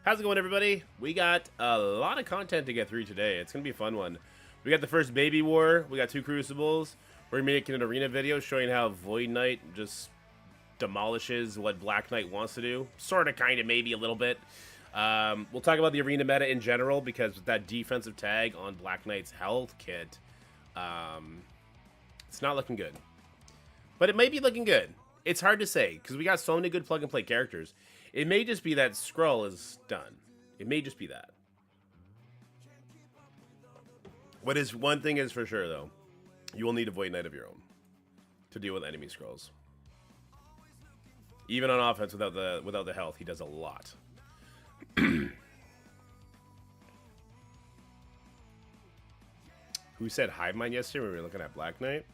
How's it going, everybody? We got a lot of content to get through today. It's going to be a fun one. We got the first Baby War. We got 2 Crucibles. We're making an arena video showing how Void Knight just demolishes what Black Knight wants to do. Sort of, kind of, maybe a little bit. We'll talk about the arena meta in general, because with that defensive tag on Black Knight's health kit, it's not looking good. But it may be looking good. It's hard to say, because we got so many good plug-and-play characters. It may just be that Skrull is done. It may just be that. One thing is for sure, though. You will need a Void Knight of your own to deal with enemy Skrulls. Even on offense, without the health, he does a lot. Who said Hive Mind yesterday when we were looking at Black Knight?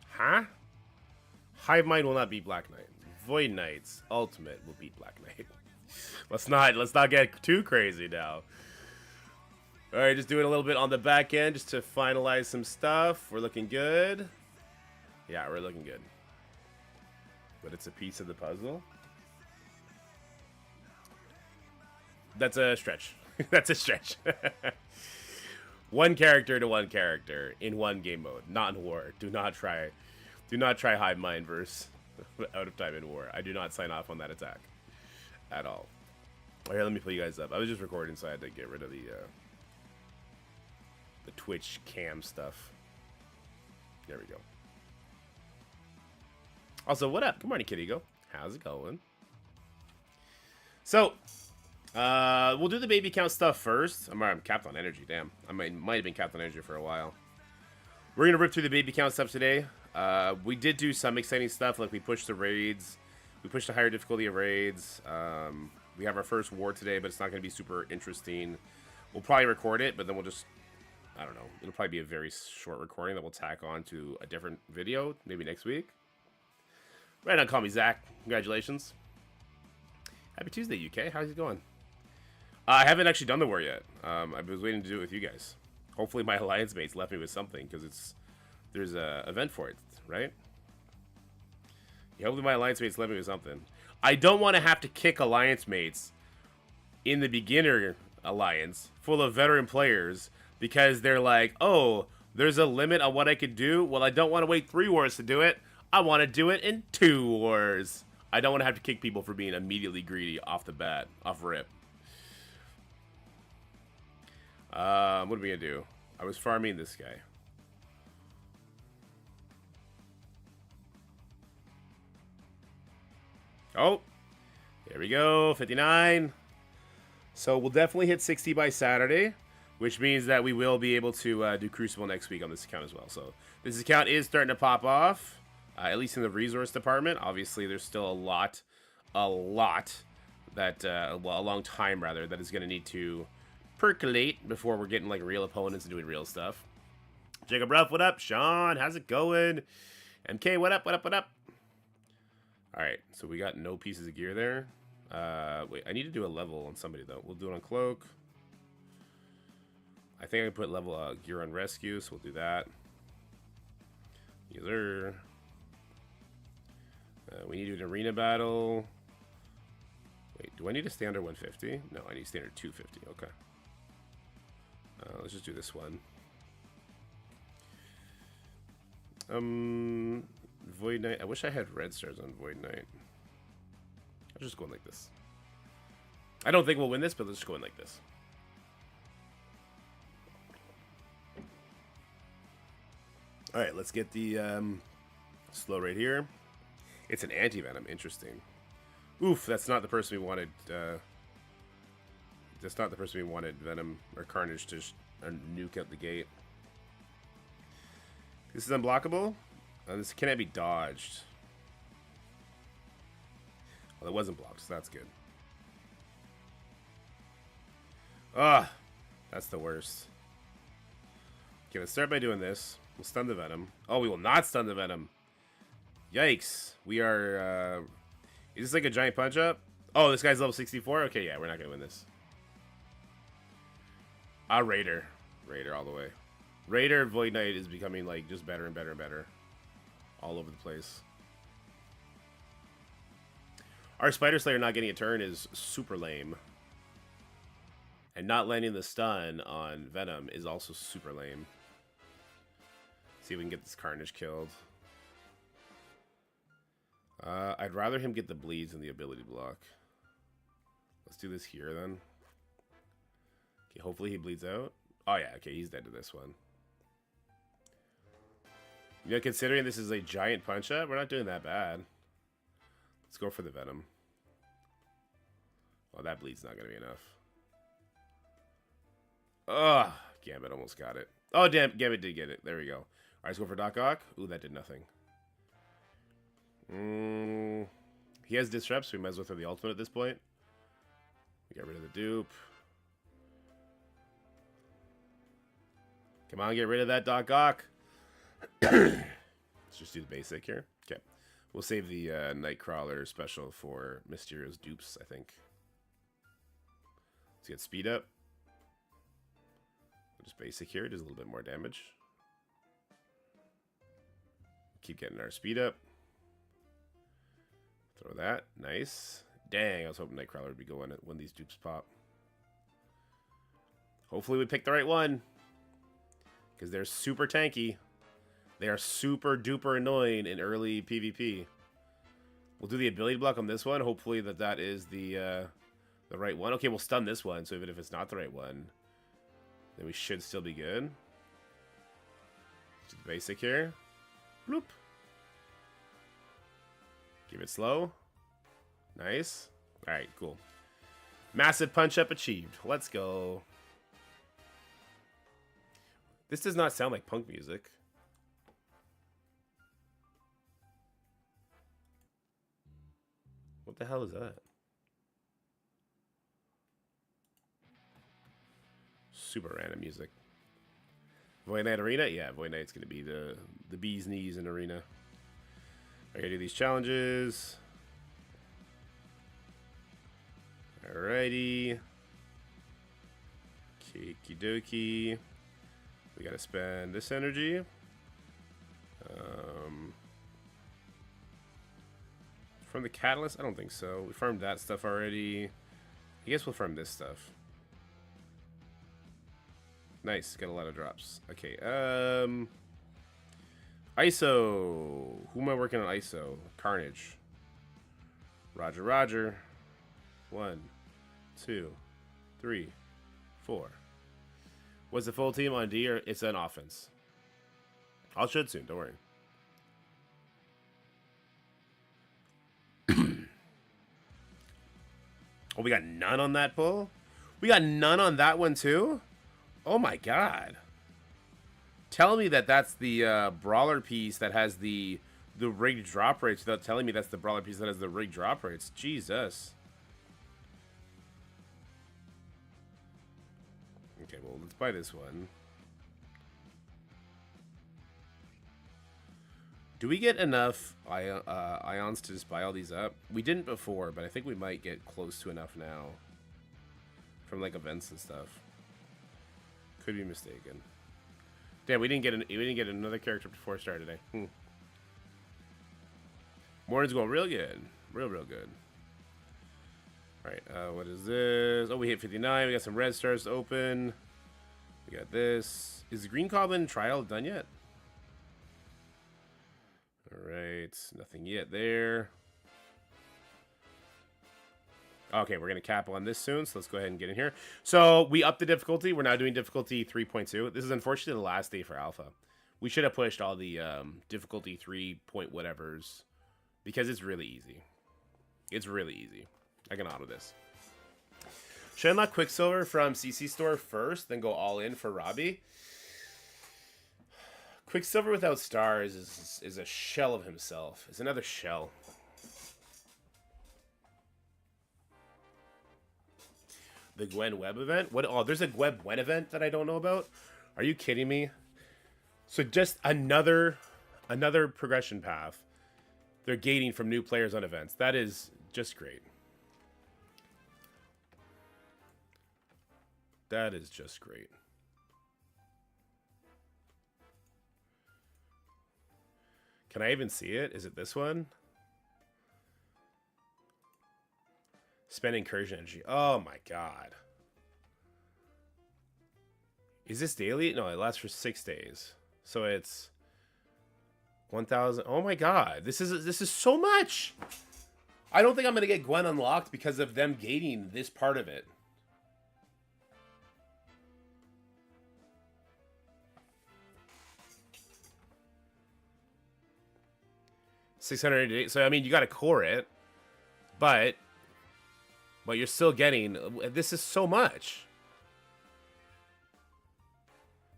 Huh? Hive Mind will not beat Black Knight. Void Knight's ultimate will beat Black Knight. let's not get too crazy now. Alright, just doing a little bit on the back end just to finalize some stuff. We're looking good. Yeah, we're looking good. But it's a piece of the puzzle. That's a stretch. That's a stretch. One character to one character in one game mode, not in war. Do not try Hive Mind versus out of time in war. I do not sign off on that attack at all. Oh, here, let me pull you guys up. I was just recording, so I had to get rid of the Twitch cam stuff. There we go. Also, what up? Good morning, Kid Ego. How's it going? So, we'll do the baby count stuff first. I'm capped on energy. Damn, I might have been capped on energy for a while. We're gonna rip through the baby count stuff today. We did do some exciting stuff, like we pushed the raids. We pushed a higher difficulty of raids. We have our first war today, but it's not going to be super interesting. We'll probably record it, but then we'll just, I don't know. It'll probably be a very short recording that we'll tack on to a different video, maybe next week. Right now, call me Zach. Congratulations. Happy Tuesday, UK. How's it going? I haven't actually done the war yet. I was waiting to do it with you guys. Hopefully my alliance mates left me with something, because there's a event for it, right? Yeah, hopefully my alliance mates left me with something. I don't want to have to kick alliance mates in the beginner alliance full of veteran players because they're like, oh, there's a limit on what I could do. Well, I don't want to wait 3 wars to do it. I want to do it in 2 wars. I don't want to have to kick people for being immediately greedy off the bat, off rip. What are we gonna do? I was farming this guy. Oh, there we go, 59. So we'll definitely hit 60 by Saturday, which means that we will be able to do Crucible next week on this account as well. So this account is starting to pop off, at least in the resource department. Obviously, there's still a lot that, well, a long time rather, that is going to need to percolate before we're getting like real opponents and doing real stuff. Jacob Ruff, what up? Sean, how's it going? MK, what up? What up? What up? Alright, so we got no pieces of gear there. Wait, I need to do a level on somebody, though. We'll do it on Cloak. I think I can put level gear on Rescue, so we'll do that. User. We need to do an arena battle. Wait, do I need to stay under 150? No, I need to stay under 250. Okay. Let's just do this one. Void Knight. I wish I had red stars on Void Knight. I'll just go in like this. I don't think we'll win this, but let's just go in like this. Alright, let's get the slow right here. It's an anti-venom. Interesting. Oof, that's not the person we wanted. That's not the person we wanted Venom or Carnage to nuke out the gate. This is unblockable. This cannot be dodged. Well, it wasn't blocked, so that's good. Ah, that's the worst. Okay, let's start by doing this. We'll stun the Venom. Oh, we will not stun the Venom. Yikes. We are, is this like a giant punch-up? Oh, this guy's level 64? Okay, yeah, we're not gonna win this. Raider. Raider all the way. Raider Void Knight is becoming like just better and better and better all over the place. Our Spider Slayer not getting a turn is super lame. And not landing the stun on Venom is also super lame. See if we can get this Carnage killed. I'd rather him get the bleeds than the ability block. Let's do this here then. Okay, hopefully he bleeds out. Oh yeah, okay, he's dead to this one. You know, considering this is a giant punch up, we're not doing that bad. Let's go for the Venom. Oh, that bleed's not gonna be enough. Ugh, Gambit almost got it. Oh, damn, Gambit did get it. There we go. All right, let's go for Doc Ock. Ooh, that did nothing. He has disrupt, so we might as well throw the ultimate at this point. We got rid of the dupe. Come on, get rid of that Doc Ock. Let's just do the basic here. Okay. We'll save the Nightcrawler special for Mysterio's dupes, I think. Let's get speed up. Just basic here, does a little bit more damage. Keep getting our speed up. Throw that. Nice. Dang, I was hoping Nightcrawler would be going when these dupes pop. Hopefully we pick the right one. Because they're super tanky. They are super duper annoying in early PvP. We'll do the ability block on this one. Hopefully that is the right one. Okay, we'll stun this one. So even if it's not the right one, then we should still be good. Just basic here. Bloop. Give it slow. Nice. Alright, cool. Massive punch up achieved. Let's go. This does not sound like punk music. What the hell is that? Super random music. Void Knight Arena? Yeah, Void Knight's going to be the bee's knees in Arena. I gotta do these challenges. Alrighty. Kiki dokie. We gotta spend this energy. From the catalyst? I don't think so. We farmed that stuff already. I guess we'll farm this stuff. Nice, got a lot of drops. Okay, ISO. Who am I working on ISO? Carnage. Roger, roger. 1, 2, 3, 4. Was the full team on D or it's an offense? I'll show it soon, don't worry. Oh, we got none on that pull? We got none on that one too? Oh my god. Tell me that that's the brawler piece that has the rigged drop rates without telling me that's the brawler piece that has the rigged drop rates. Jesus. Okay, well, let's buy this one. Do we get enough ions to just buy all these up? We didn't before, but I think we might get close to enough now. From like events and stuff. Could be mistaken. Damn, we didn't get another character before star today. Morning's going real good. Real good. Alright, what is this? Oh, we hit 59. We got some red stars to open. We got this. Is the Green Goblin trial done yet? Alright, nothing yet there. Okay, we're going to cap on this soon, so let's go ahead and get in here. So, we upped the difficulty. We're now doing difficulty 3.2. This is unfortunately the last day for alpha. We should have pushed all the difficulty 3 point whatevers, because it's really easy. It's really easy. I can auto this. Should I unlock Quicksilver from CC Store first, then go all in for Robbie? Quicksilver without stars is a shell of himself. It's another shell. The Gwen Webb event? What? Oh, there's a Gwen event that I don't know about? Are you kidding me? So just another progression path. They're gating from new players on events. That is just great. That is just great. Can I even see it? Is it this one? Spend incursion energy. Oh my god. Is this daily? No, it lasts for 6 days. So it's 1,000. Oh my god. This is so much. I don't think I'm going to get Gwen unlocked because of them gating this part of it. $688. So I mean, you got to core it, but you're still getting. This is so much.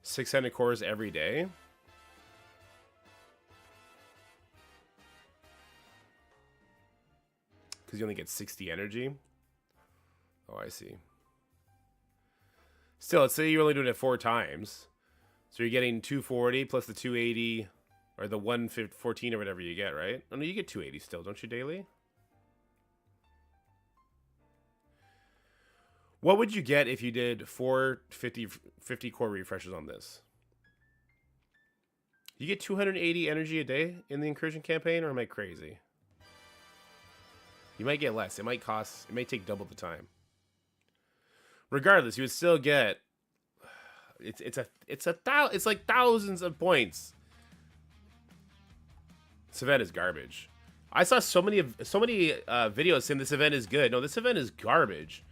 600 cores every day. Because you only get 60 energy. Oh, I see. Still, let's say you're only doing it 4 times. So you're getting 240 plus the 280, or the 114 or whatever you get, right? Oh, no, you get 280 still, don't you, daily? What would you get if you did 50 core refreshes on this? You get 280 energy a day in the incursion campaign, or am I crazy? You might get less. It might take double the time. Regardless, you would still get. It's like thousands of points. This event is garbage. I saw so many videos saying this event is good. No, this event is garbage.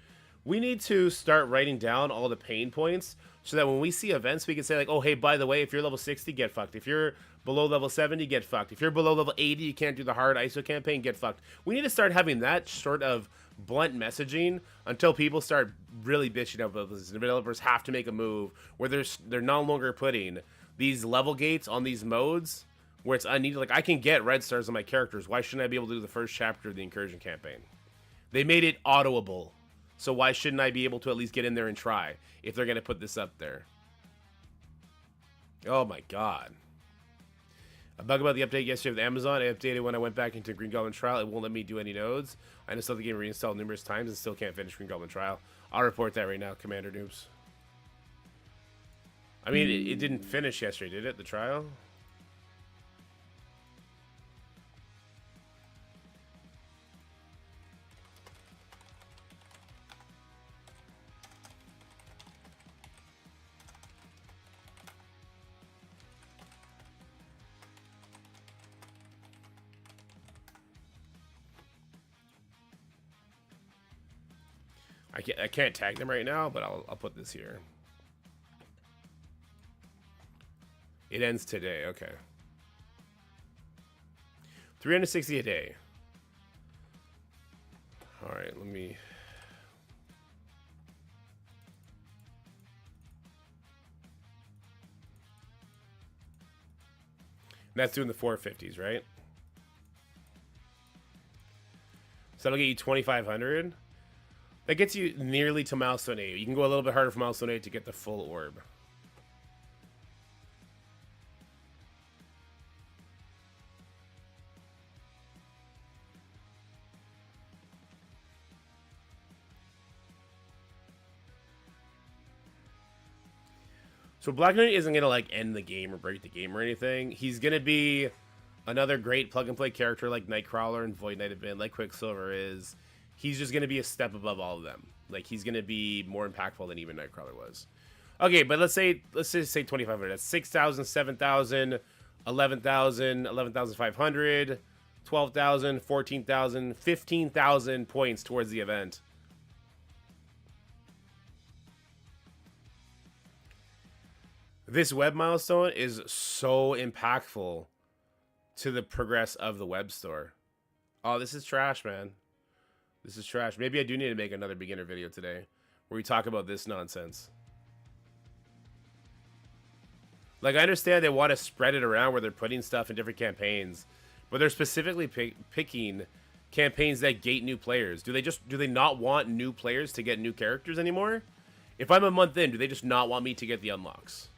We need to start writing down all the pain points so that when we see events, we can say like, oh, hey, by the way, if you're level 60, get fucked. If you're below level 70, get fucked. If you're below level 80, you can't do the hard ISO campaign, get fucked. We need to start having that sort of blunt messaging until people start really bitching about this. The developers have to make a move where they're no longer putting these level gates on these modes where it's unneeded. Like, I can get red stars on my characters. Why shouldn't I be able to do the first chapter of the incursion campaign? They made it autoable. So why shouldn't I be able to at least get in there and try if they're going to put this up there? Oh my god. A bug about the update yesterday with Amazon. I updated when I went back into Green Goblin Trial. It won't let me do any nodes. I installed the game reinstalled numerous times and still can't finish Green Goblin Trial. I'll report that right now, Commander Noobs. I mean, it didn't finish yesterday, did it? The trial? I can't tag them right now, but I'll put this here. It ends today. Okay. 360 a day. All right, let me. And that's doing the 450s, right? So that'll get you 2,500. That gets you nearly to milestone 8. You can go a little bit harder for milestone 8 to get the full orb. So Black Knight isn't going to like end the game or break the game or anything. He's going to be another great plug and play character like Nightcrawler and Void Knight have been, like Quicksilver is. He's just going to be a step above all of them. Like, he's going to be more impactful than even Nightcrawler was. Okay, but let's just say 2,500. That's 6,000, 7,000, 11,000, 11,500, 12,000, 14,000, 15,000 points towards the event. This web milestone is so impactful to the progress of the web store. Oh, this is trash, man. This is trash. Maybe I do need to make another beginner video today where we talk about this nonsense. Like, I understand they want to spread it around where they're putting stuff in different campaigns, but they're specifically picking campaigns that gate new players. Do they not want new players to get new characters anymore? If I'm a month in, do they just not want me to get the unlocks?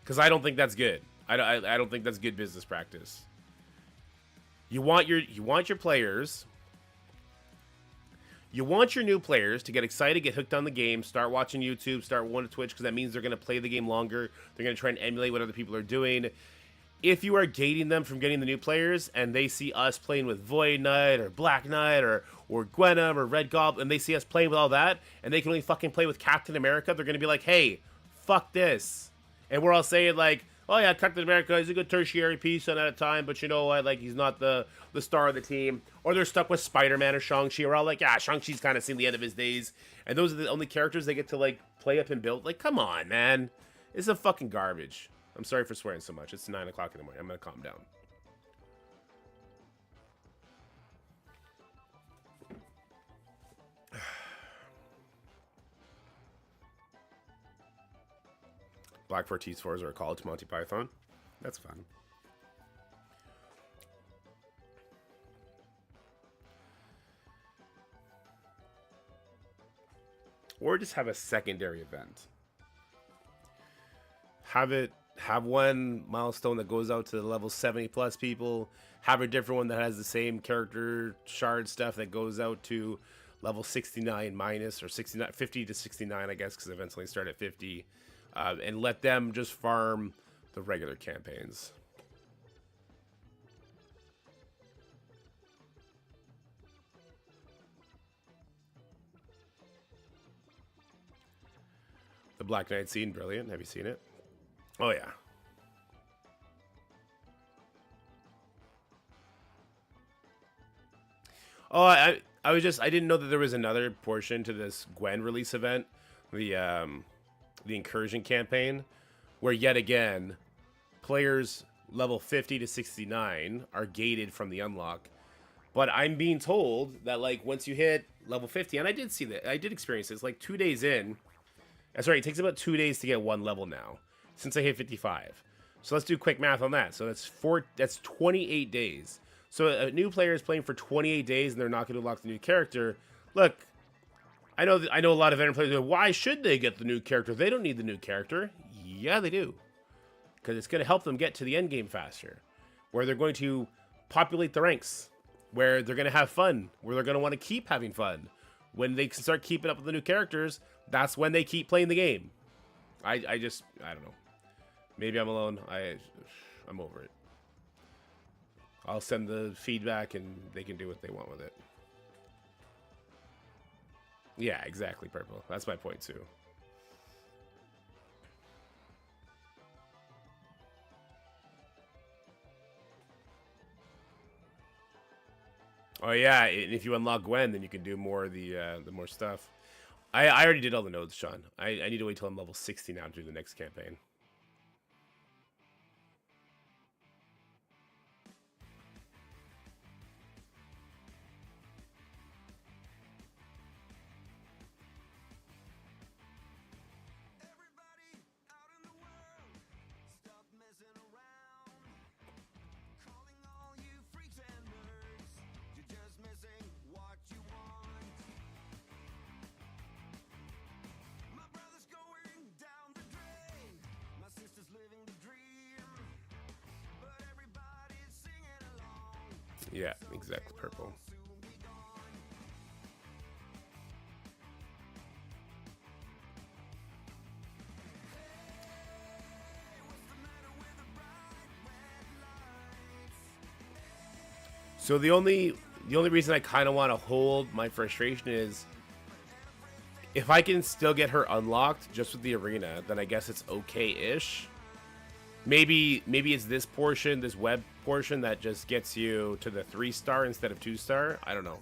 Because I don't think that's good. I don't think that's good business practice. You want your players. You want your new players to get excited, get hooked on the game, start watching YouTube, start going to Twitch, because that means they're going to play the game longer. They're going to try and emulate what other people are doing. if you are gating them from getting the new players and they see us playing with Void Knight or Black Knight or Gwenum or Red Goblin, and they see us playing with all that, and they can only fucking play with Captain America, they're going to be like, hey, fuck this. And we're all saying, like, oh yeah, Captain America is a good tertiary piece at a time, but you know what, like, he's not the star of the team. Or they're stuck with Spider-Man or Shang-Chi. We're all like, yeah, Shang-Chi's kind of seen the end of his days. And those are the only characters they get to, like, play up and build. Like, come on, man. It's a fucking garbage. I'm sorry for swearing so much. It's 9 o'clock in the morning. I'm going to calm down. Black 4T4s are a call to Monty Python. That's fun. Or just have a secondary event. Have one milestone that goes out to the level 70 plus people. Have a different one that has the same character shard stuff that goes out to level 69 minus, or 69, 50 to 69, I guess, because events only start at 50. And let them just farm the regular campaigns. The Black Knight scene, brilliant. Have you seen it? Oh yeah. Oh, I didn't know that there was another portion to this Gwen release event, the incursion campaign, where yet again, players level 50 to 69 are gated from the unlock. But I'm being told that, like, once you hit level 50, and I did see that, I did experience this, like 2 days in. Sorry, it takes about 2 days to get one level now, since I hit 55. So let's do quick math on that. So that's 28 days. So a new player is playing for 28 days and they're not going to unlock the new character. Look, I know a lot of veteran players go, why should they get the new character? They don't need the new character. Yeah, they do. Because it's going to help them get to the end game faster. Where they're going to populate the ranks. Where they're going to have fun. Where they're going to want to keep having fun. When they can start keeping up with the new characters, that's when they keep playing the game. I don't know. Maybe I'm alone. I'm over it. I'll send the feedback and they can do what they want with it. Yeah, exactly, Purple. That's my point too. Oh yeah, and if you unlock Gwen, then you can do more of the more stuff. I already did all the nodes, Sean. I need to wait till I'm level 60 now to do the next campaign. Yeah, exactly, Purple. So the only reason I kind of want to hold my frustration is if I can still get her unlocked just with the arena, then I guess it's okay-ish. Maybe it's this portion, this web portion, that just gets you to the 3-star instead of 2-star. I don't know.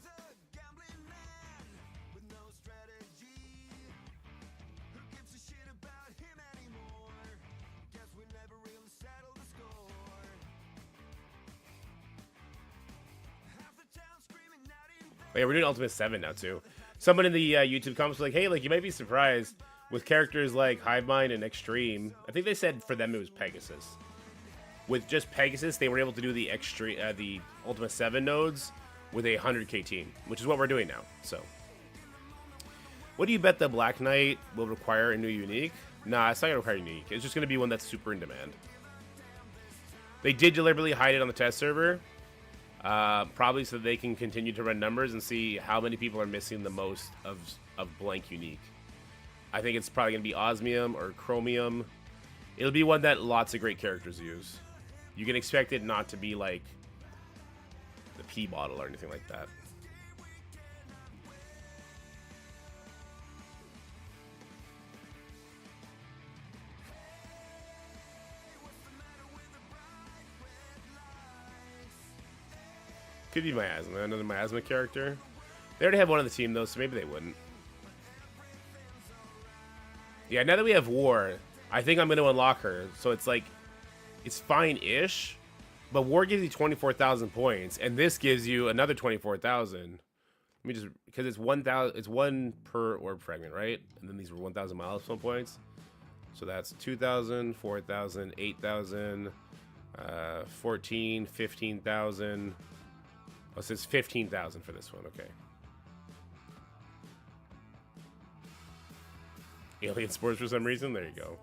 Oh, yeah, we're doing Ultimate 7 now too. Someone in the YouTube comments was like, hey, like, you might be surprised with characters like Hivemind and Extreme. I think they said for them it was Pegasus. With just Pegasus, they were able to do the the Ultimate 7 nodes with a 100k team, which is what we're doing now. So, what do you bet the Black Knight will require a new unique? Nah, it's not going to require a unique. It's just going to be one that's super in demand. They did deliberately hide it on the test server, probably so they can continue to run numbers and see how many people are missing the most of blank unique. I think it's probably going to be Osmium or Chromium. It'll be one that lots of great characters use. You can expect it not to be like the P bottle or anything like that. Could be Miasma, another Miasma character. They already have one on the team though, so maybe they wouldn't. Yeah, now that we have War, I think I'm going to unlock her. So it's like, it's fine-ish, but War gives you 24,000 points, and this gives you another 24,000. Let me just, because it's 1,000, it's 1 per orb fragment, right? And then these were 1,000 milestone points. So that's 2,000, 4,000, 8,000, 14, 15,000. Oh, so it's 15,000 for this one, okay. Alien Sports for some reason? There you go.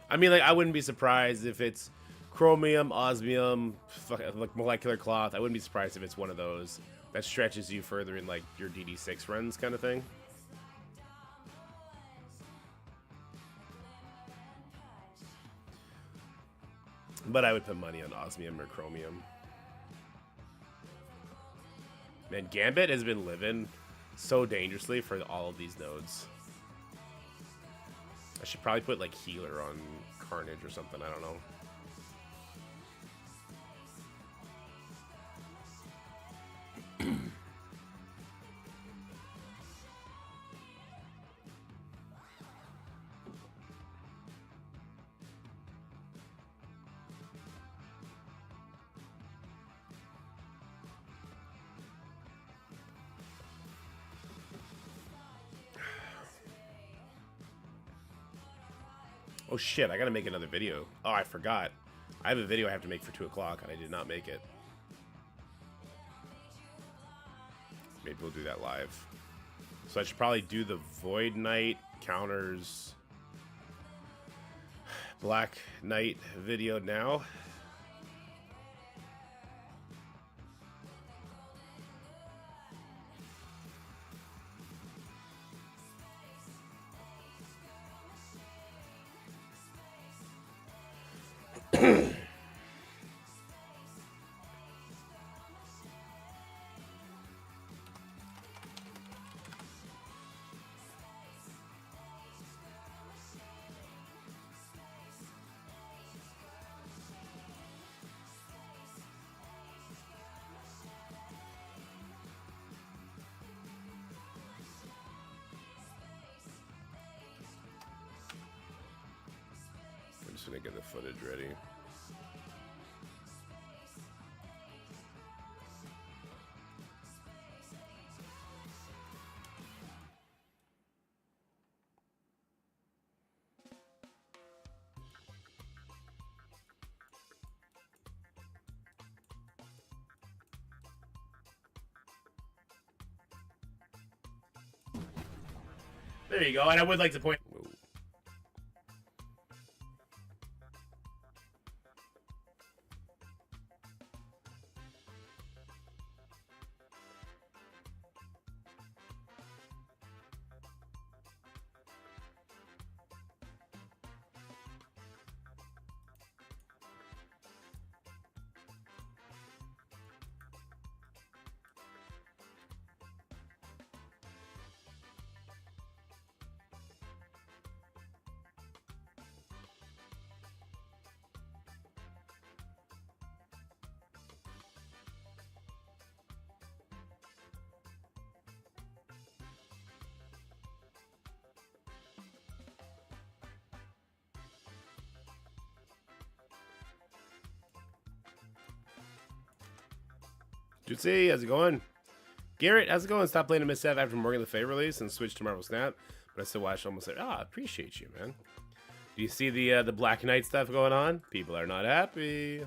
I mean, like, I wouldn't be surprised if it's chromium, osmium, like molecular cloth. I wouldn't be surprised if it's one of those that stretches you further in, like, your DD6 runs kind of thing. But I would put money on osmium or chromium. Man, Gambit has been living so dangerously for all of these nodes. I should probably put like healer on Carnage or something, I don't know. Oh shit, I gotta make another video. Oh, I forgot. I have a video I have to make for 2 o'clock and I did not make it. Maybe we'll do that live. So I should probably do the Void Knight counters Black Knight video now. I'm just gonna get the footage ready. There you go, and I would like to point. Jutsi, how's it going? Garrett, how's it going? Stop playing MSF after Morgan Le Fay release and switch to Marvel Snap, but I still watched almost like, I appreciate you, man. Do you see the Black Knight stuff going on? People are not happy.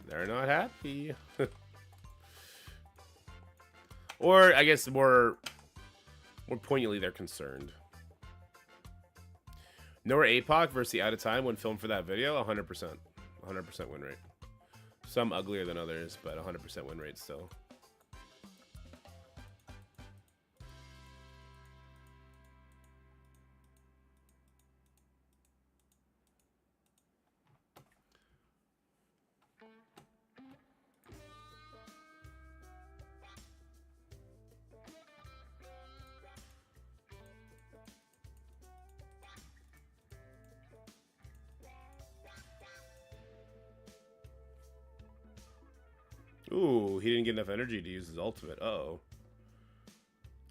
They're not happy. Or I guess more poignantly, they're concerned. Nora APOC versus the Out of Time when filmed for that video, 100%. 100% win rate. Some uglier than others, but 100% win rate still. Ooh, he didn't get enough energy to use his ultimate. Uh-oh.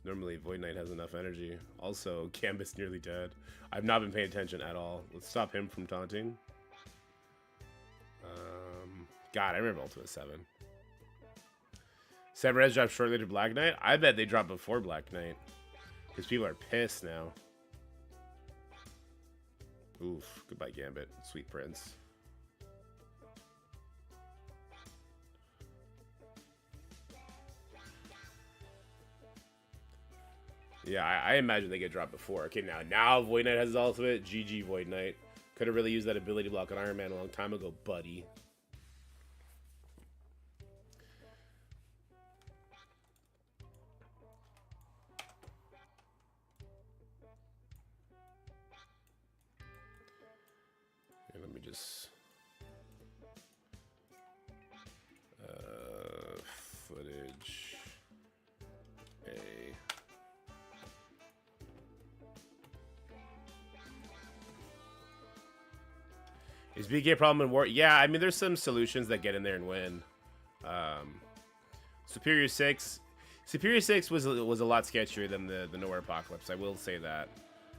Normally, Void Knight has enough energy. Also, Gambit's nearly dead. I've not been paying attention at all. Let's stop him from taunting. God, I remember Ultimate 7. 7 res dropped shortly to Black Knight? I bet they dropped before Black Knight. Because people are pissed now. Oof. Goodbye, Gambit. Sweet Prince. Yeah, I imagine they get dropped before. Okay, now Void Knight has his ultimate. GG Void Knight. Could have really used that ability block on Iron Man a long time ago, buddy. Here, let me just... footage... Is BK a problem in war? Yeah, I mean, there's some solutions that get in there and win. Superior 6 was a lot sketchier than the Nowhere Apocalypse. I will say that.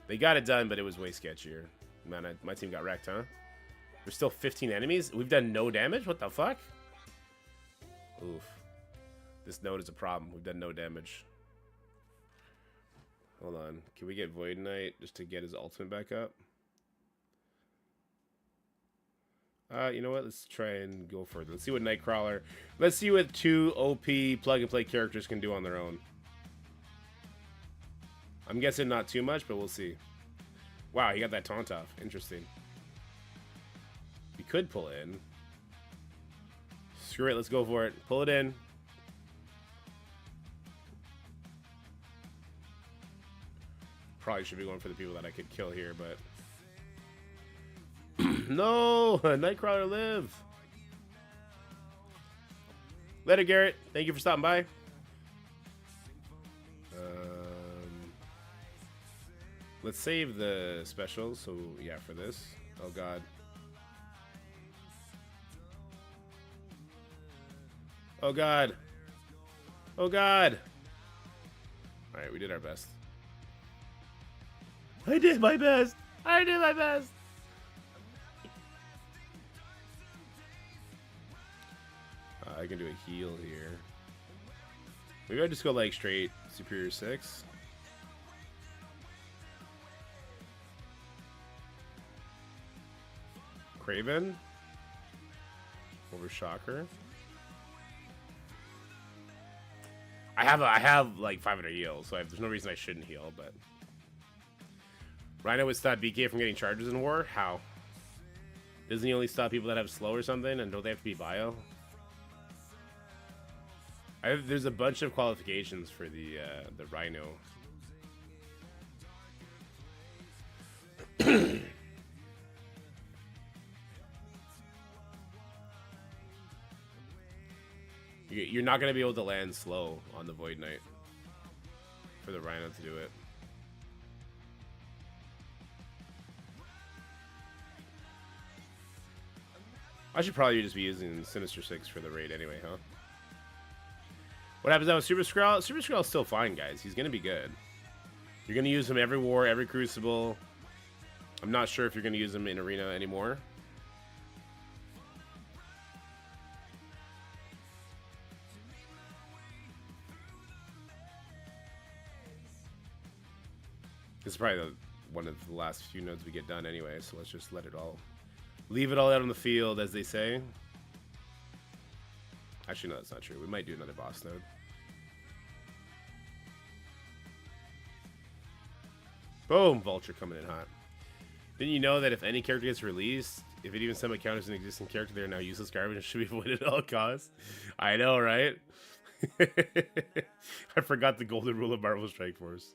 They got it done, but it was way sketchier. Man, my team got wrecked, huh? There's still 15 enemies? We've done no damage? What the fuck? Oof. This node is a problem. We've done no damage. Hold on. Can we get Void Knight just to get his ultimate back up? You know what? Let's try and go further. Let's see what Nightcrawler... Let's see what 2 OP plug-and-play characters can do on their own. I'm guessing not too much, but we'll see. Wow, he got that taunt off. Interesting. We could pull it in. Screw it, let's go for it. Pull it in. Probably should be going for the people that I could kill here, but... No! Nightcrawler live! Later, Garrett. Thank you for stopping by. Let's save the special, so yeah, for this. Oh god. Oh god. Oh god! Alright, we did our best. I did my best! I did my best! I can do a heal here. Maybe I just go like straight Superior 6. Craven over Shocker. I have like 500 heals, so there's no reason I shouldn't heal. But Rhino would stop BK from getting charges in war. How? Doesn't he only stop people that have slow or something? And don't they have to be bio? There's a bunch of qualifications for the Rhino. You're not going to be able to land slow on the Void Knight for the Rhino to do it. I should probably just be using Sinister 6 for the raid anyway, huh? What happens now with Super Skrull? Super Skrull's still fine, guys. He's going to be good. You're going to use him every war, every Crucible. I'm not sure if you're going to use him in Arena anymore. This is probably one of the last few nodes we get done anyway, so let's just let it all... Leave it all out on the field, as they say. Actually, no, that's not true. We might do another boss node. Boom! Vulture coming in hot. Didn't you know that if any character gets released, if it even somehow counters an existing character, they are now useless garbage and should be avoided at all costs? I know, right? I forgot the golden rule of Marvel Strike Force.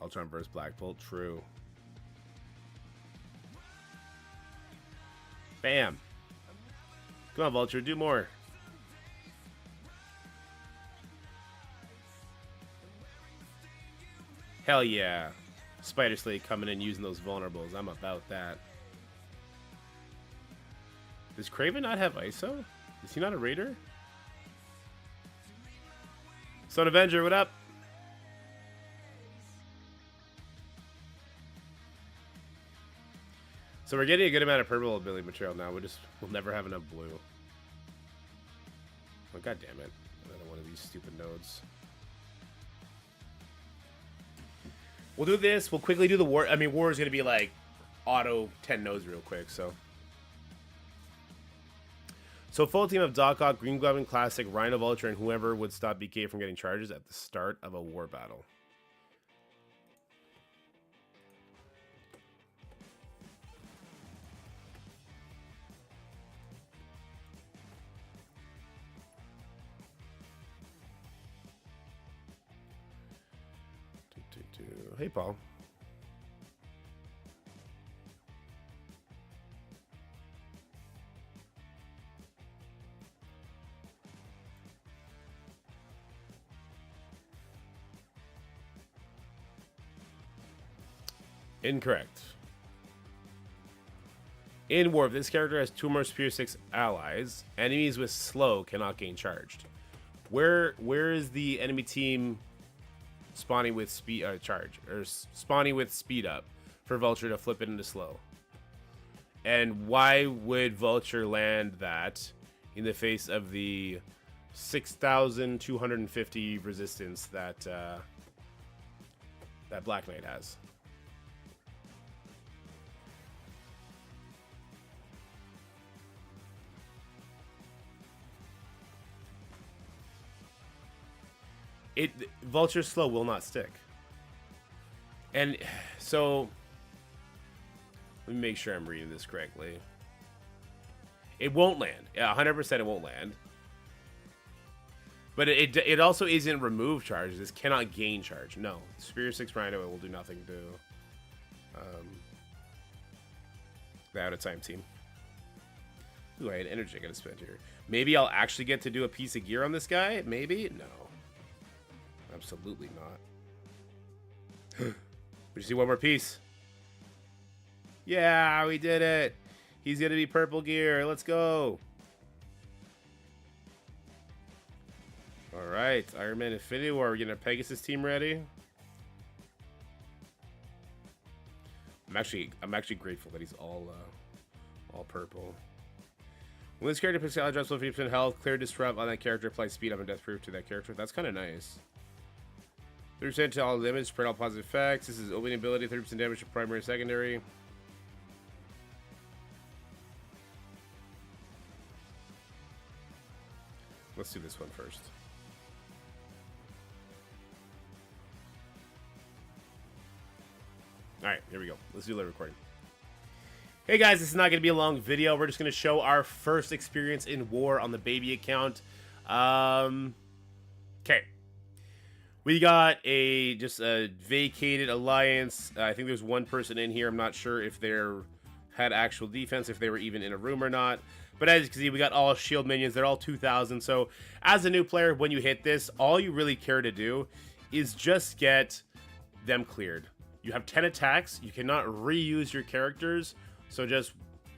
Ultron vs. Black Bolt, true. Bam! Come on, Vulture, do more. Hell yeah. Spider Slate coming in using those vulnerables. I'm about that. Does Kraven not have ISO? Is he not a raider? Son Avenger, what up? So we're getting a good amount of purple ability material now. We'll never have enough blue. Oh, god damn it. Another one of these stupid nodes. We'll do this. We'll quickly do the war. I mean, war is going to be like auto 10 nodes real quick, so. So full team of Dork Out, Green Goblin Classic, Rhino Vulture, and whoever would stop BK from getting charges at the start of a war battle. Hey, Paul. Incorrect. In War, if this character has 2 more Spear 6 allies, enemies with slow cannot gain charged. Where is the enemy team spawning with speed charge, or spawning with speed up for Vulture to flip it into slow? And why would Vulture land that in the face of the 6,250 resistance that that Black Knight has? Vulture slow will not stick. And so let me make sure I'm reading this correctly. It won't land. 100% it won't land. But it also isn't remove charge. This cannot gain charge. No. Spear 6 Rhino, it will do nothing to the out of time team. Ooh, I had energy I gotta spend here. Maybe I'll actually get to do a piece of gear on this guy? Maybe? No. Absolutely not. We just see one more piece. Yeah, we did it. He's gonna be purple gear. Let's go. All right, Iron Man Infinity War. We're getting a Pegasus team ready. I'm actually grateful that he's all purple. When this character picks out, drops 50% health, clear disrupt on that character, apply speed up and death proof to that character. That's kind of nice. 30% to all limits, spread all positive effects. This is opening ability, 30% damage to primary and secondary. Let's do this one first. Alright, here we go. Let's do live recording. Hey guys, this is not going to be a long video. We're just going to show our first experience in War on the baby account. Okay. We got just a vacated alliance. I think there's one person in here. I'm not sure if they had actual defense, if they were even in a room or not. But as you can see, we got all shield minions. They're all 2,000. So as a new player, when you hit this, all you really care to do is just get them cleared. You have 10 attacks. You cannot reuse your characters. So just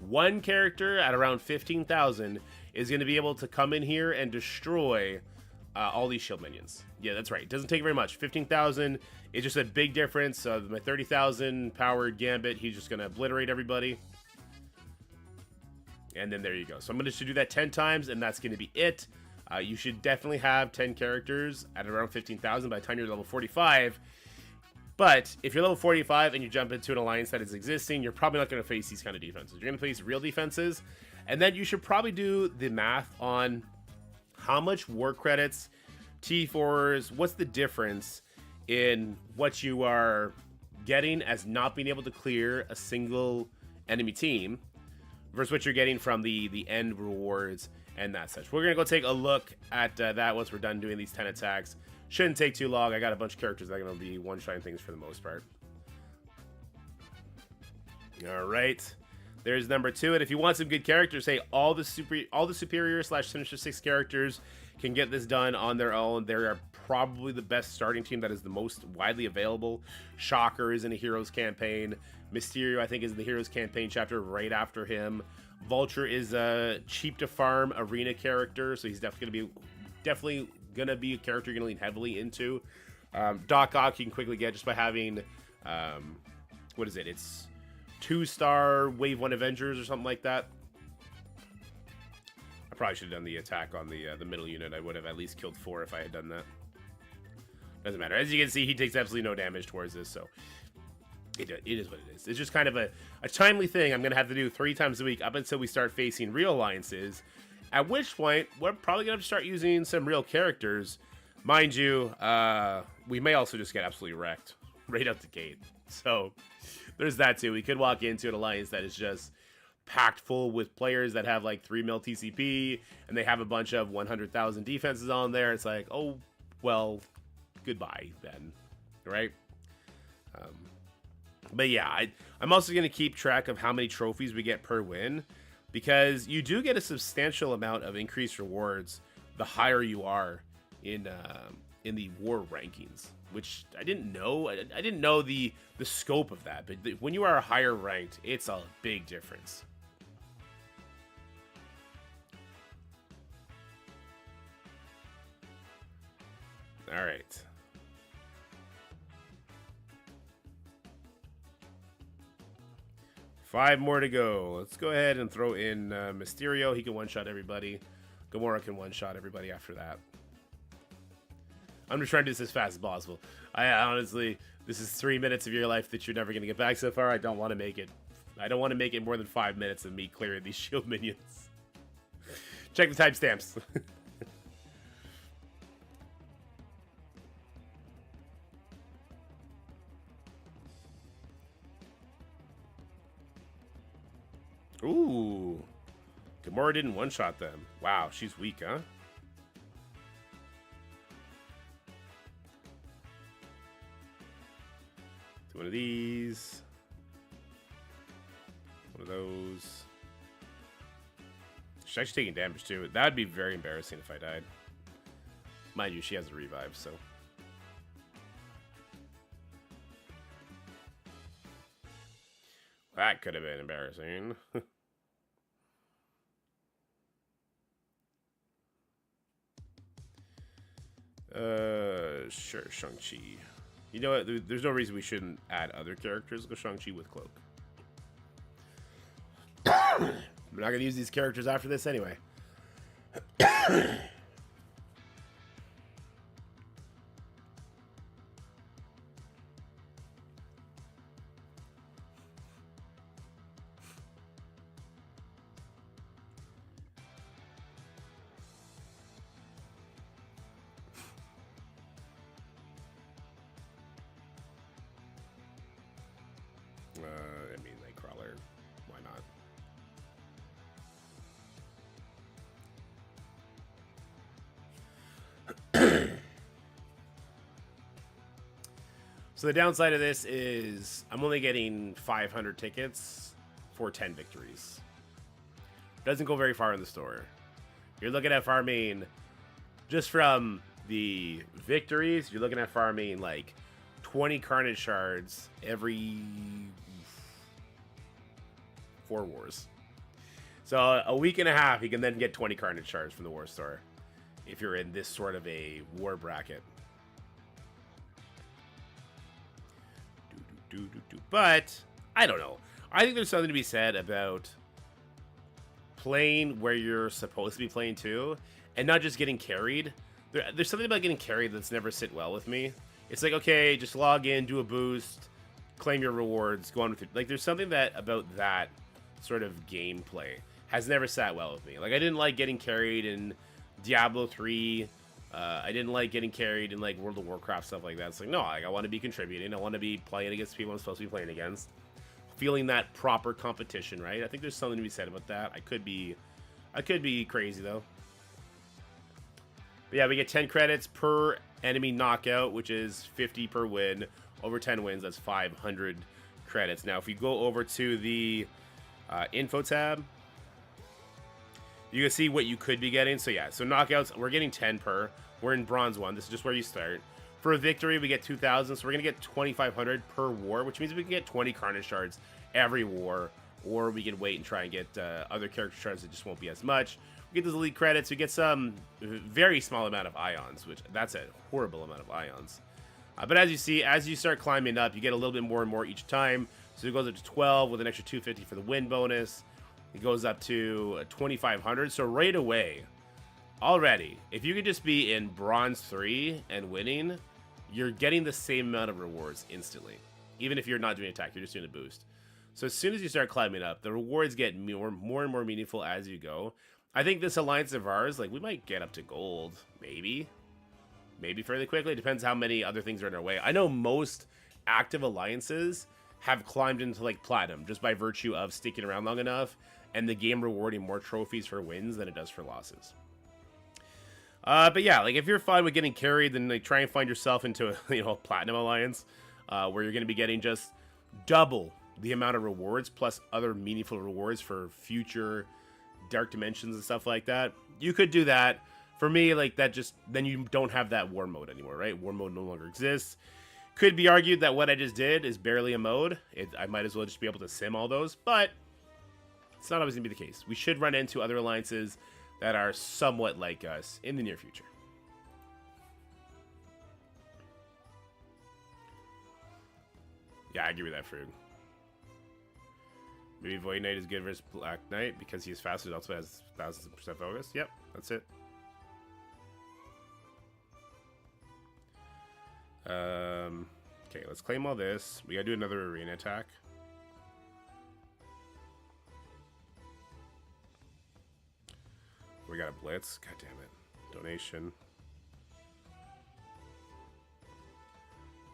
one character at around 15,000 is going to be able to come in here and destroy all these shield minions. Yeah, that's right. It doesn't take very much. 15,000 is just a big difference. My 30,000 powered Gambit, he's just going to obliterate everybody. And then there you go. So I'm going to do that 10 times, and that's going to be it. You should definitely have 10 characters at around 15,000 by the time you're level 45. But if you're level 45 and you jump into an alliance that is existing, you're probably not going to face these kind of defenses. You're going to face real defenses. And then you should probably do the math on how much war credits, T4s, what's the difference in what you are getting as not being able to clear a single enemy team versus what you're getting from the end rewards and that such. We're going to go take a look at that once we're done doing these 10 attacks. Shouldn't take too long. I got a bunch of characters that are going to be one-shotting things for the most part. All right. There's number 2. And if you want some good characters, hey, all the superior / Sinister 6 characters can get this done on their own. They are probably the best starting team that is the most widely available. Shocker is in a Heroes campaign. Mysterio, I think, is in the Heroes campaign chapter right after him. Vulture is a cheap to farm arena character, so he's definitely gonna be a character you're gonna lean heavily into. Dork Out you can quickly get just by having what is it? It's 2-star Wave 1 Avengers or something like that. I probably should have done the attack on the middle unit. I would have at least killed 4 if I had done that. Doesn't matter. As you can see, he takes absolutely no damage towards this, so it is what it is. It's just kind of a timely thing I'm going to have to do 3 times a week up until we start facing real alliances, at which point we're probably going to have to start using some real characters. Mind you, we may also just get absolutely wrecked right out the gate. So there's that too. We could walk into an alliance that is just packed full with players that have like 3 mil TCP, and they have a bunch of 100,000 defenses on there. It's like, oh, well, goodbye then, right? But yeah, I'm also going to keep track of how many trophies we get per win, because you do get a substantial amount of increased rewards the higher you are in the war rankings, which I didn't know. I didn't know the scope of that, but when you are higher ranked, it's a big difference. All right. Five more to go. Let's go ahead and throw in Mysterio. He can one-shot everybody. Gamora can one-shot everybody after that. I'm just trying to do this as fast as possible. I honestly, this is 3 minutes of your life that you're never going to get back so far. I don't want to make it. I don't want to make it more than 5 minutes of me clearing these shield minions. Check the timestamps. Ooh. Gamora didn't one-shot them. Wow, she's weak, huh? One of these. One of those. She's actually taking damage, too. That would be very embarrassing if I died. Mind you, she has a revive, so... That could have been embarrassing. Sure, Shang-Chi. You know what? There's no reason we shouldn't add other characters. Go Shang-Chi with Cloak. We're not going to use these characters after this anyway. I mean, Nightcrawler. Why not? So the downside of this is I'm only getting 500 tickets for 10 victories. Doesn't go very far in the store. You're looking at farming, just from the victories, you're looking at farming like 20 Carnage shards every 4 wars. So a week and a half, you can then get 20 Carnage shards from the war store if you're in this sort of a war bracket. But I don't know. I think there's something to be said about playing where you're supposed to be playing too, and not just getting carried. There's something about getting carried that's never sit well with me. It's like, okay, just log in, do a boost, claim your rewards, go on with it. Like, there's something that about that sort of gameplay has never sat well with me. Like, I didn't like getting carried in Diablo 3. I didn't like getting carried in, like, World of Warcraft, stuff like that. It's like, no, like, I want to be contributing. I want to be playing against people I'm supposed to be playing against. Feeling that proper competition, right? I think there's something to be said about that. I could be crazy, though. But yeah, we get 10 credits per enemy knockout, which is 50 per win. Over 10 wins, that's 500 credits. Now, if you go over to the info tab, you can see what you could be getting. So yeah, so knockouts, we're getting 10 per. We're in bronze 1. This is just where you start. For a victory, we get 2,000, so we're going to get 2,500 per war, which means we can get 20 Carnage shards every war or we can wait and try and get other character shards that just won't be as much. We get those elite credits. We get some very small amount of ions, which that's a horrible amount of ions. But as you see, as you start climbing up, you get a little bit more and more each time. So it goes up to 12 with an extra 250 for the win bonus. It goes up to 2,500. So right away, already, if you could just be in Bronze 3 and winning, you're getting the same amount of rewards instantly. Even if you're not doing attack, you're just doing a boost. So as soon as you start climbing up, the rewards get more and more meaningful as you go. I think this alliance of ours, like, we might get up to gold, maybe fairly quickly. It depends how many other things are in our way. I know most active alliances have climbed into, like, platinum just by virtue of sticking around long enough and the game rewarding more trophies for wins than it does for losses. But yeah, like, if you're fine with getting carried, then like try and find yourself into a, a platinum alliance where you're going to be getting just double the amount of rewards plus other meaningful rewards for future dark dimensions and stuff like that. You could do that. For me, like, that just, then you don't have that war mode anymore, right? War mode no longer exists. Could be argued that what I just did is barely a mode. I might as well just be able to sim all those, but it's not always going to be the case. We should run into other alliances that are somewhat like us in the near future. Yeah, I agree with that, Frug. Maybe Void Knight is good versus Black Knight because he's faster and also has 1000% focus. Yep, that's it. Okay, let's claim all this. We gotta do another arena attack. We got a blitz. God damn it. Donation.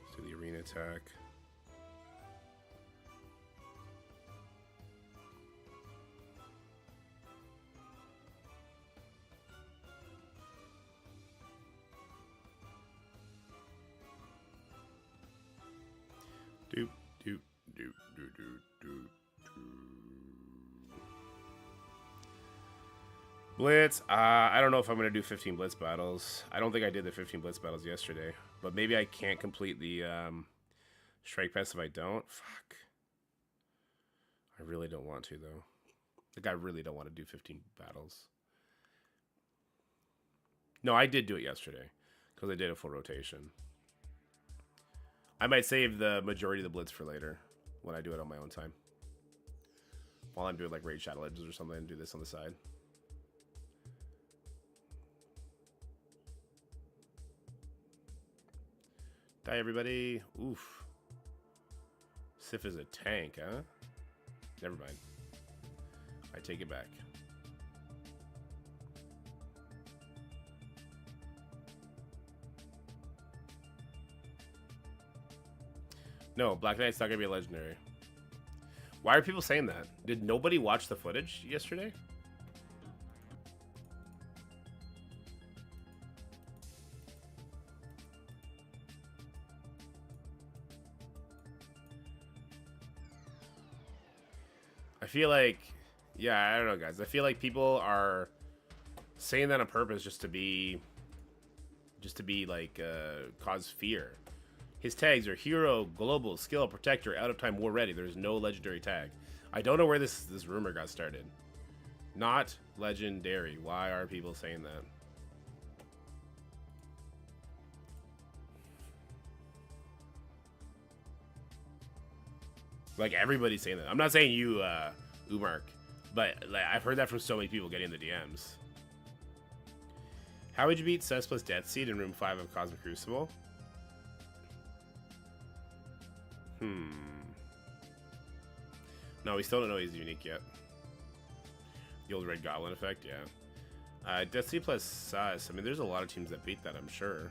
Let's do the arena attack. Doop, doop, doop, doop, doop, doop, doop. Blitz. I don't know if I'm going to do 15 Blitz battles. I don't think I did the 15 Blitz battles yesterday. But maybe I can't complete the Strike Pass if I don't. Fuck. I really don't want to, though. Like, I really don't want to do 15 battles. No, I did do it yesterday. Because I did a full rotation. I might save the majority of the Blitz for later. When I do it on my own time. While I'm doing, like, Raid Shadow Legends or something. And do this on the side. Die, everybody. Oof. Sif is a tank, huh? Never mind. I take it back. No, Black Knight's not gonna be a legendary. Why are people saying that? Did nobody watch the footage yesterday? I feel like, yeah, I don't know, guys. I feel like people are saying that on purpose just to be like, cause fear. His tags are Hero, Global, Skill, Protector, Out of Time, War Ready. There's no legendary tag. I don't know where this rumor got started. Not legendary. Why are people saying that? Like, everybody's saying that. I'm not saying you, Umark, but like, I've heard that from so many people getting the DMs. How would you beat Cess plus Death Seed in Room 5 of Cosmic Crucible? No, we still don't know he's unique yet. The old Red Goblin effect, yeah. Death Seed plus Cess. I mean, there's a lot of teams that beat that, I'm sure.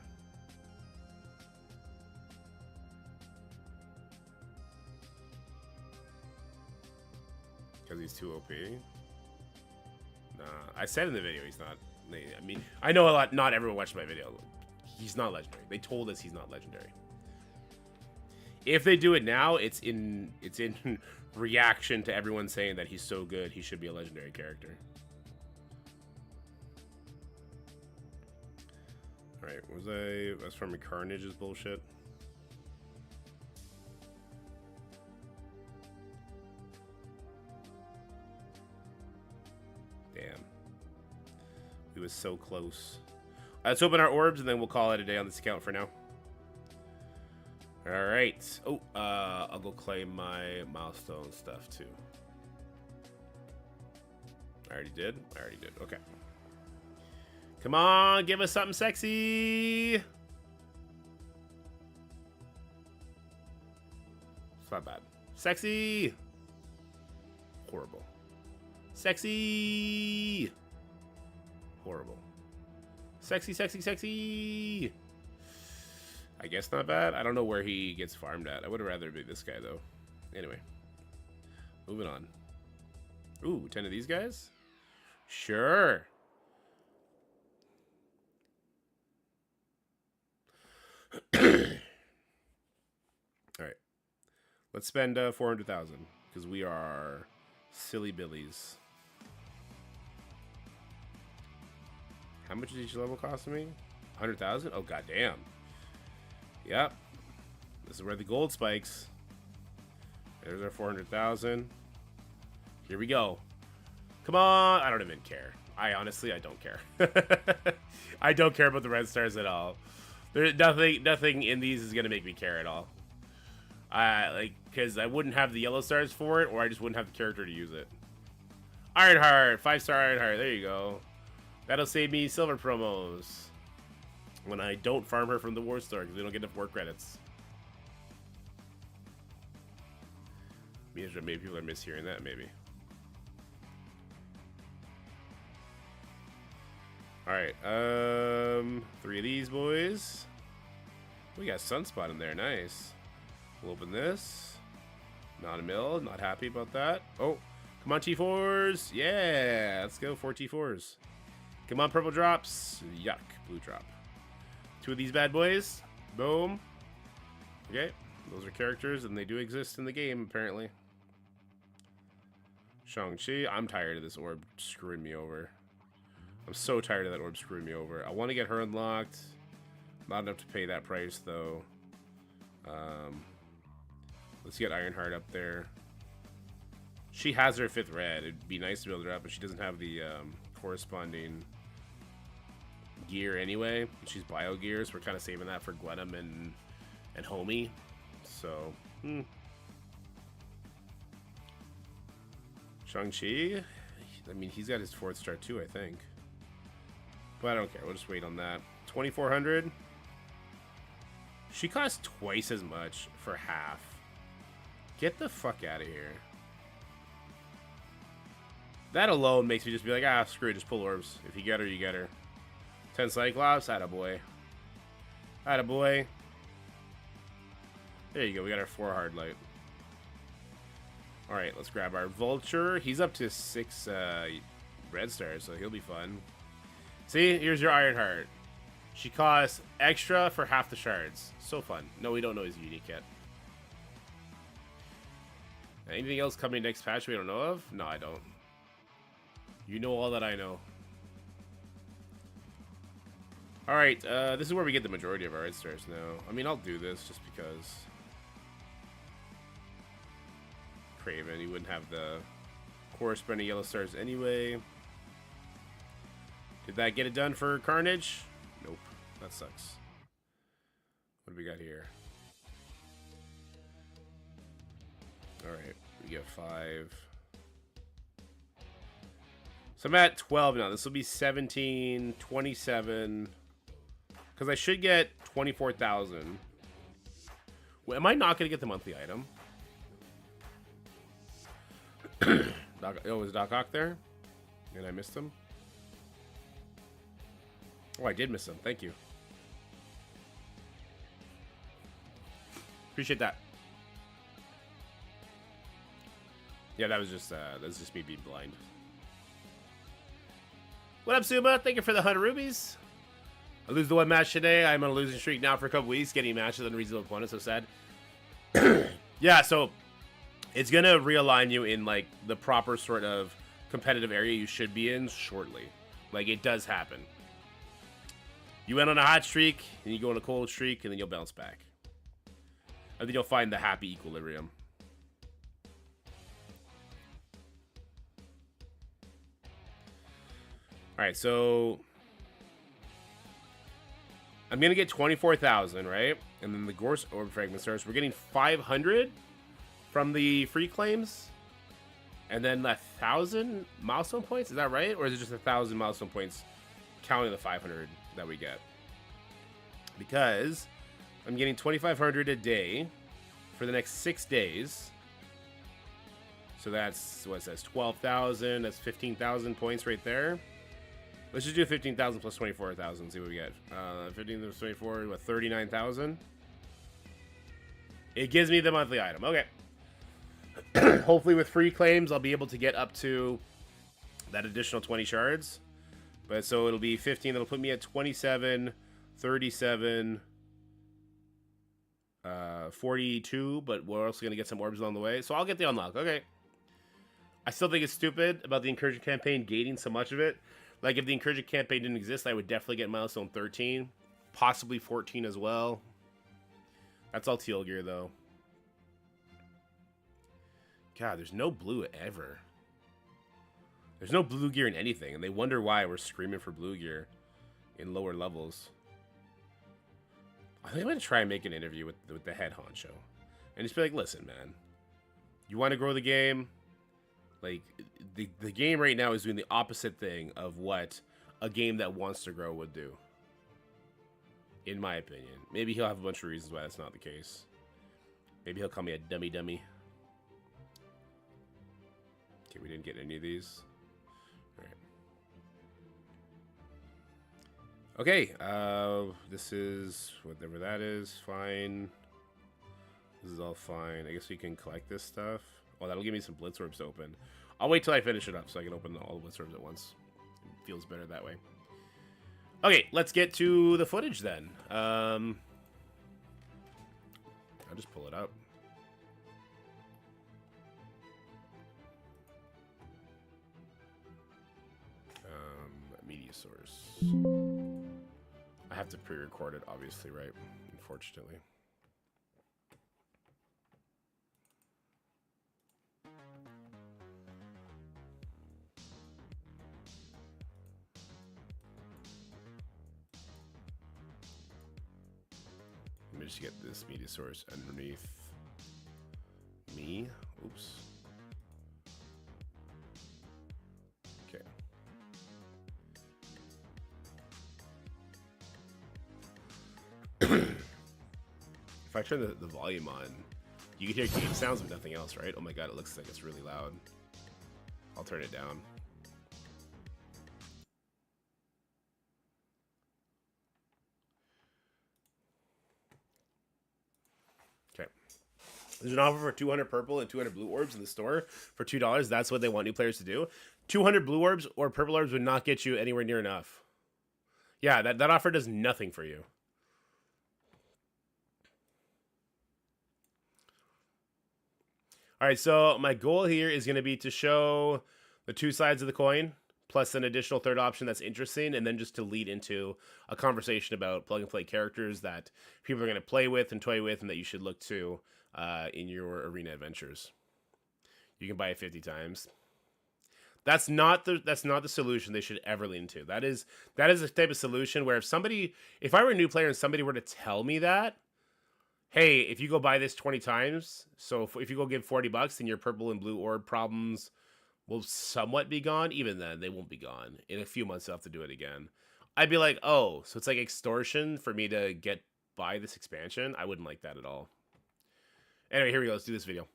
Because he's too OP? Nah, I said in the video he's not. I mean, I know a lot. Not everyone watched my video. He's not legendary. They told us he's not legendary. If they do it now, it's in reaction to everyone saying that he's so good, he should be a legendary character. All right, was from Carnage's bullshit. Damn. We was so close. Let's open our orbs, and then we'll call it a day on this account for now. Alright. Oh, I'll go claim my milestone stuff, too. I already did? I already did. Okay. Come on, give us something sexy! It's not bad. Sexy! Horrible. Sexy! Horrible. Sexy, sexy, sexy! I guess not bad. I don't know where he gets farmed at. I would have rather be this guy, though. Anyway. Moving on. Ooh, 10 of these guys? Sure. Alright. Let's spend 400,000. Because we are silly billies. How much does each level cost me? 100,000? Oh, goddamn. Yep. This is where the gold spikes. There's our 400,000. Here we go. Come on. I don't even care. I don't care. I don't care about the red stars at all. There's nothing in these is gonna make me care at all. Because I wouldn't have the yellow stars for it, or I just wouldn't have the character to use it. Ironheart, 5-star Ironheart. There you go. That'll save me silver promos when I don't farm her from the war store because we don't get enough war credits. Maybe people are mishearing that. Maybe. All right. 3 of these boys. We got Sunspot in there. Nice. We'll open this. Not a mill. Not happy about that. Oh, come on, T4s. Yeah, let's go. 4 T4s. Come on, purple drops. Yuck. Blue drop. 2 of these bad boys. Boom. Okay. Those are characters, and they do exist in the game, apparently. Shang-Chi. I'm tired of this orb screwing me over. I'm so tired of that orb screwing me over. I want to get her unlocked. Not enough to pay that price, though. Let's get Ironheart up there. She has her 5th red. It'd be nice to build her up, but she doesn't have the corresponding gear anyway. She's bio gear, so we're kind of saving that for Glenham and Homie. So, Shang-Chi. I mean, he's got his 4th star too, I think. But I don't care. We'll just wait on that. 2,400. She costs twice as much for half. Get the fuck out of here. That alone makes me just be like, ah, screw it, just pull orbs. If you get her, you get her. 10 Cyclops, attaboy. Attaboy. There you go, we got our 4 hard light. Alright, let's grab our Vulture. He's up to 6 red stars, so he'll be fun. See, here's your Ironheart. She costs extra for half the shards. So fun. No, we don't know he's unique yet. Anything else coming next patch we don't know of? No, I don't. You know all that I know. Alright, this is where we get the majority of our red stars now. I mean, I'll do this just because. Craven, you wouldn't have the corresponding yellow stars anyway. Did that get it done for Carnage? Nope. That sucks. What do we got here? Alright, we get 5. So I'm at 12 now. This will be 17, 27. Because I should get 24,000. Well, am I not going to get the monthly item? Oh, is Doc Ock there? And I missed him? Oh, I did miss him. Thank you. Appreciate that. Yeah, that's just me being blind. What up, Suma? Thank you for the 100 rubies. I lose the 1 match today. I'm on a losing streak now for a couple weeks, getting matches on reasonable opponents. So sad. Yeah, so it's gonna realign you in like the proper sort of competitive area you should be in shortly. Like, it does happen. You went on a hot streak, and you go on a cold streak, and then you'll bounce back. I think you'll find the happy equilibrium. All right, so I'm gonna get 24,000, right? And then the Gorse Orb Fragment starts. We're getting 500 from the free claims, and then 1,000 milestone points. Is that right, or is it just 1,000 milestone points, counting the 500 that we get? Because I'm getting 2,500 a day for the next 6 days. So that's what it says, 12,000. That's 15,000 points right there. Let's just do 15,000 plus 24,000. See what we get. 15 plus 24, what, 39,000? It gives me the monthly item. Okay. Hopefully with free claims, I'll be able to get up to that additional 20 shards. But so it'll be 15. That'll put me at 27, 37, 42. But we're also going to get some orbs along the way. So I'll get the unlock. Okay. I still think it's stupid about the Incursion campaign gating so much of it. Like, if the Incursion campaign didn't exist, I would definitely get milestone 13. Possibly 14 as well. That's all teal gear, though. God, there's no blue ever. There's no blue gear in anything, and they wonder why we're screaming for blue gear in lower levels. I think I'm going to try and make an interview with the head honcho. And just be like, listen, man. You want to grow the game? Like, the game right now is doing the opposite thing of what a game that wants to grow would do. In my opinion. Maybe he'll have a bunch of reasons why that's not the case. Maybe he'll call me a dummy. Okay, we didn't get any of these. Alright. Okay, this is whatever that is. Fine. This is all fine. I guess we can collect this stuff. Oh, that'll give me some Blitz Orbs to open. I'll wait till I finish it up so I can open all the Blitz Orbs at once. It feels better that way. Okay, let's get to the footage then. I'll just pull it up. Media source. I have to pre-record it, obviously, right? Unfortunately. Let me just get this media source underneath me. Oops. Okay. If I turn the volume on, you can hear game sounds but nothing else, right? Oh my god, it looks like it's really loud. I'll turn it down. There's an offer for 200 purple and 200 blue orbs in the store for $2. That's what they want new players to do. 200 blue orbs or purple orbs would not get you anywhere near enough. Yeah, that offer does nothing for you. All right, so my goal here is going to be to show the two sides of the coin, plus an additional third option that's interesting, and then just to lead into a conversation about plug-and-play characters that people are going to play with and toy with and that you should look to in your arena adventures. You can buy it 50 times. That's not the solution they should ever lean to. That is the type of solution where if I were a new player and somebody were to tell me that, hey, if you go buy this 20 times, so if you go give $40, then your purple and blue orb problems will somewhat be gone. Even then, they won't be gone. In a few months, I'll have to do it again. I'd be like, oh, so it's like extortion for me to buy this expansion? I wouldn't like that at all. Anyway, here we go. Let's do this video.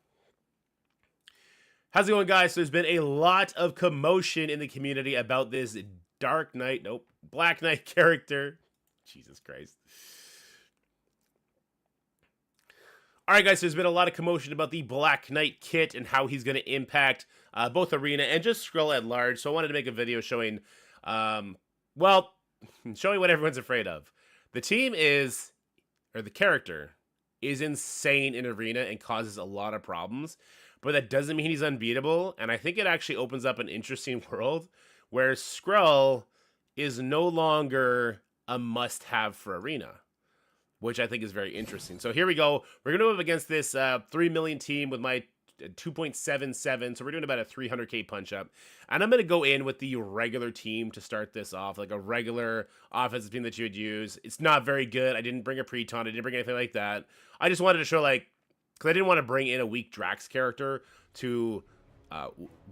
How's it going, guys? So there's been a lot of commotion in the community about this Black Knight character. Jesus Christ. Alright, guys, so there's been a lot of commotion about the Black Knight kit and how he's going to impact both Arena and just Skrull at large. So I wanted to make a video showing, showing what everyone's afraid of. The character is insane in Arena and causes a lot of problems, but that doesn't mean he's unbeatable, and I think it actually opens up an interesting world where Skrull is no longer a must-have for Arena, which I think is very interesting. So here we go. We're going to move against this 3 million team with my 2.77, so we're doing about a 300k punch up. And I'm going to go in with the regular team to start this off, like a regular offensive team that you would use. It's not very good. I didn't bring a pre-taunt. I didn't bring anything like that. I just wanted to show, like, because I didn't want to bring in a weak Drax character to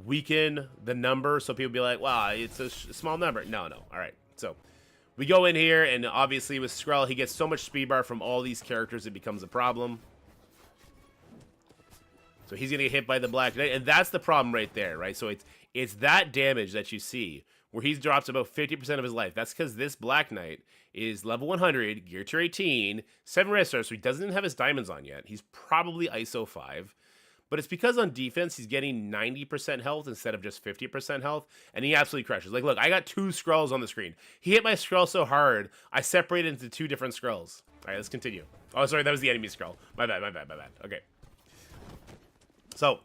weaken the number, so people be like, wow, it's a small number. No. All right, so we go in here, and obviously with Skrull, he gets so much speed bar from all these characters, it becomes a problem. So he's going to get hit by the Black Knight, and that's the problem right there, right? So it's that damage that you see, where he drops about 50% of his life. That's because this Black Knight is level 100, gear tier 18, 7 restores, so he doesn't even have his diamonds on yet. He's probably ISO 5. But it's because on defense, he's getting 90% health instead of just 50% health, and he absolutely crushes. Like, look, I got 2 Skrulls on the screen. He hit my Skrull so hard, I separated into 2 different Skrulls. All right, let's continue. Oh, sorry, that was the enemy Skrull. My bad. Okay. So,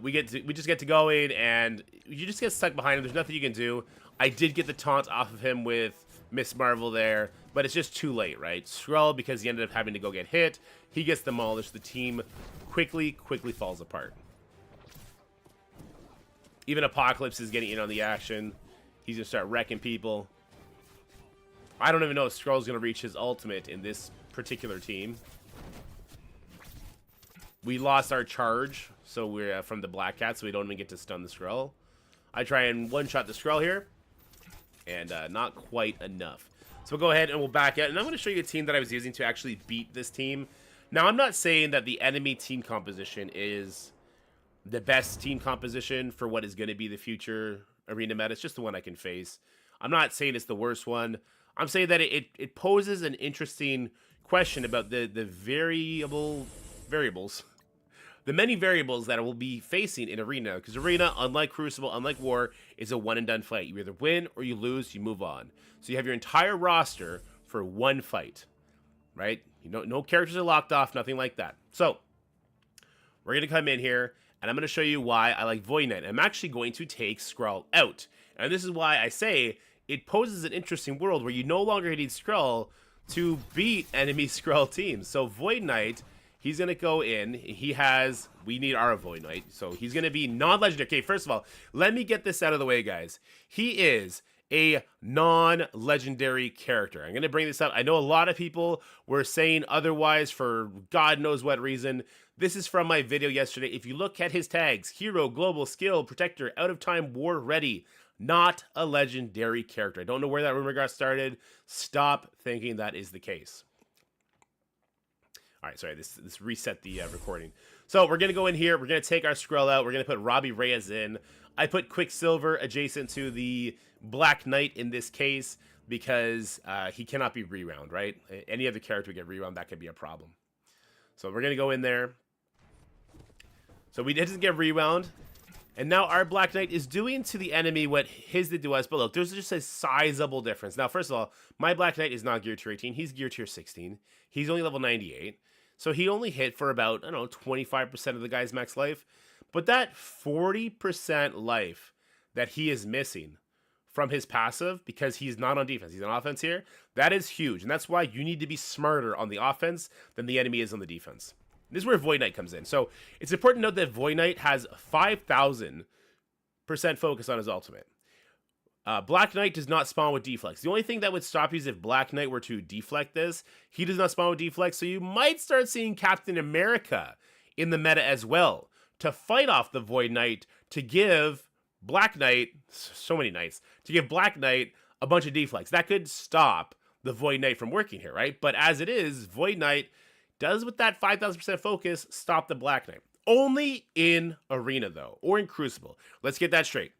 we just get to go in, and you just get stuck behind him. There's nothing you can do. I did get the taunt off of him with Miss Marvel there, but it's just too late, right? Skrull, because he ended up having to go get hit, he gets demolished. The team quickly falls apart. Even Apocalypse is getting in on the action. He's going to start wrecking people. I don't even know if Skrull's going to reach his ultimate in this particular team. We lost our charge, so we're from the Black Cat, so we don't even get to stun the Skrull. I try and one-shot the Skrull here, and not quite enough. So we'll go ahead and we'll back out, and I'm going to show you a team that I was using to actually beat this team. Now, I'm not saying that the enemy team composition is the best team composition for what is going to be the future arena meta. It's just the one I can face. I'm not saying it's the worst one. I'm saying that it poses an interesting question about the variables. The many variables that I will be facing in Arena, because Arena, unlike Crucible, unlike War, is a one-and-done fight. You either win or you lose, you move on. So you have your entire roster for one fight, right? No characters are locked off, nothing like that. So we're going to come in here, and I'm going to show you why I like Void Knight. I'm actually going to take Skrull out. And this is why I say it poses an interesting world where you no longer need Skrull to beat enemy Skrull teams. So Void Knight, he's going to go in. We need our Void Knight. So he's going to be non-legendary. Okay, first of all, let me get this out of the way, guys. He is a non-legendary character. I'm going to bring this up. I know a lot of people were saying otherwise for God knows what reason. This is from my video yesterday. If you look at his tags, Hero, Global, Skill, Protector, Out of Time, War Ready. Not a legendary character. I don't know where that rumor got started. Stop thinking that is the case. All right, sorry, this reset the recording. So we're going to go in here. We're going to take our Skrull out. We're going to put Robbie Reyes in. I put Quicksilver adjacent to the Black Knight in this case because he cannot be rewound, right? Any other character would get rewound. That could be a problem. So we're going to go in there. So we didn't get rewound. And now our Black Knight is doing to the enemy what his did to us. But look, there's just a sizable difference. Now, first of all, my Black Knight is not gear tier 18. He's gear tier 16. He's only level 98. So he only hit for about, I don't know, 25% of the guy's max life. But that 40% life that he is missing from his passive, because he's not on defense, he's on offense here, that is huge. And that's why you need to be smarter on the offense than the enemy is on the defense. This is where Void Knight comes in. So it's important to note that Void Knight has 5,000% focus on his ultimate. Black Knight does not spawn with deflects. The only thing that would stop you is if Black Knight were to deflect this. He does not spawn with deflects, so you might start seeing Captain America in the meta as well to fight off the Void Knight to give Black Knight, so many knights, to give Black Knight a bunch of deflects. That could stop the Void Knight from working here, right? But as it is, Void Knight does with that 5,000% focus stop the Black Knight. Only in Arena, though, or in Crucible. Let's get that straight.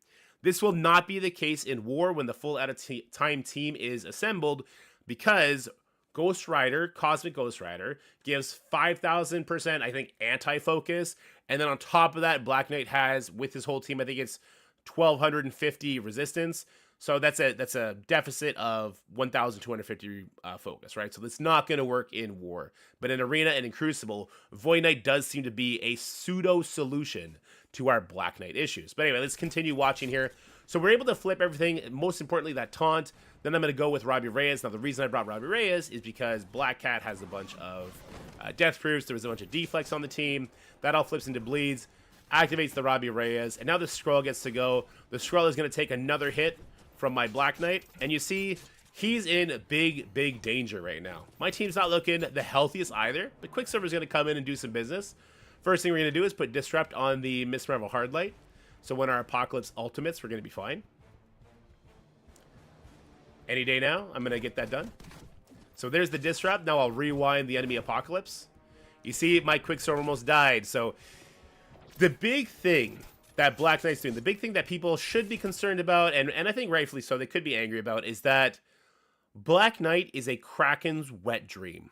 This will not be the case in War when the full out-of-time team is assembled, because Ghost Rider, Cosmic Ghost Rider, gives 5,000%, I think, anti-focus. And then on top of that, Black Knight has, with his whole team, I think it's 1,250 resistance. So that's a deficit of 1,250 focus, right? So that's not going to work in War. But in Arena and in Crucible, Void Knight does seem to be a pseudo solution to our Black Knight issues. But anyway, let's continue watching here. So we're able to flip everything, most importantly, that taunt. Then I'm going to go with Robbie Reyes. Now, the reason I brought Robbie Reyes is because Black Cat has a bunch of death proofs. There was a bunch of deflects on the team. That all flips into bleeds, activates the Robbie Reyes, and now the Skrull gets to go. The Skrull is going to take another hit from my Black Knight, and you see he's in big danger right now. My team's not looking the healthiest either, but Quicksilver's going to come in and do some business. First thing we're going to do is put Disrupt on the Miss Marvel Hardlight, so when our Apocalypse ultimates, we're going to be fine. Any day now, I'm going to get that done. So there's the Disrupt. Now I'll rewind the enemy Apocalypse. You see, my Quicksilver almost died. So the big thing that Black Knight's doing, the big thing that people should be concerned about, and I think rightfully so, they could be angry about, is that Black Knight is a Kraken's wet dream.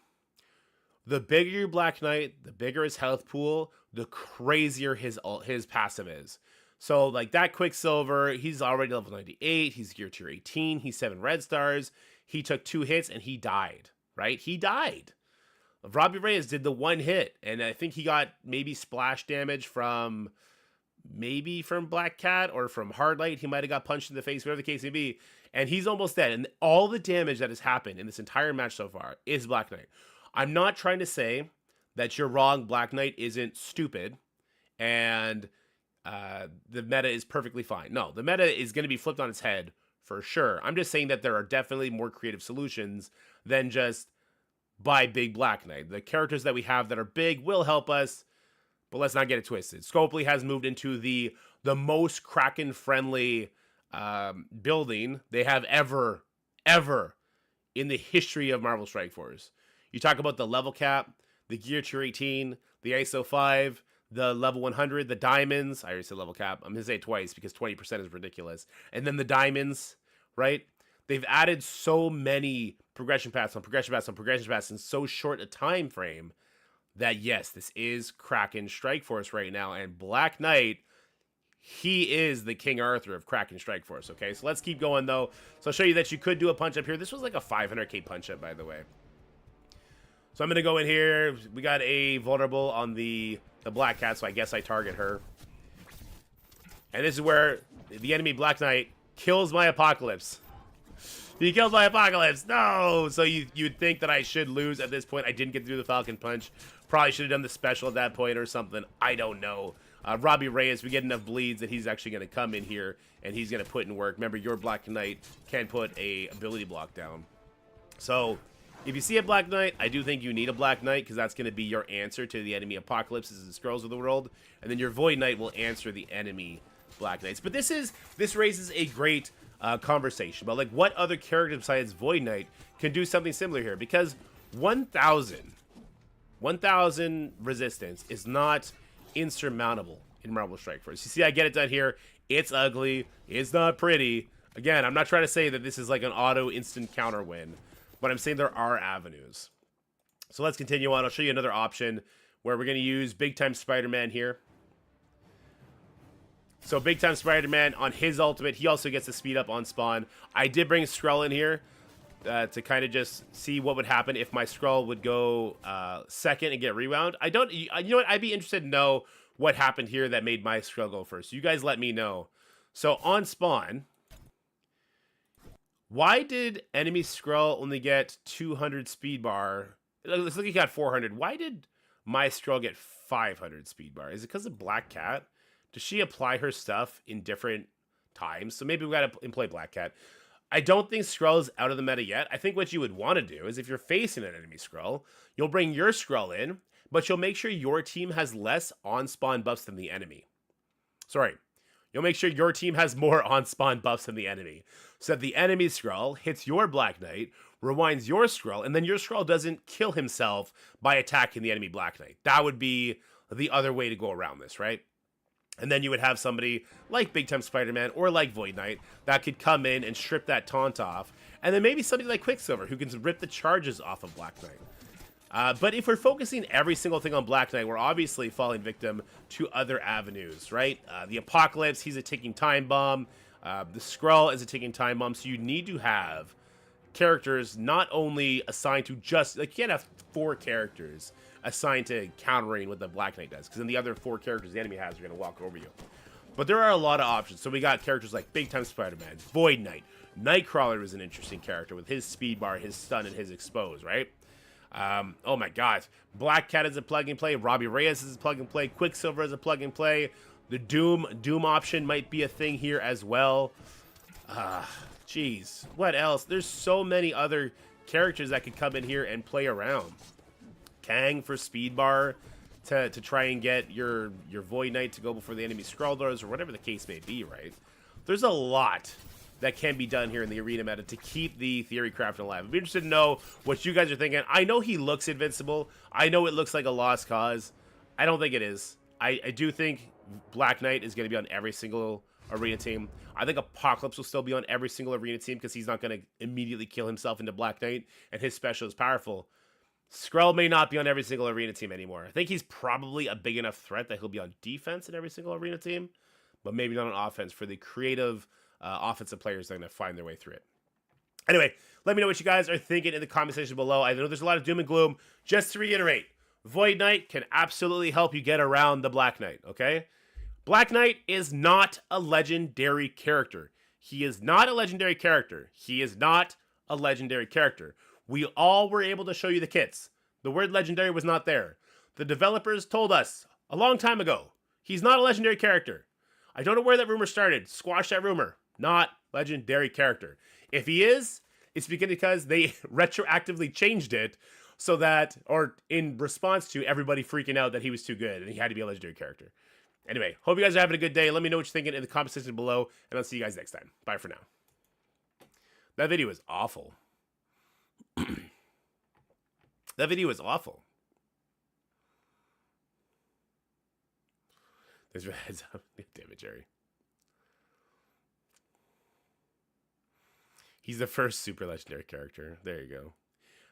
The bigger your Black Knight, the bigger his health pool, the crazier his passive is. So, like, that Quicksilver, he's already level 98, he's gear tier 18, he's 7 red stars, he took 2 hits, and he died, right? He died. Robbie Reyes did the 1 hit, and I think he got maybe splash damage from Black Cat or from Hardlight. He might have got punched in the face, whatever the case may be, and he's almost dead. And all the damage that has happened in this entire match so far is Black Knight. I'm not trying to say that you're wrong, Black Knight isn't stupid, and the meta is perfectly fine. No, the meta is going to be flipped on its head for sure. I'm just saying that there are definitely more creative solutions than just buy big Black Knight. The characters that we have that are big will help us, but let's not get it twisted. Scopely has moved into the most Kraken-friendly building they have ever in the history of Marvel Strike Force. You talk about the level cap, the gear tier 18, the ISO 5, the level 100, the diamonds. I already said level cap. I'm going to say it twice because 20% is ridiculous. And then the diamonds, right? They've added so many progression paths on progression paths on progression paths in so short a time frame that, yes, this is Kraken Strike Force right now. And Black Knight, he is the King Arthur of Kraken Strike Force, okay? So let's keep going, though. So I'll show you that you could do a punch-up here. This was like a 500k punch-up, by the way. So I'm going to go in here. We got a vulnerable on the Black Cat, so I guess I target her. And this is where the enemy Black Knight kills my Apocalypse. He killed my Apocalypse. No! So you'd think that I should lose at this point. I didn't get through the Falcon Punch. Probably should have done the special at that point or something. I don't know. Robbie Reyes, we get enough bleeds that he's actually going to come in here and he's going to put in work. Remember, your Black Knight can put a ability block down. So if you see a Black Knight, I do think you need a Black Knight because that's going to be your answer to the enemy Apocalypses and Skrulls of the world. And then your Void Knight will answer the enemy Black Knights. But this raises a great conversation about like what other character besides Void Knight can do something similar here, because 1,000 resistance is not insurmountable in Marvel Strike Force. You see, I get it done here. It's ugly. It's not pretty. Again, I'm not trying to say that this is like an auto instant counter win, but I'm saying there are avenues. So let's continue on. I'll show you another option where we're going to use Big Time Spider-Man here. So Big Time Spider-Man on his ultimate, he also gets to speed up on spawn. I did bring Skrull in here to kind of just see what would happen if my Skrull would go second and get rewound. You know what? I'd be interested to know what happened here that made my Skrull go first. You guys let me know. So on spawn, why did enemy Skrull only get 200 speed bar? Looks like he got 400. Why did my Skrull get 500 speed bar? Is it because of Black Cat? Does she apply her stuff in different times? So maybe we got to employ Black Cat. I don't think Skrull is out of the meta yet. I think what you would want to do is if you're facing an enemy Skrull, you'll bring your Skrull in, but you'll make sure your team has less on-spawn buffs than the enemy. Sorry. You'll make sure your team has more on-spawn buffs than the enemy. So that the enemy Skrull hits your Black Knight, rewinds your Skrull, and then your Skrull doesn't kill himself by attacking the enemy Black Knight. That would be the other way to go around this, right? And then you would have somebody like Big Time Spider-Man or like Void Knight that could come in and strip that taunt off. And then maybe somebody like Quicksilver who can rip the charges off of Black Knight. But if we're focusing every single thing on Black Knight, we're obviously falling victim to other avenues, right? The Apocalypse, he's a ticking time bomb. The Skrull is a ticking time bomb, so you need to have characters not only assigned to just, like, you can't have 4 characters assigned to countering what the Black Knight does, because then the other 4 characters the enemy has are going to walk over you. But there are a lot of options. So we got characters like Big Time Spider-Man, Void Knight, Nightcrawler is an interesting character with his speed bar, his stun, and his expose, right? Oh my god. Black Cat is a plug and play. Robbie Reyes is a plug and play. Quicksilver is a plug and play. The Doom option might be a thing here as well. Jeez. What else? There's so many other characters that could come in here and play around. Kang for speed bar to try and get your Void Knight to go before the enemy Skrull does, or whatever the case may be, right? There's a lot that can be done here in the arena meta to keep the Theory Craft alive. I'd be interested to know what you guys are thinking. I know he looks invincible. I know it looks like a lost cause. I don't think it is. I do think Black Knight is going to be on every single arena team. I think Apocalypse will still be on every single arena team because he's not going to immediately kill himself into Black Knight, and his special is powerful. Skrull may not be on every single arena team anymore. I think he's probably a big enough threat that he'll be on defense in every single arena team, but maybe not on offense for the creative offensive players that are going to find their way through it. Anyway, let me know what you guys are thinking in the comment section below. I know there's a lot of doom and gloom. Just to reiterate, Void Knight can absolutely help you get around the Black Knight, okay? Black Knight is not a legendary character. He is not a legendary character. He is not a legendary character. We all were able to show you the kits. The word legendary was not there. The developers told us a long time ago, he's not a legendary character. I don't know where that rumor started. Squash that rumor. Not legendary character. If he is, it's because they retroactively changed it so that, or in response to everybody freaking out that he was too good and he had to be a legendary character. Anyway, hope you guys are having a good day. Let me know what you're thinking in the comment section below, and I'll see you guys next time. Bye for now. That video was awful. That video was awful. There's your heads up. Damn it, Jerry. He's the first super legendary character. There you go.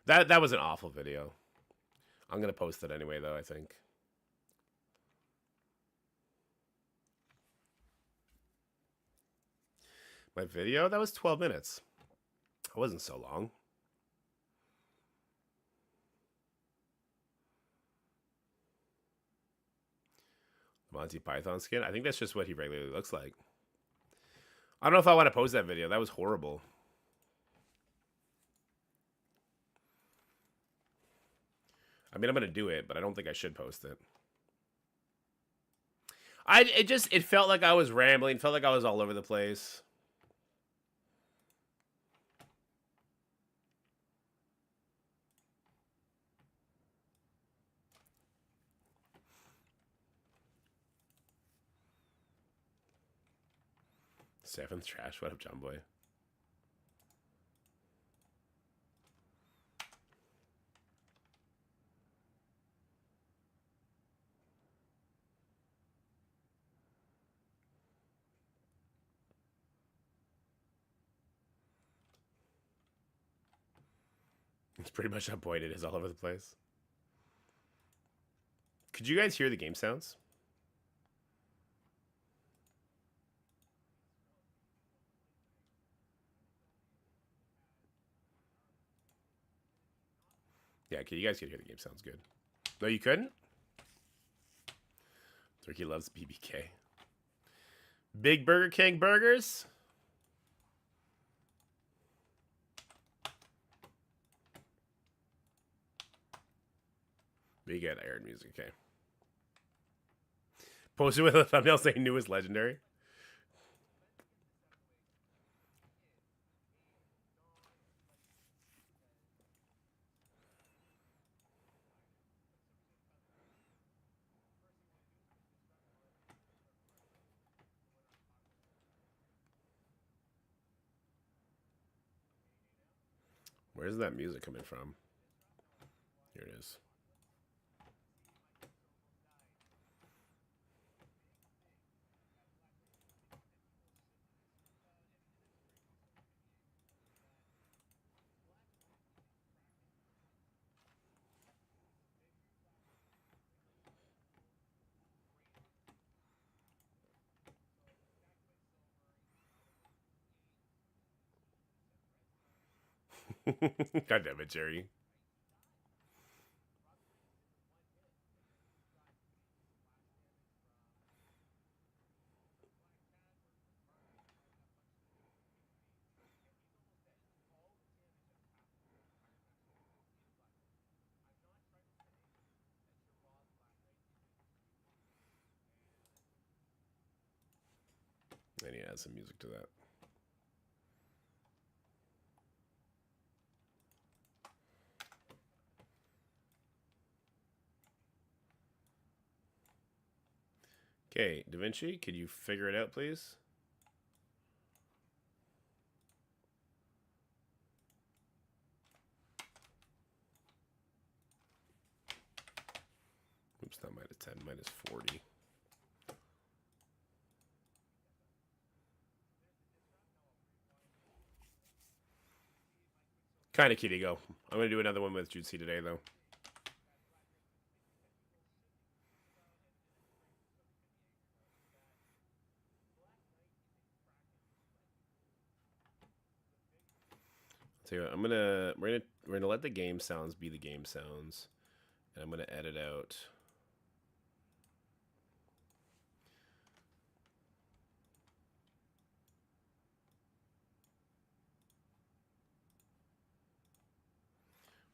That was an awful video. I'm gonna post it anyway, though, I think. My video? That was 12 minutes. It wasn't so long. Monty Python skin? I think that's just what he regularly looks like. I don't know if I want to post that video. That was horrible. I mean, I'm going to do it, but I don't think I should post it. It felt like I was rambling. Felt like I was all over the place. Seventh trash. What up, John Boy? It's pretty much on point. It is all over the place. Could you guys hear the game sounds? Yeah, okay, you guys could hear the game sounds good. No, you couldn't? Turkey loves BBK. Big Burger King burgers? We get Iron music, okay. Posted with a thumbnail saying newest legendary. Where's that music coming from? Here it is. God damn it, Jerry. I need to add some music to that. Okay, Da Vinci, could you figure it out, please? Oops, not minus 10, minus 40. Kind of kitty go. I'm going to do another one with Jutsi today, though. So we're gonna let the game sounds be the game sounds, and I'm gonna edit out.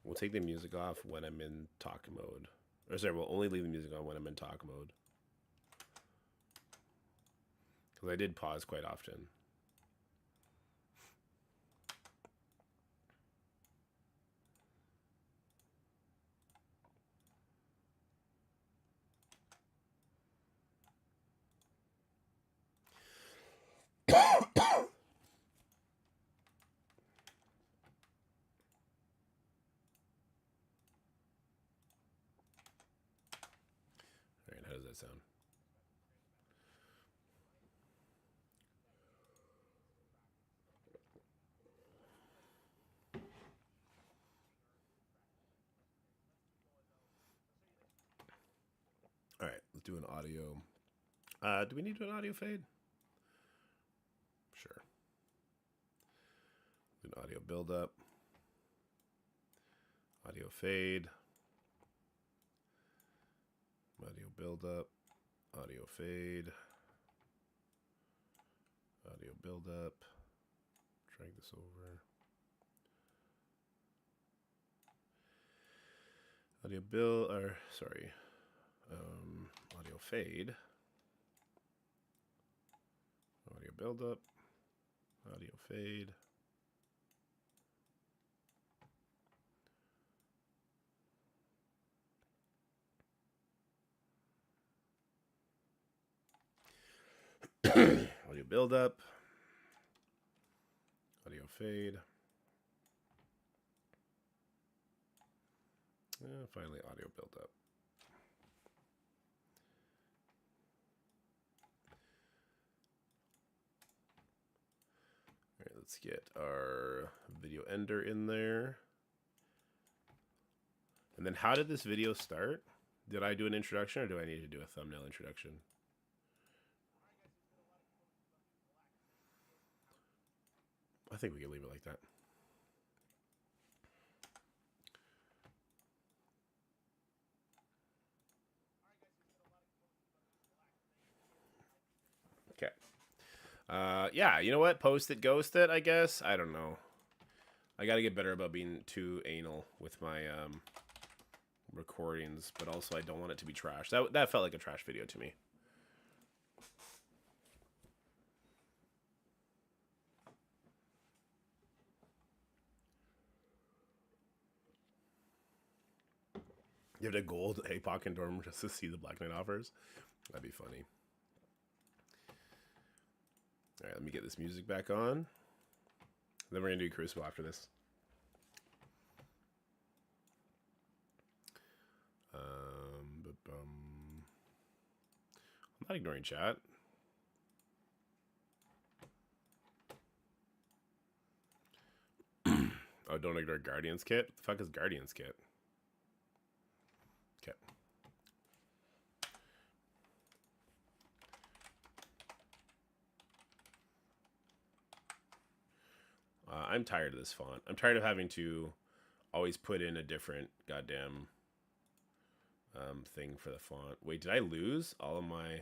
We'll take the music off when I'm in talk mode. Or sorry, we'll only leave the music on when I'm in talk mode. Because I did pause quite often. Alright, how does that sound? Alright, let's do an audio. Do we need to do an audio fade? Sure. An audio build up. Audio fade. Audio build up. Audio fade. Audio build up. Drag this over. Audio build, or sorry, audio fade. Audio build up. Audio fade. Audio build up. Audio fade. Finally, audio build up. All right, let's get our video ender in there. And then how did this video start? Did I do an introduction or do I need to do a thumbnail introduction? I think we can leave it like that. Okay. Yeah, you know what? Post it, ghost it, I guess. I don't know. I got to get better about being too anal with my recordings, but also I don't want it to be trash. That felt like a trash video to me. You have to gold APOC and Dorm just to see the Black Knight offers? That'd be funny. Alright, let me get this music back on. Then we're going to do Crucible after this. I'm not ignoring chat. Oh, don't ignore Guardian's Kit? What the fuck is Guardian's Kit? Okay. I'm tired of this font. I'm tired of having to always put in a different goddamn thing for the font. Wait, did I lose all of my...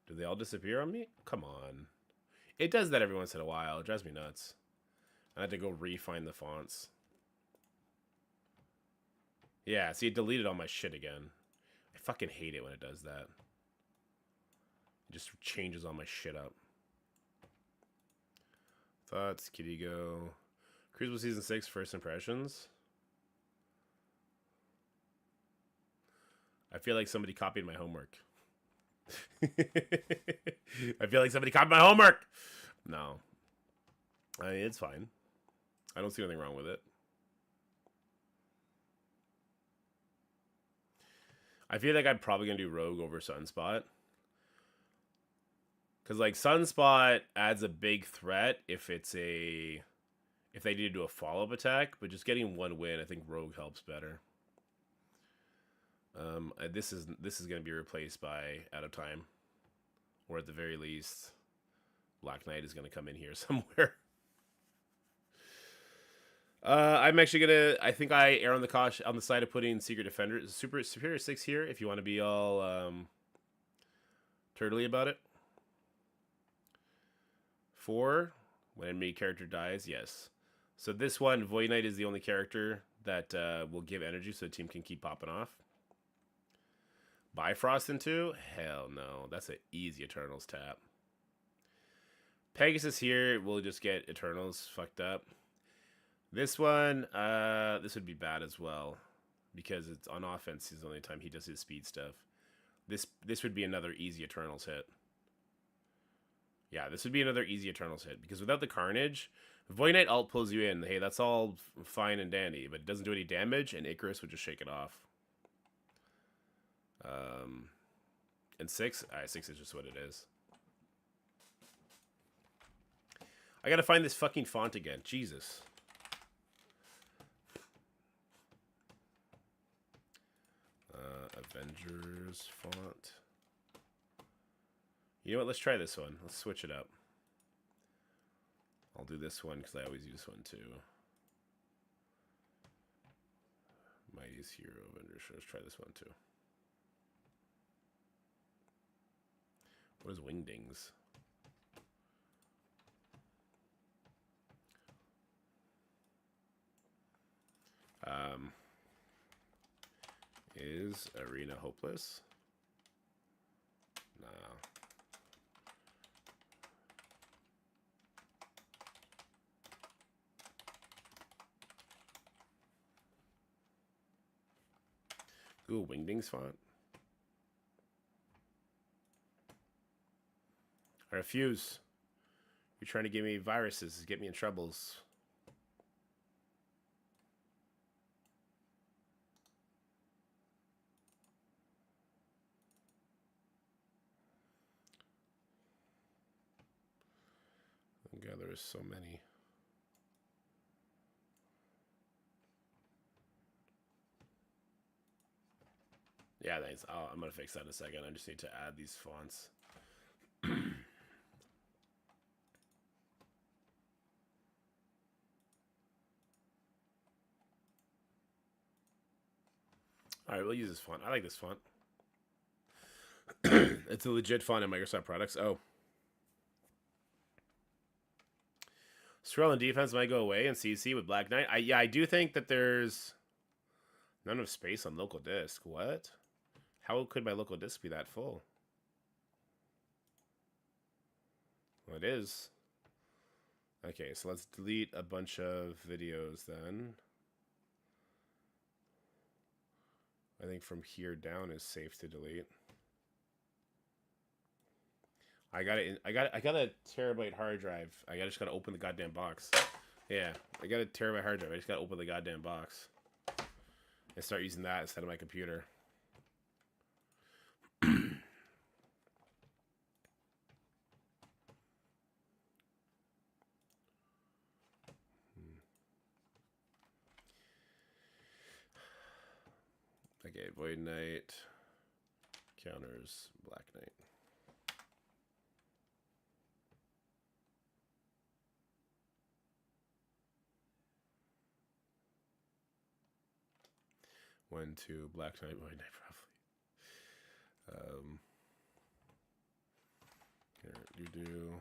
Did they all disappear on me? Come on. It does that every once in a while. It drives me nuts. I had to go re-find the fonts. Yeah, see, it deleted all my shit again. I fucking hate it when it does that. It just changes all my shit up. Thoughts, Kitty Go. Crucible Season 6, first impressions. I feel like somebody copied my homework. I feel like somebody copied my homework! No. I mean, it's fine. I don't see anything wrong with it. I feel like I'm probably going to do Rogue over Sunspot. Because, like, Sunspot adds a big threat if it's a... If they need to do a follow-up attack. But just getting one win, I think Rogue helps better. This is going to be replaced by Out of Time. Or at the very least, Black Knight is going to come in here somewhere. I'm actually gonna. I think I err on the side of putting Secret Defender, Superior 6 here. If you want to be all turtly about it. 4, when enemy character dies, yes. So this one, Void Knight is the only character that will give energy, so the team can keep popping off. Bifrost in 2? Hell no, that's an easy Eternals tap. Pegasus here will just get Eternals fucked up. This one, this would be bad as well, because it's on offense is the only time he does his speed stuff. This would be another easy Eternals hit. Yeah, this would be another easy Eternals hit, because without the Carnage, Void Knight ult pulls you in. Hey, that's all fine and dandy, but it doesn't do any damage, and Icarus would just shake it off. And 6? Alright, 6 is just what it is. I gotta find this fucking font again. Jesus. Avengers font. You know what? Let's try this one. Let's switch it up. I'll do this one because I always use this one too. Mighty's Hero Avengers. Let's try this one too. What is Wingdings? Is Arena hopeless? No. Google Wingdings font. I refuse. You're trying to give me viruses, get me in troubles. Oh God, there's so many. Yeah, thanks. Oh, I'm gonna fix that in a second. I just need to add these fonts. Alright, we'll use this font. I like this font. It's a legit font in Microsoft products. Oh. Swirl and defense might go away in CC with Black Knight. Yeah, I do think that there's not enough space on local disk. What? How could my local disk be that full? Well, it is. Okay, so let's delete a bunch of videos then. I think from here down is safe to delete. I got a terabyte hard drive. I just gotta open the goddamn box. Yeah, I got a terabyte hard drive. I just gotta open the goddamn box and start using that instead of my computer. Okay, Void Knight counters Black Knight. When to Black Knight, White Knight, probably. Here, you do.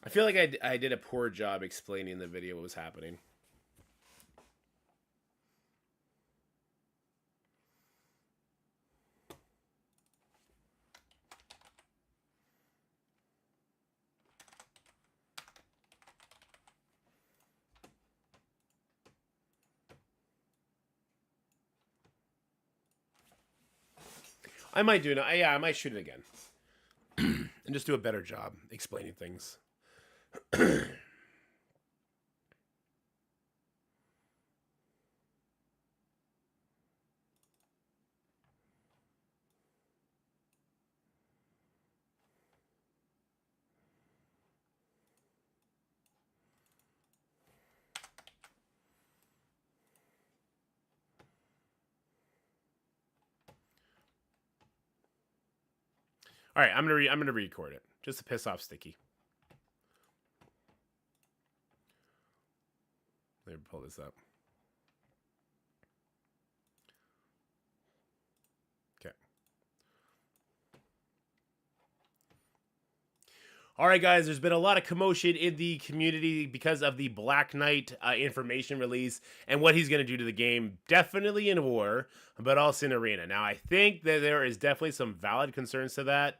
I feel like I did a poor job explaining the video what was happening. I might do it. Yeah, I might shoot it again. And just do a better job explaining things. All right, I'm gonna record it just to piss off Sticky. Let me pull this up. Okay. All right, guys, there's been a lot of commotion in the community because of the Black Knight information release and what he's going to do to the game, definitely in War, but also in Arena. Now, I think that there is definitely some valid concerns to that,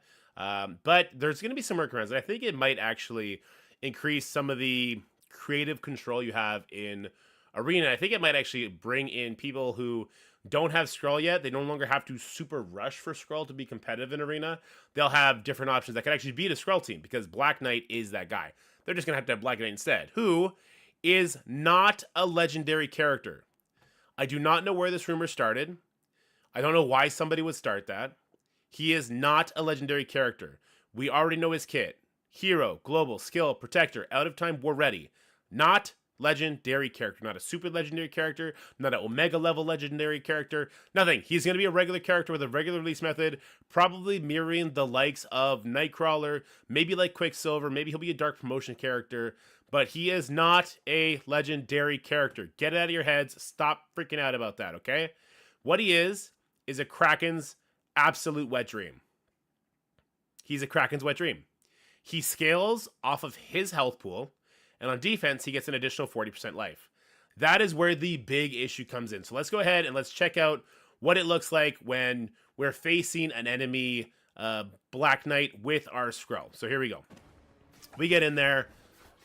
but there's going to be some workarounds. And I think it might actually increase some of the creative control you have in Arena. I think it might actually bring in people who don't have Skrull yet. They no longer have to super rush for Skrull to be competitive in Arena. They'll have different options that could actually beat a Skrull team because Black Knight is that guy. They're just going to have Black Knight instead, who is not a legendary character. I do not know where this rumor started. I don't know why somebody would start that. He is not a legendary character. We already know his kit. Hero, global, skill, protector, out of time, war ready. Not legendary character, not a super legendary character, not an omega level legendary character, nothing. He's going to be a regular character with a regular release method, probably mirroring the likes of Nightcrawler, maybe like Quicksilver, maybe he'll be a dark promotion character, but he is not a legendary character. Get it out of your heads. Stop freaking out about that, okay? What he is a Kraken's absolute wet dream. He's a Kraken's wet dream. He scales off of his health pool, and on defense, he gets an additional 40% life. That is where the big issue comes in. So let's go ahead and let's check out what it looks like when we're facing an enemy Black Knight with our Skrull. So here we go. We get in there.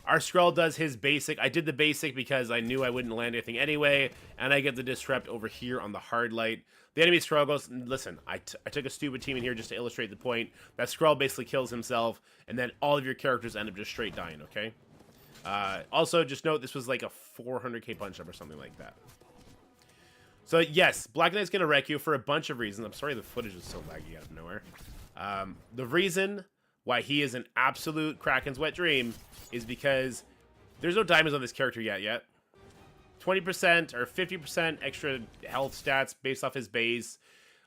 Our Skrull does his basic. I did the basic because I knew I wouldn't land anything anyway, and I get the disrupt over here on the hard light. The enemy Skrull goes, listen, I took a stupid team in here just to illustrate the point. That Skrull basically kills himself, and then all of your characters end up just straight dying, okay? Also, just note, this was like a 400k punch-up or something like that. So, yes, Black Knight's going to wreck you for a bunch of reasons. I'm sorry the footage is so laggy out of nowhere. The reason why he is an absolute Kraken's wet dream is because there's no diamonds on this character yet. 20% or 50% extra health stats based off his base.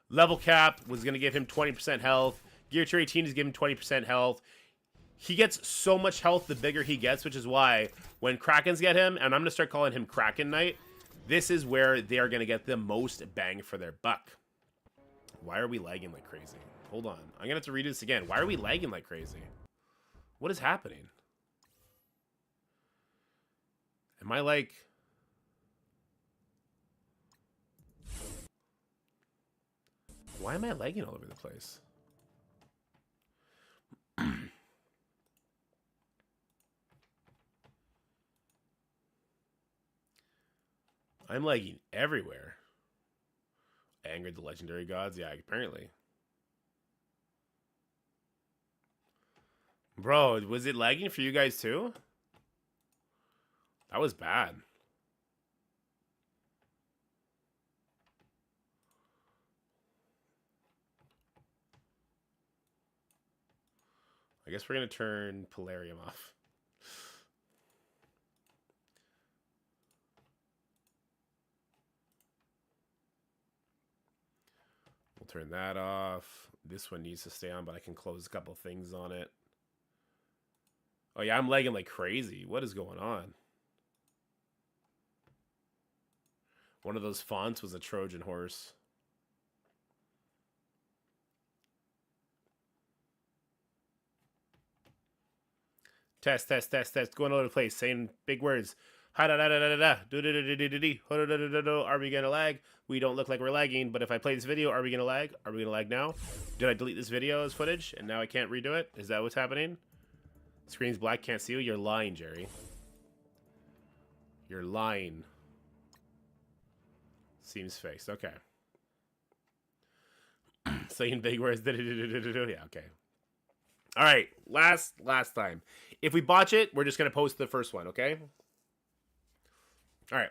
Level cap was going to give him 20% health. Gear Tier 18 is giving him 20% health. He gets so much health the bigger he gets, which is why when Krakens get him, and I'm going to start calling him Kraken Knight, this is where they are going to get the most bang for their buck. Why are we lagging like crazy? Hold on. I'm going to have to redo this again. Why are we lagging like crazy? What is happening? Am I like... Why am I lagging all over the place? I'm lagging everywhere. Angered the legendary gods? Yeah, apparently. Bro, was it lagging for you guys too? That was bad. I guess we're going to turn Polarium off. We'll turn that off. This one needs to stay on, but I can close a couple things on it. Oh yeah, I'm lagging like crazy. What is going on? One of those fonts was a Trojan horse. Test. Going all over the place, saying big words. Ha da da da da da do do do do do do. Are we gonna lag? We don't look like we're lagging, but if I play this video, are we gonna lag? Are we gonna lag now? Did I delete this video as footage and now I can't redo it? Is that what's happening? Screen's black, can't see you. You're lying, Jerry. You're lying. Seems fixed. Okay. Saying big words. Yeah, okay. All right, last time. If we botch it, we're just going to post the first one, okay? All right.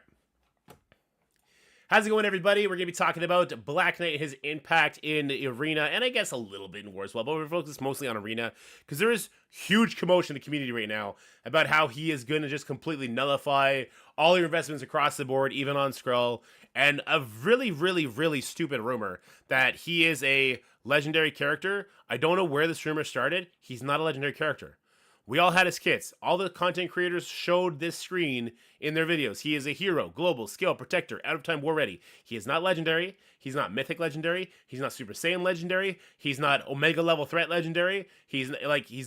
How's it going, everybody? We're going to be talking about Black Knight, his impact in Arena, and I guess a little bit in War as well, but we're focused mostly on Arena, because there is huge commotion in the community right now about how he is going to just completely nullify all your investments across the board, even on Skrull, and a really, really, really stupid rumor that he is a legendary character. I don't know where this rumor started. He's not a legendary character. We all had his kits. All the content creators showed this screen in their videos. He is a hero, global, skill, protector, out of time, war ready. He is not legendary. He's not mythic legendary. He's not Super Saiyan legendary. He's not Omega level threat legendary. He's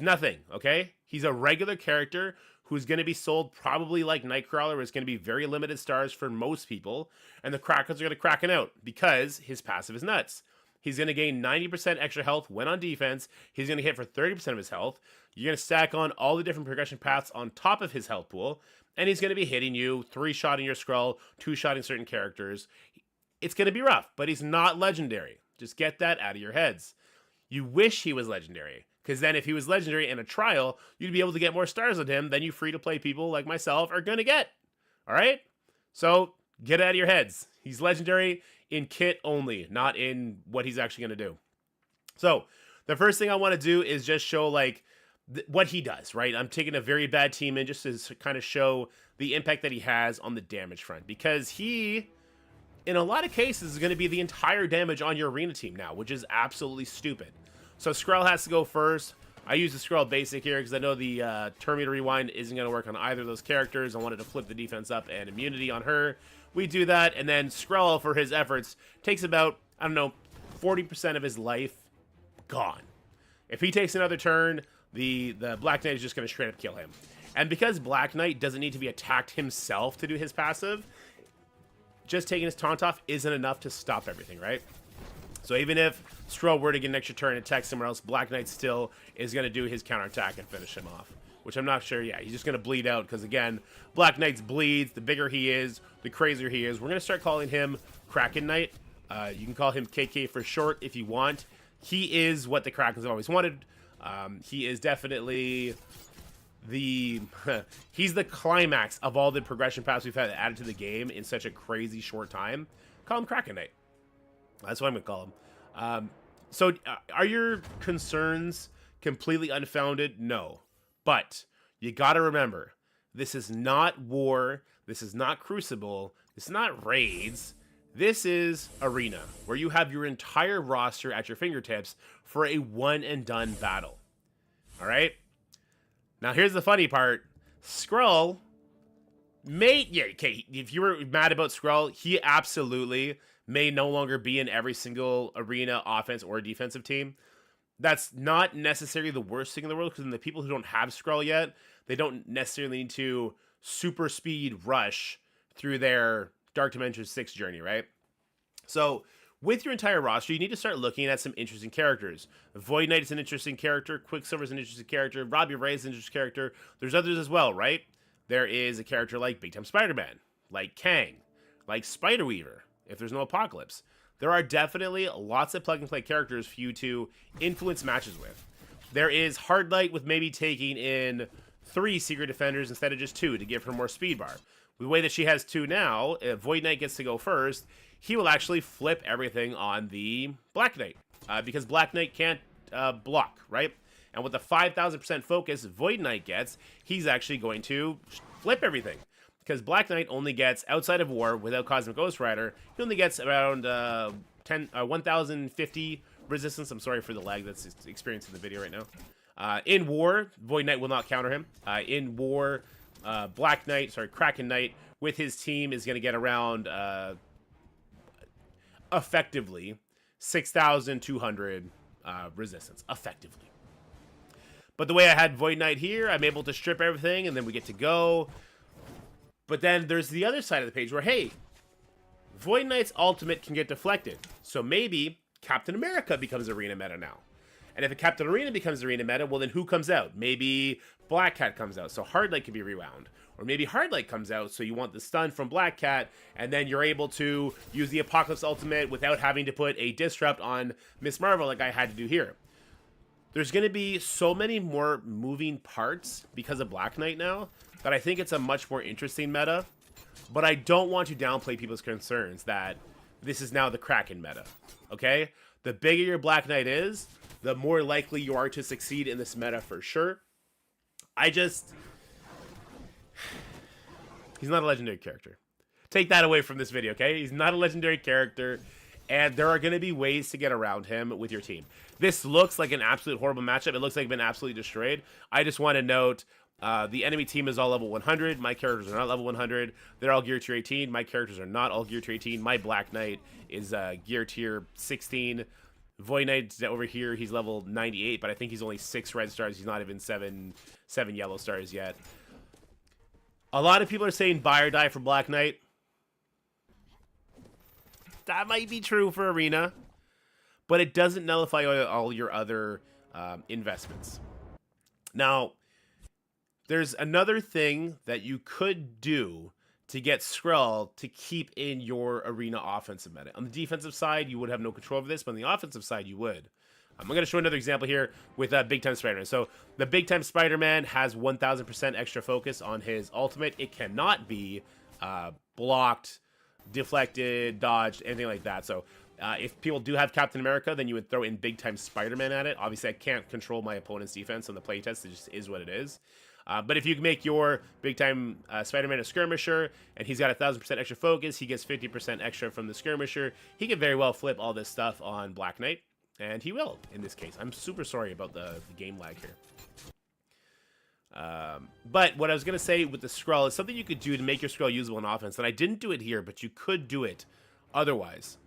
nothing, okay? He's a regular character who's going to be sold probably like Nightcrawler, where it's going to be very limited stars for most people, and the crackers are going to crack it out because his passive is nuts. He's going to gain 90% extra health when on defense. He's going to hit for 30% of his health. You're going to stack on all the different progression paths on top of his health pool. And he's going to be hitting you, 3-shotting your Skrull, 2-shotting certain characters. It's going to be rough, but he's not legendary. Just get that out of your heads. You wish he was legendary, because then if he was legendary in a trial, you'd be able to get more stars on him than you free-to-play people like myself are going to get. All right? So get it out of your heads. He's legendary in kit only, not in what he's actually going to do. So the first thing I want to do is just show like what he does, right? I'm taking a very bad team in just to kind of show the impact that he has on the damage front, because he, in a lot of cases, is going to be the entire damage on your arena team now, which is absolutely stupid. So Skrull has to go first. I use the Skrull basic here because I know the Terminator Rewind isn't going to work on either of those characters. I wanted to flip the defense up and immunity on her. We do that, and then Skrull, for his efforts, takes about, I don't know, 40% of his life gone. If he takes another turn, the Black Knight is just going to straight up kill him. And because Black Knight doesn't need to be attacked himself to do his passive, just taking his taunt off isn't enough to stop everything, right? So even if Skrull were to get an extra turn and attack somewhere else, Black Knight still is going to do his counterattack and finish him off. Which I'm not sure, yeah, he's just going to bleed out, because again, Black Knight's bleeds, the bigger he is, the crazier he is. We're going to start calling him Kraken Knight. You can call him KK for short if you want. He is what the Krakens have always wanted. He is definitely the he's the climax of all the progression paths we've had added to the game in such a crazy short time. Call him Kraken Knight. That's what I'm going to call him. So are your concerns completely unfounded? No. But you got to remember, this is not War. This is not Crucible. This is not Raids. This is Arena, where you have your entire roster at your fingertips for a one-and-done battle. All right? Now, here's the funny part. Skrull yeah, okay, if you were mad about Skrull, he absolutely may no longer be in every single Arena offense or defensive team. That's not necessarily the worst thing in the world, because the people who don't have Skrull yet, they don't necessarily need to super speed rush through their Dark Dimension 6 journey, right? So with your entire roster, you need to start looking at some interesting characters. Void Knight is an interesting character. Quicksilver is an interesting character. Robbie Ray is an interesting character. There's others as well, right? There is a character like Big Time Spider-Man, like Kang, like Spider-Weaver, if there's no Apocalypse. There are definitely lots of plug-and-play characters for you to influence matches with. there is Hard Light with maybe taking in 3 Secret Defenders instead of just 2 to give her more speed bar. The way that she has 2 now, if Void Knight gets to go first, he will actually flip everything on the Black Knight. Because Black Knight can't block, right? And with the 5,000% focus Void Knight gets, he's actually going to flip everything. Because Black Knight only gets, outside of war, without Cosmic Ghost Rider, he only gets around 1,050 resistance. I'm sorry for the lag that's experienced in the video right now. In war, Void Knight will not counter him. In war, Kraken Knight with his team is going to get around, effectively, 6,200 resistance. Effectively. But the way I had Void Knight here, I'm able to strip everything, and then we get to go. But then there's the other side of the page where, hey, Void Knight's ultimate can get deflected. So maybe Captain America becomes arena meta now. And if a Captain Arena becomes arena meta, well then who comes out? Maybe Black Cat comes out, so Hard Light can be rewound. Or maybe Hard Light comes out, so you want the stun from Black Cat, and then you're able to use the Apocalypse ultimate without having to put a Disrupt on Miss Marvel like I had to do here. There's going to be so many more moving parts because of Black Knight now that I think it's a much more interesting meta. But I don't want to downplay people's concerns that this is now the Kraken meta, okay? The bigger your Black Knight is, the more likely you are to succeed in this meta for sure. He's not a legendary character. Take that away from this video, okay? He's not a legendary character, and there are going to be ways to get around him with your team. This looks like an absolute horrible matchup. It looks like it's been absolutely destroyed. I just want to note, the enemy team is all level 100. My characters are not level 100. They're all gear tier 18. My characters are not all gear tier 18. My Black Knight is gear tier 16. Void Knight over here, he's level 98, but I think he's only 6 red stars. He's not even 7 yellow stars yet. A lot of people are saying buy or die for Black Knight. That might be true for Arena, but it doesn't nullify all your other investments. Now, there's another thing that you could do to get Skrull to keep in your Arena offensive meta. On the defensive side, you would have no control over this, but on the offensive side, you would. I'm going to show another example here with Big Time Spider-Man. So the Big Time Spider-Man has 1,000% extra focus on his ultimate. It cannot be blocked, deflected, dodged, anything like that. So if people do have Captain America, then you would throw in Big Time Spider-Man at it. Obviously, I can't control my opponent's defense on the playtest. It just is what it is. But if you make your Big Time Spider-Man a skirmisher, and he's got 1,000% extra focus, he gets 50% extra from the skirmisher, he could very well flip all this stuff on Black Knight. And he will, in this case. I'm super sorry about the game lag here. But what I was going to say with the Skrull is something you could do to make your Skrull usable in offense. And I didn't do it here, but you could do it otherwise.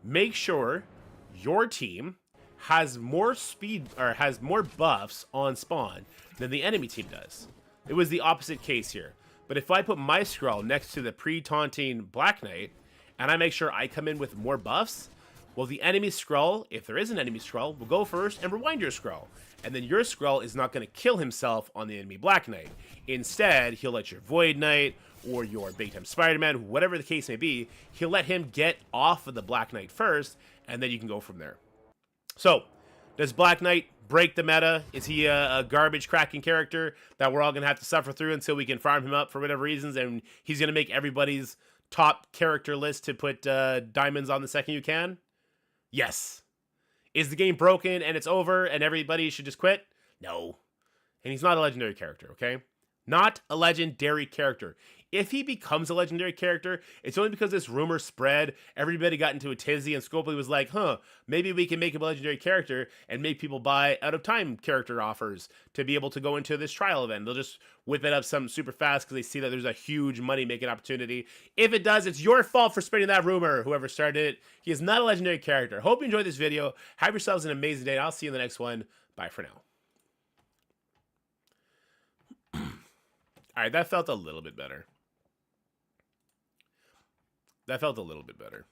Make sure your team has more speed, or has more buffs on spawn than the enemy team does. It was the opposite case here. But if I put my Skrull next to the pre-taunting Black Knight, and I make sure I come in with more buffs, well, the enemy Skrull, if there is an enemy Skrull, will go first and rewind your Skrull. And then your Skrull is not going to kill himself on the enemy Black Knight. Instead, he'll let your Void Knight or your Big Time Spider-Man, whatever the case may be, he'll let him get off of the Black Knight first, and then you can go from there. So, does Black Knight break the meta? Is he a garbage cracking character that we're all going to have to suffer through until we can farm him up for whatever reasons, and he's going to make everybody's top character list to put diamonds on the second you can? Yes. Is the game broken and it's over and everybody should just quit? No. And he's not a legendary character, okay? Not a legendary character. If he becomes a legendary character, it's only because this rumor spread, everybody got into a tizzy, and Scopely was like, maybe we can make him a legendary character and make people buy out-of-time character offers to be able to go into this trial event. They'll just whip it up something super fast because they see that there's a huge money-making opportunity. If it does, it's your fault for spreading that rumor, whoever started it. He is not a legendary character. Hope you enjoyed this video. Have yourselves an amazing day, and I'll see you in the next one. Bye for now. All right, that felt a little bit better. That felt a little bit better.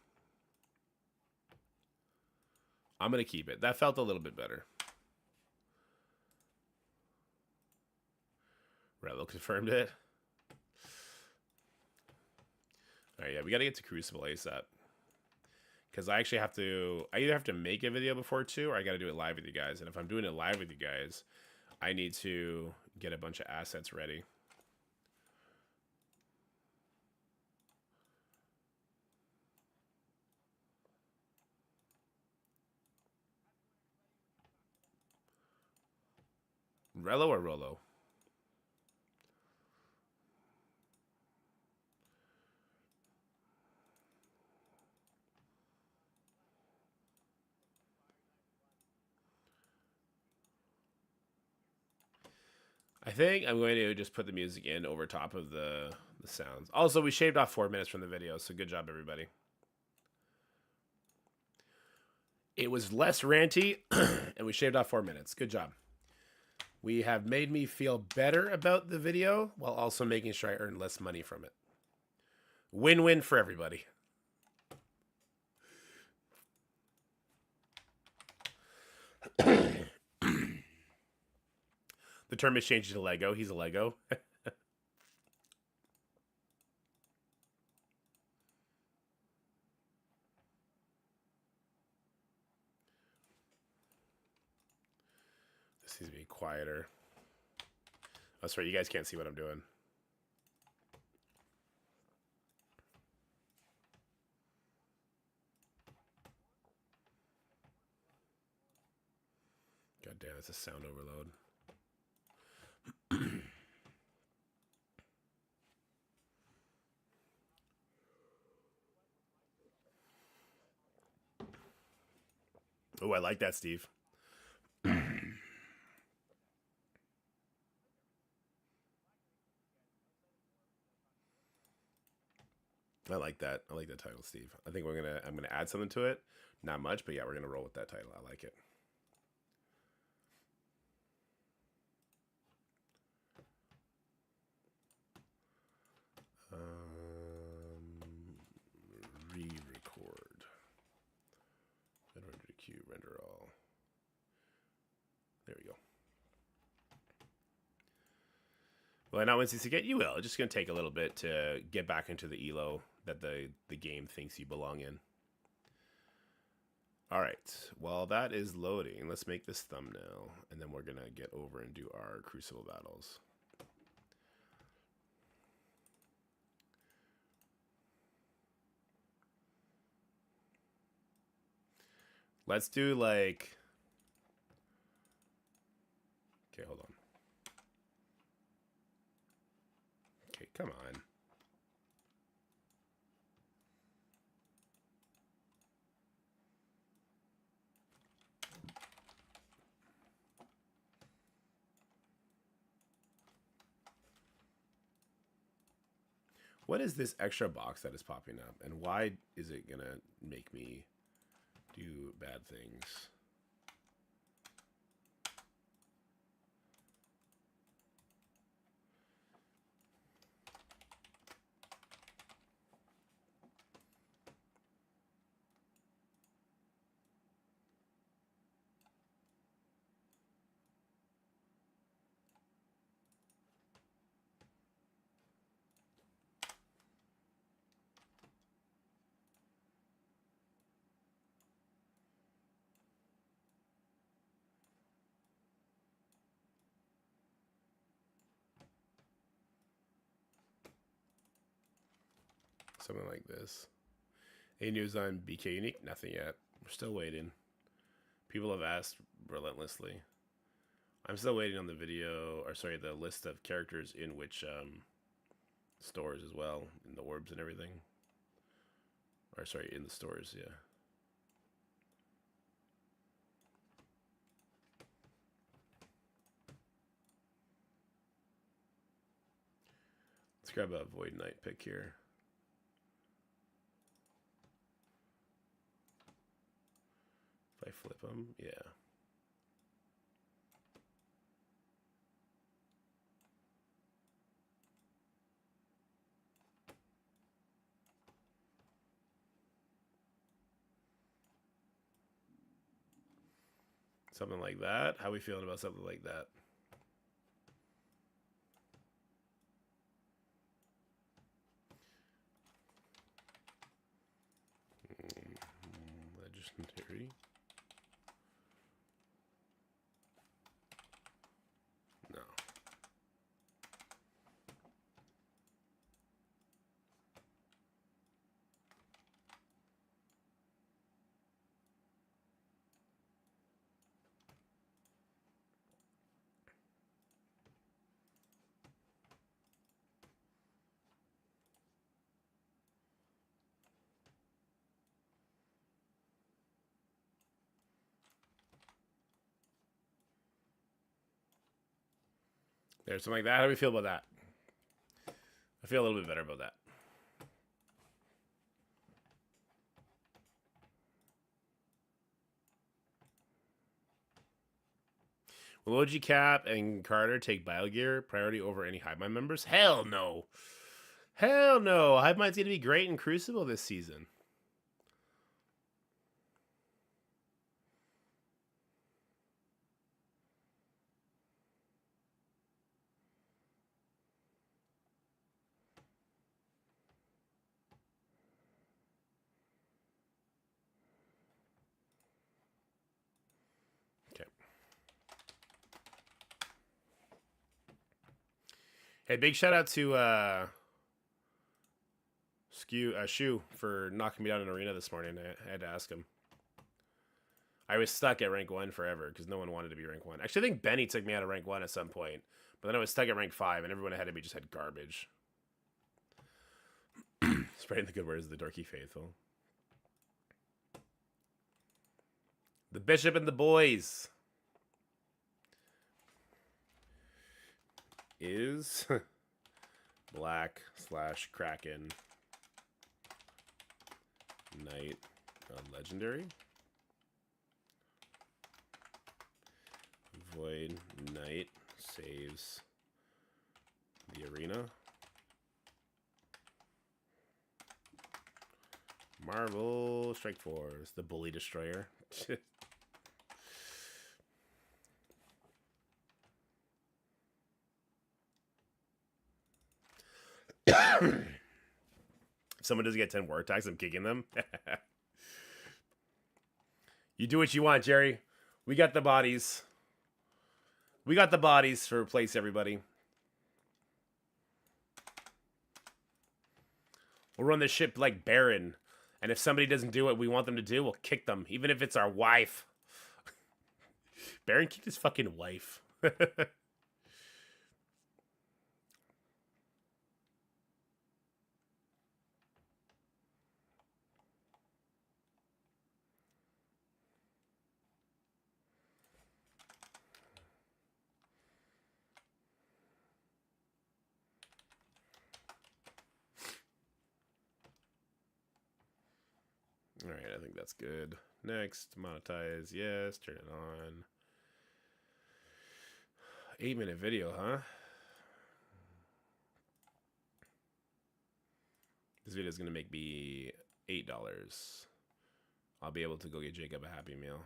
I'm going to keep it. That felt a little bit better. Relo confirmed it. All right, yeah, we got to get to Crucible ASAP. Because I actually have to, I either have to make a video before 2, or I got to do it live with you guys. And if I'm doing it live with you guys, I need to get a bunch of assets ready. Rello or Rolo? I think I'm going to just put the music in over top of the sounds. Also, we shaved off 4 minutes from the video, so good job, everybody. It was less ranty, and we shaved off 4 minutes. Good job. We have made me feel better about the video while also making sure I earn less money from it. Win-win for everybody. The term is changed to Lego. He's a Lego. This needs to be quieter. Oh, sorry, you guys can't see what I'm doing. God damn, it's a sound overload. Oh, I like that, Steve. I like that. I like that title, Steve. I think I'm gonna add something to it. Not much, but yeah, we're gonna roll with that title. I like it. Re-record. Render to queue, render all. There we go. Well, not once you get, you will. It's just gonna take a little bit to get back into the elo that the game thinks you belong in. All right. While that is loading, let's make this thumbnail, and then we're gonna get over and do our Crucible battles. Let's do like... Okay, hold on. Okay, come on. What is this extra box that is popping up? And why is it gonna make me do bad things? Something like this. Any news on BK Unique? Nothing yet. We're still waiting. People have asked relentlessly. I'm still waiting on the video, or sorry, the list of characters in which stores as well, in the orbs and everything. Or sorry, in the stores, yeah. Let's grab a Void Knight pick here. If I flip them, yeah. Something like that. How are we feeling about something like that? There's something like that. How do we feel about that? I feel a little bit better about that. Will OG Cap and Carter take BioGear priority over any Hive Mind members? Hell no. Hell no. Hive Mind's going to be great in Crucible this season. Hey, big shout out to Shu for knocking me down in arena this morning. I had to ask him. I was stuck at rank 1 forever because no one wanted to be rank 1. Actually, I think Benny took me out of rank 1 at some point. But then I was stuck at rank 5 and everyone ahead of me just had garbage. Spreading the good words of the Dorky Faithful. The Bishop and the boys. Is Black / Kraken Knight legendary? Void Knight saves the arena. Marvel Strike Force, the Bully Destroyer. If someone doesn't get 10 war attacks, I'm kicking them. You do what you want, Jerry. We got the bodies. We got the bodies to replace everybody. We'll run this ship like Baron. And if somebody doesn't do what we want them to do, we'll kick them. Even if it's our wife. Baron kicked his fucking wife. Alright, I think that's good. Next, monetize. Yes, turn it on. 8-minute video, huh? This video is going to make me $8. I'll be able to go get Jacob a Happy Meal.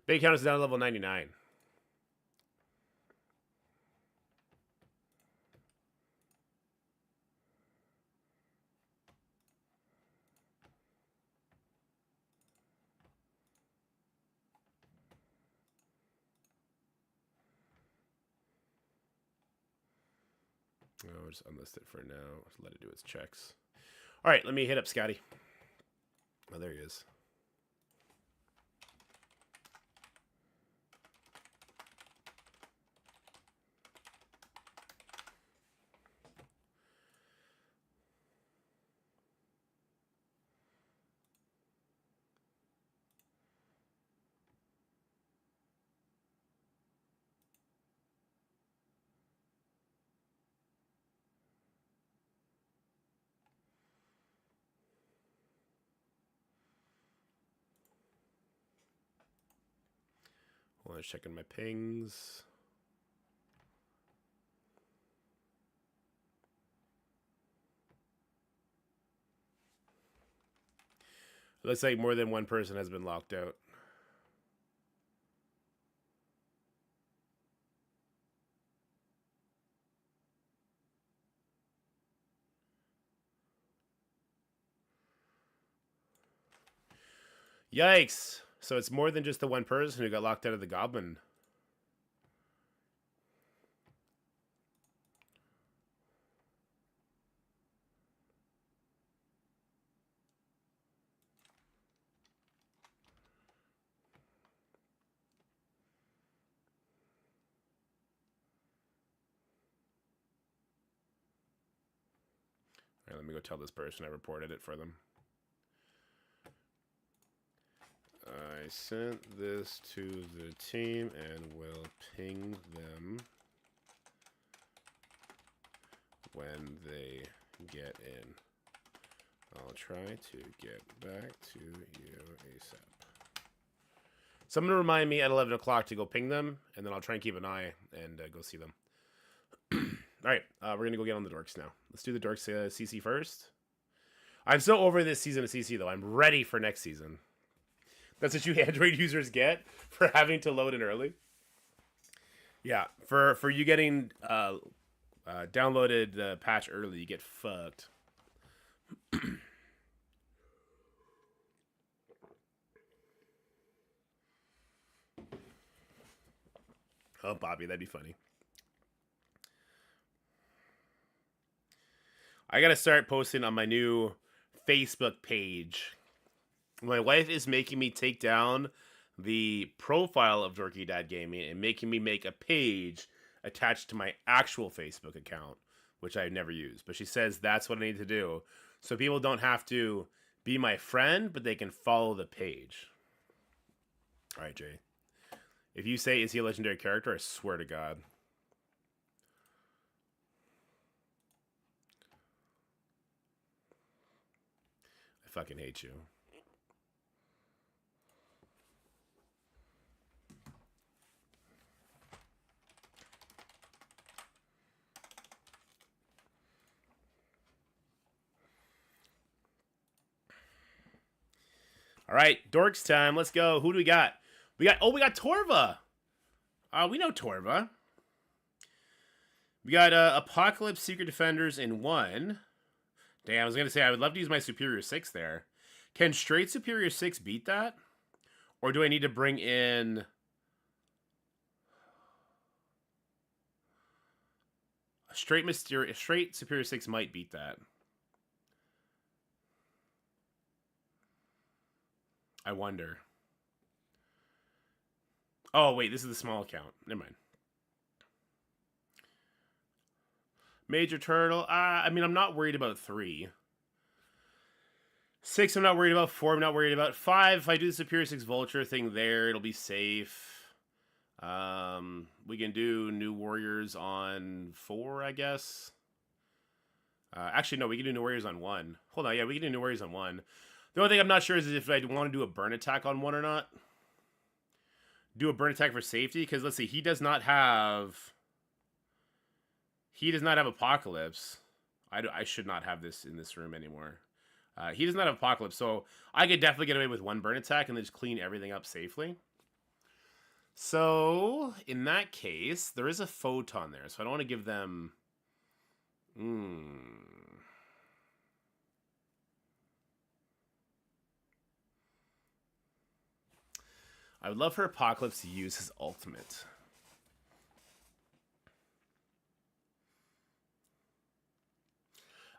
Big count is down to level 99. Oh, we'll just unlist it for now. Just let it do its checks. All right, let me hit up Scotty. Oh, there he is. Hold on, checking my pings. It looks like more than one person has been locked out. Yikes! So it's more than just the one person who got locked out of the Goblin. And let me go tell this person I reported it for them. I sent this to the team and will ping them when they get in. I'll try to get back to you ASAP. Someone remind me at 11 o'clock to go ping them, and then I'll try and keep an eye and go see them. All right, we're going to go get on the Dorks now. Let's do the Dorks CC first. I'm so over this season of CC, though. I'm ready for next season. That's what you Android users get for having to load in early. Yeah, for you getting downloaded the patch early, you get fucked. Oh, Bobby, that'd be funny. I gotta start posting on my new Facebook page. My wife is making me take down the profile of Dorky Dad Gaming and making me make a page attached to my actual Facebook account, which I've never used. But she says that's what I need to do, so people don't have to be my friend, but they can follow the page. All right, Jay. If you say, is he a legendary character, I swear to God. I fucking hate you. All right, Dorks time. Let's go. Who do we got? We got Torva. We know Torva. We got Apocalypse Secret Defenders in 1. Damn, I was going to say, I would love to use my Superior 6 there. Can straight Superior 6 beat that? Or do I need to bring in... Straight Superior 6 might beat that. I wonder. Oh, wait, this is the small account. Never mind. Major Turtle. I mean, I'm not worried about 3. 6, I'm not worried about. 4, I'm not worried about. 5, if I do the Superior 6 Vulture thing there, it'll be safe. We can do New Warriors on 4, I guess. Actually, no, we can do New Warriors on 1. Hold on, yeah, we can do New Warriors on 1. The only thing I'm not sure is if I want to do a burn attack on 1 or not. Do a burn attack for safety, because let's see, he does not have Apocalypse. I should not have this in this room anymore. He does not have Apocalypse, so I could definitely get away with 1 burn attack and then just clean everything up safely. So, in that case, there is a Photon there, so I don't want to give them... I would love for Apocalypse to use his ultimate.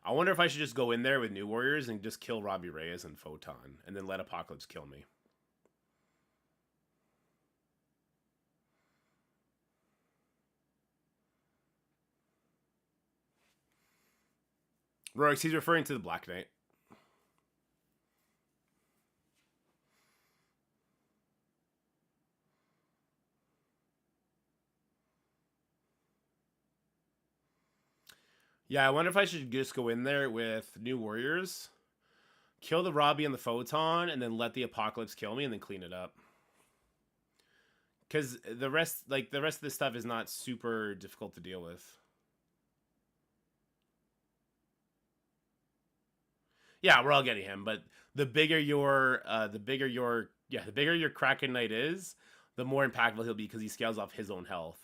I wonder if I should just go in there with New Warriors and just kill Robbie Reyes and Photon, and then let Apocalypse kill me. Royx, he's referring to the Black Knight. Yeah, I wonder if I should just go in there with New Warriors, kill the Robbie and the Photon, and then let the Apocalypse kill me, and then clean it up. Because the rest of this stuff is not super difficult to deal with. Yeah, we're all getting him, but the bigger your Kraken Knight is, the more impactful he'll be because he scales off his own health.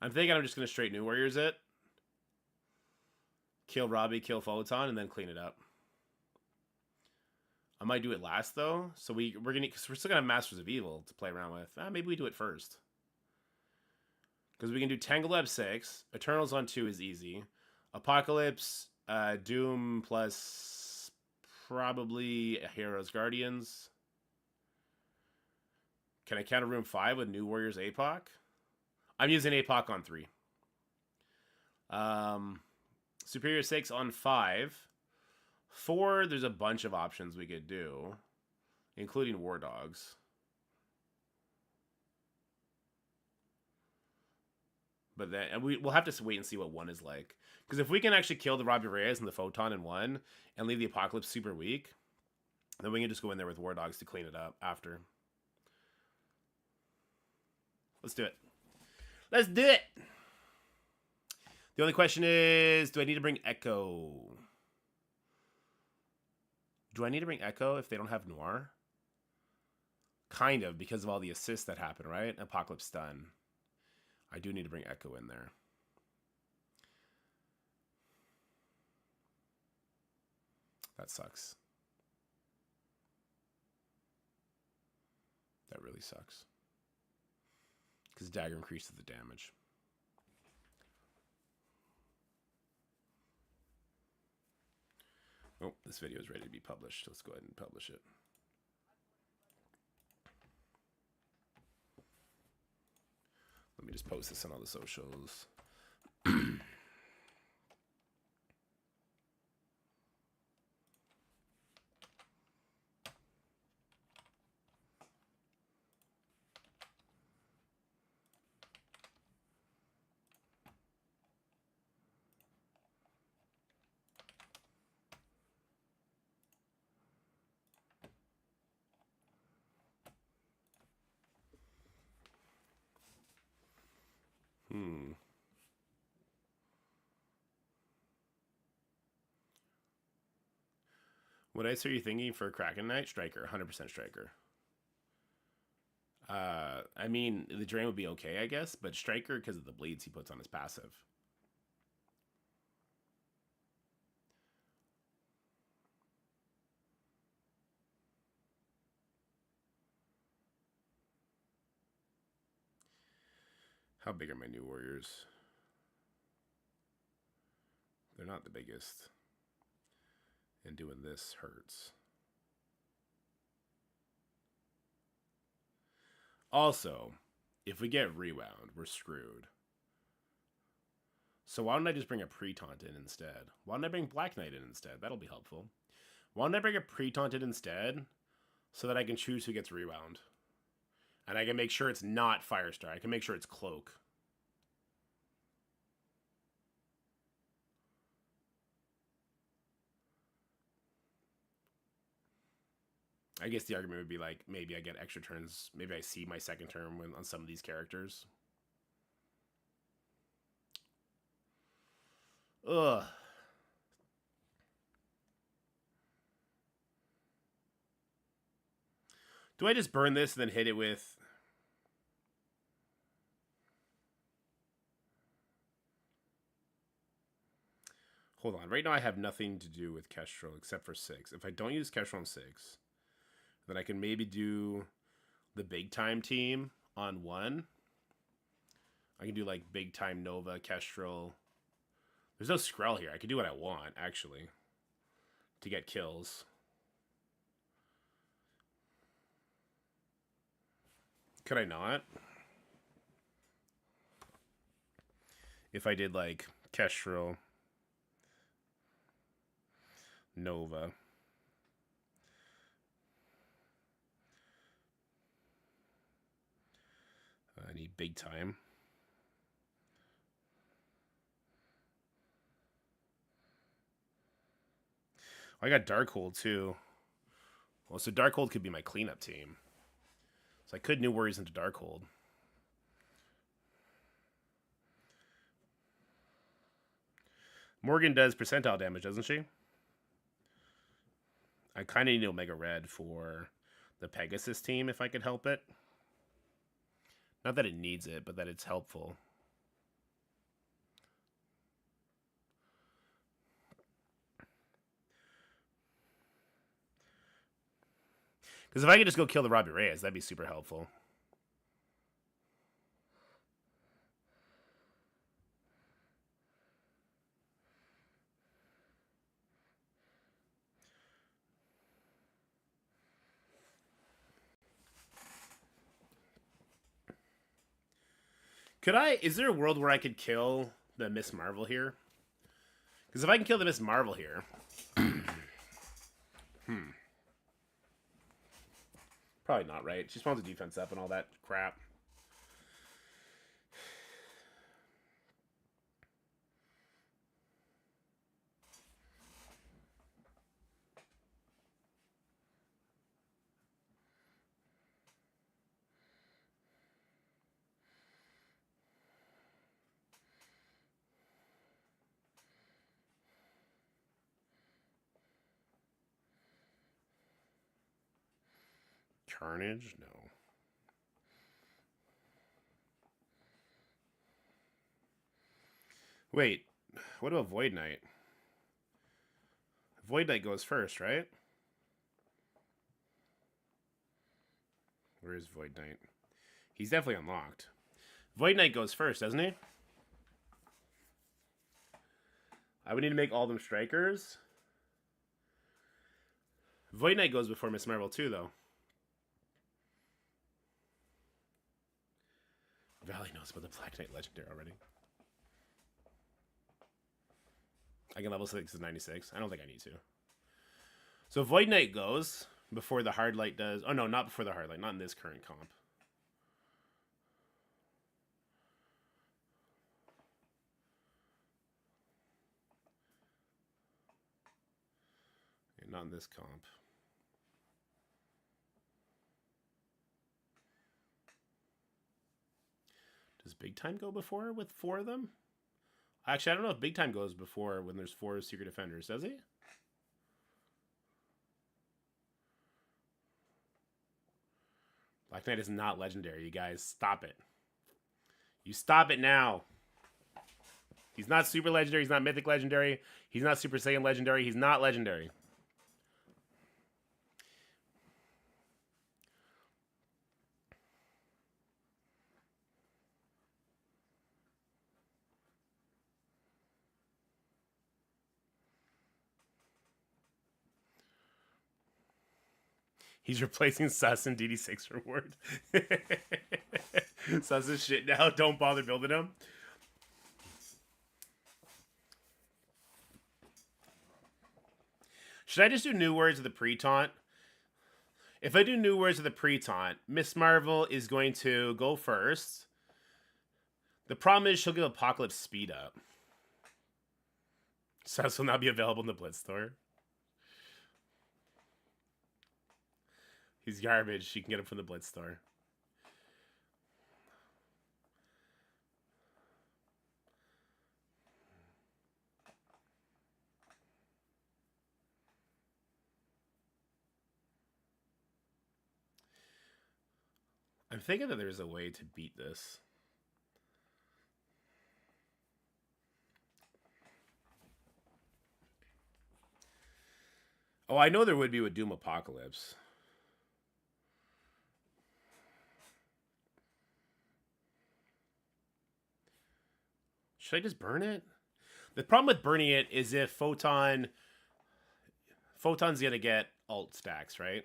I'm thinking I'm just going to straight New Warriors it. Kill Robbie, kill Photon, and then clean it up. I might do it last, though. So we're still going to have Masters of Evil to play around with. Maybe we do it first. Because we can do Tangleweb 6. Eternals on 2 is easy. Apocalypse, Doom plus probably Heroes Guardians. Can I counter room 5 with New Warriors APOC? I'm using APOC on 3. Superior 6 on 5. 4, there's a bunch of options we could do, including War Dogs. But then we'll have to wait and see what 1 is like. Because if we can actually kill the Robbie Reyes and the Photon in 1 and leave the Apocalypse super weak, then we can just go in there with War Dogs to clean it up after. Let's do it. Let's do it! The only question is, do I need to bring Echo? Do I need to bring Echo if they don't have Noir? Kind of, because of all the assists that happen, right? Apocalypse Stun. I do need to bring Echo in there. That sucks. That really sucks. Because Dagger increases the damage. Oh, this video is ready to be published. Let's go ahead and publish it. Let me just post this on all the socials. What dice are you thinking for Kraken Knight? Striker, 100% Striker. I mean, the Drain would be okay, I guess, but Striker because of the bleeds he puts on his passive. How big are my New Warriors? They're not the biggest. And doing this hurts. Also, if we get Rewound, we're screwed. So why don't I just bring a Pre-Taunt in instead? Why don't I bring Black Knight in instead? That'll be helpful. Why don't I bring a Pre-Taunt in instead so that I can choose who gets Rewound? And I can make sure it's not Firestar. I can make sure it's Cloak. I guess the argument would be like, maybe I get extra turns. Maybe I see my second turn when, on some of these characters. Ugh. Do I just burn this and then hit it with... Hold on. Right now I have nothing to do with Kestrel except for 6. If I don't use Kestrel on 6... then I can maybe do the big time team on 1. I can do like big time Nova, Kestrel. There's no Skrell here. I can do what I want, actually, to get kills. Could I not? If I did like Kestrel, Nova. I need big time. I got Darkhold too. Well, so Darkhold could be my cleanup team. So I could New Warriors into Darkhold. Morgan does percentile damage, doesn't she? I kind of need Omega Red for the Pegasus team if I could help it. Not that it needs it, but that it's helpful. Because if I could just go kill the Robbie Reyes, that'd be super helpful. Could I? Is there a world where I could kill the Miss Marvel here? Because if I can kill the Miss Marvel here, probably not, right? She spawns a defense up and all that crap. Carnage? No. Wait, what about Void Knight? Void Knight goes first, right? Where is Void Knight? He's definitely unlocked. Void Knight goes first, doesn't he? I would need to make all them strikers. Void Knight goes before Miss Marvel too, though. Valley knows about the Black Knight Legendary already. I can level 6 to 96. I don't think I need to. So Void Knight goes before the Hard Light does. Oh, no, not before the Hard Light. Not in this current comp. Yeah, not in this comp. Does Big Time go before with 4 of them? Actually, I don't know if Big Time goes before when there's 4 Secret Defenders. Does he? Black Knight is not legendary, you guys. Stop it. You stop it now. He's not super legendary. He's not mythic legendary. He's not Super Saiyan legendary. He's not legendary. He's replacing Sus and DD6 reward. Sus is shit now. Don't bother building him. Should I just do new words of the pre-taunt? If I do new words of the pre-taunt, Miss Marvel is going to go first. The problem is she'll give Apocalypse speed up. Sus will not be available in the Blitz store. He's garbage. She can get him from the Blitz store. I'm thinking that there's a way to beat this. Oh, I know there would be with Doom Apocalypse. Should I just burn it? The problem with burning it is if Photon's gonna get alt stacks, right?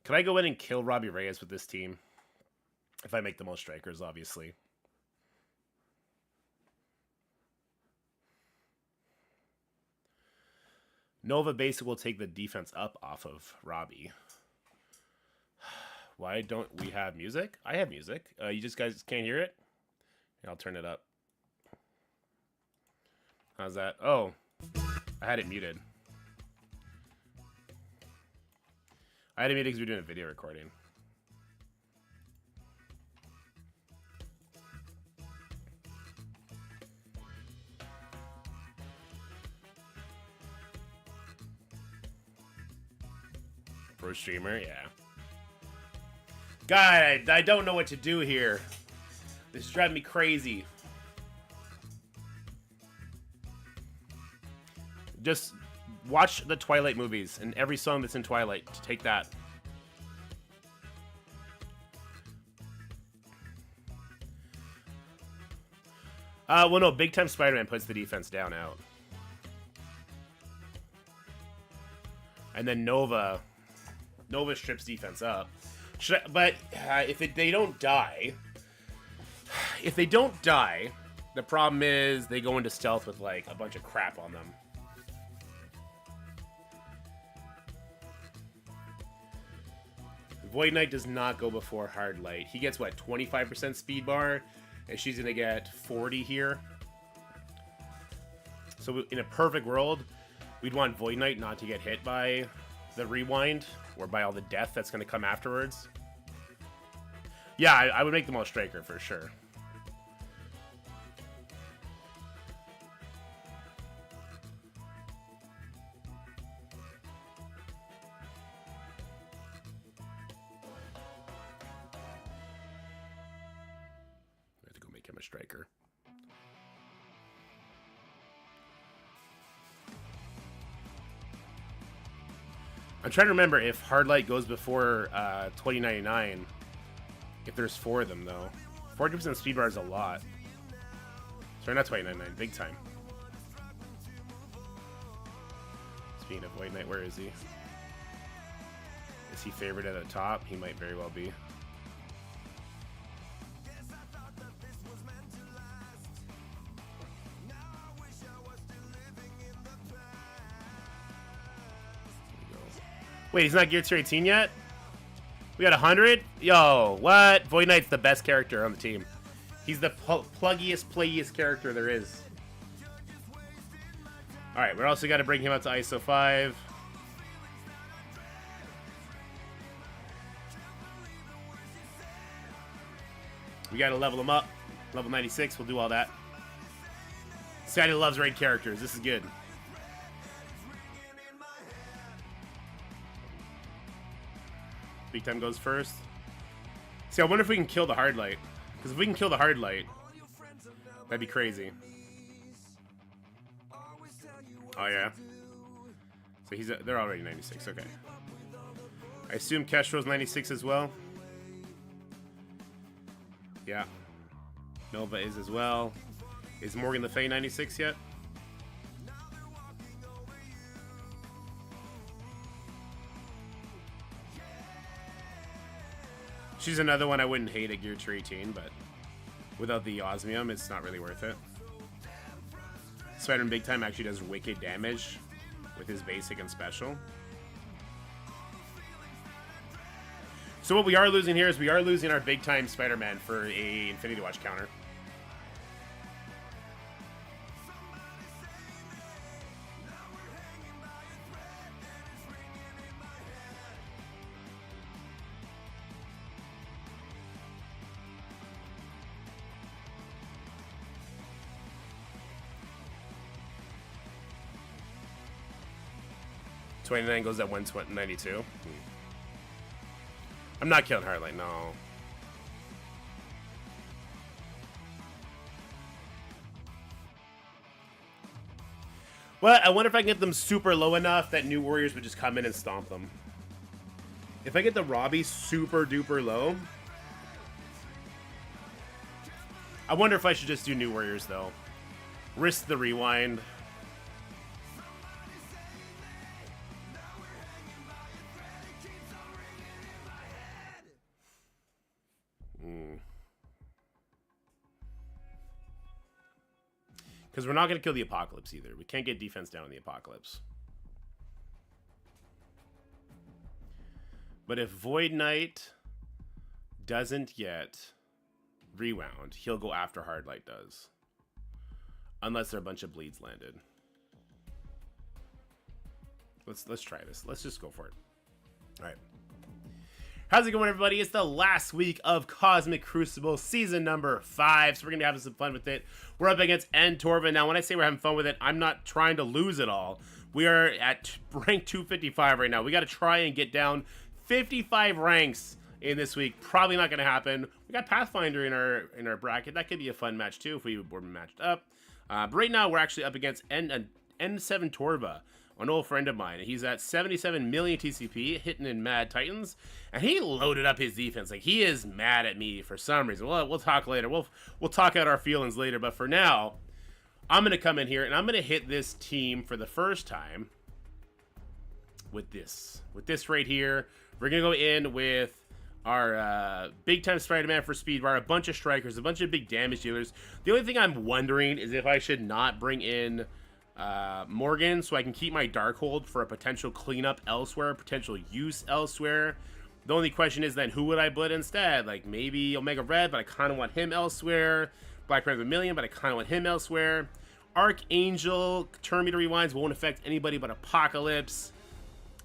Can I go in and kill Robbie Reyes with this team? If I make the most strikers, obviously. Nova Basic will take the defense up off of Robbie. Why don't we have music? I have music. You just guys can't hear it? Yeah, I'll turn it up. How's that? Oh, I had it muted. I had it muted because we were doing a video recording. Pro streamer, yeah. God, I don't know what to do here. This is driving me crazy. Just watch the Twilight movies and every song that's in Twilight. Take that. Well, no, Big Time Spider-Man puts the defense down out. And then Nova strips defense up. But if they don't die, the problem is they go into stealth with like a bunch of crap on them. Void Knight does not go before Hard Light. He gets what, 25% speed bar, and she's gonna get 40 here. So in a perfect world, we'd want Void Knight not to get hit by the rewind or by all the death that's gonna come afterwards. Yeah, I would make them all Striker for sure. Striker. I'm trying to remember if Hard Light goes before 2099. If there's 4 of them, though. 40% speed bar is a lot. Sorry, not 2099. Big Time. Speaking of Void Knight, where is he? Is he favored at the top? He might very well be. Wait, he's not geared tier 18 yet? We got 100? Yo, what? Void Knight's the best character on the team. He's the pluggiest, playiest character there is. Alright, we're also got to bring him up to ISO 5. We got to level him up. Level 96, we'll do all that. Sadie loves raid characters. This is good. Big Time goes first. See, I wonder if we can kill the Hard Light. Because if we can kill the Hard Light, that'd be crazy. Oh, yeah. So they're already 96. Okay. I assume Kestro's 96 as well. Yeah. Nova is as well. Is Morgan Le Fay 96 yet? She's another one I wouldn't hate at Gear Tier 18, but without the Osmium, it's not really worth it. Spider-Man Big Time actually does wicked damage with his basic and special. So what we are losing here is we are losing our Big Time Spider-Man for a Infinity Watch counter. $29 goes at 192. I'm not killing Hardlight, no. Well, I wonder if I can get them super low enough that New Warriors would just come in and stomp them. If I get the Robbie super duper low, I wonder if I should just do New Warriors though. Risk the rewind. Because we're not going to kill the Apocalypse either. We can't get defense down in the Apocalypse. But if Void Knight doesn't yet rewound, he'll go after Hard Light does. Unless there are a bunch of bleeds landed. Let's try this. Let's just go for it. All right. How's it going, everybody? It's the last week of Cosmic Crucible, season number 5. So we're going to have some fun with it. We're up against N Torvin. Now, when I say we're having fun with it, I'm not trying to lose it all. We are at rank 255 right now. We got to try and get down 55 ranks in this week. Probably not going to happen. We got Pathfinder in our bracket. That could be a fun match too if we were matched up. But right now we're actually up against N7 Torva, an old friend of mine. He's at 77 million TCP, hitting in Mad Titans, and he loaded up his defense. Like, he is mad at me for some reason. We'll talk later. We'll talk out our feelings later. But for now, I'm gonna come in here and I'm gonna hit this team for the first time with this right here. We're gonna go in with our big time Spider-Man for speed bar, a bunch of strikers, a bunch of big damage dealers. The only thing I'm wondering is if I should not bring in Morgan so I can keep my Darkhold for a potential cleanup elsewhere, potential use elsewhere. The only question is then who would I put instead? Like maybe Omega Red, but I kind of want him elsewhere. Black Panther Million, but I kind of want him elsewhere. Archangel, Turn Meter Rewinds won't affect anybody but Apocalypse.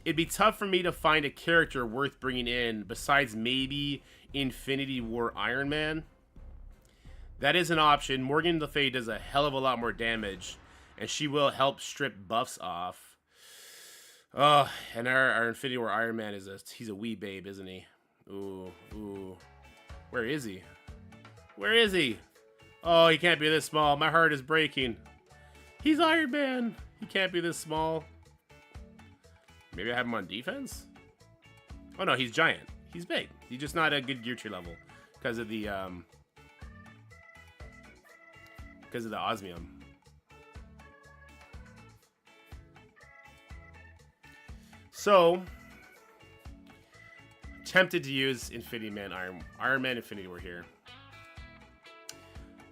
It'd be tough for me to find a character worth bringing in besides maybe Infinity War Iron Man. That is an option. Morgan Le Fay does a hell of a lot more damage, and she will help strip buffs off. Oh, and our Infinity War Iron Man he's a wee babe, isn't he? Ooh. Where is he? Where is he? Oh, he can't be this small. My heart is breaking. He's Iron Man. He can't be this small. Maybe I have him on defense? Oh no, he's giant. He's big. He's just not a good gear tree level because of the osmium. So tempted to use Infinity Man, Iron Man Infinity War here.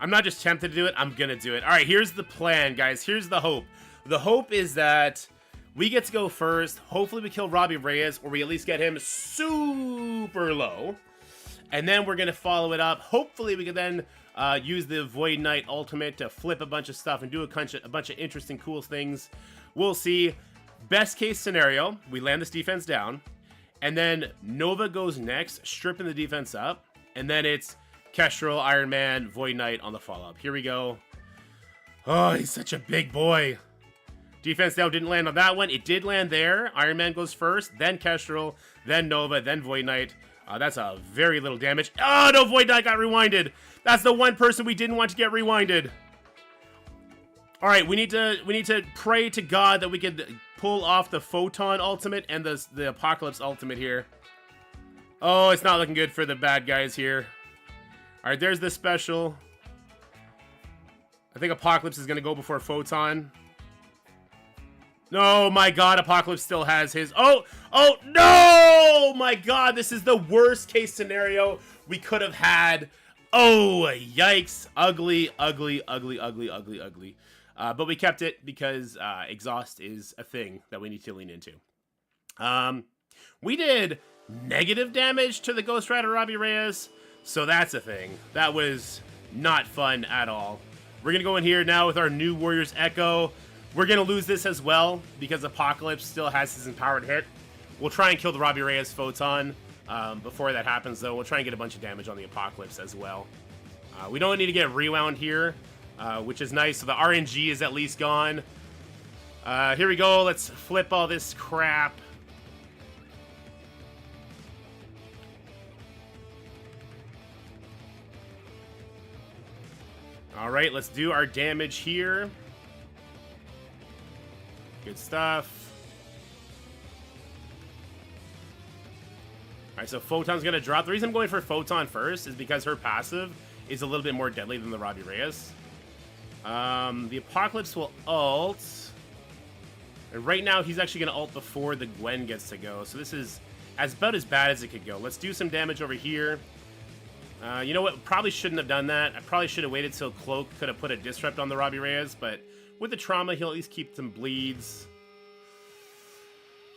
I'm not just tempted to do it, I'm gonna do it. All right, here's the plan, guys. Here's the hope. The hope is that we get to go first. Hopefully we kill Robbie Reyes, or we at least get him super low. And then we're gonna follow it up. Hopefully we can then use the Void Knight ultimate to flip a bunch of stuff and do a bunch of interesting, cool things. We'll see. Best case scenario, we land this defense down, and then Nova goes next, stripping the defense up, and then it's Kestrel, Iron Man, Void Knight on the follow-up. Here we go. Oh, he's such a big boy. Defense down didn't land on that one. It did land there. Iron Man goes first, then Kestrel, then Nova, then Void Knight. That's a very little damage. Oh, no, Void Knight got rewinded. That's the one person we didn't want to get rewinded. All right, we need to pray to God that we could pull off the Photon ultimate and the Apocalypse ultimate here. Oh, it's not looking good for the bad guys here. All right, there's the special. I think Apocalypse is going to go before Photon. No, my God, Apocalypse still has his. Oh, no! My God, this is the worst case scenario we could have had. Oh, yikes. Ugly. But we kept it because exhaust is a thing that we need to lean into. We did negative damage to the Ghost Rider Robbie Reyes, so that's a thing. That was not fun at all. We're going to go in here now with our new Warriors Echo. We're going to lose this as well because Apocalypse still has his empowered hit. We'll try and kill the Robbie Reyes Photon. Before that happens, though, we'll try and get a bunch of damage on the Apocalypse as well. We don't need to get rewound here, which is nice. So the RNG is at least gone. Here we go. Let's flip all this crap. All right, let's do our damage here. Good stuff. All right, so Photon's going to drop. The reason I'm going for Photon first is because her passive is a little bit more deadly than the Robbie Reyes. The Apocalypse will ult. And right now, he's actually going to ult before the Gwen gets to go. So this is about as bad as it could go. Let's do some damage over here. You know what? Probably shouldn't have done that. I probably should have waited till Cloak could have put a Disrupt on the Robbie Reyes. But with the trauma, he'll at least keep some bleeds.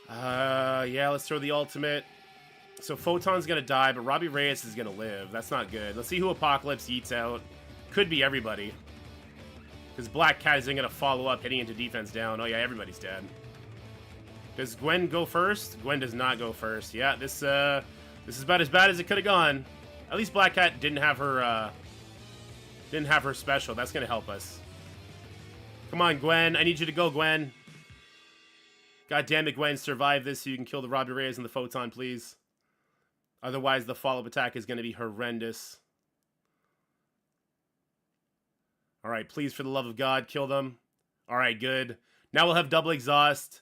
Yeah, let's throw the ultimate. So Photon's going to die, but Robbie Reyes is going to live. That's not good. Let's see who Apocalypse eats out. Could be everybody. Because Black Cat isn't going to follow up, hitting into defense down. Oh yeah, everybody's dead. Does Gwen go first? Gwen does not go first. Yeah, this is about as bad as it could have gone. At least Black Cat didn't have her special. That's going to help us. Come on, Gwen. I need you to go, Gwen. God damn it, Gwen. Survive this so you can kill the Robbie Reyes and the Photon, please. Otherwise, the follow-up attack is going to be horrendous. All right, please, for the love of God, kill them. All right, good. Now we'll have double exhaust.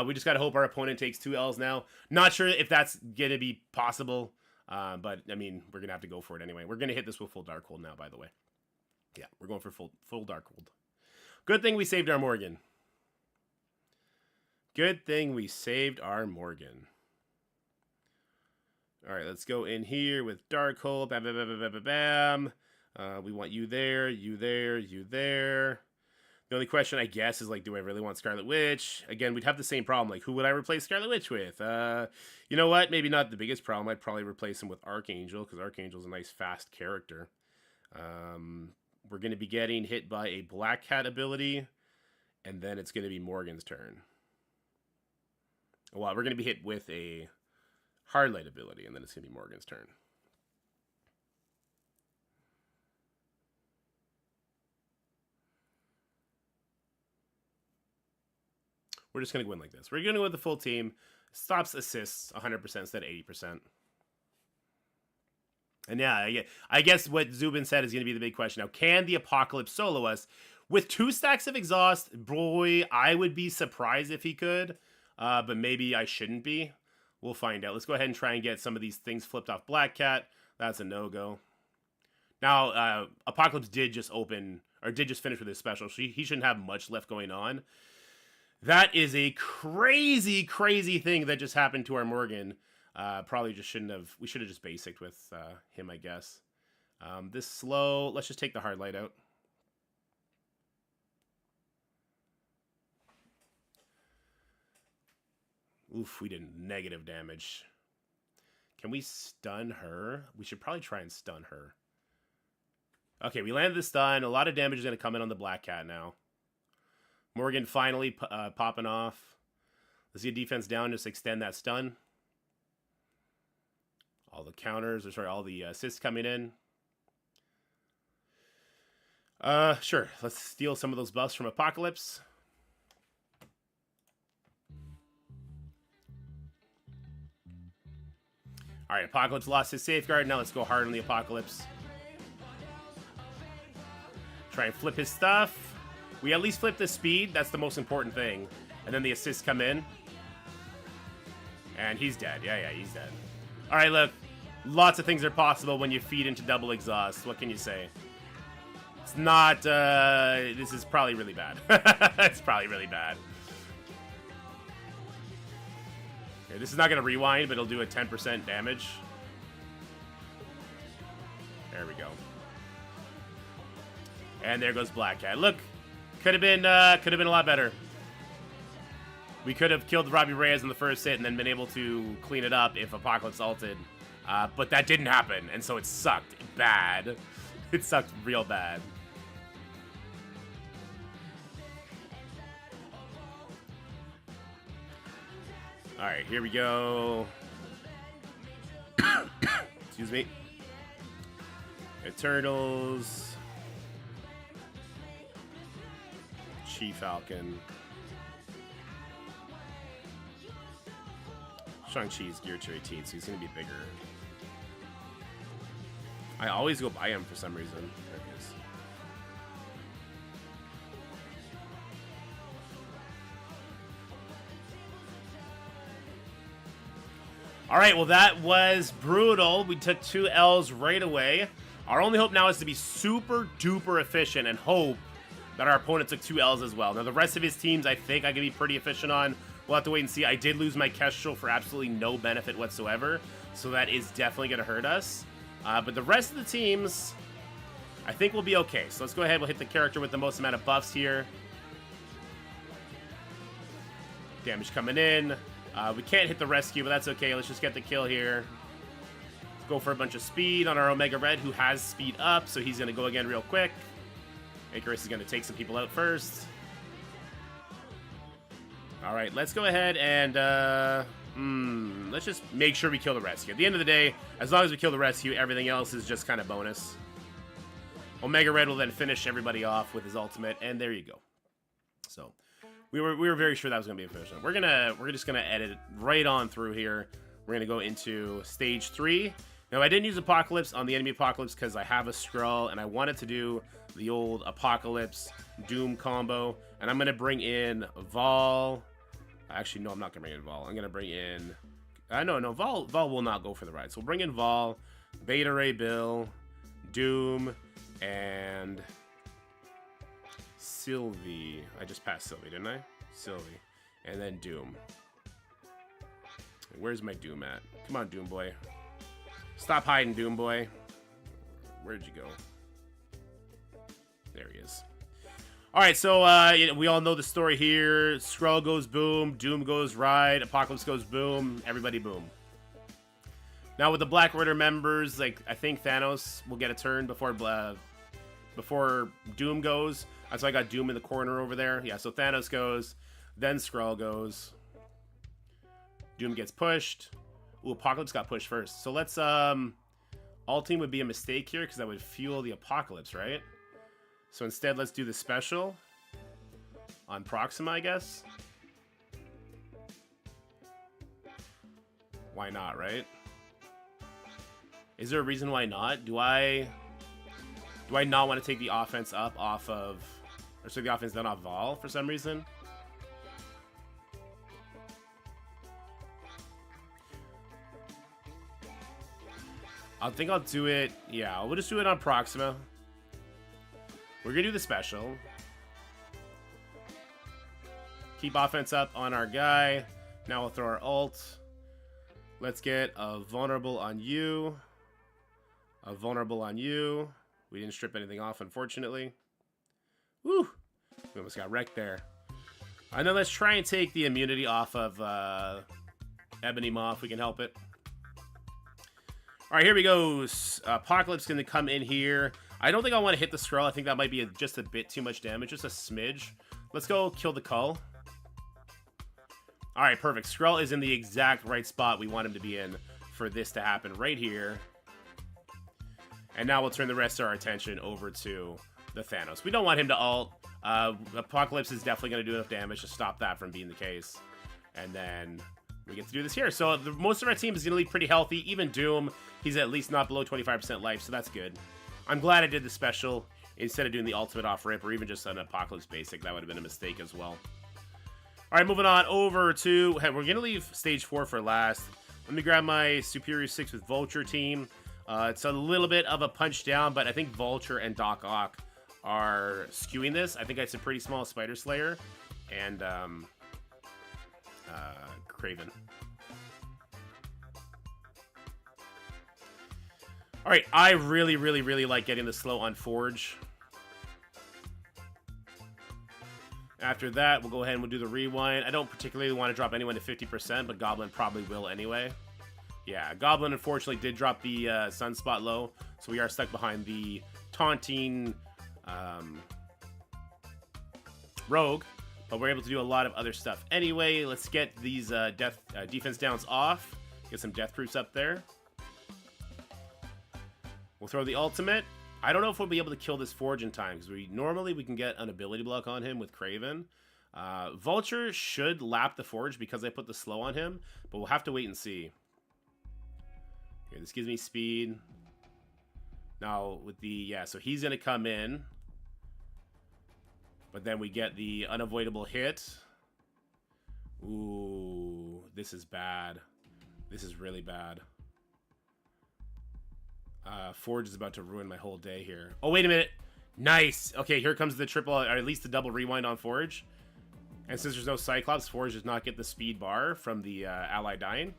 We just got to hope our opponent takes 2 L's now. Not sure if that's going to be possible, but, I mean, we're going to have to go for it anyway. We're going to hit this with full Darkhold now, by the way. Yeah, we're going for full Darkhold. Good thing we saved our Morgan. Good thing we saved our Morgan. All right, let's go in here with Darkhold. Bam, bam, bam, bam, bam, bam. We want you there, you there, you there. The only question, I guess, is, like, do I really want Scarlet Witch? Again, we'd have the same problem. Like, who would I replace Scarlet Witch with? You know what? Maybe not the biggest problem. I'd probably replace him with Archangel, because Archangel's a nice, fast character. We're going to be getting hit by a Black Cat ability, and then it's going to be Morgan's turn. Well, we're going to be hit with a Hard Light ability, and then it's going to be Morgan's turn. We're just going to go in like this. We're going to go with the full team. Stops assists 100% instead of 80%. And yeah, I guess what Zubin said is going to be the big question. Now, can the Apocalypse solo us? With 2 stacks of exhaust, boy, I would be surprised if he could. But maybe I shouldn't be. We'll find out. Let's go ahead and try and get some of these things flipped off Black Cat. That's a no-go. Now, Apocalypse did just open, or did just finish with his special, so he shouldn't have much left going on. That is a crazy, crazy thing that just happened to our Morgan. Probably just shouldn't have, we should have just basicked with him, I guess. This slow, let's just take the Hard Light out. Oof, we did negative damage. Can we stun her? We should probably try and stun her. Okay, we landed the stun. A lot of damage is going to come in on the Black Cat now. Morgan finally popping off. Let's get defense down, just extend that stun. All the counters, or sorry, all the assists coming in. Sure, let's steal some of those buffs from Apocalypse. Alright, Apocalypse lost his safeguard. Now let's go hard on the Apocalypse. Try and flip his stuff. We at least flip the speed. That's the most important thing. And then the assists come in. And he's dead. Yeah, he's dead. Alright, look. Lots of things are possible when you feed into double exhaust. What can you say? It's not, this is probably really bad. It's probably really bad. Okay, this is not going to rewind, but it'll do a 10% damage. There we go. And there goes Black Cat. Look, could have been a lot better. We could have killed Robbie Reyes in the first hit and then been able to clean it up if Apocalypse ulted. But that didn't happen, and so it sucked bad. It sucked real bad. Alright, here we go. Excuse me. Eternals. She-Falcon. Shang-Chi's geared to 18, so he's going to be bigger. I always go by him for some reason. There he is. Alright, well that was brutal. We took 2 L's right away. Our only hope now is to be super duper efficient and hope that our opponent took 2 L's as well. Now the rest of his teams I think I can be pretty efficient on. We'll have to wait and see. I did lose my Kestrel for absolutely no benefit whatsoever, so that is definitely going to hurt us. But the rest of the teams, I think we'll be okay. So let's go ahead. We'll hit the character with the most amount of buffs here. Damage coming in. We can't hit the rescue, but that's okay. Let's just get the kill here. Let's go for a bunch of speed on our Omega Red, who has speed up, so he's going to go again real quick. Icarus is going to take some people out first. All right, let's go ahead and let's just make sure we kill the rescue. At the end of the day, as long as we kill the rescue, everything else is just kind of bonus. Omega Red will then finish everybody off with his ultimate, and there you go. So we were very sure that was gonna be efficient. We're just gonna edit it right on through here. We're going to go into stage 3. Now, I didn't use Apocalypse on the enemy Apocalypse because I have a Skrull, and I wanted to do the old Apocalypse Doom combo. And I'm going to bring in Vol. Actually, no, I'm not going to bring in Vol. I'm going to bring in... no, Vol will not go for the ride. So we'll bring in Vol, Beta Ray Bill, Doom, and Sylvie. I just passed Sylvie, didn't I? Sylvie. And then Doom. Where's my Doom at? Come on, Doom Boy. Stop hiding, Doom Boy. Where'd you go? There he is. Alright, so we all know the story here. Skrull goes boom, Doom goes ride, Apocalypse goes boom, everybody boom. Now with the Black Order members, like I think Thanos will get a turn before Doom goes. That's why I got Doom in the corner over there. Yeah, so Thanos goes, then Skrull goes. Doom gets pushed. Ooh, Apocalypse got pushed first. So let's, ulting would be a mistake here because that would fuel the Apocalypse, right? So instead, let's do the special on Proxima, I guess. Why not, right? Is there a reason why not? Do I not want to take the offense up off of, or take the offense down off Vol for some reason? I think I'll do it, yeah, we'll just do it on Proxima. We're going to do the special. Keep offense up on our guy. Now we'll throw our ult. Let's get a vulnerable on you. A vulnerable on you. We didn't strip anything off, unfortunately. Woo! We almost got wrecked there. And then let's try and take the immunity off of Ebony Maw if we can help it. Alright, here we go. Apocalypse going to come in here. I don't think I want to hit the Skrull. I think that might be just a bit too much damage. Just a smidge. Let's go kill the Cull. Alright, perfect. Skrull is in the exact right spot we want him to be in for this to happen right here. And now we'll turn the rest of our attention over to the Thanos. We don't want him to ult. Apocalypse is definitely going to do enough damage to stop that from being the case. And then we get to do this here. So most of our team is going to leave pretty healthy. Even Doom, he's at least not below 25% life, so that's good. I'm glad I did the special instead of doing the ultimate off rip or even just an Apocalypse basic. That would have been a mistake as well. Alright, moving on over to... We're going to leave stage 4 for last. Let me grab my Superior 6 with Vulture team. It's a little bit of a punch down, but I think Vulture and Doc Ock are skewing this. I think it's a pretty small Spider Slayer and Kraven. Alright, I really like getting the slow on Forge. After that, we'll go ahead and we'll do the rewind. I don't particularly want to drop anyone to 50%, but Goblin probably will anyway. Yeah, Goblin unfortunately did drop the Sunspot low, so we are stuck behind the taunting Rogue, but we're able to do a lot of other stuff. Anyway, let's get these defense downs off. Get some death proofs up there. We'll throw the ultimate. I don't know if we'll be able to kill this Forge in time, because normally we can get an ability block on him with Kraven. Vulture should lap the Forge because I put the slow on him, but we'll have to wait and see. Okay, this gives me speed. Now, with the... Yeah, so he's going to come in. But then we get the unavoidable hit. Ooh, this is bad. This is really bad. Forge is about to ruin my whole day here. Oh, wait a minute. Nice. Okay, here comes the triple, or at least the double rewind on Forge. And since there's no Cyclops, Forge does not get the speed bar from the ally dying.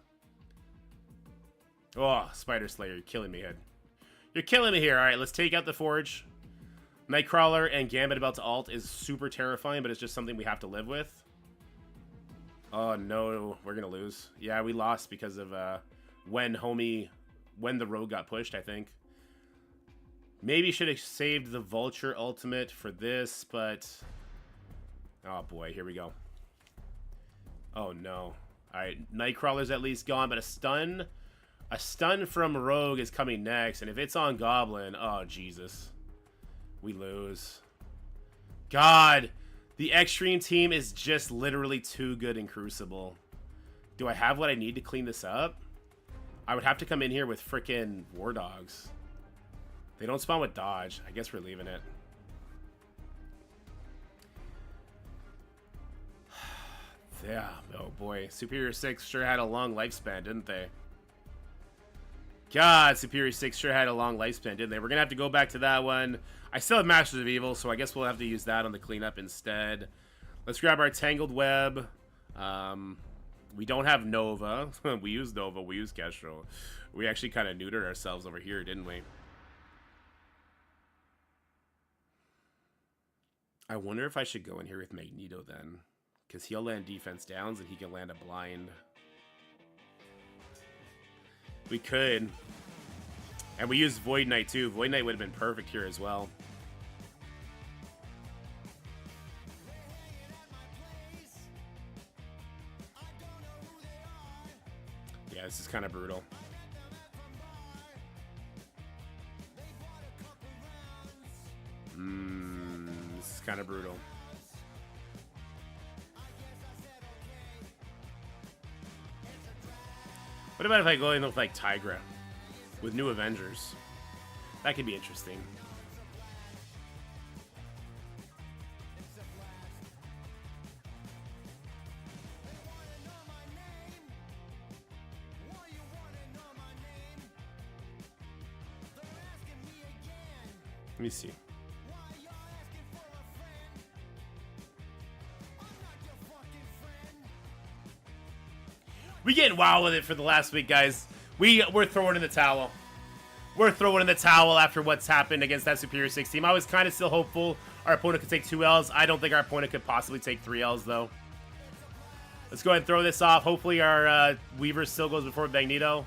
Oh, Spider Slayer, you're killing me, Head. You're killing me here. All right, let's take out the Forge. Nightcrawler and Gambit about to ult is super terrifying, but it's just something we have to live with. Oh, no, we're going to lose. Yeah, we lost because of when the Rogue got pushed, I think. Maybe should have saved the Vulture ultimate for this, but... Oh, boy, here we go. Oh, no. All right, Nightcrawler's at least gone, but a stun from Rogue is coming next, and if it's on Goblin, oh, Jesus. We lose. God, the Extreme team is just literally too good in Crucible. Do I have what I need to clean this up? I would have to come in here with frickin' War Dogs. They don't spawn with dodge. I guess we're leaving it. Yeah, oh boy. Superior 6 sure had a long lifespan, didn't they? God, Superior 6 sure had a long lifespan, didn't they? We're gonna have to go back to that one. I still have Masters of Evil, so I guess we'll have to use that on the cleanup instead. Let's grab our Tangled Web. We don't have Nova. We use Nova, we use Kestrel. We actually kind of neutered ourselves over here, didn't we? I wonder if I should go in here with Magneto then. Because he'll land defense downs and he can land a blind. We could. And we used Void Knight too. Void Knight would have been perfect here as well. Yeah, this is kind of brutal. This is kind of brutal. What about if I go in with like Tigra with new Avengers? That could be interesting. Let me see. We getting wild with it for the last week, guys. We're throwing in the towel. We're throwing in the towel after what's happened against that Superior 6 team. I was kind of still hopeful our opponent could take 2 Ls. I don't think our opponent could possibly take 3 Ls, though. Let's go ahead and throw this off. Hopefully our Weaver still goes before Magneto.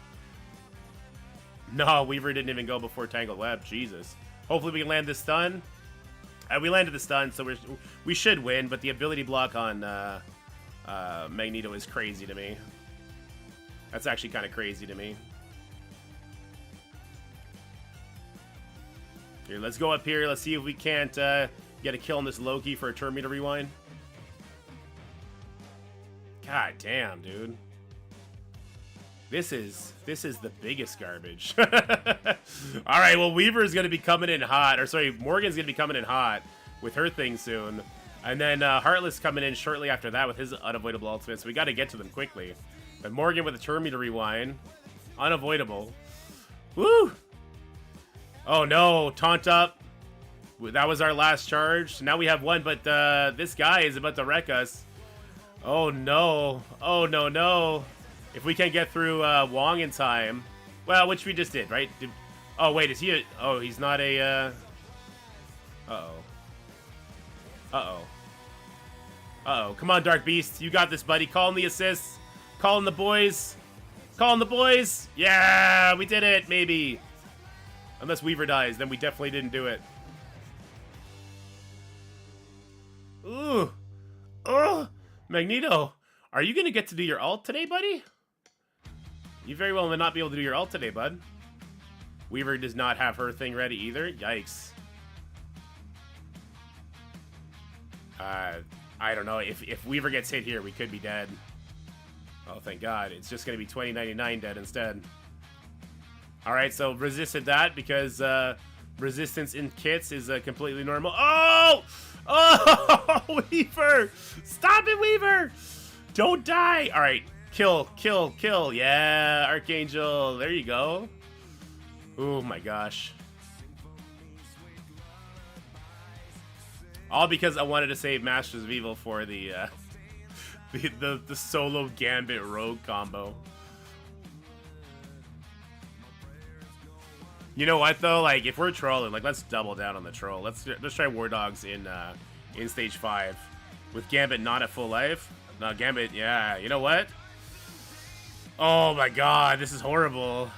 No, Weaver didn't even go before Tangled Web. Jesus. Hopefully we can land this stun. We landed the stun, so we should win, but the ability block on Magneto is crazy to me. That's actually kind of crazy to me. Here, let's go up here. Let's see if we can't get a kill on this Loki for a turn meter rewind. God damn, dude. This is the biggest garbage. All right, well, Weaver is going to be coming in hot. Or sorry, Morgan's going to be coming in hot with her thing soon. And then Heartless coming in shortly after that with his unavoidable ultimate. So we got to get to them quickly. But Morgan with a turn meter rewind. Unavoidable. Woo! Oh no, taunt up. That was our last charge. Now we have one, but this guy is about to wreck us. Oh no. Oh no, no. If we can't get through Wong in time. Well, which we just did, right? Oh, wait, is he a... Oh, he's not a... Uh-oh. Uh-oh. Uh-oh. Come on, Dark Beast. You got this, buddy. Call in the assists. Call in the boys. Call in the boys. Yeah, we did it, maybe. Unless Weaver dies, then we definitely didn't do it. Ooh. Oh, Magneto. Are you going to get to do your ult today, buddy? You very well may not be able to do your ult today, bud. Weaver does not have her thing ready either. Yikes. I don't know. If Weaver gets hit here, we could be dead. Oh, thank God. It's just going to be 2099 dead instead. Alright, so resisted that because resistance in kits is completely normal. Oh! Oh! Weaver! Stop it, Weaver! Don't die! Alright, kill, kill, kill. Yeah, Archangel. There you go. Oh my gosh. All because I wanted to save Masters of Evil for the the solo Gambit Rogue combo. You know what though? Like if we're trolling, like let's double down on the troll. Let's try War Dogs in stage 5 with Gambit not at full life. No, Gambit, yeah. You know what? Oh my God, this is horrible.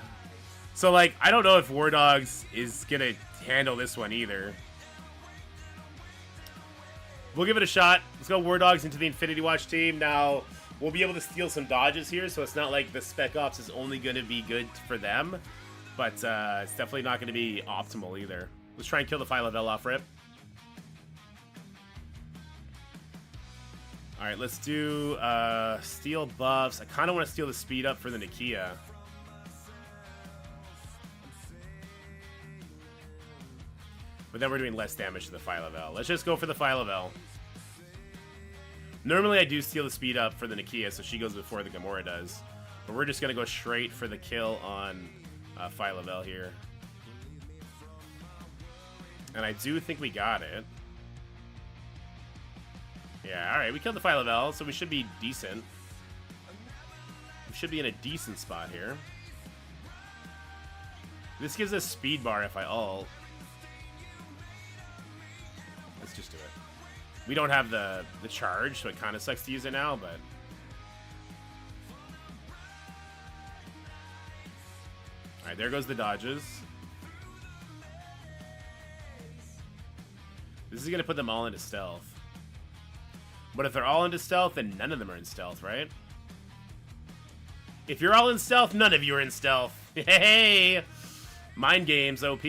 So like I don't know if War Dogs is gonna handle this one either. We'll give it a shot. Let's go War Dogs into the Infinity Watch team. Now, we'll be able to steal some dodges here, so it's not like the Spec Ops is only going to be good for them. But it's definitely not going to be optimal either. Let's try and kill the Phyla-Vel off rip. Alright, let's do steal buffs. I kind of want to steal the speed up for the Nakia. But then we're doing less damage to the Phyla-Vel. Let's just go for the Phyla-Vel. Normally I do steal the speed up for the Nakia, so she goes before the Gamora does. But we're just going to go straight for the kill on Phyla-Vel here. And I do think we got it. Yeah, alright, we killed the Phyla-Vel, so we should be decent. We should be in a decent spot here. This gives us speed bar if I ult. Let's just do it. We don't have the charge, so it kind of sucks to use it now, but... Alright, there goes the dodges. This is going to put them all into stealth. But if they're all into stealth, then none of them are in stealth, right? If you're all in stealth, none of you are in stealth. Hey! Mind games, OP.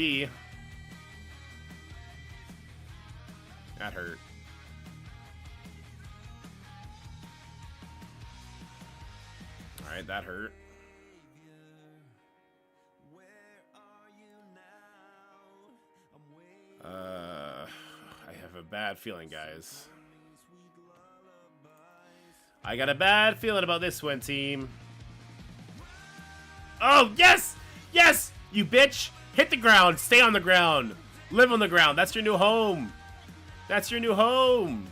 That hurt. Alright, that hurt. I have a bad feeling, guys. I got a bad feeling about this one, team. Oh, yes! Yes! You bitch! Hit the ground! Stay on the ground! Live on the ground! That's your new home! That's your new home!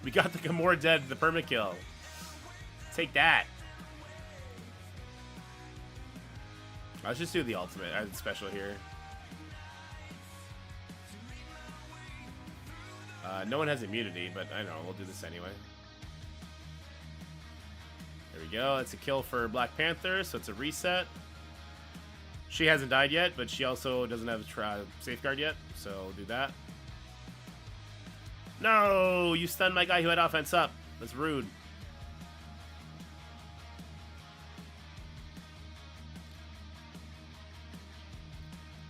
We got the Gamora dead, the permakill. Take that. Let's just do the ultimate special here. No one has immunity, but I don't know, we'll do this anyway. There we go. It's a kill for Black Panther, so it's a reset. She hasn't died yet, but she also doesn't have a safeguard yet, so we'll do that. No! You stunned my guy who had offense up. That's rude.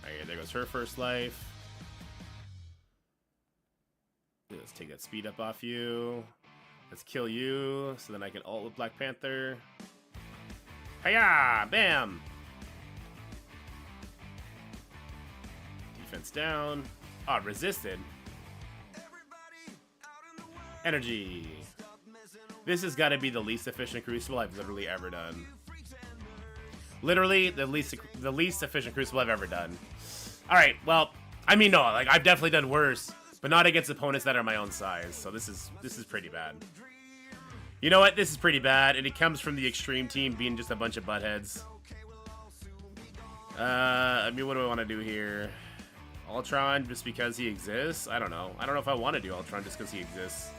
Alright, there goes her first life. Let's take that speed up off you. Let's kill you, so then I can ult with Black Panther. Hiya! Bam! Defense down. Ah, resisted. Energy. This has got to be the least efficient Crucible I've literally ever done. Literally, the least efficient Crucible I've ever done. Alright, well, I mean, no, like, I've definitely done worse. But not against opponents that are my own size, so this is pretty bad. You know what? This is pretty bad, and it comes from the Extreme team being just a bunch of buttheads. I mean, what do I want to do here? Ultron just because he exists? I don't know. I don't know if I want to do Ultron just because he exists.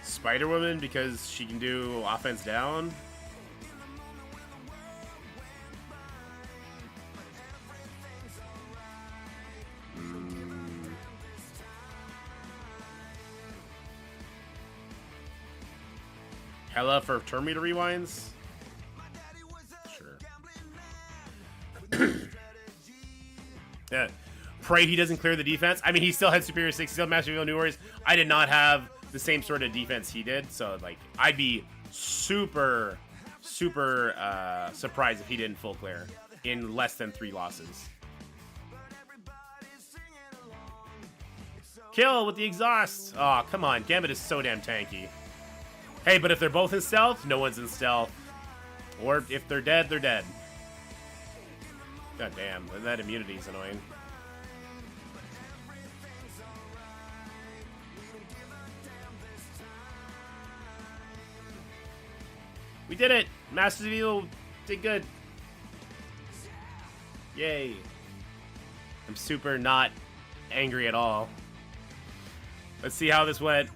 Spider-Woman because she can do offense down? Hella for turn meter rewinds? Sure. Yeah. Pray he doesn't clear the defense. I mean, he still had Superior 6, still Master of New Warriors. I did not have the same sort of defense he did, so, like, I'd be super surprised if he didn't full clear in less than 3 losses. Kill with the exhaust! Oh, come on. Gambit is so damn tanky. Hey, but if they're both in stealth, no one's in stealth. Or if they're dead, they're dead. God damn, that immunity is annoying. We did it! Masters of Evil did good. Yay. I'm super not angry at all. Let's see how this went.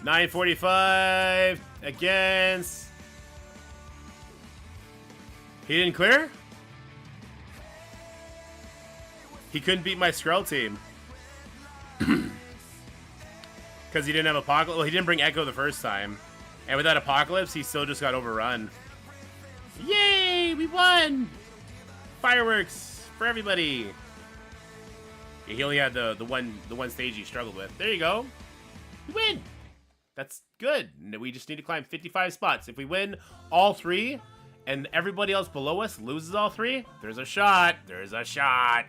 $9.45 against. He didn't clear? He couldn't beat my Skrull team. Because he didn't have Apocalypse. Well, he didn't bring Echo the first time. And without Apocalypse, he still just got overrun. Yay! We won! Fireworks for everybody. Yeah, he only had the one stage he struggled with. There you go. We win! That's good. good. We just need to climb 55 spots. If we win all 3 and everybody else below us loses all 3, there's a shot. There's a shot.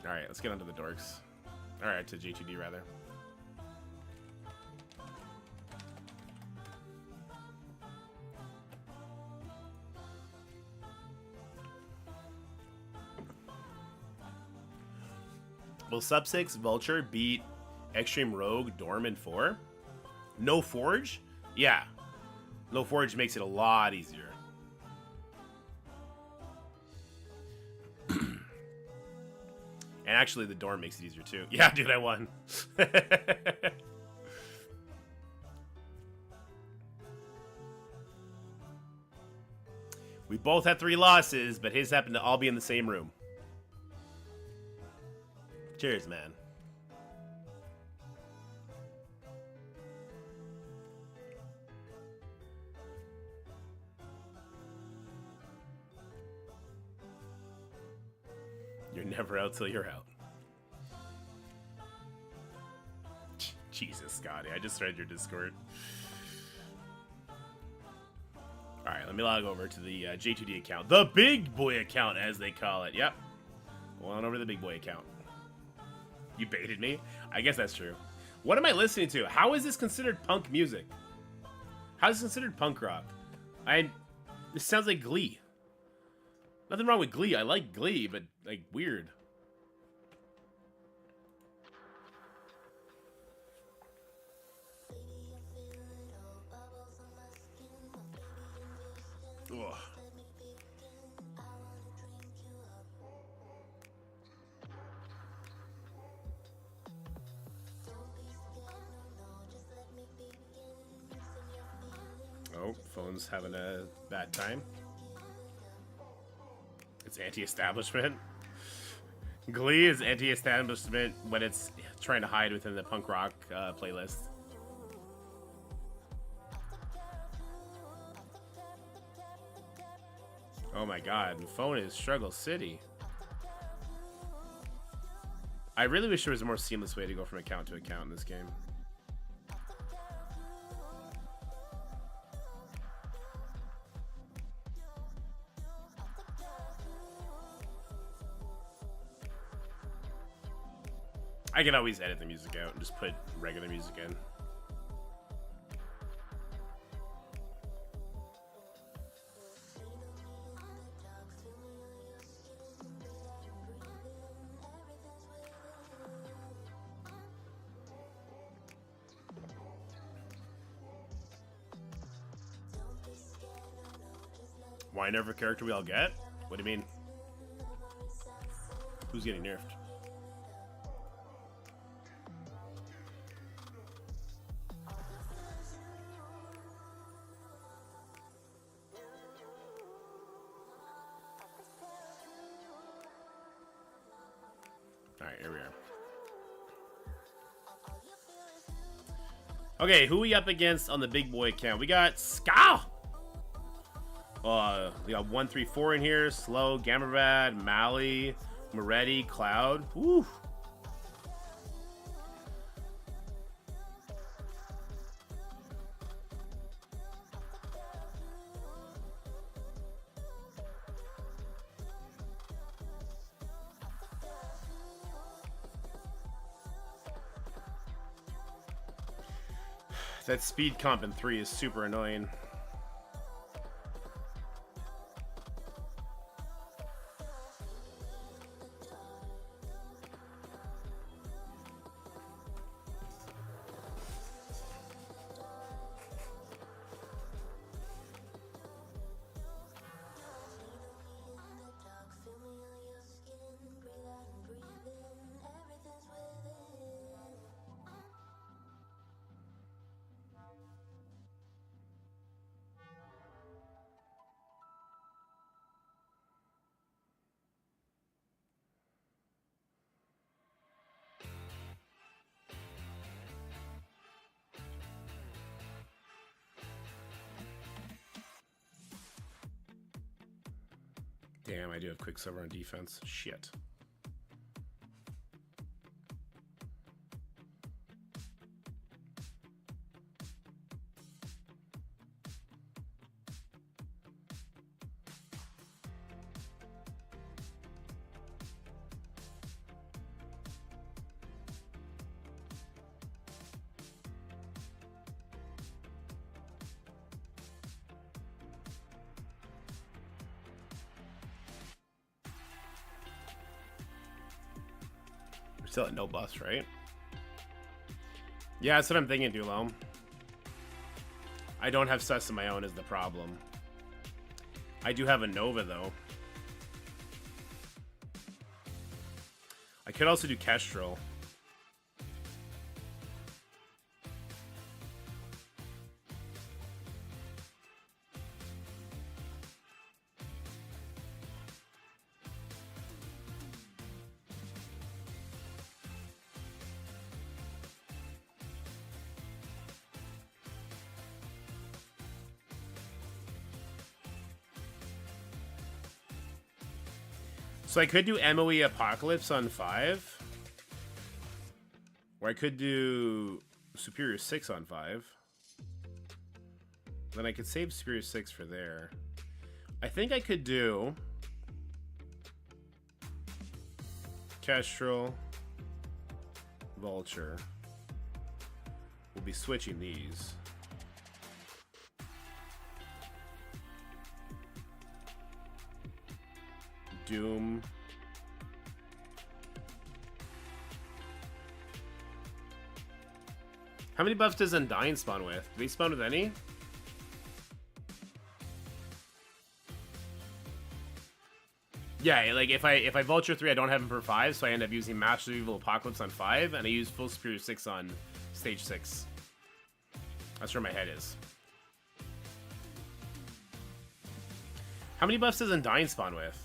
All right, let's get onto the dorks. All right, to J2D rather. Will Sub 6 Vulture beat Extreme Rogue Dorm in 4? No Forge? Yeah. No Forge makes it a lot easier. And actually, the Dorm makes it easier too. Yeah, dude, I won. We both had 3 losses, but his happened to all be in the same room. Cheers, man. You're never out till you're out. Jesus, Scotty. I just read your Discord. Alright, let me log over to the J2D account. The big boy account, as they call it. Yep. Going on over to the big boy account. You baited me? I guess that's true. What am I listening to? How is this considered punk music? How is this considered punk rock? This sounds like Glee. Nothing wrong with Glee. I like Glee, but, like, weird. Ugh. Oh, phone's having a bad time. It's anti-establishment. Glee is anti-establishment when it's trying to hide within the punk rock playlist. Oh my god, the phone is Struggle City. I really wish there was a more seamless way to go from account to account in this game. I can always edit the music out and just put regular music in. Why nerf a character we all get? What do you mean? Who's getting nerfed? Alright, here we are. Okay, who are we up against on the big boy account? We got Ska! We got 134 in here. Slow, Gamma Mali, Moretti, Cloud. Woo! That speed comp in 3 is super annoying. Damn, I do have Quicksilver on defense. Shit. Still at no buffs, right? Yeah, that's what I'm thinking, Dulo. I don't have sus of my own is the problem. I do have a Nova, though. I could also do Kestrel. So I could do MOE Apocalypse on 5. Or I could do Superior 6 on 5. Then I could save Superior 6 for there. I think I could do Kestrel, Vulture. We'll be switching these. Doom. How many buffs does Undying spawn with? Do they spawn with any? Yeah, like if I Vulture 3, I don't have him for 5, so I end up using Master Evil Apocalypse on 5, and I use full Superior 6 on stage 6. That's where my head is. How many buffs does Undying spawn with?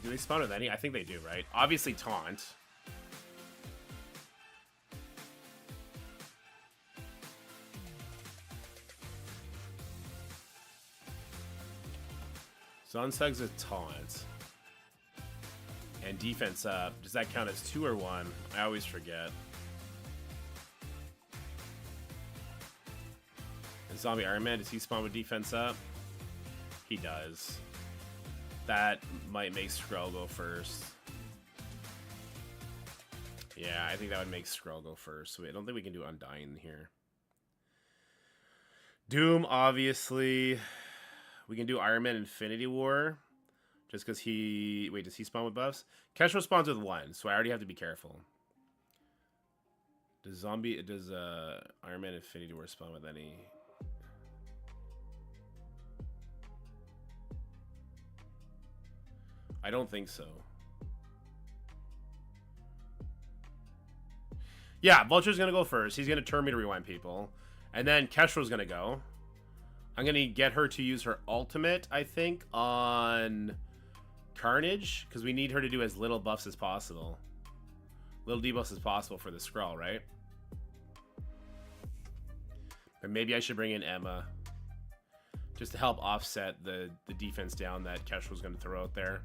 Do they spawn with any? I think they do, right? Obviously Taunt. Zonsug's a Taunt. And defense up. Does that count as 2 or 1? I always forget. And Zombie Iron Man, does he spawn with defense up? He does. That might make Skrull go first. Yeah, I think that would make Skrull go first. So I don't think we can do Undying here. Doom, obviously. We can do Iron Man Infinity War. Just because he... Wait, does he spawn with buffs? Kestrel spawns with 1, so I already have to be careful. Does Iron Man Infinity War spawn with any... I don't think so. Yeah, Vulture's going to go first. He's going to turn me to rewind people. And then Kestrel's going to go. I'm going to get her to use her ultimate, I think, on Carnage. Because we need her to do as little buffs as possible. Little debuffs as possible for the Skrull, right? But maybe I should bring in Emma. Just to help offset the defense down that Kestrel's going to throw out there.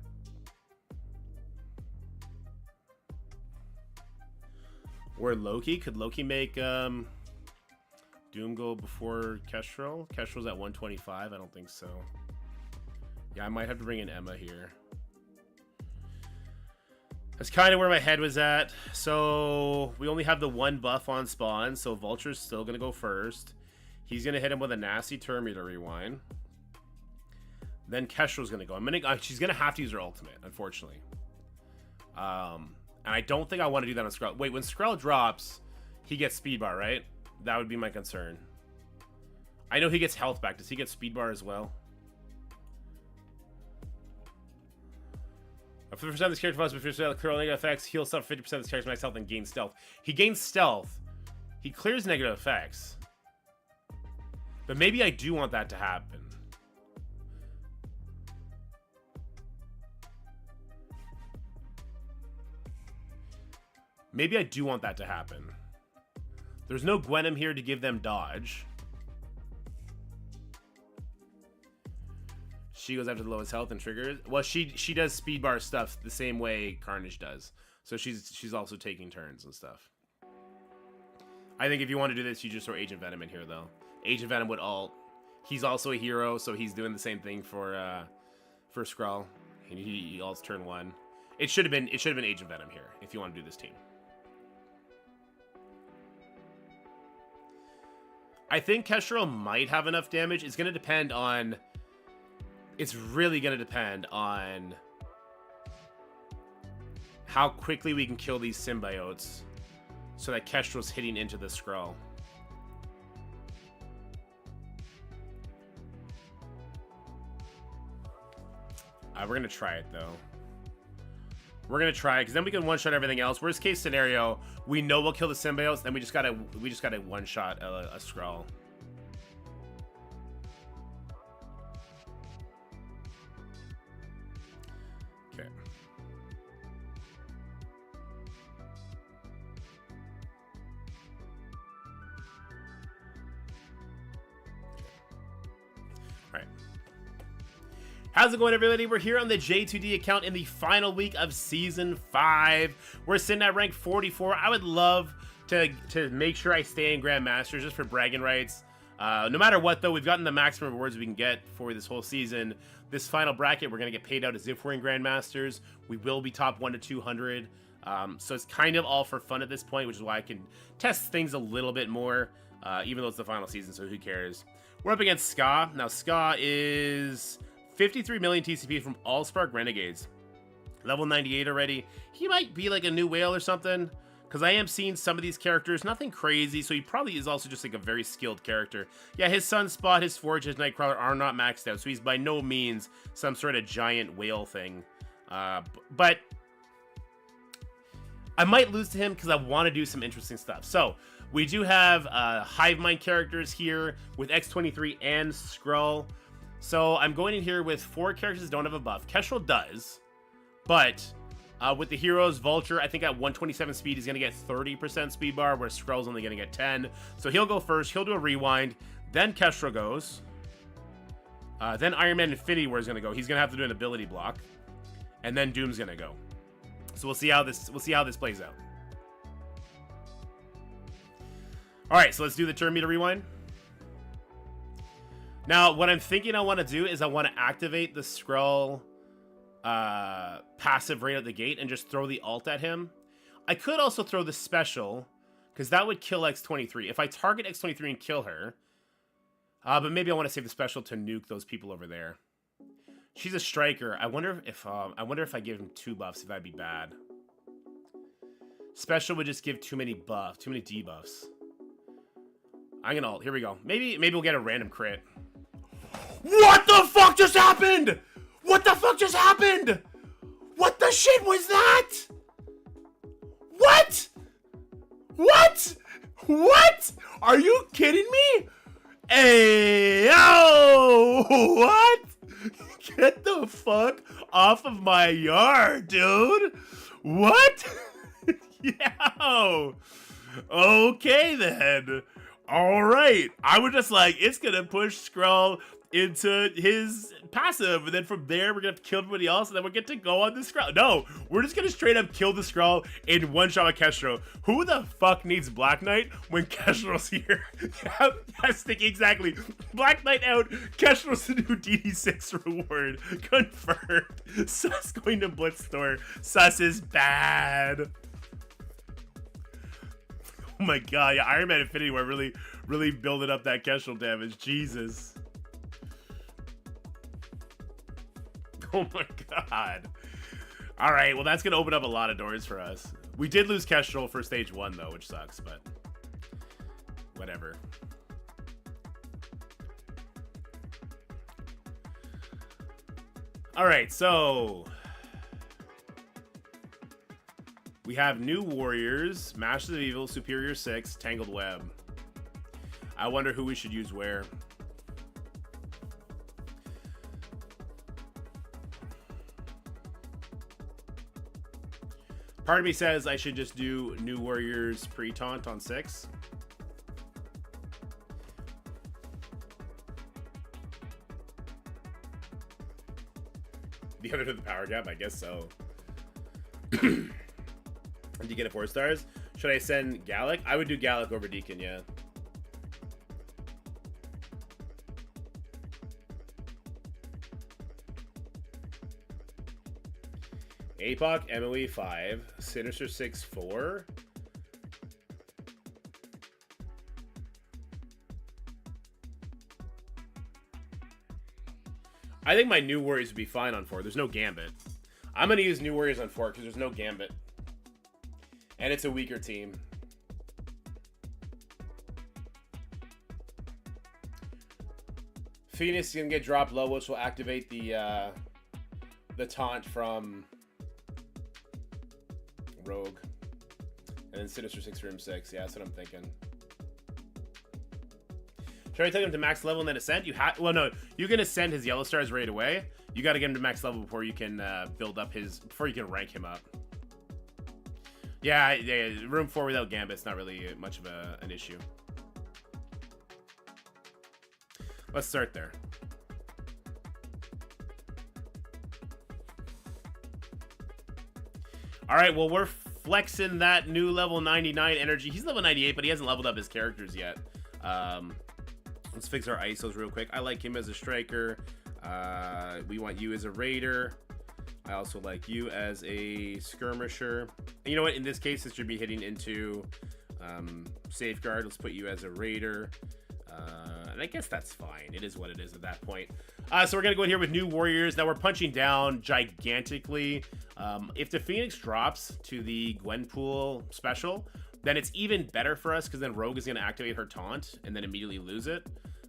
Or Loki. Could Loki make Doom go before Kestrel? Kestrel's at 125. I don't think so. Yeah, I might have to bring in Emma here. That's kind of where my head was at. So we only have the 1 buff on spawn. So Vulture's still going to go first. He's going to hit him with a nasty Terminator rewind. Then Kestrel's going to go. She's going to have to use her ultimate, unfortunately. And I don't think I want to do that on Skrull. Wait, when Skrull drops, he gets speed bar, right? That would be my concern. I know he gets health back. Does he get speed bar as well? For the percent of this character plus, if you're curl negative effects, he'll suffer 50% of this character's max health and gain stealth. He gains stealth. He clears negative effects. But maybe I do want that to happen. Maybe I do want that to happen. There's no Gwenom here to give them dodge. She goes after the lowest health and triggers. Well, she does speed bar stuff the same way Carnage does. So she's also taking turns and stuff. I think if you want to do this, you just throw Agent Venom in here, though. Agent Venom would ult. He's also a hero, so he's doing the same thing for Skrull. And he ults turn 1. It should have been Agent Venom here if you want to do this team. I think Kestrel might have enough damage. It's going to depend on... It's really going to depend on how quickly we can kill these symbiotes so that Kestrel's hitting into the Skrull. We're going to try it, though. We're going to try it, because then we can one-shot everything else. Worst case scenario, we know we'll kill the symbiotes, then we just gotta one-shot a Skrull. Okay. All right. How's it going, everybody? We're here on the J2D account in the final week of Season 5. We're sitting at rank 44. I would love to make sure I stay in Grandmasters just for bragging rights. No matter what, though, we've gotten the maximum rewards we can get for this whole season. This final bracket, we're going to get paid out as if we're in Grandmasters. We will be top 1 to 200. So it's kind of all for fun at this point, which is why I can test things a little bit more, even though it's the final season, so who cares. We're up against Ska. Now, Ska is 53 million TCP from Allspark Renegades. Level 98 already. He might be like a new whale or something, because I am seeing some of these characters. Nothing crazy, so he probably is also just like a very skilled character. Yeah, his Sunspot, his Forge, his Nightcrawler are not maxed out, so he's by no means some sort of giant whale thing. But I might lose to him because I want to do some interesting stuff. So we do have Hive Mind characters here with X23 and Skrull. So I'm going in here with 4 characters that don't have a buff. Kestrel does, but with the heroes, Vulture, I think at 127 speed, he's going to get 30% speed bar, where Skrull's only going to get 10. So he'll go first. He'll do a rewind. Then Kestrel goes. Then Iron Man Infinity War is going to go. He's going to have to do an ability block. And then Doom's going to go. So we'll see how this plays out. All right, so let's do the turn meter rewind. Now, what I'm thinking I want to do is I want to activate the Skrull passive right at the gate and just throw the ult at him. I could also throw the special, because that would kill X23. If I target X23 and kill her, but maybe I want to save the special to nuke those people over there. She's a striker. I wonder if I give him 2 buffs, if that'd be bad. Special would just give too many debuffs. I'm gonna ult. Here we go. Maybe we'll get a random crit. What the fuck just happened? What the fuck just happened? What the shit was that? What? What? What? Are you kidding me? Hey, yo! What? Get the fuck off of my yard, dude. What? Yo. Okay, then. All right. I was just like, it's going to push Skrull into his passive, and then from there we're gonna have to kill everybody else, and then we get to go on the Skrull. No, we're just gonna straight up kill the Skrull in one shot with Kestrel. Who the fuck needs Black Knight when Kestrel's here? Yes, thinking exactly. Black Knight out, Kestrel's the new DD6 reward. Confirmed. Sus going to Blitz Store. Sus is bad. Oh my god, yeah, Iron Man Infinity War really building up that Kestrel damage. Jesus. Oh my god. Alright, well that's going to open up a lot of doors for us. We did lose Kestrel for stage 1 though, which sucks, but whatever. Alright, so we have New Warriors, Masters of Evil, Superior 6, Tangled Web. I wonder who we should use where. Part of me says I should just do New Warriors pre-taunt on 6. The other to the power gap, I guess so. Did you get a 4 stars? Should I send Gallic? I would do Gallic over Deacon, yeah. APOC, MOE 5, Sinister 6, 4. I think my new warriors would be fine on 4. There's no Gambit. I'm going to use new warriors on 4 because there's no Gambit. And it's a weaker team. Phoenix is going to get dropped low, which will activate the taunt from Rogue. And then Sinister 6 Room 6. Yeah, that's what I'm thinking. Should I take him to max level and then ascend? You have, well, no, you can ascend his yellow stars right away. You got to get him to max level before you can build up before you can rank him up. Yeah, room 4 without Gambit's not really much of an issue. Let's start there. All right, well, we're flexing that new level 99 energy. He's level 98, but he hasn't leveled up his characters yet. Let's fix our ISOs real quick. I like him as a striker. We want you as a raider. I also like you as a skirmisher. And you know what? In this case, this should be hitting into safeguard. Let's put you as a raider. And I guess that's fine. It is what it is at that point. So we're going to go in here with new warriors. Now we're punching down gigantically. If the Phoenix drops to the Gwenpool special, then it's even better for us because then Rogue is going to activate her taunt and then immediately lose it.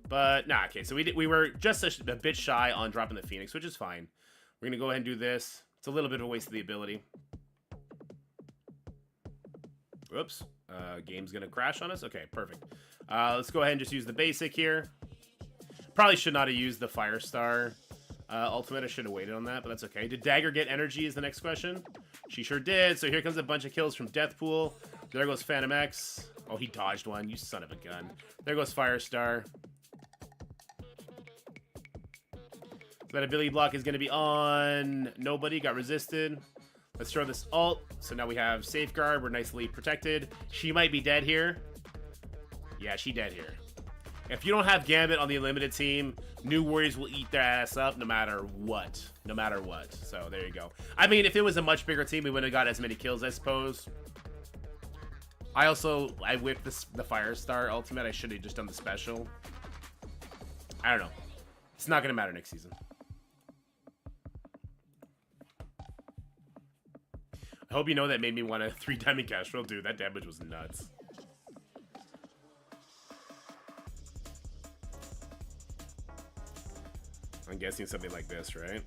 But nah, okay. So we were just a bit shy on dropping the Phoenix, which is fine. We're going to go ahead and do this. It's a little bit of a waste of the ability. Whoops. Game's going to crash on us. Okay, perfect. Let's go ahead and just use the basic here. Probably should not have used the Firestar ultimate. I should have waited on that, but that's okay. Did Dagger get energy is the next question. She sure did. So here comes a bunch of kills from Deathpool. There goes Phantom X. Oh, he dodged one. You son of a gun. There goes Firestar. So that ability block is going to be on nobody. Got resisted. Let's throw this ult. So now we have Safeguard. We're nicely protected. She might be dead here. Yeah, she dead here. If you don't have Gambit on the Unlimited team, new warriors will eat their ass up no matter what. No matter what. So there you go. I mean, if it was a much bigger team, we wouldn't have got as many kills, I suppose. I whipped the Firestar ultimate. I should have just done the special. I don't know. It's not going to matter next season. I hope you know that made me want a 3 diamond Castrol. Dude, that damage was nuts. I'm guessing something like this, right?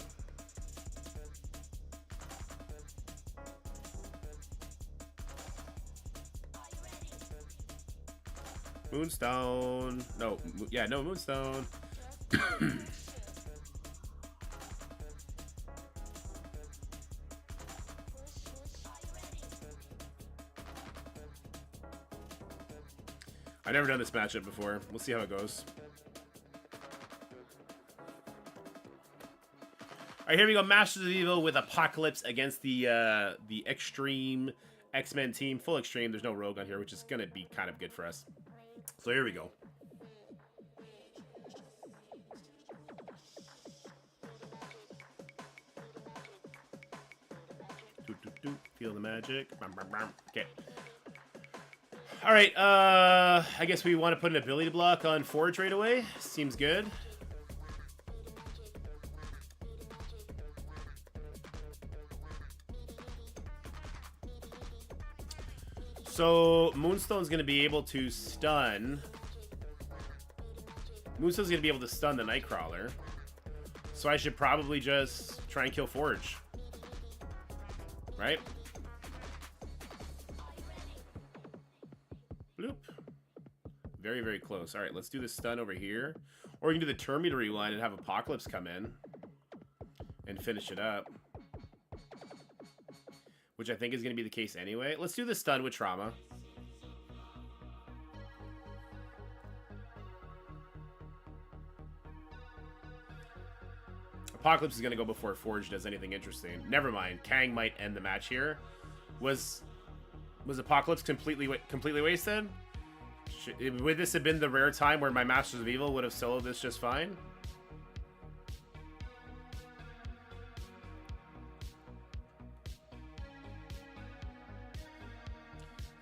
Moonstone. No, yeah, no Moonstone. I've never done this matchup before. We'll see how it goes. All right, here we go. Masters of Evil with Apocalypse against the Extreme X-Men team. Full Extreme. There's no Rogue on here, which is going to be kind of good for us. So here we go. Feel the magic. Okay. All right, I guess we want to put an ability block on Forge right away. Seems good. So Moonstone's going to be able to stun. Moonstone's going to be able to stun the Nightcrawler. So I should probably just try and kill Forge. Right? Bloop. Very, very close. All right, let's do the stun over here. Or we can do the Terminator rewind and have Apocalypse come in and finish it up. Which I think is going to be the case anyway. Let's do the stun with Trauma. Apocalypse is going to go before Forge does anything interesting. Never mind. Kang might end the match here. Was Apocalypse completely wasted? Would this have been the rare time where my Masters of Evil would have soloed this just fine?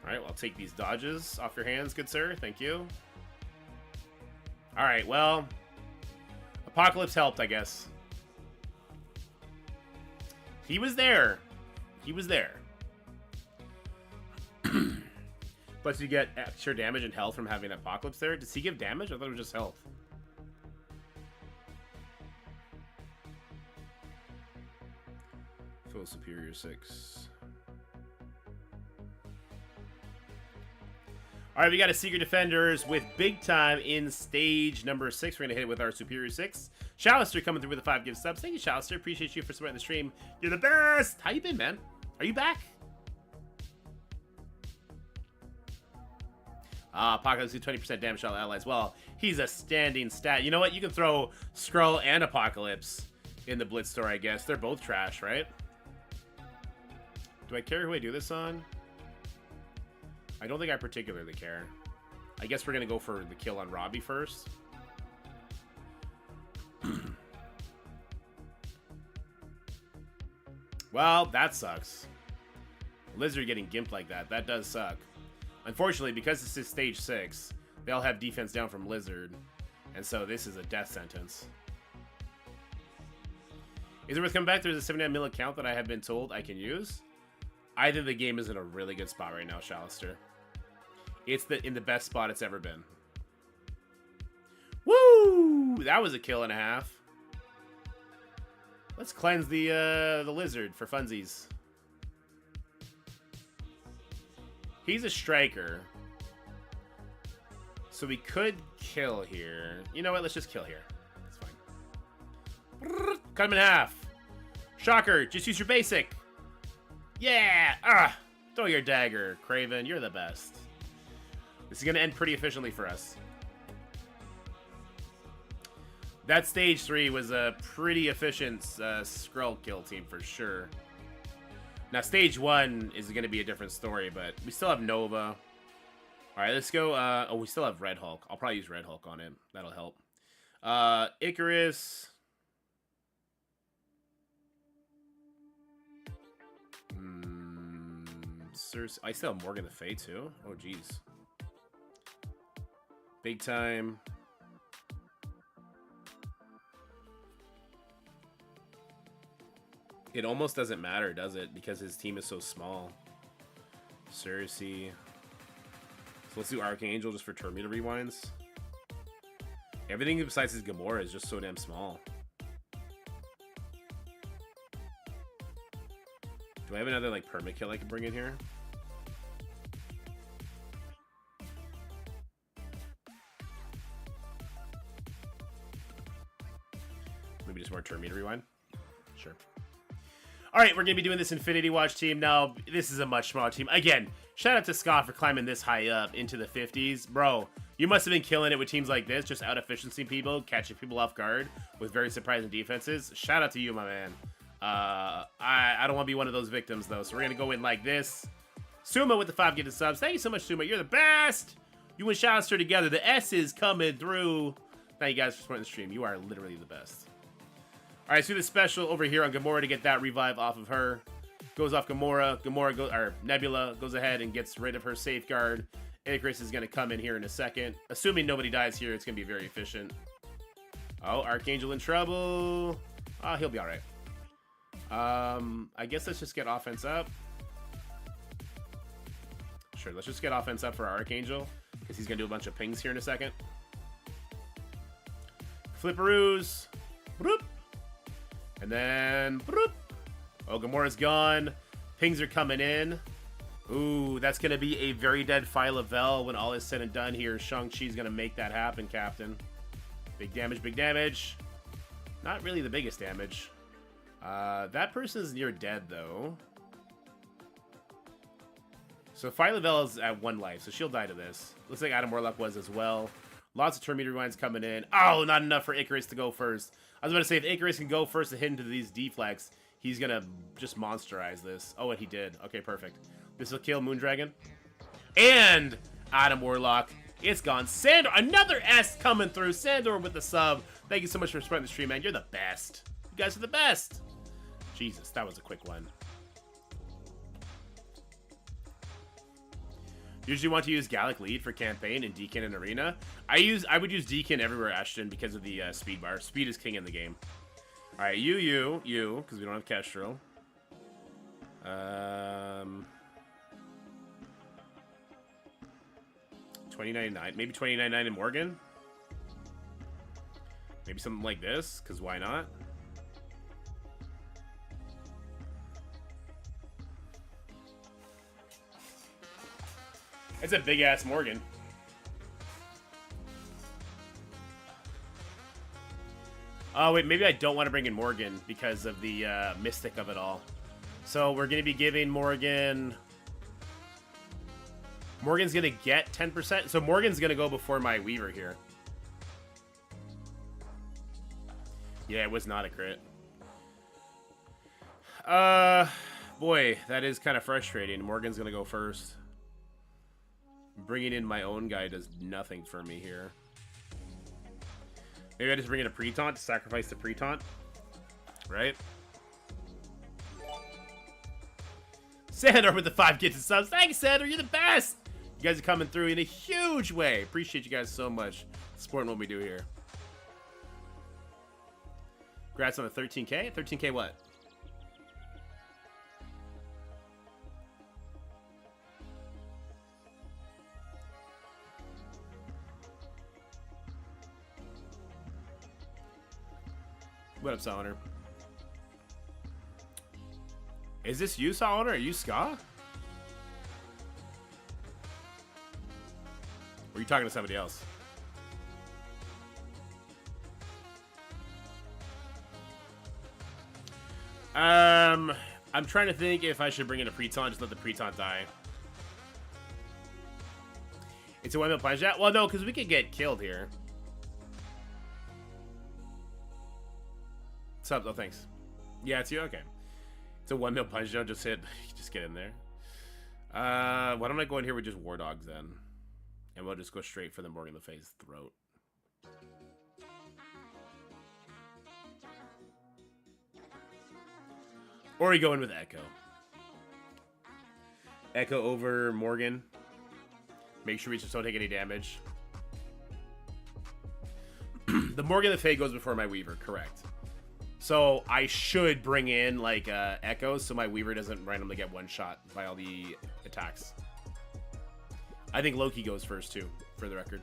Alright, well, I'll take these dodges off your hands, good sir. Thank you. Alright, well, Apocalypse helped, I guess. He was there. He was there. Plus you get extra damage and health from having Apocalypse there. Does he give damage? I thought it was just health. Full Superior 6. Alright, we got a Secret Defenders with Big Time in stage number 6. We're going to hit it with our Superior 6. Shalister coming through with a 5 gift subs. Thank you, Shalister. Appreciate you for supporting the stream. You're the best! How you been, man? Are you back? Apocalypse do 20% damage to all allies. Well, he's a standing stat. You know what? You can throw Skrull and Apocalypse in the Blitz store, I guess. They're both trash, right? Do I care who I do this on? I don't think I particularly care. I guess we're going to go for the kill on Robbie first. Well, that sucks. Lizard getting gimped like that. That does suck. Unfortunately, because this is stage 6, they all have defense down from Lizard. And so this is a death sentence. Is it worth coming back? There's a 79 mil account that I have been told I can use. I think the game is in a really good spot right now, Shalister. It's in the best spot it's ever been. Woo! That was a kill and a half. Let's cleanse the Lizard for funsies. He's a striker. So we could kill here. You know what? Let's just kill here. That's fine. Cut him in half. Shocker. Just use your basic. Yeah. Ah. Throw your dagger, Craven. You're the best. This is going to end pretty efficiently for us. That stage 3 was a pretty efficient Skrull kill team for sure. Now, stage 1 is going to be a different story, but we still have Nova. All right, let's go. Oh, we still have Red Hulk. I'll probably use Red Hulk on him. That'll help. Icarus. I still have Morgan the Fae, too. Oh, jeez. Big Time. It almost doesn't matter, does it? Because his team is so small. Cersei. So let's do Archangel just for Terminator rewinds. Everything besides his Gamora is just so damn small. Do I have another like perma kill I can bring in here? Maybe just more Terminator rewind? Sure. Alright, we're going to be doing this Infinity Watch team. Now, this is a much smaller team. Again, shout out to Scott for climbing this high up into the 50s. Bro, you must have been killing it with teams like this, just out-efficiency people, catching people off guard with very surprising defenses. Shout out to you, my man. I don't want to be one of those victims, though, so we're going to go in like this. Suma with the 5 gifted subs. Thank you so much, Suma. You're the best! You and Shalister together. The S is coming through. Thank you guys for supporting the stream. You are literally the best. All right, let's do the special over here on Gamora to get that revive off of her. Goes off Gamora. Nebula goes ahead and gets rid of her safeguard. Icarus is going to come in here in a second. Assuming nobody dies here, it's going to be very efficient. Oh, Archangel in trouble. Oh, he'll be all right. I guess let's just get offense up. Sure, let's just get offense up for our Archangel, because he's going to do a bunch of pings here in a second. Flipperoos. Bloop. And then, bloop. Oh, Gamora's gone. Pings are coming in. Ooh, that's going to be a very dead Phyla-Vell when all is said and done here. Shang-Chi's going to make that happen, Captain. Big damage, big damage. Not really the biggest damage. That person's near dead, though. So Phyla-Vell is at 1 life, so she'll die to this. Looks like Adam Warlock was as well. Lots of Terminator rewinds coming in. Oh, not enough for Icarus to go first. I was about to say, if Icarus can go first and hit into these deflects, he's going to just monsterize this. Oh, and he did. Okay, perfect. This will kill Moondragon. And Adam Warlock. It's gone. Sandor, another S coming through. Sandor with the sub. Thank you so much for supporting the stream, man. You're the best. You guys are the best. Jesus, that was a quick one. Usually want to use Gallic Lead for campaign and Deacon and Arena. I would use Deacon everywhere, Ashton, because of the speed bar. Speed is king in the game. All right, you, because we don't have Kestrel. Um, 2099, maybe 2099 in Morgan. Maybe something like this, because why not? It's a big ass Morgan. Oh wait, maybe I don't want to bring in Morgan because of the mystic of it all. So we're going to be giving Morgan... Morgan's going to get 10%. So Morgan's going to go before my Weaver here. Yeah, it was not a crit. Boy, that is kind of frustrating. Morgan's going to go first. Bringing in my own guy does nothing for me here. Maybe I just bring in a pre-taunt to sacrifice the pre-taunt. Right? Sandor with the 5 gifted subs. Thanks, Sandor. You're the best. You guys are coming through in a huge way. Appreciate you guys so much supporting what we do here. Congrats on the 13K. 13K what? What up, Summoner? Is this you, Summoner? Are you Ska? Or are you talking to somebody else? I'm trying to think if I should bring in a pre-taunt, just let the pre-taunt die. It's a 1-mil punch out? Well, no, because we could get killed here. What's up? Oh, thanks. Yeah, it's you? Okay. It's a 1-mil punch down. Just hit. Just get in there. Why don't I go in here with just War Dogs then? And we'll just go straight for the Morgan the Face throat. Or we go in with Echo. Echo over Morgan. Make sure we just don't take any damage. The Morgan the Fae goes before my Weaver, correct. So I should bring in like Echo so my Weaver doesn't randomly get one shot by all the attacks. I think Loki goes first too, for the record.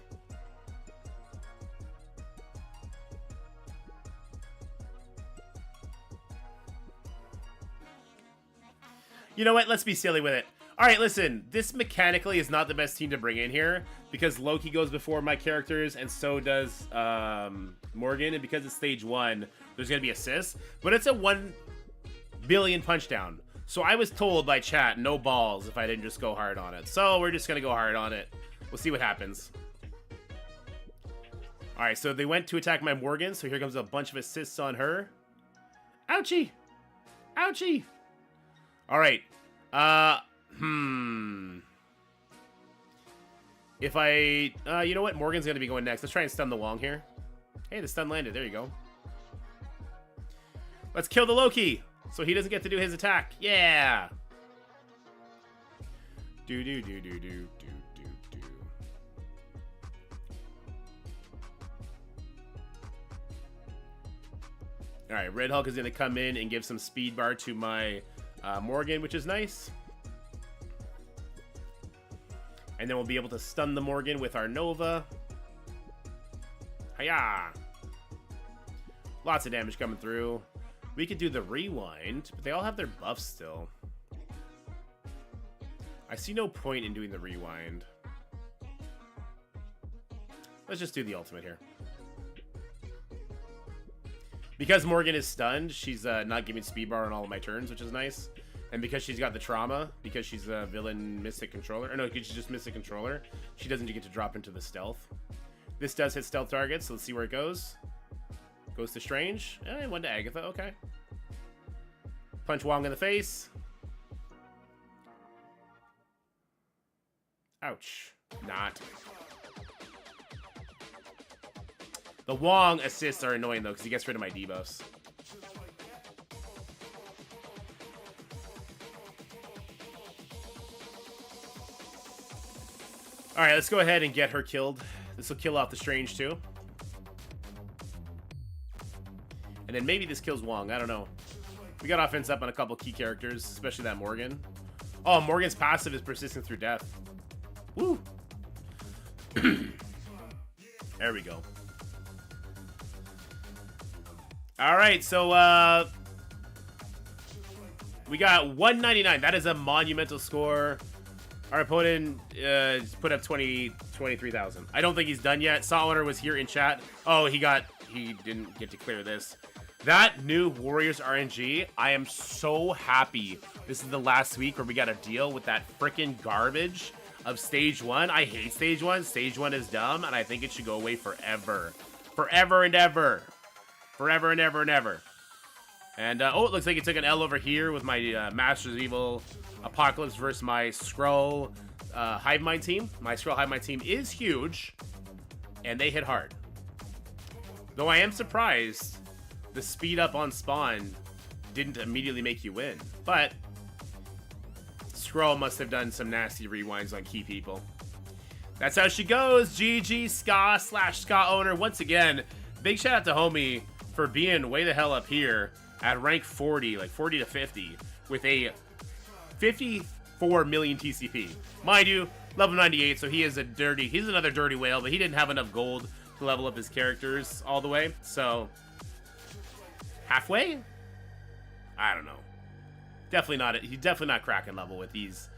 You know what? Let's be silly with it. All right, listen. This mechanically is not the best team to bring in here because Loki goes before my characters and so does Morgan. And because it's stage 1, there's going to be assists. But it's a 1 billion punch down. So I was told by chat, no balls if I didn't just go hard on it. So we're just going to go hard on it. We'll see what happens. All right, so they went to attack my Morgan. So here comes a bunch of assists on her. Ouchie. Ouchie. All right. If I, you know what? Morgan's going to be going next. Let's try and stun the Wong here. Hey, the stun landed. There you go. Let's kill the Loki so he doesn't get to do his attack. Yeah. Do, do, do, do, do, do, do, do. All right, Red Hulk is going to come in and give some speed bar to my Morgan, which is nice. And then we'll be able to stun the Morgan with our Nova. Hiya! Lots of damage coming through. We could do the rewind, but they all have their buffs still. I see no point in doing the rewind. Let's just do the ultimate here. Because Morgan is stunned, she's not giving speed bar on all of my turns, which is nice. And because she's got the trauma, because she's a villain Mystic Controller, or no, she's just Mystic Controller, she doesn't get to drop into the stealth. This does hit stealth targets, so let's see where it goes. Goes to Strange, and one to Agatha, okay. Punch Wong in the face. Ouch. Not. The Wong assists are annoying, though, because he gets rid of my debuffs. Alright, let's go ahead and get her killed. This will kill off the Strange, too. And then maybe this kills Wong. I don't know. We got offense up on a couple key characters, especially that Morgan. Oh, Morgan's passive is persistent through death. Woo! There we go. Alright, so, we got 199. That is a monumental score. Our opponent put up 23,000. I don't think he's done yet. Saw Owner was here in chat. Oh, he didn't get to clear this. That new Warriors RNG, I am so happy. This is the last week where we got to deal with that freaking garbage of Stage 1. I hate Stage 1. Stage 1 is dumb, and I think it should go away forever. Forever and ever. Forever and ever and ever. And, oh, it looks like it took an L over here with my Masters of Evil Apocalypse versus my Skrull Hive Mind team. My Skrull Hive Mind team is huge, and they hit hard. Though I am surprised the speed up on spawn didn't immediately make you win. But Skrull must have done some nasty rewinds on key people. That's how she goes. GG Ska/Ska Owner. Once again, big shout out to homie for being way the hell up here at rank 40, like 40 to 50, with a 54 million TCP. Mind you, level 98, so he's another dirty whale, but he didn't have enough gold to level up his characters all the way, so halfway? I don't know. He's definitely not cracking level with these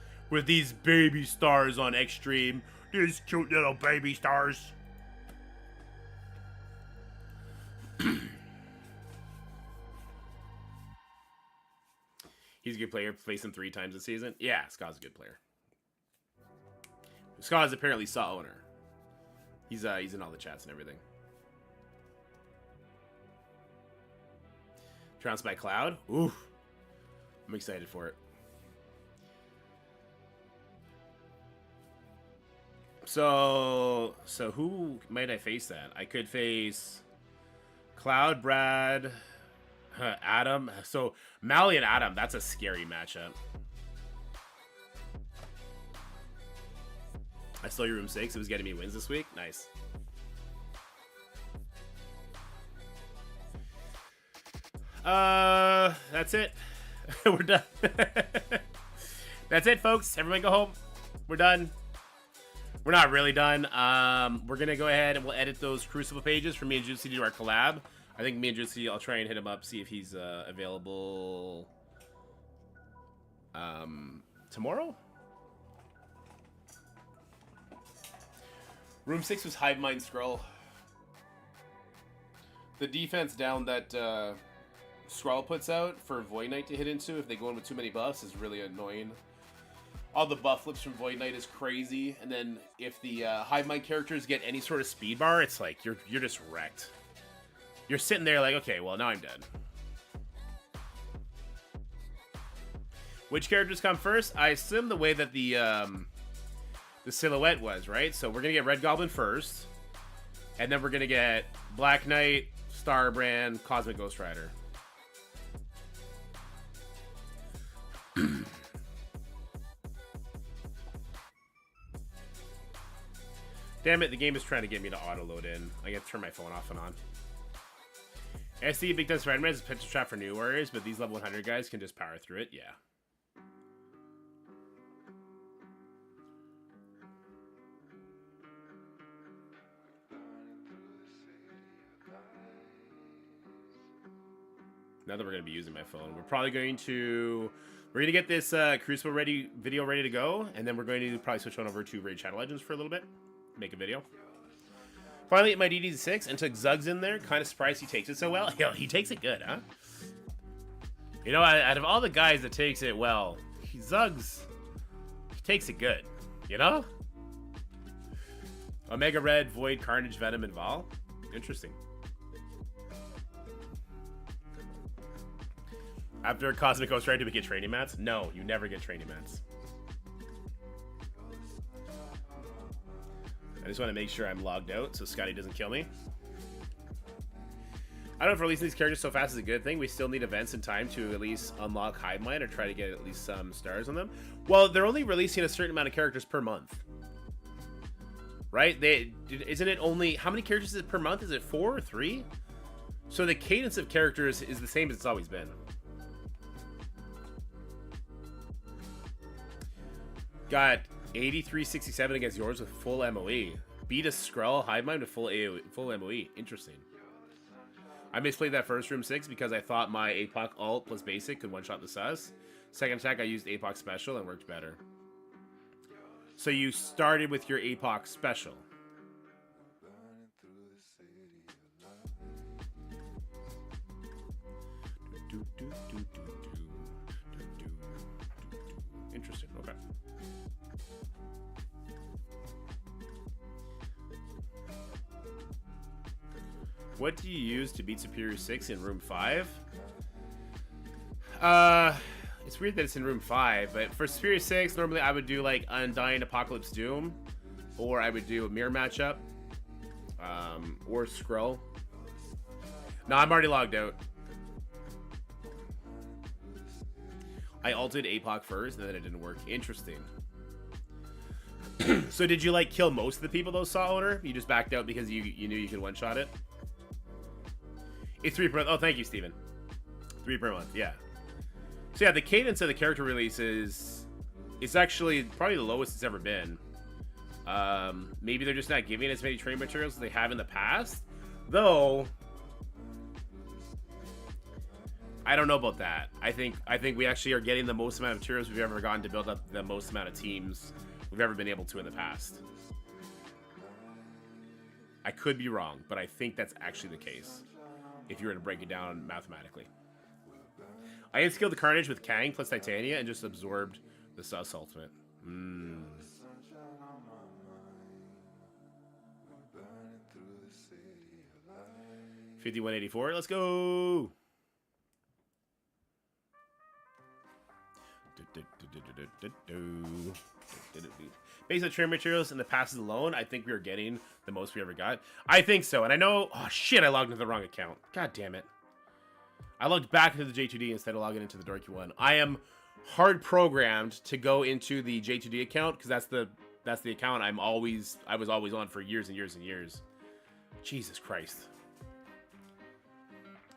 baby stars on Extreme. These cute little baby stars. He's a good player. Faced him 3 times this season. Yeah, Ska's a good player. Ska is apparently Saw Owner. He's in all the chats and everything. Trounced by Cloud. Ooh, I'm excited for it. So who might I face that? I could face Cloud, Brad, Adam. So Mally and Adam, that's a scary matchup. I stole your room 6. It was getting me wins this week. Nice. That's it. We're done. That's it, folks. Everyone go home. We're done. We're not really done. We're gonna go ahead and we'll edit those Crucible pages for me and Juicy to do our collab. I think me and Juicy, I'll try and hit him up, see if he's available tomorrow. Room 6 was Hive Mind Skrull. The defense down that Skrull puts out for Void Knight to hit into if they go in with too many buffs is really annoying. All the buff flips from Void Knight is crazy, and then if the Hive Mind characters get any sort of speed bar, it's like you're just wrecked. You're sitting there like, okay, well now I'm dead. Which characters come first? I assume the way that the silhouette was, right? So we're gonna get Red Goblin first, and then we're gonna get Black Knight, Starbrand, Cosmic Ghost Rider. Damn it, the game is trying to get me to auto-load in. I gotta turn my phone off and on. EST Big Time Spider-Man is a picture trap for new warriors, but these level 100 guys can just power through it, yeah. Now that we're going to be using my phone, we're probably going to... We're going to get this Crucible video ready to go, and then we're going to probably switch on over to Raid Shadow Legends for a little bit. Make a video. Finally hit my DD6 and took Zuggs in there. Kind of surprised he takes it so well. Yo, he takes it good, huh? You know, out of all the guys that takes it well, Zuggs, he takes it good. You know? Omega Red, Void, Carnage, Venom, and Vol. Interesting. After Cosmic Ghost Rider, do we get training mats? No, you never get training mats. I just want to make sure I'm logged out so Scotty doesn't kill me. I don't know if releasing these characters so fast is a good thing. We still need events in time to at least unlock Hive Mind or try to get at least some stars on them. Well, they're only releasing a certain amount of characters per month. Right? Isn't it only... How many characters is it per month? Is it 4 or 3? So the cadence of characters is the same as it's always been. Got 8367 against yours with full MOE. Beat a Skrull Hive Mind with full MOE. Interesting. I misplayed that first room 6 because I thought my APOC ult plus basic could one-shot the sus. Second attack, I used APOC special and worked better. So you started with your APOC special. Interesting. Okay. What do you use to beat Superior 6 in room 5? It's weird that it's in room 5, but for Superior 6, normally I would do like Undying Apocalypse Doom, or I would do a mirror matchup, or Skrull. No, I'm already logged out. I ulted APOC first, and then it didn't work. Interesting. So did you like kill most of the people though, Saw Owner? You just backed out because you knew you could one-shot it? It's 3 per month. Oh, thank you, Steven. 3 per month, yeah. So yeah, the cadence of the character releases is actually probably the lowest it's ever been. Maybe they're just not giving as many training materials as they have in the past. Though, I don't know about that. I think we actually are getting the most amount of materials we've ever gotten to build up the most amount of teams we've ever been able to in the past. I could be wrong, but I think that's actually the case, if you were to break it down mathematically. I unskilled the Carnage with Kang plus Titania and just absorbed the Sus ultimate. 5184, let's go! Based on training materials and the passes alone, I think we are getting the most we ever got. I think so, and I know... Oh, shit, I logged into the wrong account. God damn it. I logged back into the J2D instead of logging into the Dorky one. I am hard programmed to go into the J2D account, because that's the account I was always on for years and years and years. Jesus Christ.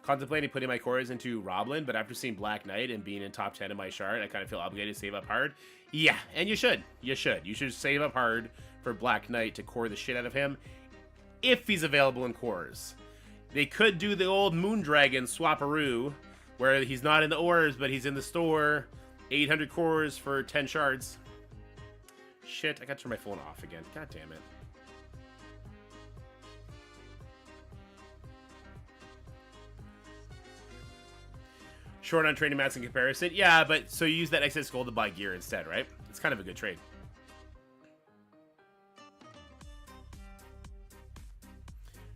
Contemplating putting my cores into Roblin, but after seeing Black Knight and being in top 10 in my shard, I kind of feel obligated to save up hard. Yeah, and you should. You should. You should save up hard for Black Knight to core the shit out of him, if he's available in cores. They could do the old Moondragon swaparoo, where he's not in the ores, but he's in the store. 800 cores for 10 shards. Shit, I gotta turn my phone off again. God damn it. Short on training mats in comparison. Yeah, but so you use that excess gold to buy gear instead, right? It's kind of a good trade.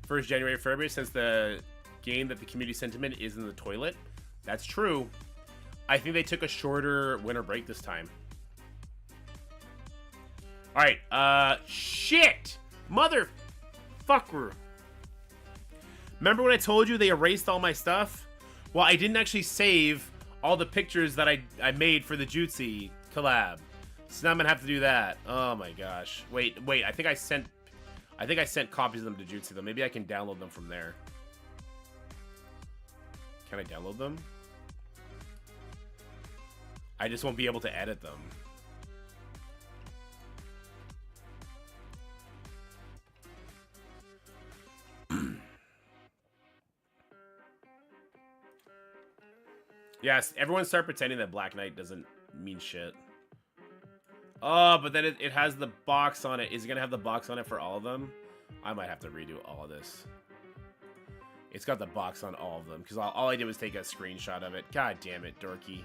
First January, February, since the game that the community sentiment is in the toilet. That's true. I think they took a shorter winter break this time. Alright, shit! Motherfucker. Remember when I told you they erased all my stuff? Well, I didn't actually save all the pictures that I made for the Jutsi collab. So now I'm gonna have to do that. Oh my gosh. Wait, I think I sent copies of them to Jutsi though. Maybe I can download them from there. Can I download them? I just won't be able to edit them. Yes, everyone start pretending that Black Knight doesn't mean shit. Oh, but then it has the box on it. Is it gonna have the box on it for all of them? I might have to redo all of this. It's got the box on all of them, because all I did was take a screenshot of it. God damn it, Dorky.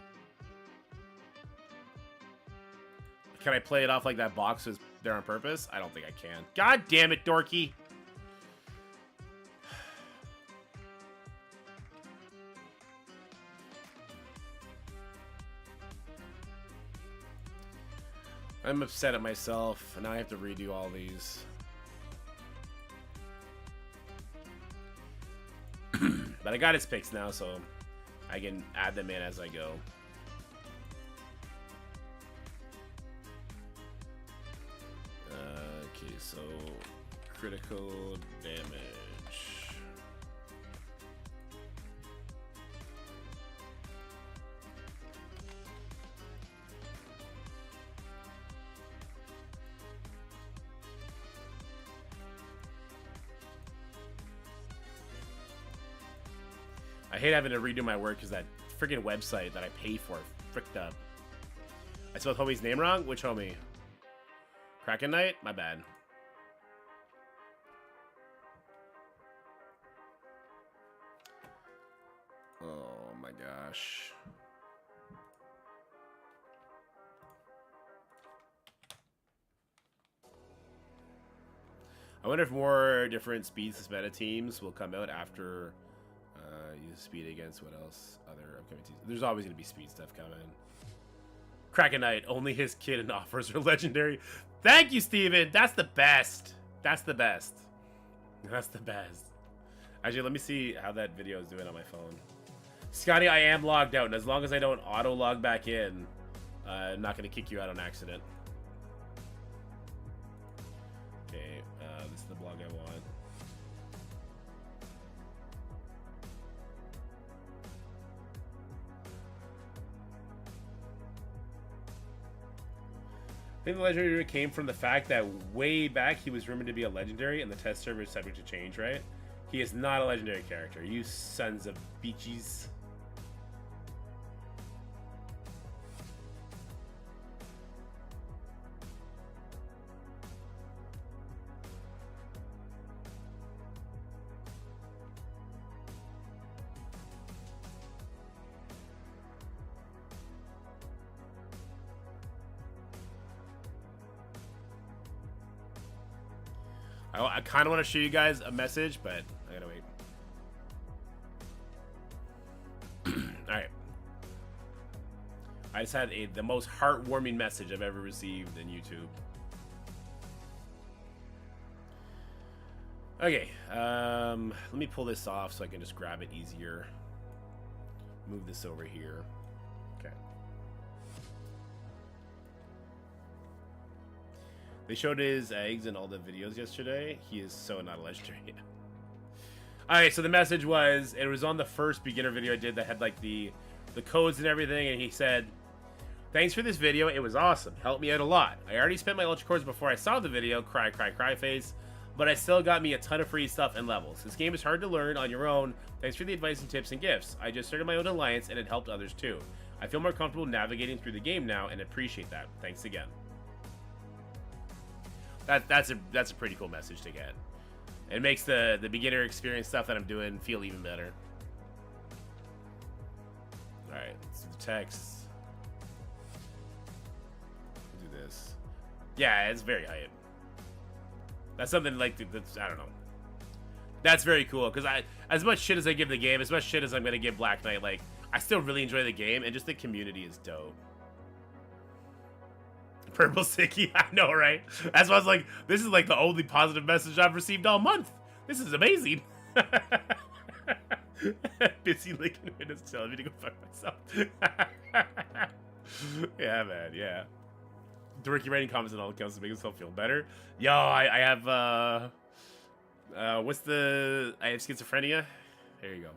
Can I play it off like that box was there on purpose? I don't think I can. God damn it, Dorky. I'm upset at myself, and now I have to redo all these. But I got his picks now, so I can add them in as I go. Okay, so critical damage. I hate having to redo my work because that freaking website that I paid for fricked up. I spelled homie's name wrong? Which homie? Kraken Knight? My bad. Oh my gosh. I wonder if more different speed suspended teams will come out after use speed against what else? Other upcoming teams. There's always going to be speed stuff coming. Kraken Knight, only his kid and offers are legendary. Thank you, Steven. That's the best. That's the best. That's the best. Actually, let me see how that video is doing on my phone. Scotty, I am logged out, and as long as I don't auto log back in, I'm not going to kick you out on accident. Okay, this is the blog I want. I think the legendary came from the fact that way back he was rumored to be a legendary, and the test server is subject to change, right? He is not a legendary character. You sons of beaches. I kind of want to show you guys a message, but I gotta wait. Alright. I just had the most heartwarming message I've ever received in YouTube. Okay, let me pull this off so I can just grab it easier. Move this over here. Okay. They showed his eggs in all the videos yesterday. He is so not a legendary. Alright, so the message was, it was on the first beginner video I did that had like the codes and everything, and he said, thanks for this video, it was awesome, helped me out a lot. I already spent my ultra cores before I saw the video, cry, cry, cry face, but I still got me a ton of free stuff and levels. This game is hard to learn on your own, thanks for the advice and tips and gifts. I just started my own alliance and it helped others too. I feel more comfortable navigating through the game now and appreciate that. Thanks again. That's a pretty cool message to get. It makes the beginner experience stuff that I'm doing feel even better. Alright, let's do the text. Do this. Yeah, it's very hype. That's something like, that's, I don't know. That's very cool, because as much shit as I give the game, as much shit as I'm going to give Black Knight, like, I still really enjoy the game, and just the community is dope. Purple Sticky, I know, right? That's why I was like, this is like the only positive message I've received all month. This is amazing. Busy licking windows telling me to go fuck myself. Yeah, man, yeah. Dorky writing comments on all accounts to make himself feel better. Yo, I have, what's the, I have schizophrenia? There you go.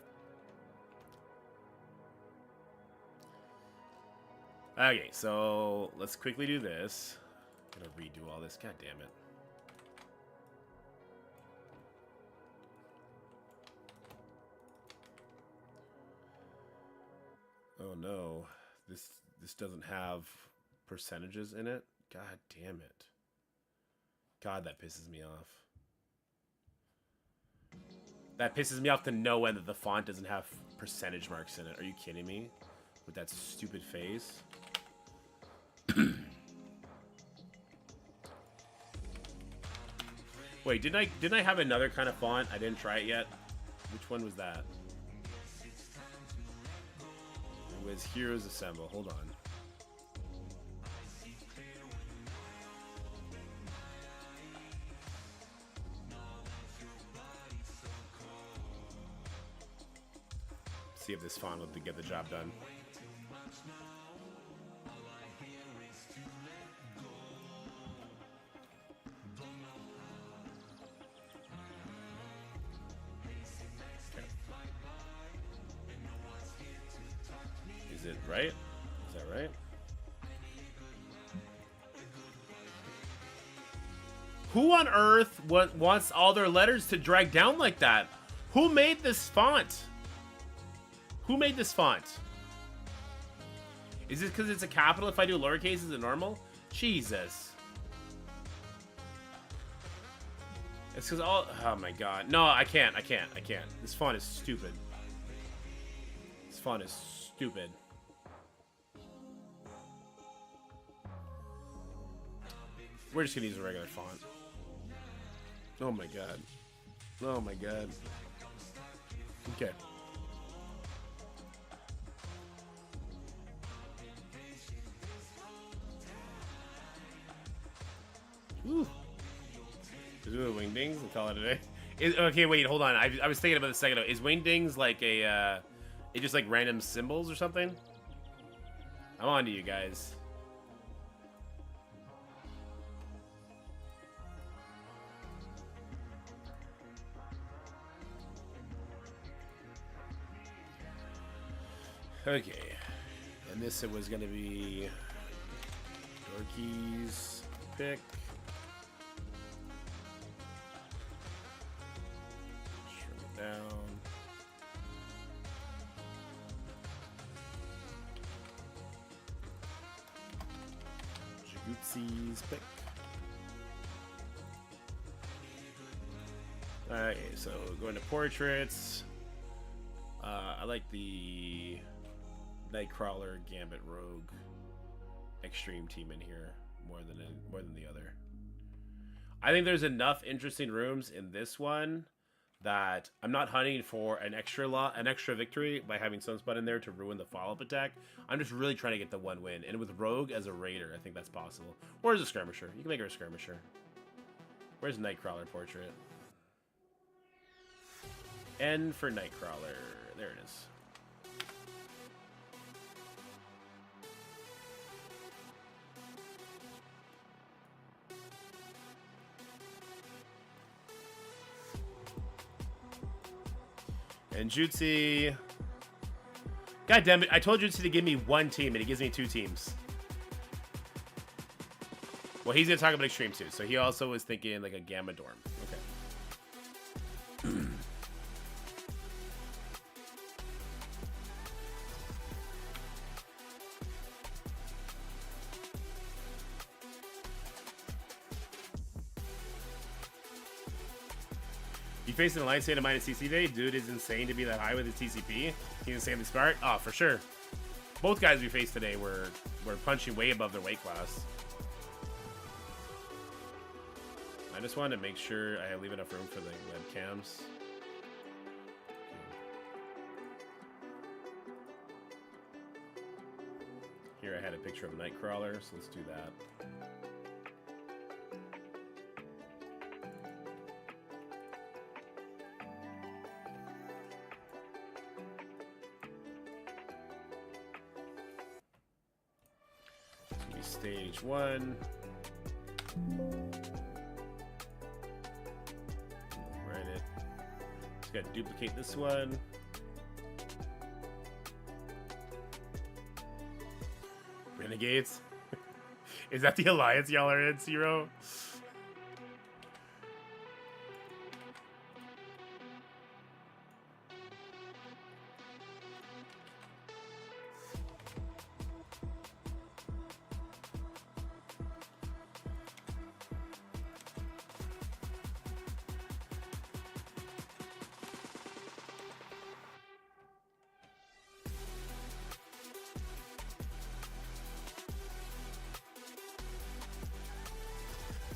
Okay, so let's quickly do this. I'm gonna redo all this. God damn it. Oh no, this doesn't have percentages in it. God damn it. God, that pisses me off. That pisses me off to no end that the font doesn't have percentage marks in it. Are you kidding me? With that stupid face. Wait, didn't I have another kind of font? I didn't try it yet. Which one was that? It was Heroes Assemble. Hold on. See if this font will get the job done. Is it right? Is that right? Who on earth wants all their letters to drag down like that? Who made this font? Who made this font? Is it because it's a capital? If I do lowercase, is it normal? Jesus. It's because all... Oh my god. No, I can't. This font is stupid. This font is stupid. We're just gonna use a regular font. Oh my god. Oh my god. Okay. Ooh. Just do the wingdings and call it a day. Okay, wait, hold on. I was thinking about this a second ago. Is wingdings like a, it just like random symbols or something? I'm on to you guys. Okay, and this it was gonna be Dorky's pick. Shrink it down. Jagutzi's pick. Okay, so going to portraits. I like the Nightcrawler, Gambit, Rogue, Extreme team in here more than the other. I think there's enough interesting rooms in this one that I'm not hunting for an extra victory by having Sunspot in there to ruin the follow-up attack. I'm just really trying to get the one win, and with Rogue as a raider, I think that's possible. Or as a skirmisher. You can make her a skirmisher. Where's Nightcrawler portrait? N for Nightcrawler. There it is. And Jutsi... God damn it, I told Jutsi to give me one team, and he gives me two teams. Well, he's going to talk about Extreme too, so he also was thinking like a Gamma Dorm. Okay. You faced an Alliance State of minus CC day? Dude is insane to be that high with his TCP. He's insanely smart. Oh, for sure. Both guys we faced today were punching way above their weight class. I just wanted to make sure I leave enough room for the webcams. Here I had a picture of Nightcrawler, so let's do that. Stage 1. Write it. Just gotta duplicate this one. Renegades? Is that the alliance y'all are in, Zero?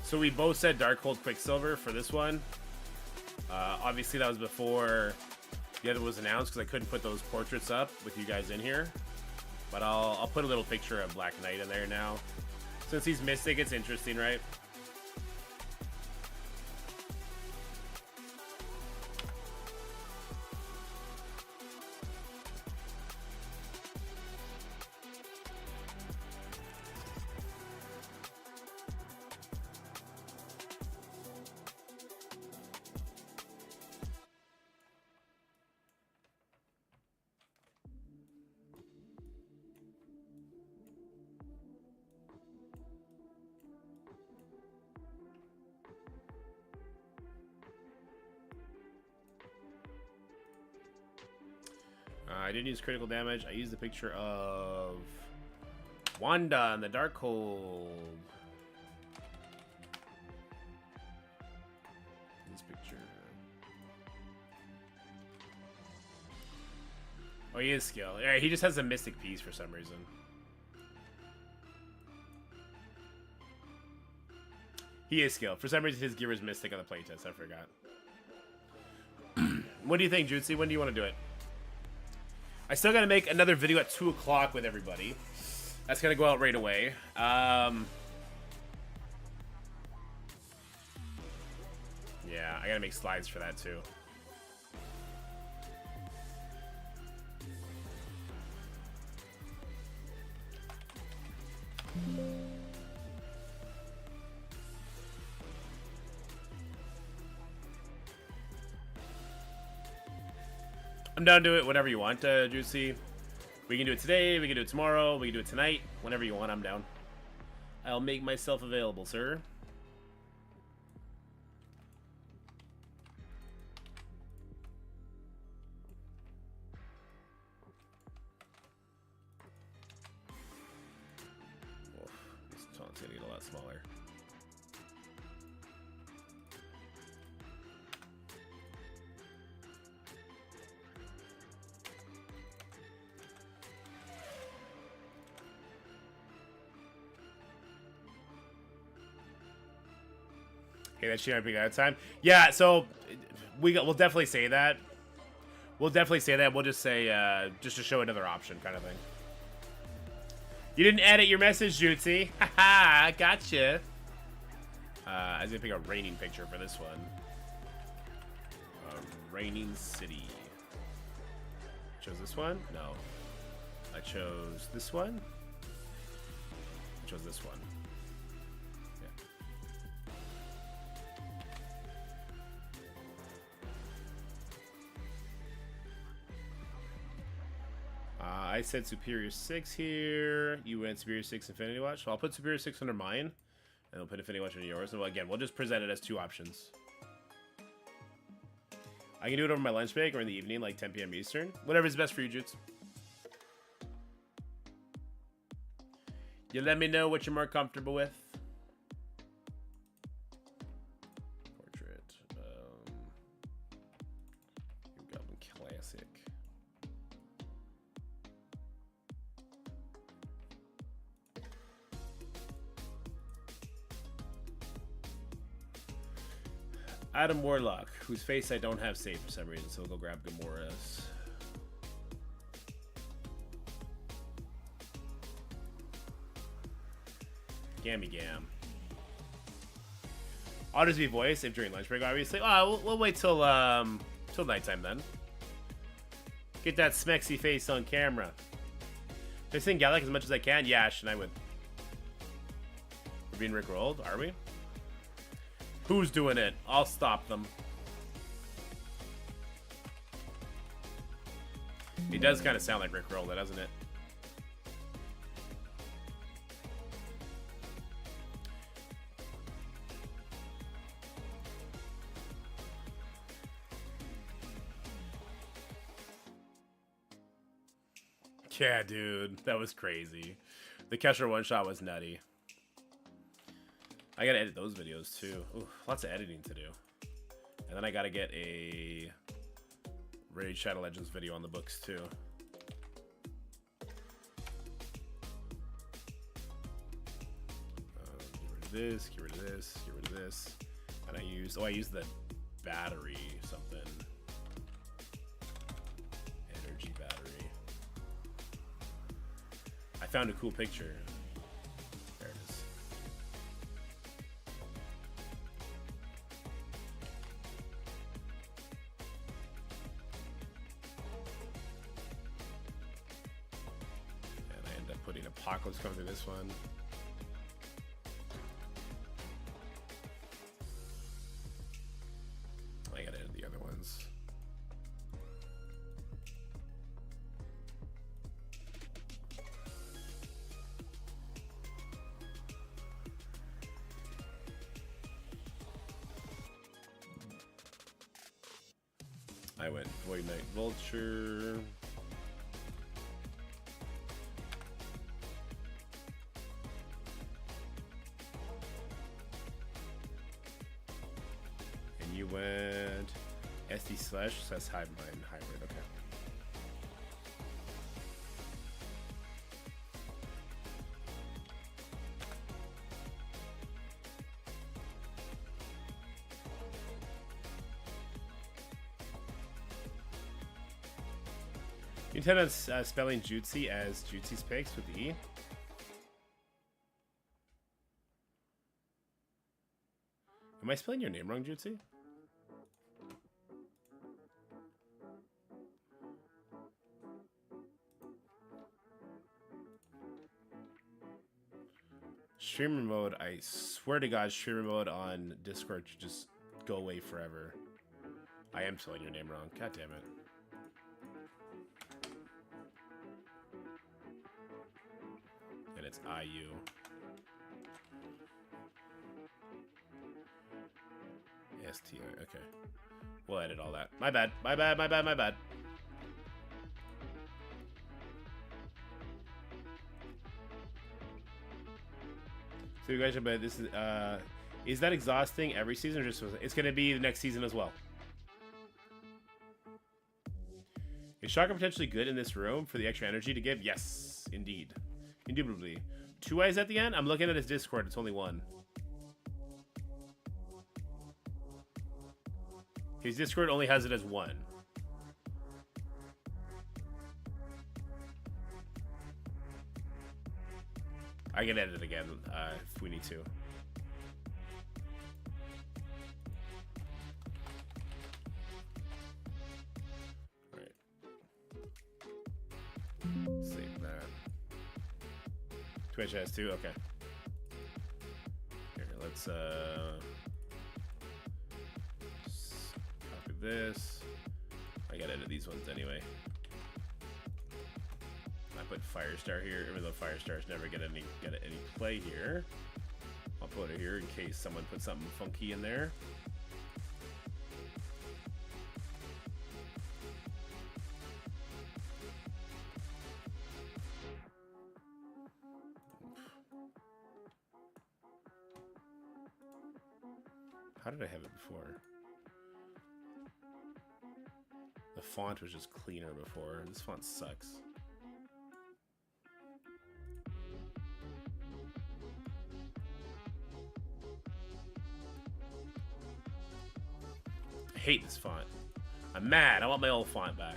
So we both said Darkhold Quicksilver for this one. Obviously that was before the other was announced because I couldn't put those portraits up with you guys in here. But I'll put a little picture of Black Knight in there now. Since he's Mystic, it's interesting, right? I didn't use critical damage. I used the picture of Wanda in the Darkhold. This picture. Oh, he is skill. Yeah, he just has a mystic piece for some reason. He is skill. For some reason, his gear is mystic on the playtest. I forgot. What do you think, Jutsi? When do you want to do it? I still got to make another video at 2 o'clock with everybody. That's going to go out right away. Yeah, I got to make slides for that, too. I'm down to it whenever you want, Juicy. We can do it today, we can do it tomorrow, we can do it tonight. Whenever you want, I'm down. I'll make myself available, sir. Oh, this taunt's gonna get a lot smaller. Okay, that she might be out of time. Yeah, so we'll definitely say that. We'll definitely say that. We'll just say just to show another option, kind of thing. You didn't edit your message, Jutsi. Haha, gotcha. I was gonna pick a raining picture for this one. Raining city. Chose this one? No. I chose this one. I chose this one. I said Superior 6 here. You went Superior 6 Infinity Watch. So I'll put Superior 6 under mine. And I'll put Infinity Watch under yours. And again, we'll just present it as 2 options. I can do it over my lunch break or in the evening, like 10 p.m. Eastern. Whatever's best for you, Jutes. You let me know what you're more comfortable with. Portrait. Goblin Classic. Adam Warlock, whose face I don't have saved for some reason, so we'll go grab Gamora's. Gammy Gam. I'll just be voice if during lunch break, obviously. Oh, we'll wait till nighttime then. Get that smexy face on camera. Did I sing Gallic as much as I can? Yeah, Ash and I would. We're being rickrolled, are we? Who's doing it? I'll stop them. It does kind of sound like Rickroll, doesn't it? Yeah, dude. That was crazy. The Kesher one-shot was nutty. I gotta edit those videos too. Ooh, lots of editing to do. And then I gotta get a Raid Shadow Legends video on the books too. Get rid of this, get rid of this, get rid of this. And I used the battery something. Energy battery. I found a cool picture. There it is. And I end up putting Apocalypse coming through this one. I gotta edit the other ones. I went Void Knight Vulture. went ST slash, so that's hybrid. Okay. You intend on spelling Jutsi as Jutsi's Pigs with the E? Am I spelling your name wrong, Jutsi? Streamer mode, I swear to God, streamer mode on Discord should just go away forever. I am spelling your name wrong. God damn it. And it's IU. STI, okay. We'll edit all that. My bad. My bad. So you guys, but this is that exhausting every season, or just it's gonna be the next season as well? Is Shocker potentially good in this room for the extra energy to give? Yes, indeed, indubitably. 2 eyes at the end. I'm looking at his Discord. It's only 1. His Discord only has it as 1. I can edit it again if we need to. Alright. Save that. Twitch has 2? Okay. Here, let's copy this. I gotta edit these ones anyway. I put Firestar here, even though Firestar's never gonna get any play here. I'll put it here in case someone puts something funky in there. How did I have it before? The font was just cleaner before. This font sucks. I hate this font. I'm mad. I want my old font back.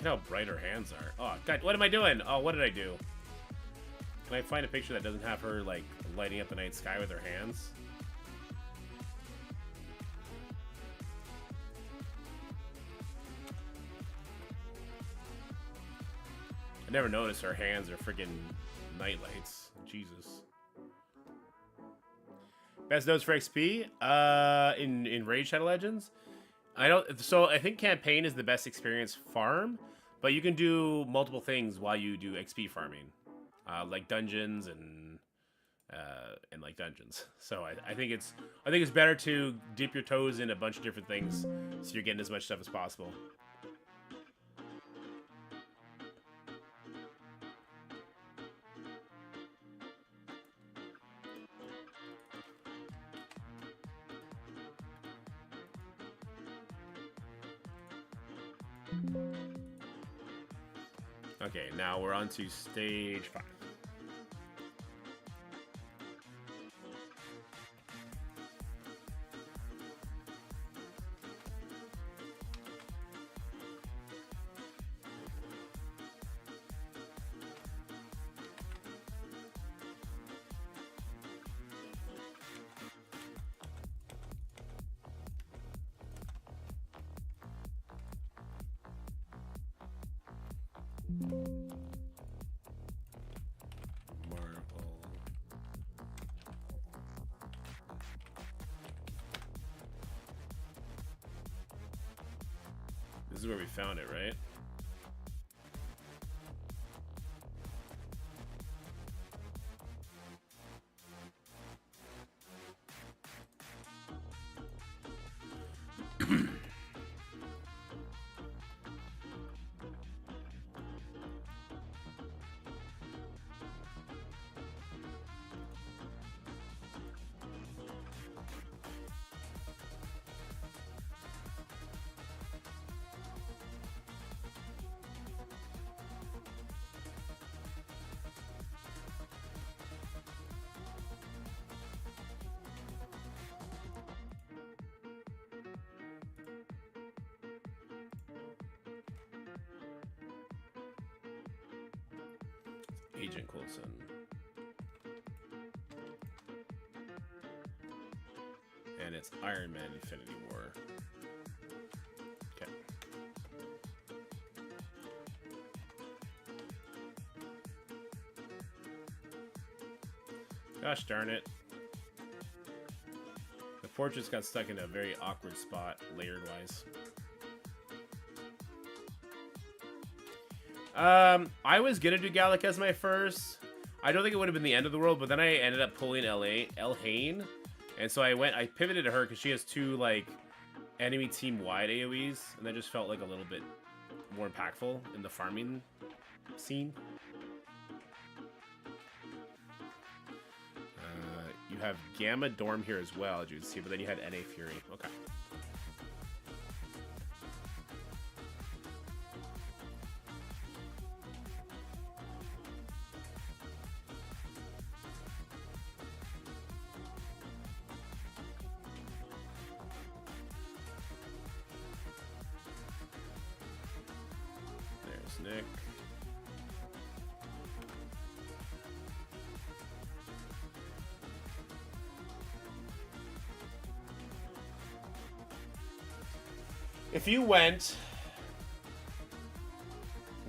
How bright her hands are. Oh, God, what am I doing? Oh, what did I do? Can I find a picture that doesn't have her, like, lighting up the night sky with her hands? I never noticed her hands are freaking night lights. Jesus. Best notes for XP? In Raid Shadow Legends? So I think campaign is the best experience farm, but you can do multiple things while you do XP farming, like dungeons and like dungeons. So I think it's better to dip your toes in a bunch of different things, so you're getting as much stuff as possible. Okay, now we're on to stage 5. Marble. This is where we found it, right? Agent Coulson. And it's Iron Man Infinity War. Okay. Gosh darn it. The portraits got stuck in a very awkward spot, layered-wise. I was gonna do Gallic as my first. I don't think it would have been the end of the world, but then I ended up pulling El Hain, and so I pivoted to her because she has two like enemy team wide AoEs, and that just felt like a little bit more impactful in the farming scene. You have Gamma Dorm here as well, as you can see, but then you had NA Fury. Okay. Nick. If you went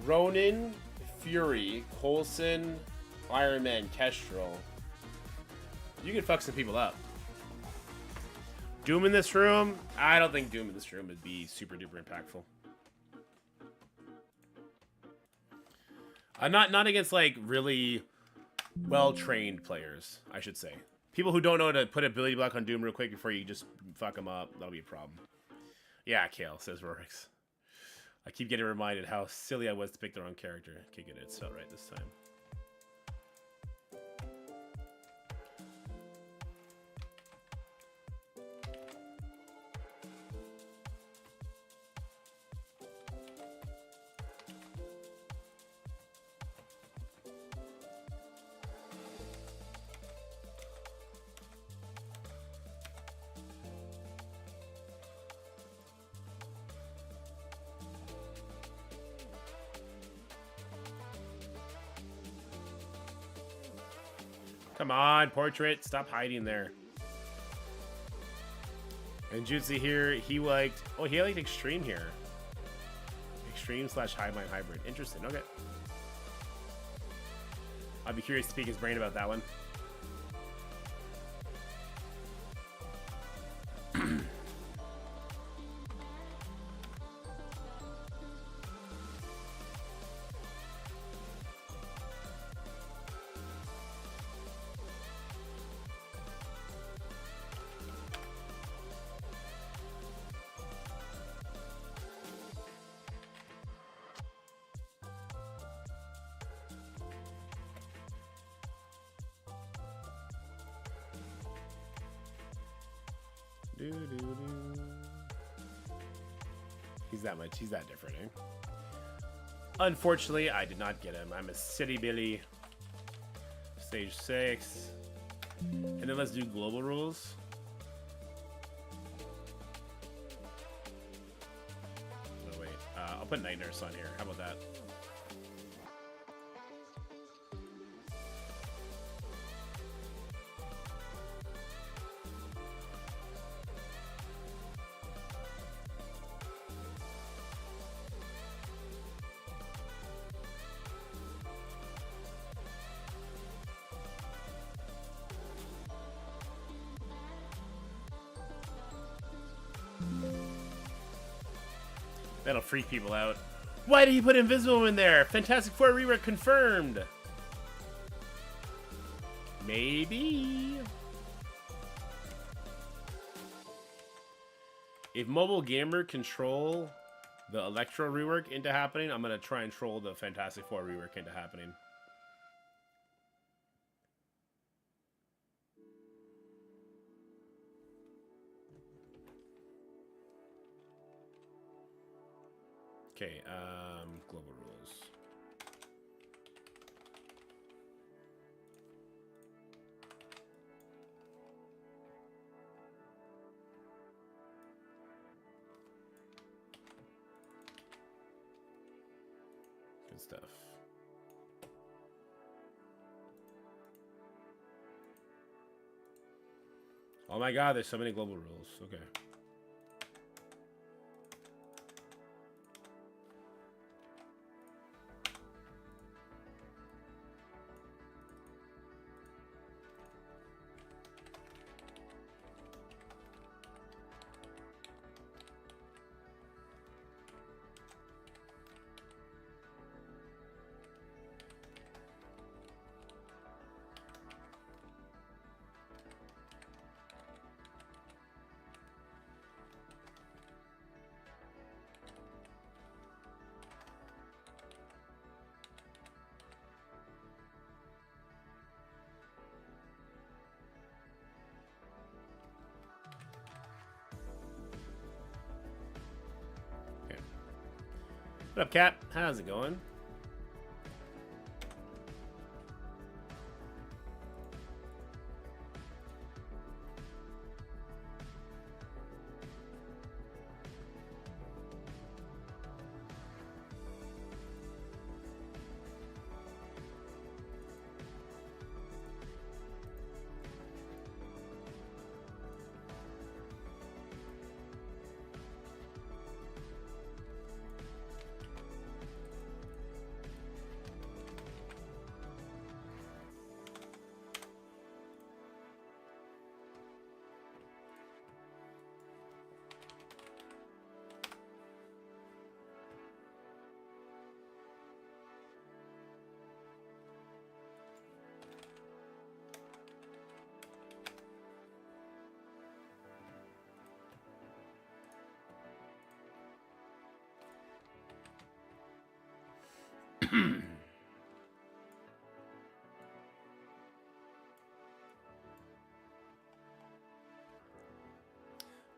Ronin, Fury, Coulson, Iron Man, Kestrel, you could fuck some people up. Doom in this room? I don't think Doom in this room would be super duper impactful. Not against like really well-trained players, I should say. People who don't know how to put ability block on Doom real quick before you just fuck them up, that'll be a problem. Yeah, Kale, says Rorix. I keep getting reminded how silly I was to pick the wrong character. Okay, good, it's felt right this time. Come on, Portrait. Stop hiding there. And Jutsu here, he liked... Oh, he liked Extreme here. Extreme / Highline Hybrid. Interesting. Okay. I'd be curious to pick his brain about that one. He's that different, eh? Unfortunately, I did not get him. I'm a city Billy. Stage 6. And then let's do global rules. Oh, wait. I'll put Night Nurse on here. How about that? That'll freak people out. Why did he put Invisible in there? Fantastic Four rework confirmed. Maybe. If Mobile Gamer control the Electro rework into happening, I'm going to try and troll the Fantastic Four rework into happening. Okay, global rules. Good stuff. Oh my god, there's so many global rules. Okay. What up, Cat? How's it going?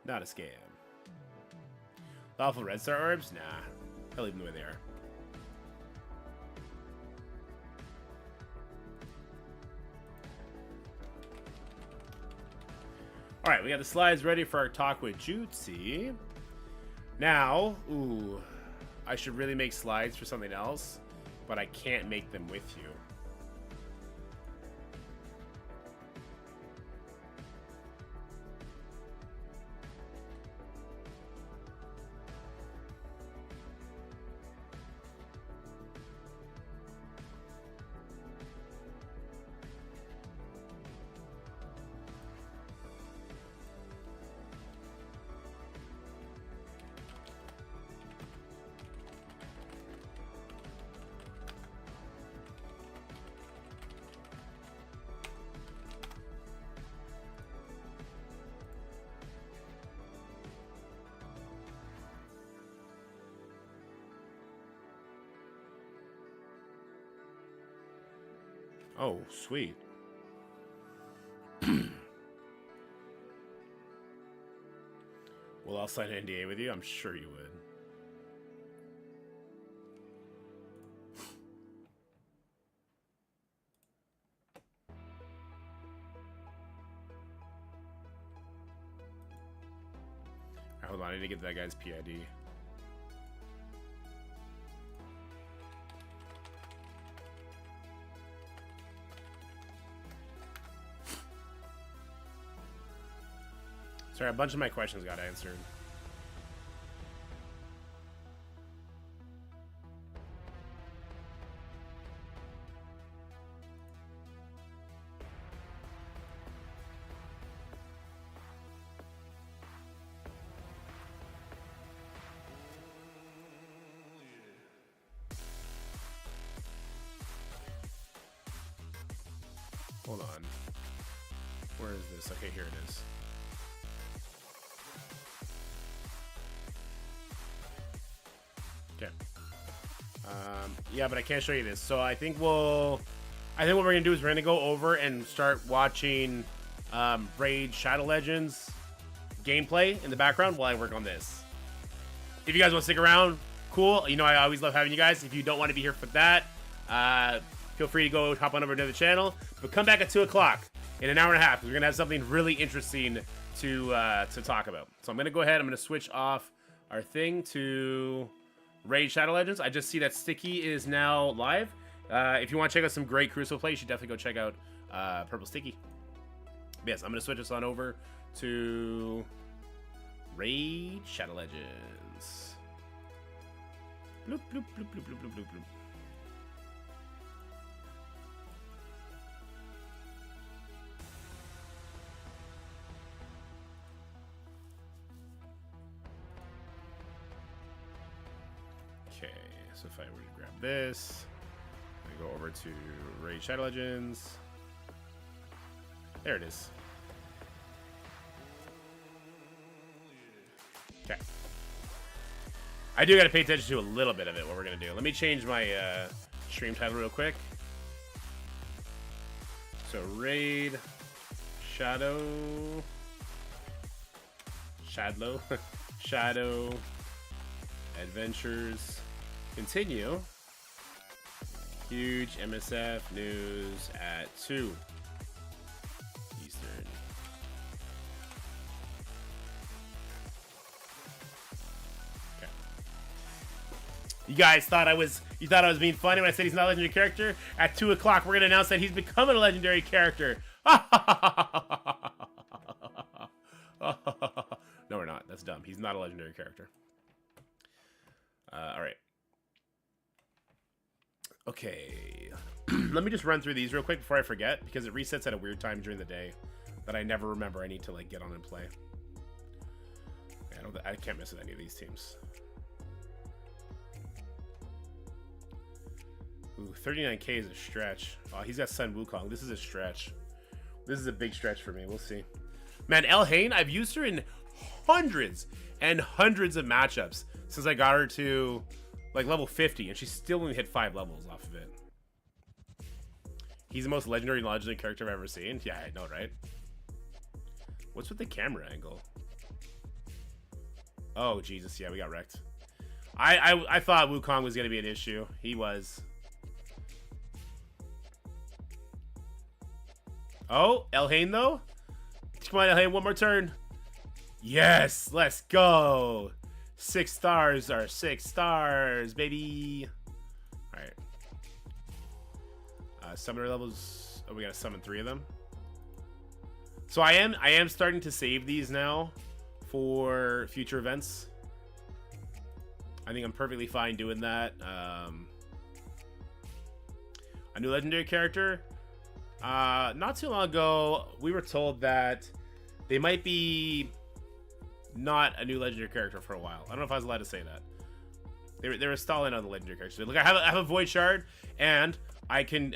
Not a scam. Lawful Red Star orbs? Nah. I'll leave them the way they are. Alright, we got the slides ready for our talk with Jutsi. Now, ooh, I should really make slides for something else, but I can't make them with you. Oh, sweet. Well, I'll sign an NDA with you. I'm sure you would. Alright, hold on. I need to get that guy's PID. Sorry, a bunch of my questions got answered. Hold on. Where is this? Okay, here it is. Okay. Yeah, but I can't show you this. So I think what we're gonna do is we're gonna go over and start watching Raid Shadow Legends gameplay in the background while I work on this. If you guys want to stick around, cool. You know, I always love having you guys. If you don't want to be here for that, feel free to go hop on over to the channel. But come back at 2 o'clock in an hour and a half. We're gonna have something really interesting to talk about. So I'm gonna go ahead. I'm gonna switch off our thing to Raid Shadow Legends. I just see that Sticky is now live. If you want to check out some great Crucible play, you should definitely go check out Purple Sticky. But yes, I'm going to switch us on over to Raid Shadow Legends. Bloop, bloop, bloop, bloop, bloop, bloop, bloop, bloop. Okay, so if I were to grab this, I go over to Raid Shadow Legends. There it is. Okay. I do got to pay attention to a little bit of it, what we're going to do. Let me change my stream title real quick. So, Raid Shadow Adventures continue. Huge MSF news at 2 Eastern. Okay. You guys thought I was being funny when I said he's not a legendary character? At 2 o'clock, we're gonna announce that he's becoming a legendary character. No, we're not. That's dumb. He's not a legendary character. All right. Okay. Let me just run through these real quick before I forget, because it resets at a weird time during the day that I never remember I need to like get on and play. I can't miss with any of these teams. Ooh, 39k is a stretch. Oh, he's got Sun Wukong. This is a stretch. This is a big stretch for me. We'll see. Man, Elhain, I've used her in hundreds and hundreds of matchups since I got her to like level 50, and she still only hit 5 levels off of it. He's the most legendary character I've ever seen. Yeah, I know, right? What's with the camera angle? Oh, Jesus. Yeah, we got wrecked. I thought Wukong was going to be an issue. He was. Oh, Elhain, though? Come on, Elhain, one more turn. Yes, let's go. 6 stars are 6 stars, baby. All right. Summoner levels. Oh, we gotta summon 3 of them. So I am starting to save these now for future events. I think I'm perfectly fine doing that. A new legendary character. Not too long ago, we were told that they might be not a new legendary character for a while. I don't know if I was allowed to say that. They were stalling on the legendary characters. Look, I have a void shard, and I can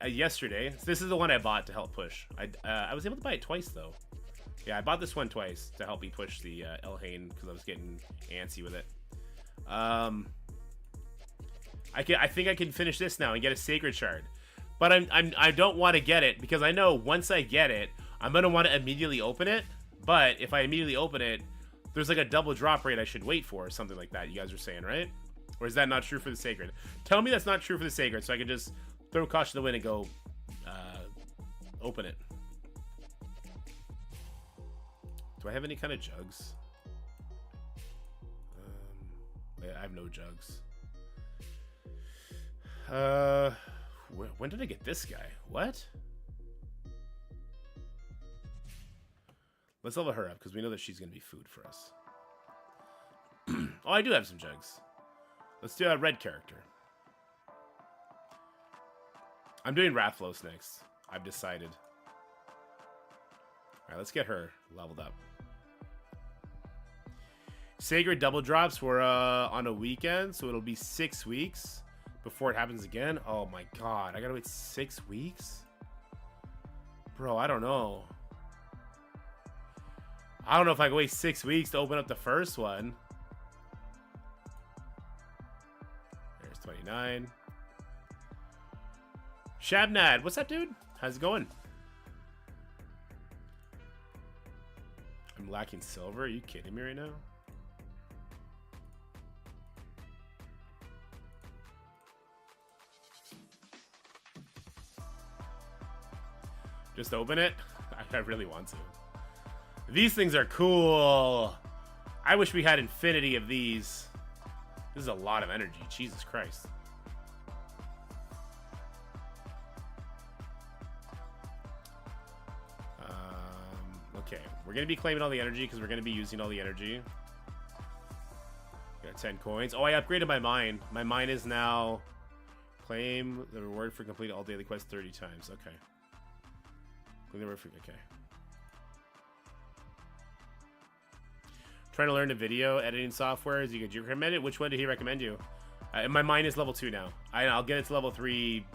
yesterday. This is the one I bought to help push. I was able to buy it twice though. Yeah, I bought this one twice to help me push the Elhain because I was getting antsy with it. I think I can finish this now and get a sacred shard, but I don't want to get it because I know once I get it, I'm gonna want to immediately open it. But if I immediately open it, there's like a double drop rate I should wait for or something like that. You guys are saying, right? Or is that not true for the sacred? Tell me that's not true for the sacred so I can just throw caution to the wind and go open it. Do I have any kind of jugs? I have no jugs. When did I get this guy? What? Let's level her up because we know that she's going to be food for us. Oh, I do have some jugs. Let's do a red character. I'm doing Rathlos next. I've decided. Alright, let's get her leveled up. Sacred double drops were on a weekend, so it'll be 6 weeks before it happens again. Oh my god, I gotta wait 6 weeks? Bro, I don't know. I don't know if I can wait 6 weeks to open up the first one. There's 29. Shabnad, what's up, dude? How's it going? I'm lacking silver. Are you kidding me right now? Just open it? I really want to. These things are cool. I wish we had infinity of these. This is a lot of energy. Jesus Christ. Okay, we're going to be claiming all the energy because we're going to be using all the energy. Got 10 coins. Oh, I upgraded my mine. My mine is now... Claim the reward for completing all daily quests 30 times. Okay. Claim the reward for... Okay. Trying to learn the video editing software. Do you recommend it? Which one did he recommend you? My mine is level 2 now. I'll get it to level 3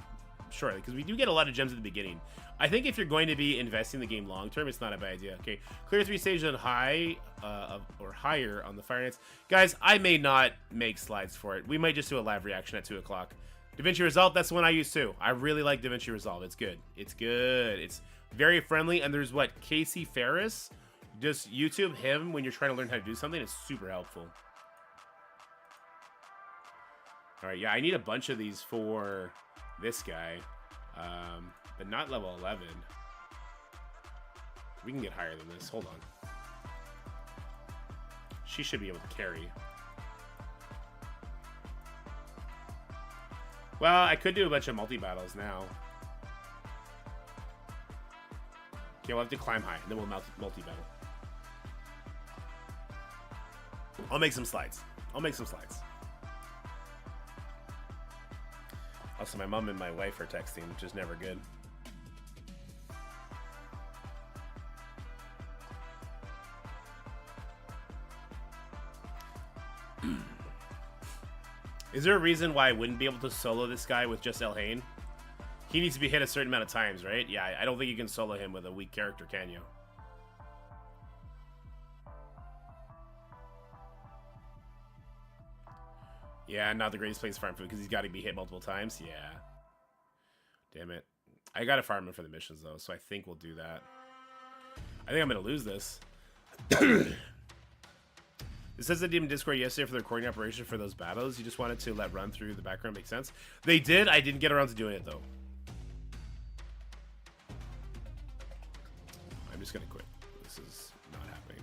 shortly because we do get a lot of gems at the beginning. I think if you're going to be investing in the game long term, it's not a bad idea. Okay, clear 3 stages on high or higher on the Fire Knights. Guys, I may not make slides for it. We might just do a live reaction at 2 o'clock. DaVinci Resolve, that's the one I use too. I really like DaVinci Resolve. It's good. It's good. It's very friendly. And there's what, Casey Ferris? Just YouTube him when you're trying to learn how to do something. It's super helpful. All right, yeah, I need a bunch of these for this guy. But not level 11. We can get higher than this. Hold on. She should be able to carry. Well, I could do a bunch of multi-battles now. Okay, we'll have to climb high, and then we'll multi-battle. I'll make some slides. Also, my mom and my wife are texting, which is never good. Is there a reason why I wouldn't be able to solo this guy with just Elhain? He needs to be hit a certain amount of times, right? Yeah, I don't think you can solo him with a weak character, can you? Yeah, not the greatest place to farm food because he's got to be hit multiple times. Yeah. Damn it. I got to farm him for the missions, though, so I think we'll do that. I think I'm going to lose this. It says they did in Discord yesterday for the recording operation for those battles. You just wanted to let run through the background. Makes sense. They did. I didn't get around to doing it, though. I'm just going to quit. This is not happening.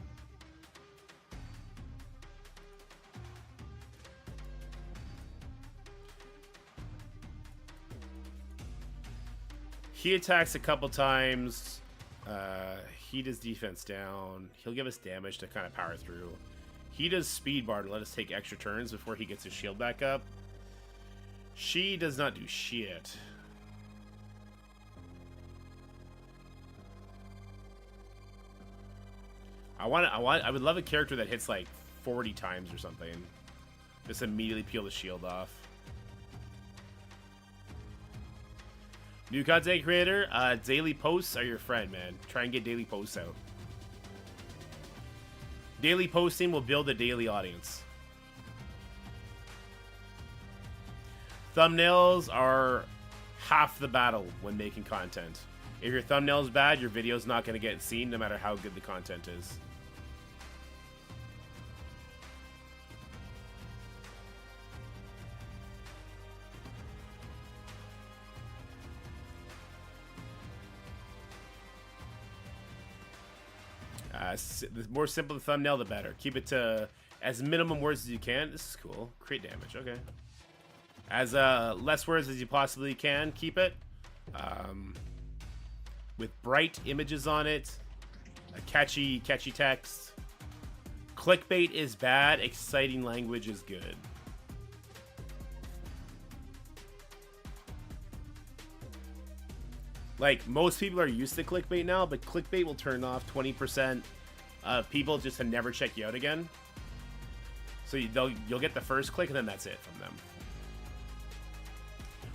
He attacks a couple times. He does defense down. He'll give us damage to kind of power through. He does speed bar to let us take extra turns before he gets his shield back up. She does not do shit. I would love a character that hits like 40 times or something. Just immediately peel the shield off. New content creator, daily posts are your friend, man. Try and get daily posts out. Daily posting will build a daily audience. Thumbnails are half the battle when making content. If your thumbnail's bad, your video's not going to get seen no matter how good the content is. The more simple the thumbnail, the better. Keep it to as minimum words as you can. This is cool. Create damage. Okay. As less words as you possibly can. Keep it. With bright images on it. A catchy text. Clickbait is bad. Exciting language is good. Like, most people are used to clickbait now, but clickbait will turn off 20% of people just to never check you out again. So you'll get the first click, and then that's it from them.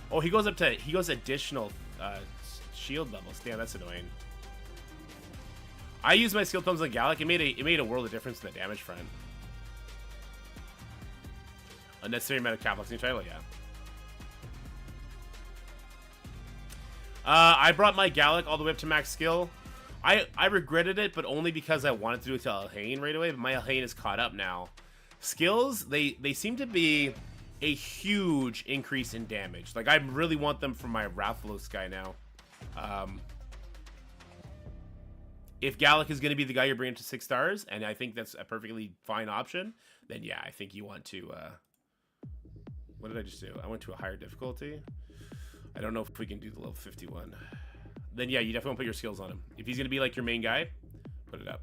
Oh, he goes additional shield levels. Damn, that's annoying. I used my skill tomes on Gallic. It made a world of difference in the damage front. Unnecessary amount of Catholics in your title, yeah. I brought my Gallic all the way up to max skill. I regretted it, but only because I wanted to do it to Elhain right away, but my Elhain is caught up now. Skills, they seem to be a huge increase in damage. Like, I really want them for my Rathalos guy now. If Gallic is going to be the guy you're bringing to 6 stars, and I think that's a perfectly fine option, then yeah, I think you want to... what did I just do? I went to a higher difficulty. I don't know if we can do the level 51. Then yeah, you definitely want to put your skills on him. If he's going to be like your main guy, put it up.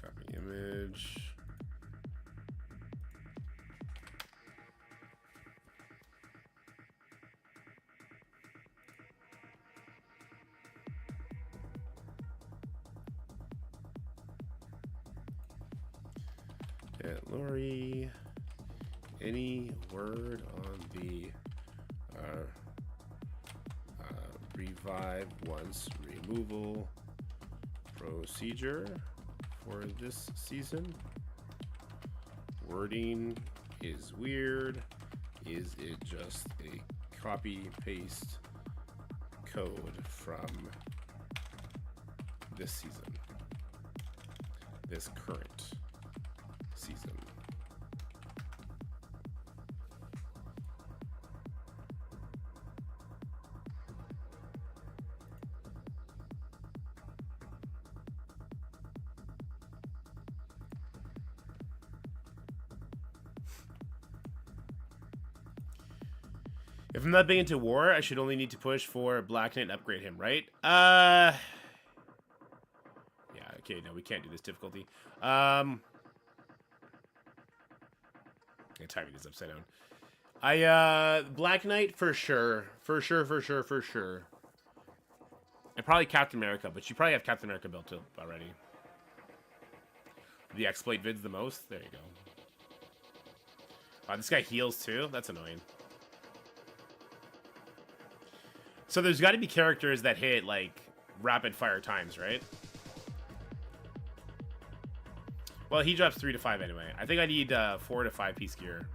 Copy image. Yeah, Lori, any word on the revive once removal procedure for this season? Wording is weird. Is it just a copy paste code from this season? This current season. If I'm not big into war, I should only need to push for Black Knight and upgrade him, right? Yeah, okay, no, we can't do this difficulty. Yeah, timing is upside down. Black Knight for sure. For sure. And probably Captain America, but you probably have Captain America built up already. The exploit vids the most? There you go. Wow, this guy heals too? That's annoying. So there's got to be characters that hit, like, rapid fire times, right? Well, he drops 3 to 5 anyway. I think I need 4 to 5 piece gear.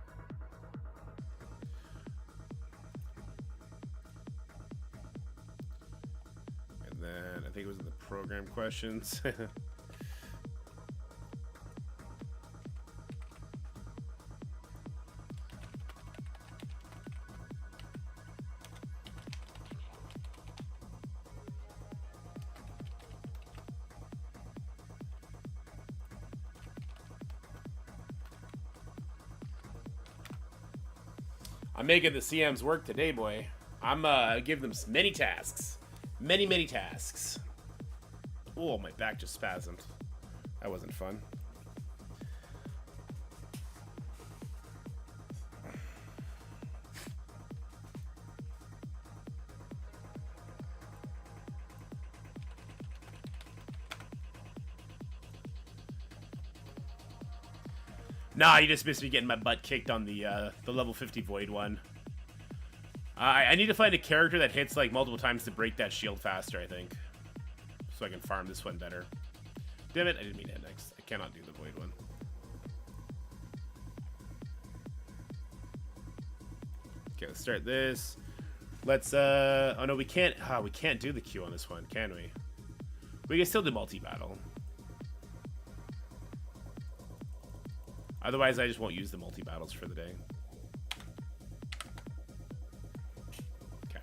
And then I think it was in the program questions. I'm making the CMs work today, boy. I'm giving them many tasks. Many tasks. Oh, my back just spasmed. That wasn't fun. Nah, you just missed me getting my butt kicked on the level 50 Void one. I need to find a character that hits like multiple times to break that shield faster, I think. So I can farm this one better. Damn it, I didn't mean to hit next. I cannot do the Void one. Okay, let's start this. Let's, oh no, we can't do the Q on this one, can we? We can still do multi-battle. Otherwise, I just won't use the multi-battles for the day. Okay.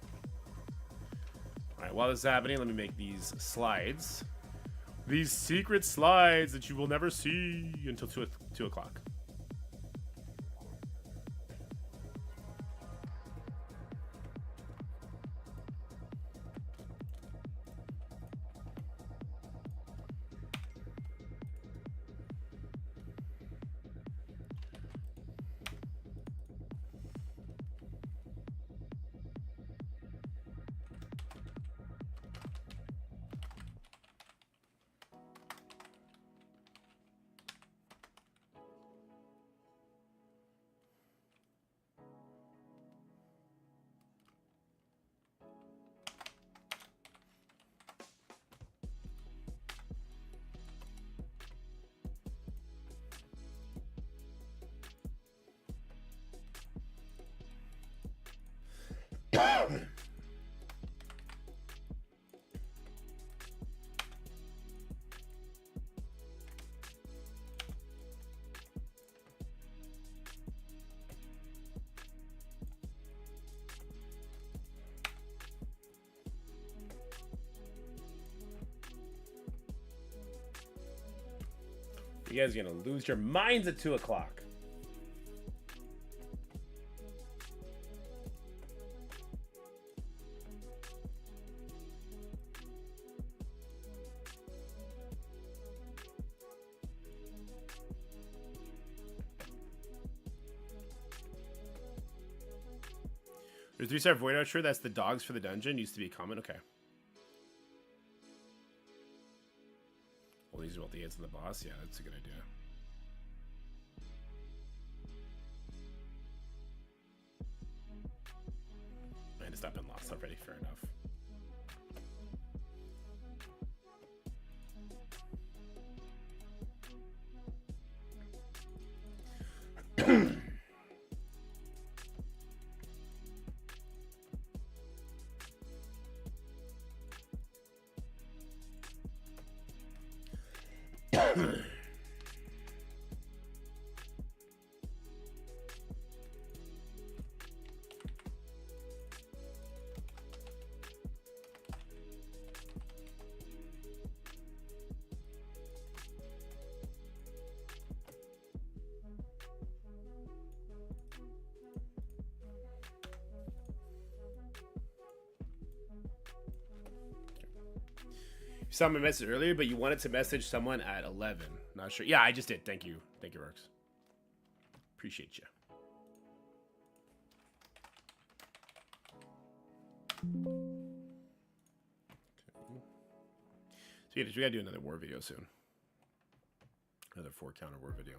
Alright, while this is happening, let me make these slides. These secret slides that you will never see until 2 o'clock. You guys are gonna lose your minds at 2 o'clock. There's 3-star Void Archer. That's the dogs for the dungeon. Used to be a comment. Okay. Well, these are what the hits on the boss. Yeah, that's a good idea. Man, it's not been lost already. Fair enough. You saw my message earlier, but you wanted to message someone at 11. Not sure. Yeah, I just did. Thank you. Thank you, Works. Appreciate you. Okay. So we gotta do another war video soon. Another 4 counter war video.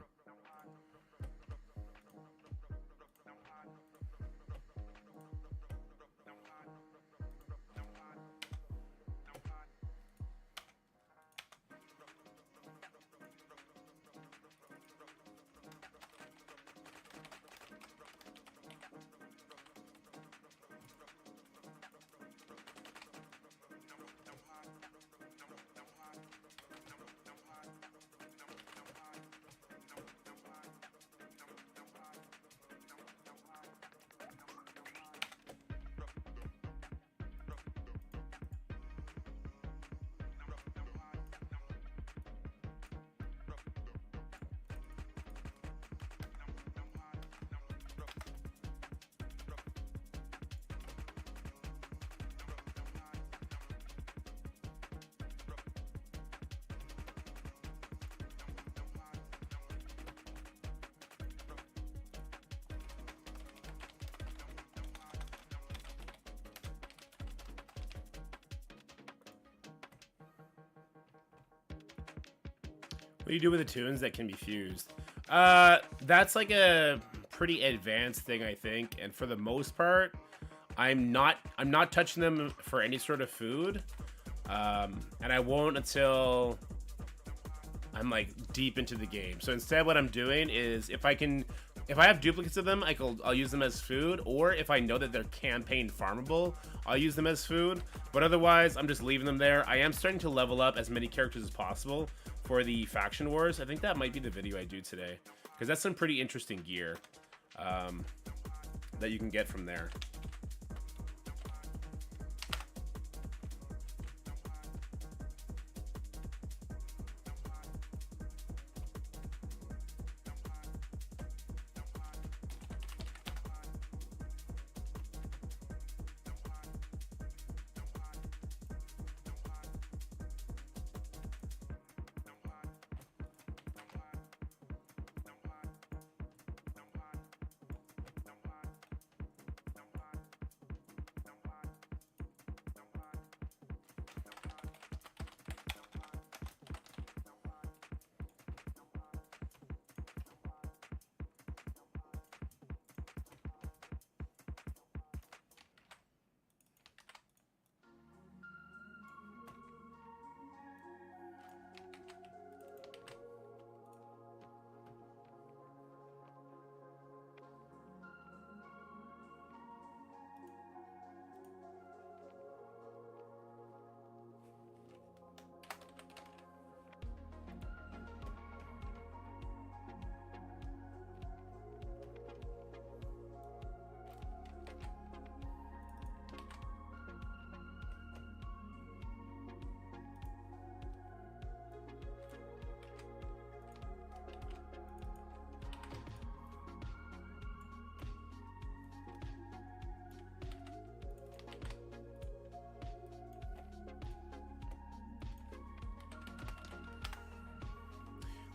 What do you do with the tunes that can be fused? That's like a pretty advanced thing, I think. And for the most part, I'm not touching them for any sort of food. And I won't until I'm like deep into the game. So instead what I'm doing is if I have duplicates of them, I'll use them as food, or if I know that they're campaign farmable, I'll use them as food. But otherwise, I'm just leaving them there. I am starting to level up as many characters as possible for the faction wars. I think that might be the video I do today, because that's some pretty interesting gear that you can get from there.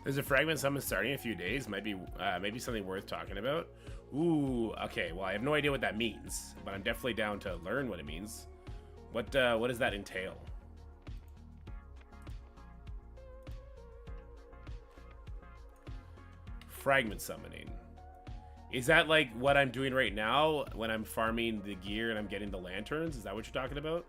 There's a fragment summon starting in a few days. Might be maybe something worth talking about. Ooh, okay. Well, I have no idea what that means, but I'm definitely down to learn what it means. What does that entail? Fragment summoning. Is that like what I'm doing right now when I'm farming the gear and I'm getting the lanterns? Is that what you're talking about?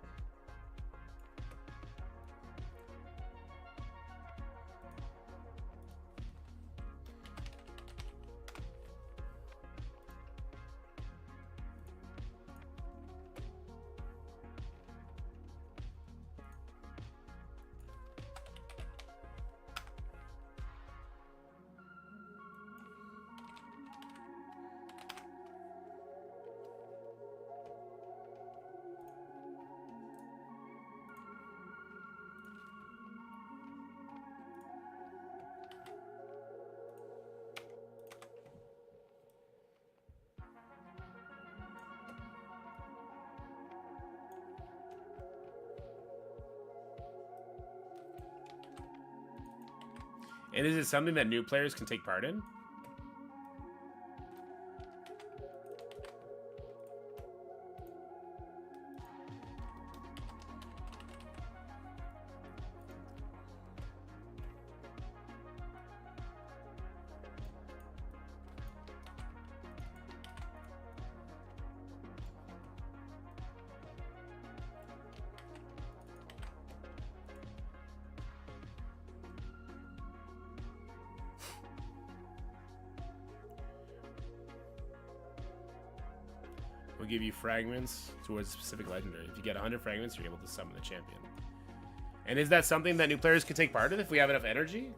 And is it something that new players can take part in? Will give you fragments towards a specific legendary. If you get 100 fragments, you're able to summon the champion. And is that something that new players can take part in if we have enough energy?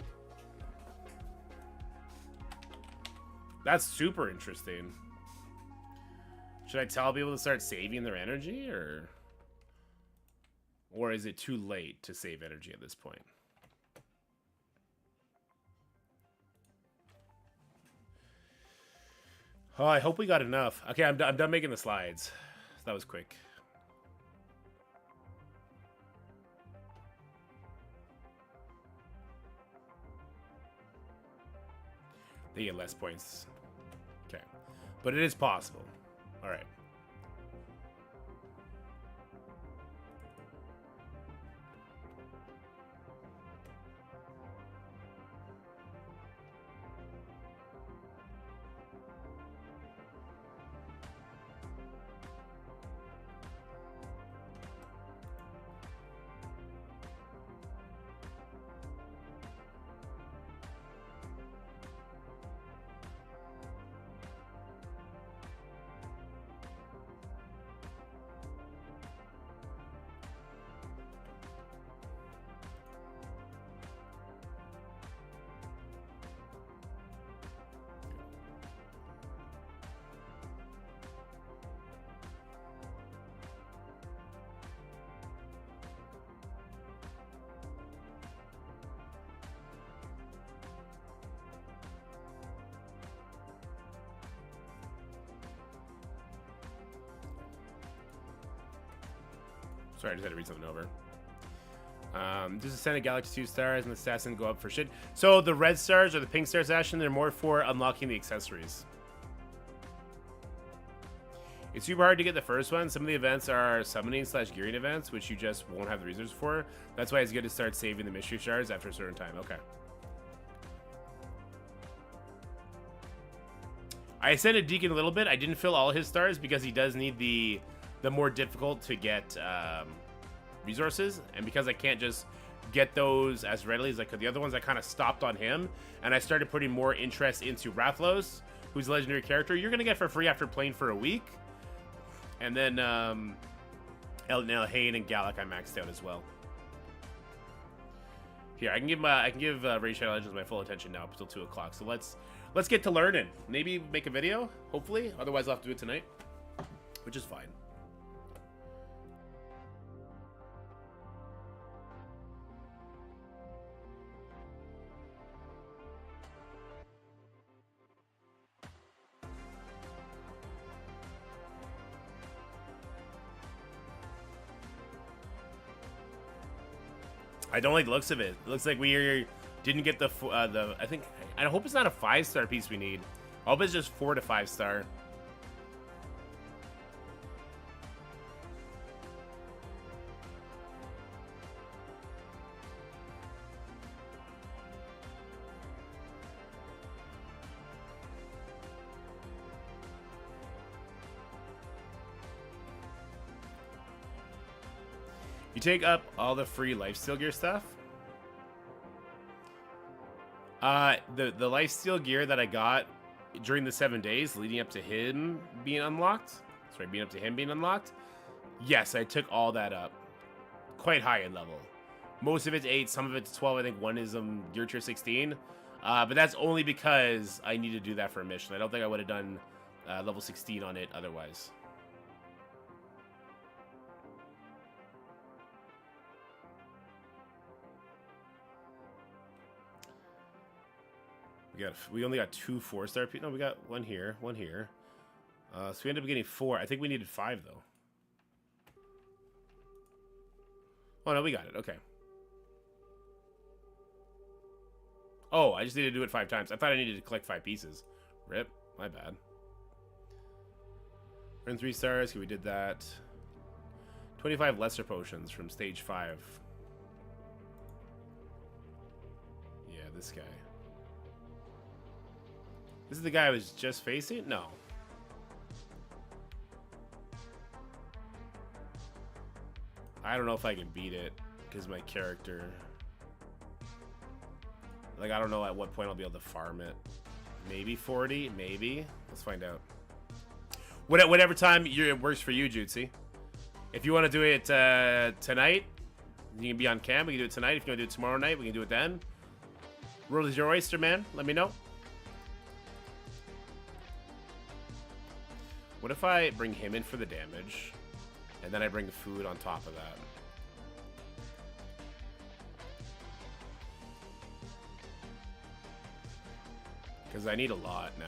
That's super interesting. Should I tell people to start saving their energy, or is it too late to save energy at this point? Oh, I hope we got enough. Okay, I'm done making the slides. That was quick. They get less points. Okay. But it is possible. All right. Sorry, I just had to read something over. Does Ascended Galaxy 2 stars and the Assassin go up for shit? So the red stars or the pink stars, Ashton, they're more for unlocking the accessories. It's super hard to get the first one. Some of the events are summoning / gearing events, which you just won't have the resources for. That's why it's good to start saving the mystery shards after a certain time. Okay. I ascended Deacon a little bit. I didn't fill all his stars because he does need the more difficult to get resources, and because I can't just get those as readily as I could the other ones, I kind of stopped on him, and I started putting more interest into Rathlos, who's a legendary character you're gonna get for free after playing for a week, and then Elnel, and Galak I maxed out as well. Here, I can give Raid Shadow Legends my full attention now up until 2 o'clock. So let's get to learning. Maybe make a video, hopefully. Otherwise, I'll have to do it tonight, which is fine. I don't like the looks of it. It looks like we're Didn't get the I hope it's not a 5-star piece we need. I hope it's just 4 to 5-star. You take up all the free lifesteal gear stuff. The lifesteal gear that I got during the 7 days leading up to him being unlocked. Sorry, being up to him being unlocked. Yes, I took all that up. Quite high in level. Most of it's 8, some of it's 12. I think one is gear tier 16. But that's only because I need to do that for a mission. I don't think I would have done level 16 on it otherwise. We only got 2 4-star. No, we got one here, one here. So we ended up getting 4. I think we needed 5 though. Oh no, we got it. Okay. Oh, I just needed to do it 5 times. I thought I needed to collect 5 pieces. Rip. My bad. Earn 3 stars. Okay, we did that. 25 lesser potions from stage 5. Yeah, this guy. This is the guy I was just facing? No. I don't know if I can beat it because my character... Like, I don't know at what point I'll be able to farm it. Maybe 40? Maybe? Let's find out. Whatever time it works for you, Jutsi. If you want to do it tonight, you can be on cam. We can do it tonight. If you want to do it tomorrow night, we can do it then. World is your oyster, man. Let me know. What if I bring him in for the damage, and then I bring food on top of that? Because I need a lot now.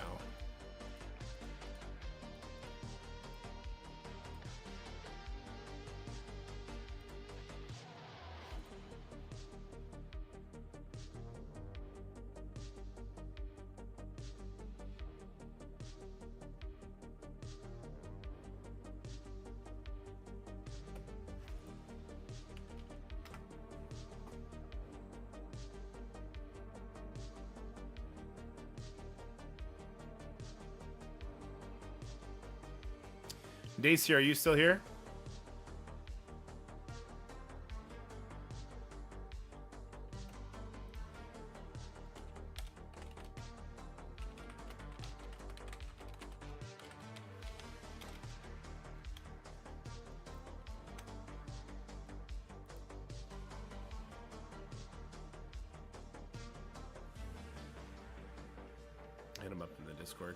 Daisy, are you still here? Hit him up in the Discord.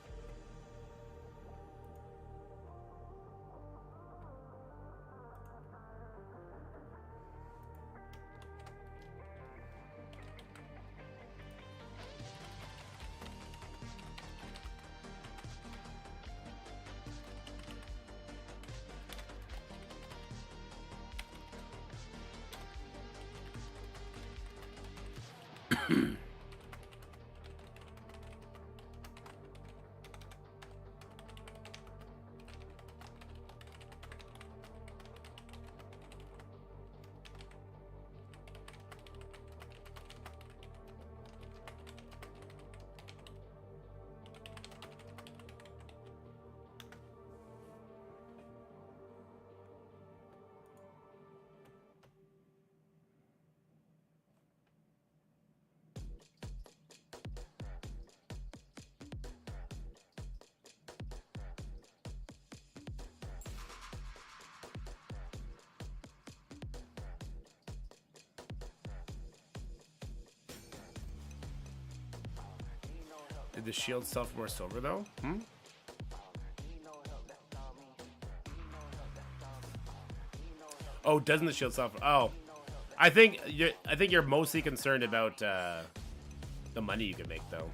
Did the shield sell for more silver though? Oh, doesn't the shield sell for... Oh. I think you're mostly concerned about the money you can make though.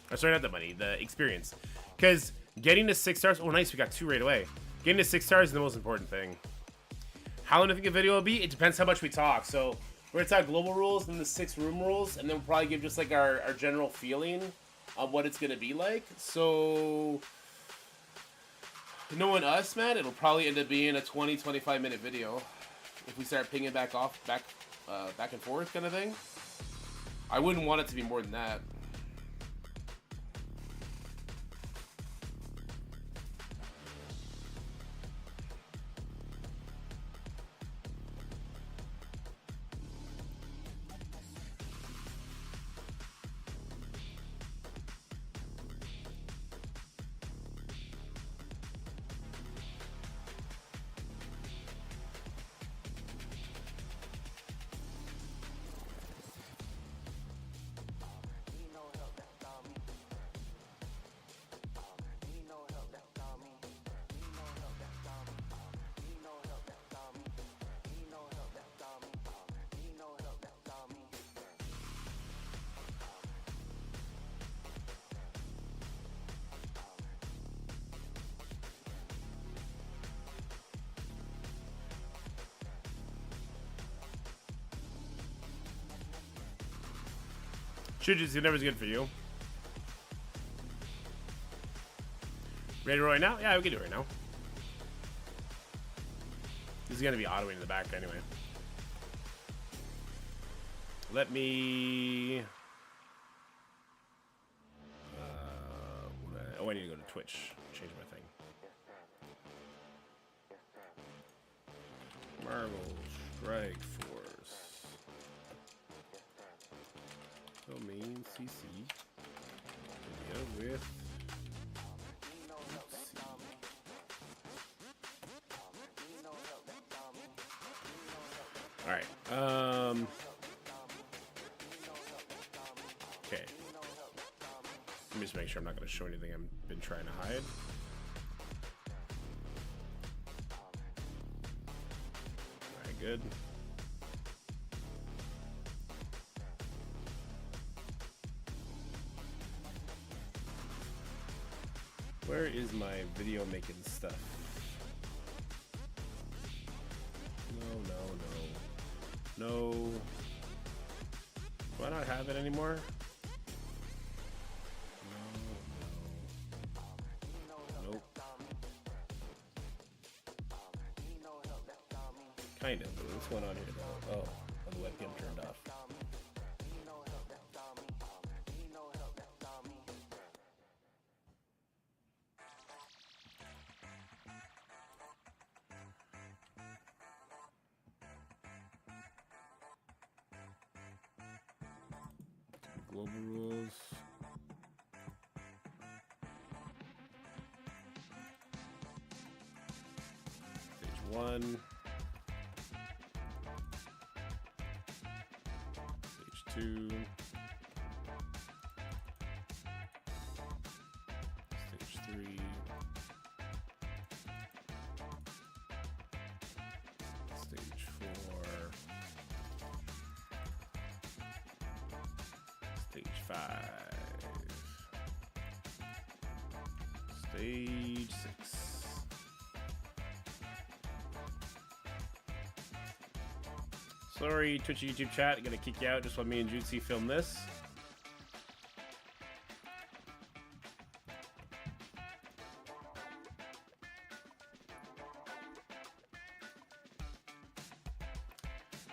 Or sorry, not the money, the experience. Because getting to 6 stars... Oh nice, we got 2 right away. Getting to 6 stars is the most important thing. How long do you think the video will be? It depends how much we talk. So We're gonna talk global rules, then the 6 room rules, and then we'll probably give just like our general feeling on what it's gonna be like. So, knowing us, man, it'll probably end up being a 20-25 minute video if we start pinging back and forth kind of thing. I wouldn't want it to be more than that. Jujutsu never is good for you. Ready to roll right now? Yeah, we can do it right now. This is going to be autoing in the back anyway. Let me... I need to go to Twitch. Change my thing. Marvel Strike Force. Domain CC. Video with... Alright, okay. Let me just make sure I'm not going to show anything I've been trying to hide. Alright, good. Where is my video making stuff? No. Do I not have it anymore? No. Nope. Kind of. What's going on here though? Oh, the webcam turned off. Global rules. Stage 1. Stage 2. Stage 3. Stage 4. Stage 5. Stage 6. Sorry, Twitch YouTube chat, gonna kick you out just let me and Jutsu film this.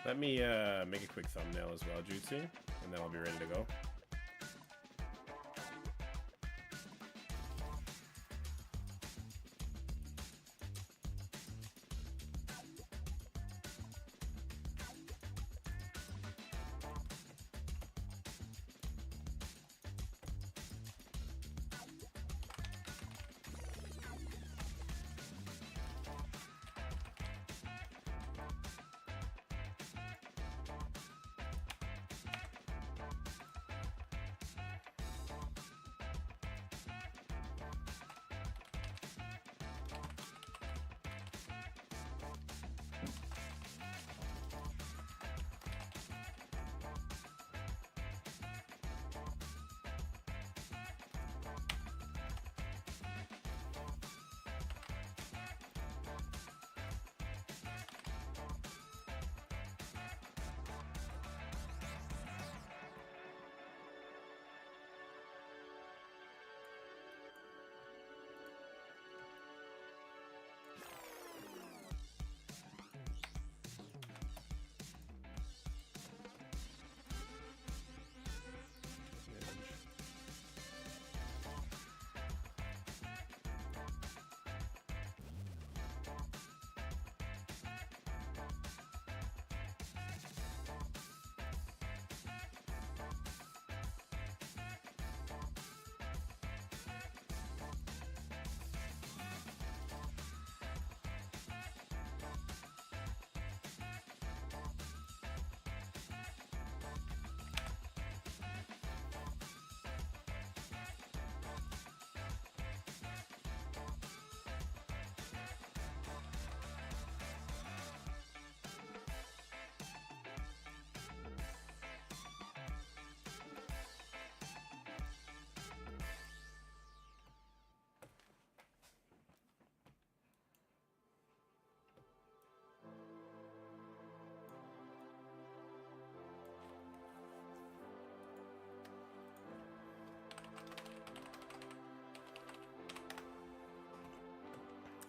Let me make a quick thumbnail as well, Jutsu, and then I'll be ready to go.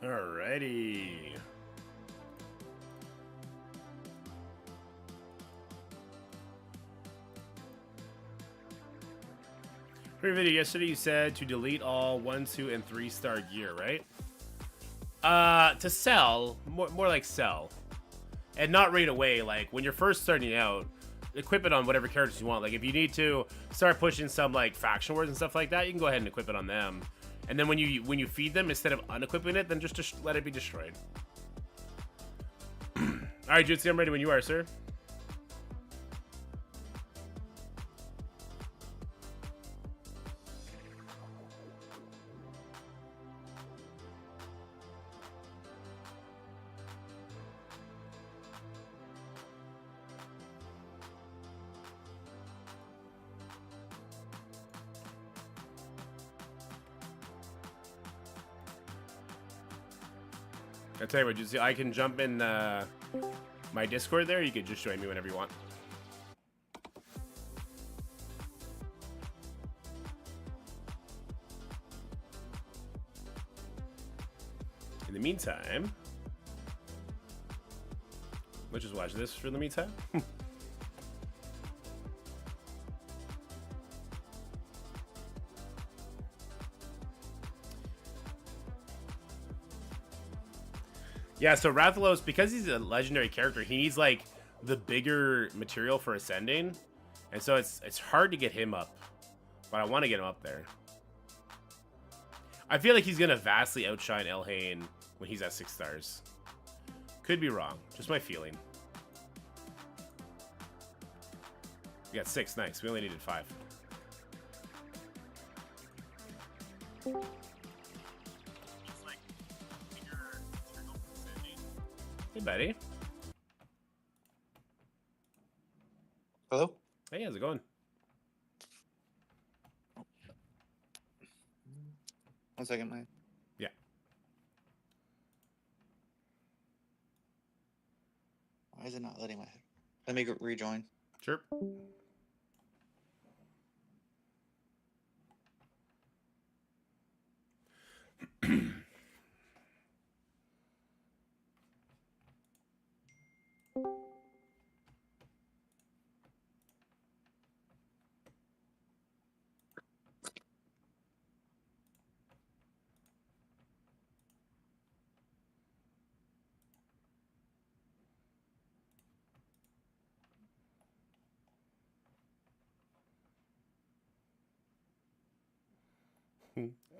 Alrighty. For your video yesterday, you said to delete all 1, 2, and 3-star gear, right? To sell, more like sell. And not right away. Like, when you're first starting out, equip it on whatever characters you want. Like, if you need to start pushing some, like, faction wars and stuff like that, you can go ahead and equip it on them. And then when you feed them, instead of unequipping it, then just let it be destroyed. Alright, Jutsu, I'm ready when you are, sir. I'll tell you what, Jutsu, I can jump in my Discord there. You can just join me whenever you want. In the meantime, let's just watch this for the meantime. Yeah, so Rathalos, because he's a legendary character, he needs, like, the bigger material for ascending. And so it's hard to get him up. But I want to get him up there. I feel like he's going to vastly outshine Elhain when he's at 6 stars. Could be wrong. Just my feeling. We got 6. Nice. We only needed 5. Hey, buddy. Hello? Hey, how's it going? 1 second, Mike. Yeah. Why is it not letting my... Let me rejoin. Sure.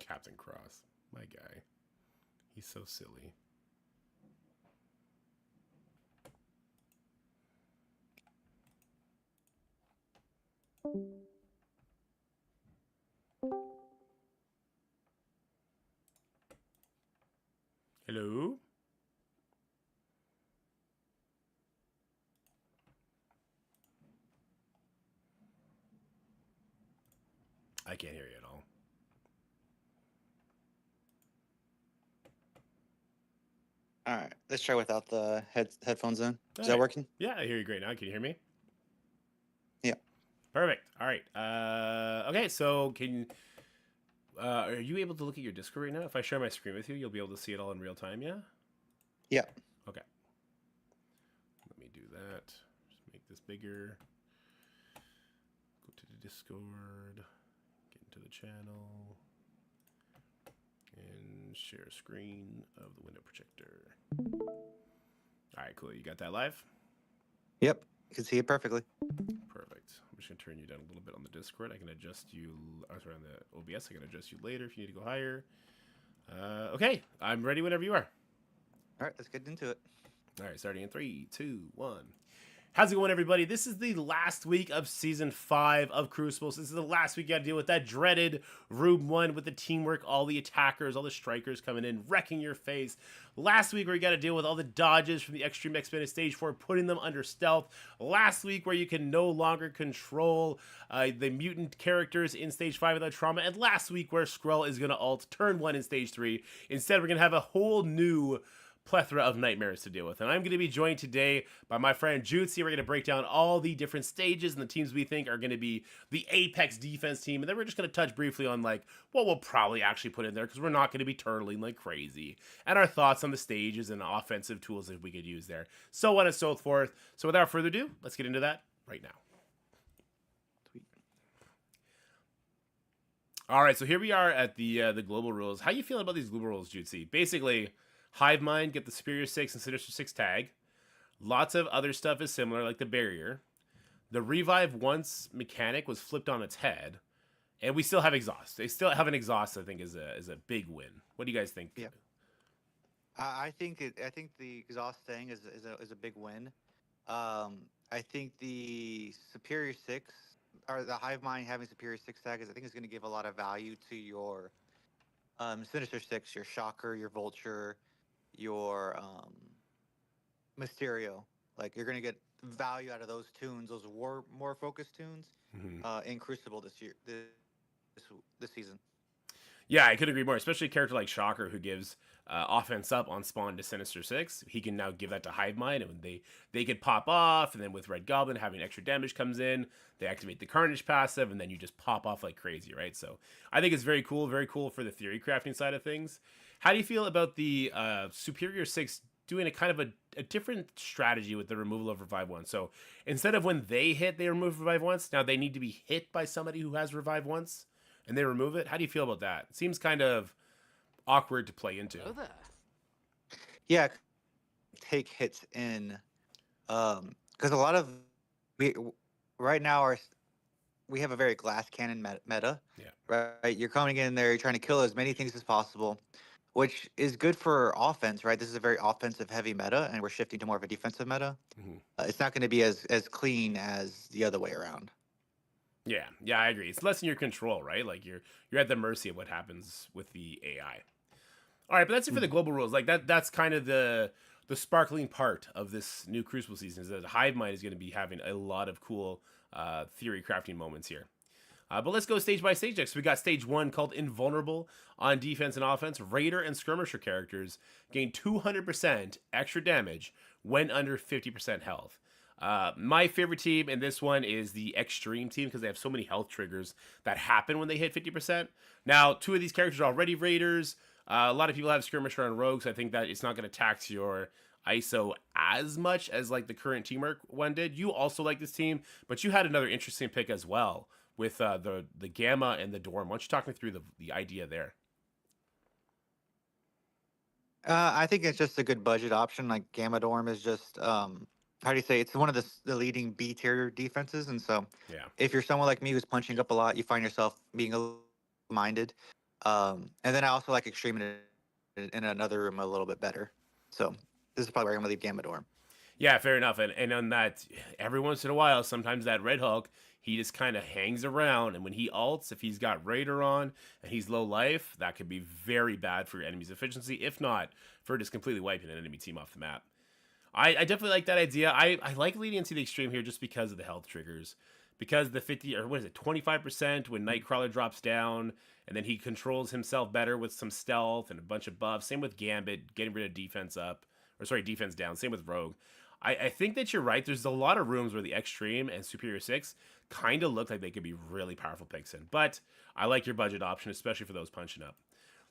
Captain Cross, my guy. He's so silly. Hello? I can't hear you at all. All right, let's try without the headphones in. Is All that right. working? Yeah, I hear you great now. Can you hear me? Yeah. Perfect. All right. Okay, so are you able to look at your Discord right now? If I share my screen with you, you'll be able to see it all in real time, yeah? Yeah. Okay. Let me do that. Just make this bigger. Go to the Discord. Get into the channel. And share screen of the window projector. All right, cool. You got that live? Yep. You can see it perfectly. Perfect. I'm just going to turn you down a little bit on the Discord. I can adjust you. I'm sorry, on the OBS. I can adjust you later if you need to go higher. Okay. I'm ready whenever you are. All right, let's get into it. All right, starting in 3, 2, 1. How's it going, everybody? This is the last week of Season 5 of Crucible. So this is the last week you got to deal with that dreaded Room 1 with the teamwork, all the attackers, all the strikers coming in, wrecking your face. Last week where you got to deal with all the dodges from the Extreme X-Men in Stage 4, putting them under stealth. Last week where you can no longer control the mutant characters in Stage 5 without trauma. And last week where Skrull is going to ult Turn 1 in Stage 3. Instead, we're going to have a whole new plethora of nightmares to deal with. And I'm going to be joined today by my friend Jutsi. We're going to break down all the different stages and the teams we think are going to be the apex defense team. And then we're just going to touch briefly on like what we'll probably actually put in there because we're not going to be turtling like crazy. And our thoughts on the stages and offensive tools that we could use there. So on and so forth. So without further ado, let's get into that right now. All right, so here we are at the global rules. How you feeling about these global rules, Jutsi? Basically, Hive Mind get the Superior 6 and Sinister 6 tag. Lots of other stuff is similar, like the barrier. The Revive Once mechanic was flipped on its head. And we still have Exhaust. They still have an Exhaust, I think, is a big win. What do you guys think? Yeah. I think the exhaust thing is a big win. I think the Superior 6 or the Hive Mind having Superior 6 tag is going to give a lot of value to your Sinister 6, your Shocker, your Vulture, your Mysterio. Like you're going to get value out of those tunes, those more focused tunes in Crucible this year, this season. Yeah, I could agree more, especially a character like Shocker who gives offense up on spawn to Sinister 6. He can now give that to Hive Mind, and they could pop off, and then with Red Goblin having extra damage comes in, they activate the Carnage passive, and then you just pop off like crazy, right? So I think it's very cool for the theory crafting side of things. How do you feel about the Superior 6 doing a kind of a different strategy with the removal of Revive Once? So instead of when they hit, they remove Revive Once, now they need to be hit by somebody who has Revive Once, and they remove it. How do you feel about that? It seems kind of awkward to play into. Yeah, take hits in, because a lot of right now we have a very glass cannon meta. Yeah. Right, you're coming in there, you're trying to kill as many things as possible, which is good for offense, right? This is a very offensive heavy meta, and we're shifting to more of a defensive meta. It's not going to be as clean as the other way around. Yeah, I agree. It's less in your control, right? Like you're at the mercy of what happens with the AI. All right, but that's it for the global rules. Like that's kind of the sparkling part of this new Crucible season is that Hive Mind is going to be having a lot of cool theory crafting moments here. But let's go stage by stage next. We got stage 1 called Invulnerable on defense and offense. Raider and Skirmisher characters gain 200% extra damage when under 50% health. My favorite team in this one is the Extreme team because they have so many health triggers that happen when they hit 50%. Now, 2 of these characters are already Raiders. A lot of people have Skirmisher and Rogues. I think that it's not going to tax your ISO as much as like the current Teamwork one did. You also like this team, but you had another interesting pick as well with the Gamma and the Dorm. Why don't you talk me through the idea there? I think it's just a good budget option. Like Gamma Dorm is just how do you say? It's one of the leading B tier defenses, and so Yeah. if you're someone like me who's punching up a lot, you find yourself being a little minded. And then I also like Extreme in another room a little bit better. So this is probably where I'm gonna leave Gamma Dorm. Yeah, fair enough. And on that, every once in a while, sometimes that Red Hulk, he just kind of hangs around. And when he ults, if he's got Raider on and he's low life, that could be very bad for your enemy's efficiency, if not for just completely wiping an enemy team off the map. I definitely like that idea. I like leading into the Extreme here just because of the health triggers. Because the 50, or what is it, 25% when Nightcrawler drops down, and then he controls himself better with some stealth and a bunch of buffs. Same with Gambit, getting rid of defense up. Or sorry, defense down. Same with Rogue. I think that you're right. There's a lot of rooms where the Extreme and Superior 6 kind of look like they could be really powerful picks in. But I like your budget option, especially for those punching up.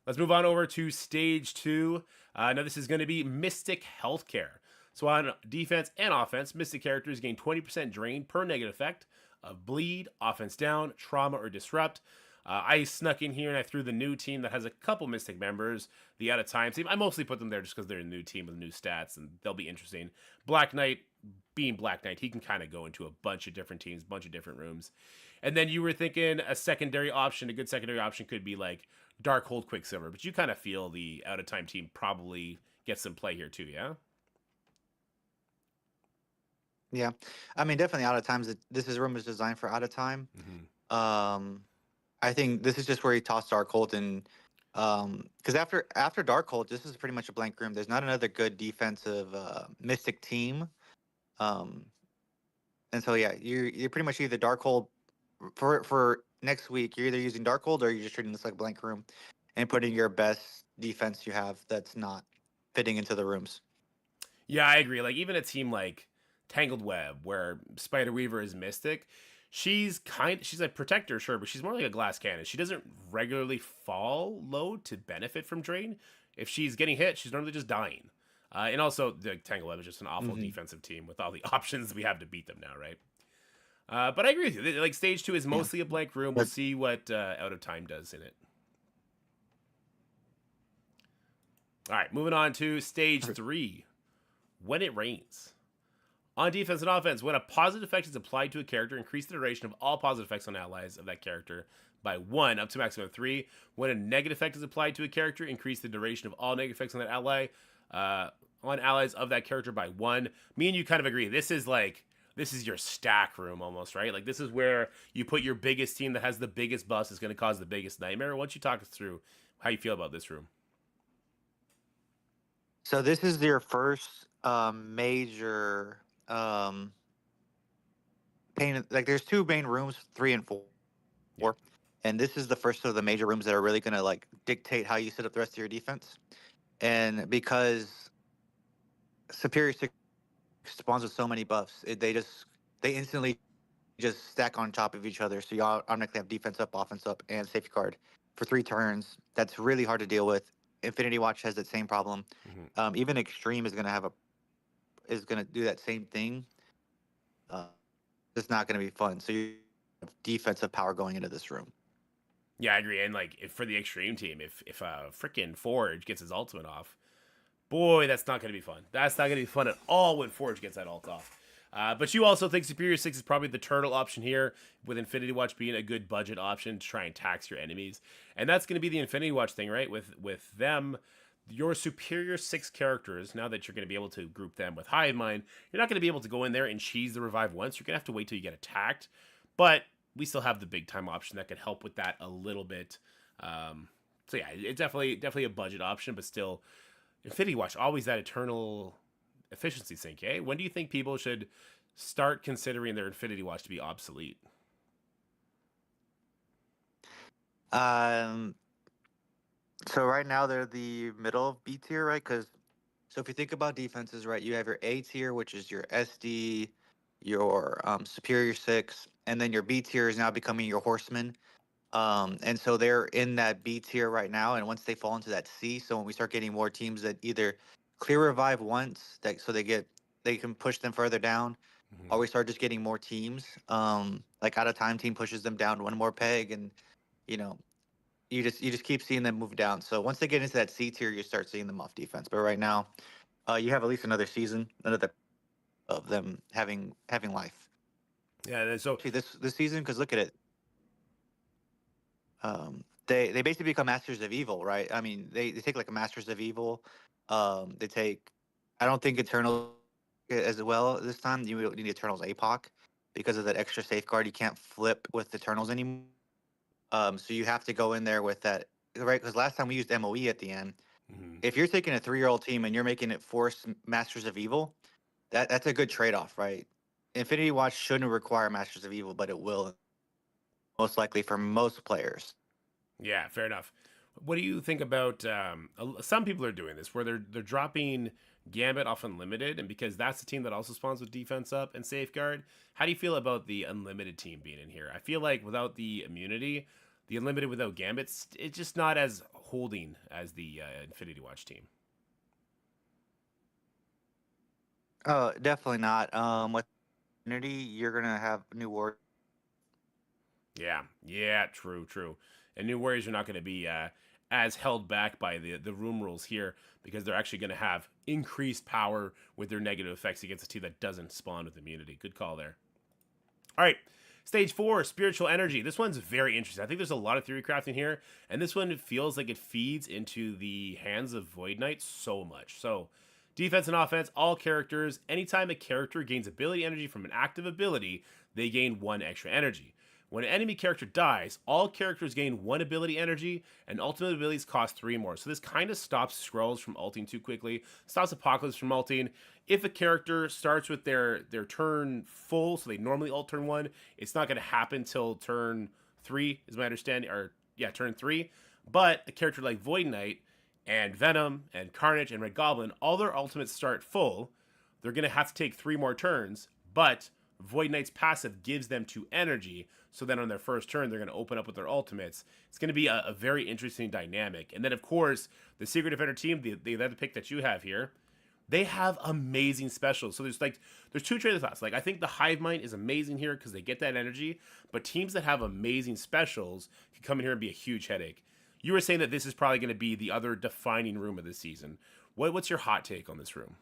Let's move on over to Stage 2. Now this is going to be Mystic Healthcare. So on defense and offense, Mystic characters gain 20% drain per negative effect of Bleed, Offense Down, Trauma, or Disrupt. I snuck in here and I threw the new team that has a couple Mystic members, the Out of Time team. I mostly put them there just because they're a new team with new stats and they'll be interesting. Black Knight, being Black Knight, he can kind of go into a bunch of different teams, bunch of different rooms. And then you were thinking a secondary option, a good secondary option could be like Darkhold Quicksilver, but you kind of feel the Out of Time team probably gets some play here too, yeah? Yeah, I mean, definitely Out of Times. This room is designed for Out of Time. I think this is just where he tossed Darkhold and because after Darkhold, this is pretty much a blank room. There's not another good defensive Mystic team, and so yeah, you're pretty much either Darkhold for next week. You're either using Darkhold or you're just treating this like a blank room and putting your best defense you have that's not fitting into the rooms. Yeah, I agree. Like even a team like Tangled Web, where Spider Weaver is Mystic, she's a protector, sure, but she's more like a glass cannon. She doesn't regularly fall low to benefit from drain. If she's getting hit, she's normally just dying. And also, the Tangled Web is just an awful defensive team with all the options we have to beat them now, right? But I agree with you. Like stage 2 is mostly a blank room. We'll see what Out of Time does in it. All right, moving on to stage 3. When it rains. On defense and offense, when a positive effect is applied to a character, increase the duration of all positive effects on allies of that character by 1 up to maximum of 3. When a negative effect is applied to a character, increase the duration of all negative effects on that ally on allies of that character by 1. Me and you kind of agree. This is your stack room almost, right? Like this is where you put your biggest team that has the biggest bust is going to cause the biggest nightmare. Why don't you talk us through how you feel about this room? So this is your first major pain. Like there's 2 main rooms, 3 and 4, Yeah. and this is the first of the major rooms that are really gonna like dictate how you set up the rest of your defense. And because Superior Six spawns with so many buffs, they instantly just stack on top of each other. So you automatically have defense up, offense up, and safeguard for 3 turns. That's really hard to deal with. Infinity Watch has that same problem. Even Extreme is gonna do that same thing. It's not gonna be fun. So you have defensive power going into this room. Yeah, I agree. And like for the Extreme team, if freaking Forge gets his ultimate off, boy, that's not going to be fun. That's not going to be fun at all when Forge gets that ult off. But you also think Superior 6 is probably the turtle option here, with Infinity Watch being a good budget option to try and tax your enemies. And that's going to be the Infinity Watch thing, right? With them, your Superior 6 characters, now that you're going to be able to group them with Hive Mind, you're not going to be able to go in there and cheese the revive once. You're going to have to wait till you get attacked. But we still have the big time option that could help with that a little bit. So yeah, it's definitely a budget option, but still, Infinity Watch, always that eternal efficiency sink, eh? When do you think people should start considering their Infinity Watch to be obsolete? So right now they're the middle of B tier, right? So if you think about defenses, right, you have your A tier, which is your SD, your Superior 6, and then your B tier is now becoming your Horsemen. And so they're in that B tier right now, and once they fall into that C, so when we start getting more teams that either clear revive once, so they can push them further down, or we start just getting more teams. Like Out of Time team pushes them down 1 more peg, and you know, you just keep seeing them move down. So once they get into that C tier, you start seeing them off defense. But right now, you have at least another season, another of them having life. Yeah, and so See this season, because look at it. They basically become Masters of Evil, right? I mean, they take like a Masters of Evil. They take, I don't think Eternal as well this time. You need Eternal's APOC because of that extra safeguard. You can't flip with Eternals anymore. So you have to go in there with that, right? Because last time we used MOE at the end. If you're taking a 3-year-old team and you're making it force Masters of Evil, that's a good trade-off, right? Infinity Watch shouldn't require Masters of Evil, but it will, most likely for most players. yeah, fair enough. What do you think about some people are doing this where they're dropping Gambit off Unlimited, and because that's the team that also spawns with defense up and safeguard, how do you feel about the Unlimited team being in here? I feel like without the immunity, the Unlimited without Gambits, it's just not as holding as the Infinity Watch team. Oh, definitely not. With Unity, you're gonna have new war. Yeah, true. And New Warriors are not going to be as held back by the room rules here, because they're actually going to have increased power with their negative effects against a team that doesn't spawn with immunity. Good call there. All right, stage 4, Spiritual Energy. This one's very interesting. I think there's a lot of theory crafting here, and this one feels like it feeds into the hands of Void Knight so much. So, defense and offense, all characters, anytime a character gains ability energy from an active ability, they gain 1 extra energy. When an enemy character dies, all characters gain 1 ability energy, and ultimate abilities cost 3 more. So this kind of stops Skrulls from ulting too quickly, stops Apocalypse from ulting. If a character starts with their turn full, so they normally ult turn 1, it's not going to happen till turn 3, is my understanding, or yeah, turn 3. But a character like Void Knight, And Venom and Carnage and Red Goblin, all their ultimates start full. They're going to have to take 3 more turns, but Void Knight's passive gives them 2 energy. So then on their first turn, they're going to open up with their ultimates. It's going to be a very interesting dynamic. And then, of course, the Secret Defender team, the other pick that you have here, they have amazing specials. So there's 2 train of thoughts. Like, I think the Hive Mind is amazing here because they get that energy, but teams that have amazing specials can come in here and be a huge headache. You were saying that this is probably going to be the other defining room of the season. What's your hot take on this room?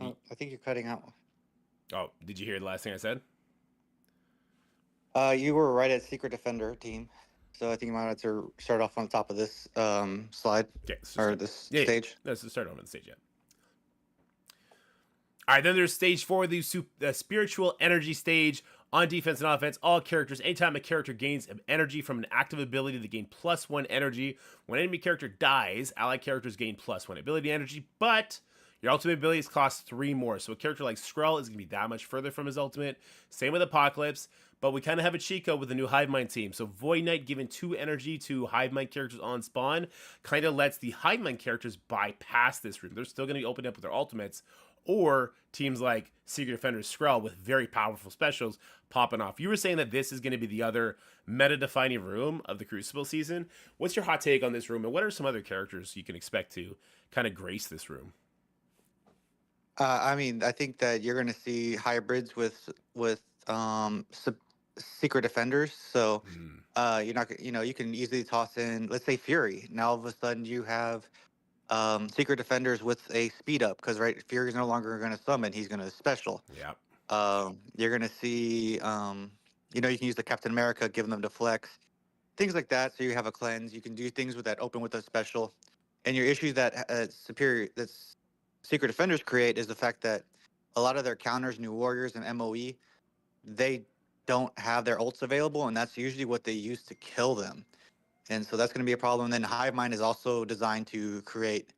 I think you're cutting out. Oh, did you hear the last thing I said? You were right at Secret Defender team, so I think you might have to start off on the top of this slide Okay, or this stage. Let's start over the stage yet. All right, then there's stage 4, the spiritual energy stage. On defense and offense, all characters, anytime a character gains energy from an active ability, they gain +1 energy. When an enemy character dies, allied characters gain +1 ability energy, but your ultimate abilities cost 3 more. So a character like Skrull is going to be that much further from his ultimate. Same with Apocalypse, but we kind of have a cheat code with the new Hive Mind team. So Void Knight giving 2 energy to Hive Mind characters on spawn kind of lets the Hive Mind characters bypass this room. They're still going to be opened up with their ultimates, or teams like Secret Defender Skrull with very powerful specials popping off. You were saying that this is going to be the other meta-defining room of the Crucible season. What's your hot take on this room, and what are some other characters you can expect to kind of grace this room? I mean, I think that you're going to see hybrids with Secret Defenders. So you're not, you can easily toss in, let's say, Fury. Now all of a sudden you have Secret Defenders with a speed up because Fury's no longer going to summon; he's going to special. Yeah. You're going to see, you can use the Captain America, giving them deflects, things like that. So you have a cleanse. You can do things with that open with a special. And your issue that that's Secret Defenders create is the fact that a lot of their counters, New Warriors and MOE, they don't have their ults available, and that's usually what they use to kill them. And so that's going to be a problem. And then Hive Mind is also designed to create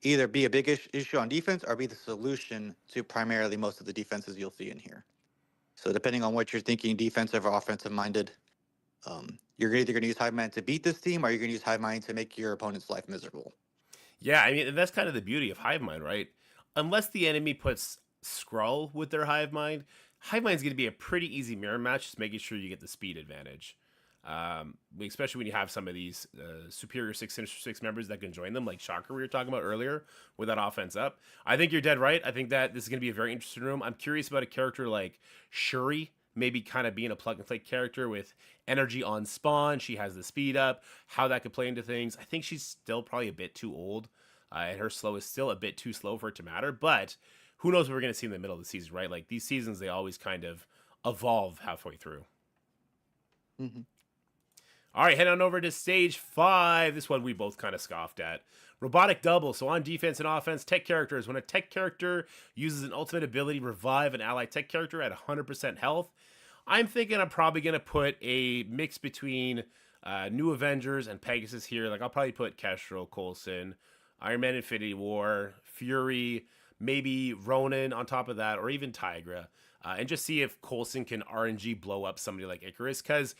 either be a big issue on defense or be the solution to primarily most of the defenses you'll see in here. So depending on what you're thinking, defensive or offensive minded, you're either going to use Hive Mind to beat this team or you're going to use Hive Mind to make your opponent's life miserable. Yeah, I mean, that's kind of the beauty of Hive Mind, right? Unless the enemy puts Skrull with their Hive Mind, Hive Mind's going to be a pretty easy mirror match, just making sure you get the speed advantage. Especially when you have some of these superior 6 members that can join them, like Shocker we were talking about earlier, with that offense up. I think you're dead right. I think that this is going to be a very interesting room. I'm curious about a character like Shuri, maybe kind of being a plug-and-play character with energy on spawn. She has the speed up, how that could play into things. I think she's still probably a bit too old, and her slow is still a bit too slow for it to matter, but who knows what we're going to see in the middle of the season, right? Like, these seasons, they always kind of evolve halfway through. Mm-hmm. All right, head on over to stage 5. This one we both kind of scoffed at. Robotic double. So on defense and offense, tech characters. When a tech character uses an ultimate ability, revive an allied tech character at 100% health. I'm thinking I'm probably going to put a mix between New Avengers and Pegasus here. Like, I'll probably put Kestrel, Coulson, Iron Man Infinity War, Fury, maybe Ronin on top of that, or even Tigra. And just see if Coulson can RNG blow up somebody like Icarus, because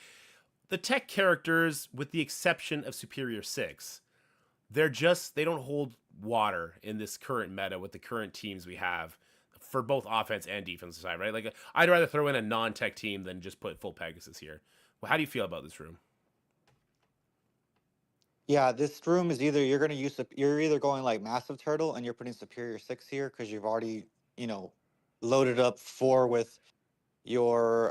the tech characters, with the exception of Superior 6, they don't hold water in this current meta with the current teams we have for both offense and defensive side, right? Like, I'd rather throw in a non-tech team than just put full Pegasus here. Well, how do you feel about this room? Yeah, this room is either you're either going like Massive Turtle and you're putting Superior 6 here because you've already, loaded up 4 with your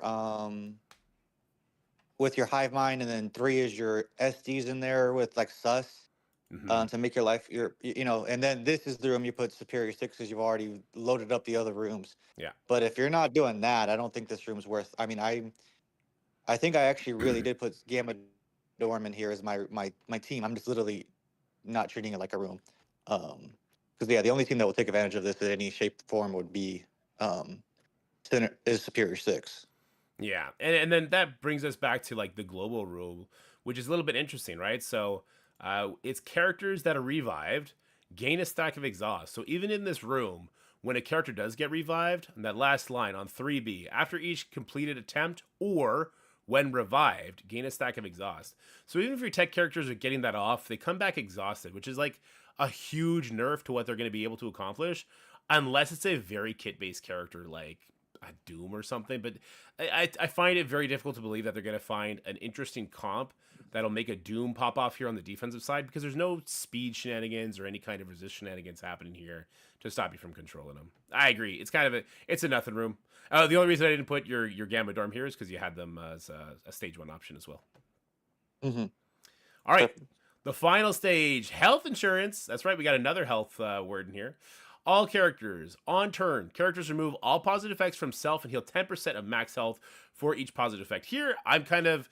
Hive Mind, and then 3 is your SDs in there with like Sus to make your life, and then this is the room you put Superior 6 because you've already loaded up the other rooms. Yeah. But if you're not doing that, I don't think this room's worth. I mean, I think I actually really did put Gamma Dorm in here as my team. I'm just literally not treating it like a room. Because the only team that will take advantage of this in any shape or form would be is Superior 6. Yeah, and then that brings us back to like the global rule, which is a little bit interesting, right? So it's characters that are revived gain a stack of exhaust. So even in this room, when a character does get revived, and that last line on 3B, after each completed attempt or when revived, gain a stack of exhaust. So even if your tech characters are getting that off, they come back exhausted, which is like a huge nerf to what they're going to be able to accomplish, unless it's a very kit-based character like a Doom or something. But I find it very difficult to believe that they're going to find an interesting comp that'll make a Doom pop off here on the defensive side, because there's no speed shenanigans or any kind of resist shenanigans happening here to stop you from controlling them. I agree. It's kind of it's a nothing room. The only reason I didn't put your Gamma Dorm here is because you had them as a stage 1 option as well. Mm-hmm. All right. The final stage, health insurance. That's right. We got another health word in here. All characters on turn. Characters remove all positive effects from self and heal 10% of max health for each positive effect. Here, I'm kind of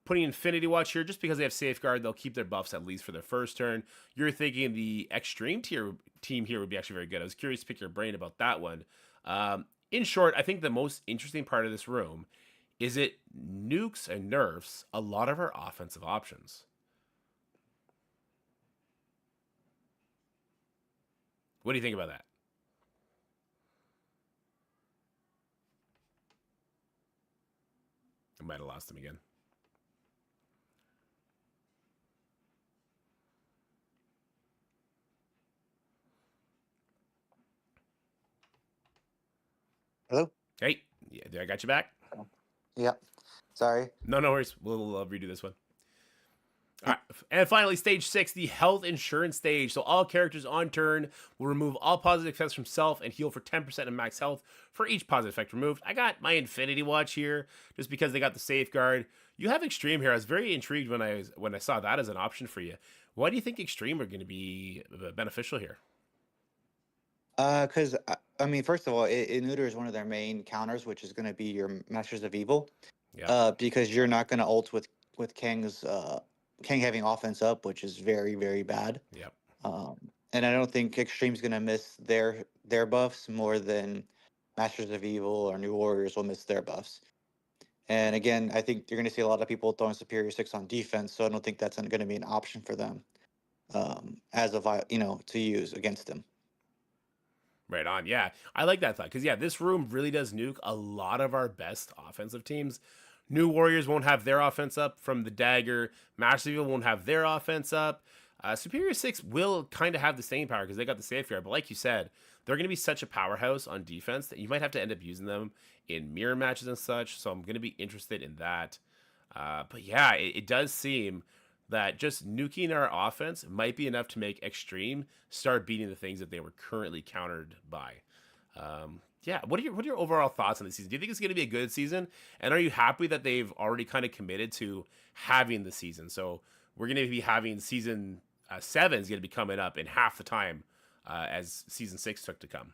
putting Infinity Watch here just because they have Safeguard. They'll keep their buffs at least for their first turn. You're thinking the Extreme tier team here would be actually very good. I was curious to pick your brain about that one. In short, I think the most interesting part of this room is it nukes and nerfs a lot of our offensive options. What do you think about that? I might have lost him again. Hello? Hey, yeah, I got you back? Yeah. Sorry. No worries. We'll redo this one. All right. And finally, stage 6, the health insurance stage. So all characters on turn will remove all positive effects from self and heal for 10% of max health for each positive effect removed. I got my Infinity Watch here just because they got the Safeguard. You have Extreme here. I was very intrigued when I saw that as an option for you. Why do you think Extreme are going to be beneficial here? Because I mean, first of all, it neuters one of their main counters, which is going to be your Masters of Evil. Yeah. Because you're not going to ult with Kang's Kang having offense up, which is very very bad. Yep. And I don't think Extreme's going to miss their buffs more than Masters of Evil or New Warriors will miss their buffs. And again, I think you're going to see a lot of people throwing Superior 6 on defense, so I don't think that's going to be an option for them as a to use against them. Right on. Yeah. I like that thought. Because, yeah, this room really does nuke a lot of our best offensive teams. New Warriors won't have their offense up from the dagger. Master Evil won't have their offense up. Superior 6 will kind of have the staying power because they got the Safeguard. But like you said, they're going to be such a powerhouse on defense that you might have to end up using them in mirror matches and such. So I'm going to be interested in that. But yeah, it does seem that just nuking our offense might be enough to make Extreme start beating the things that they were currently countered by. Yeah, what are your overall thoughts on the season? Do you think it's going to be a good season? And are you happy that they've already kind of committed to having the season? So we're going to be having season 7 is going to be coming up in half the time as season 6 took to come.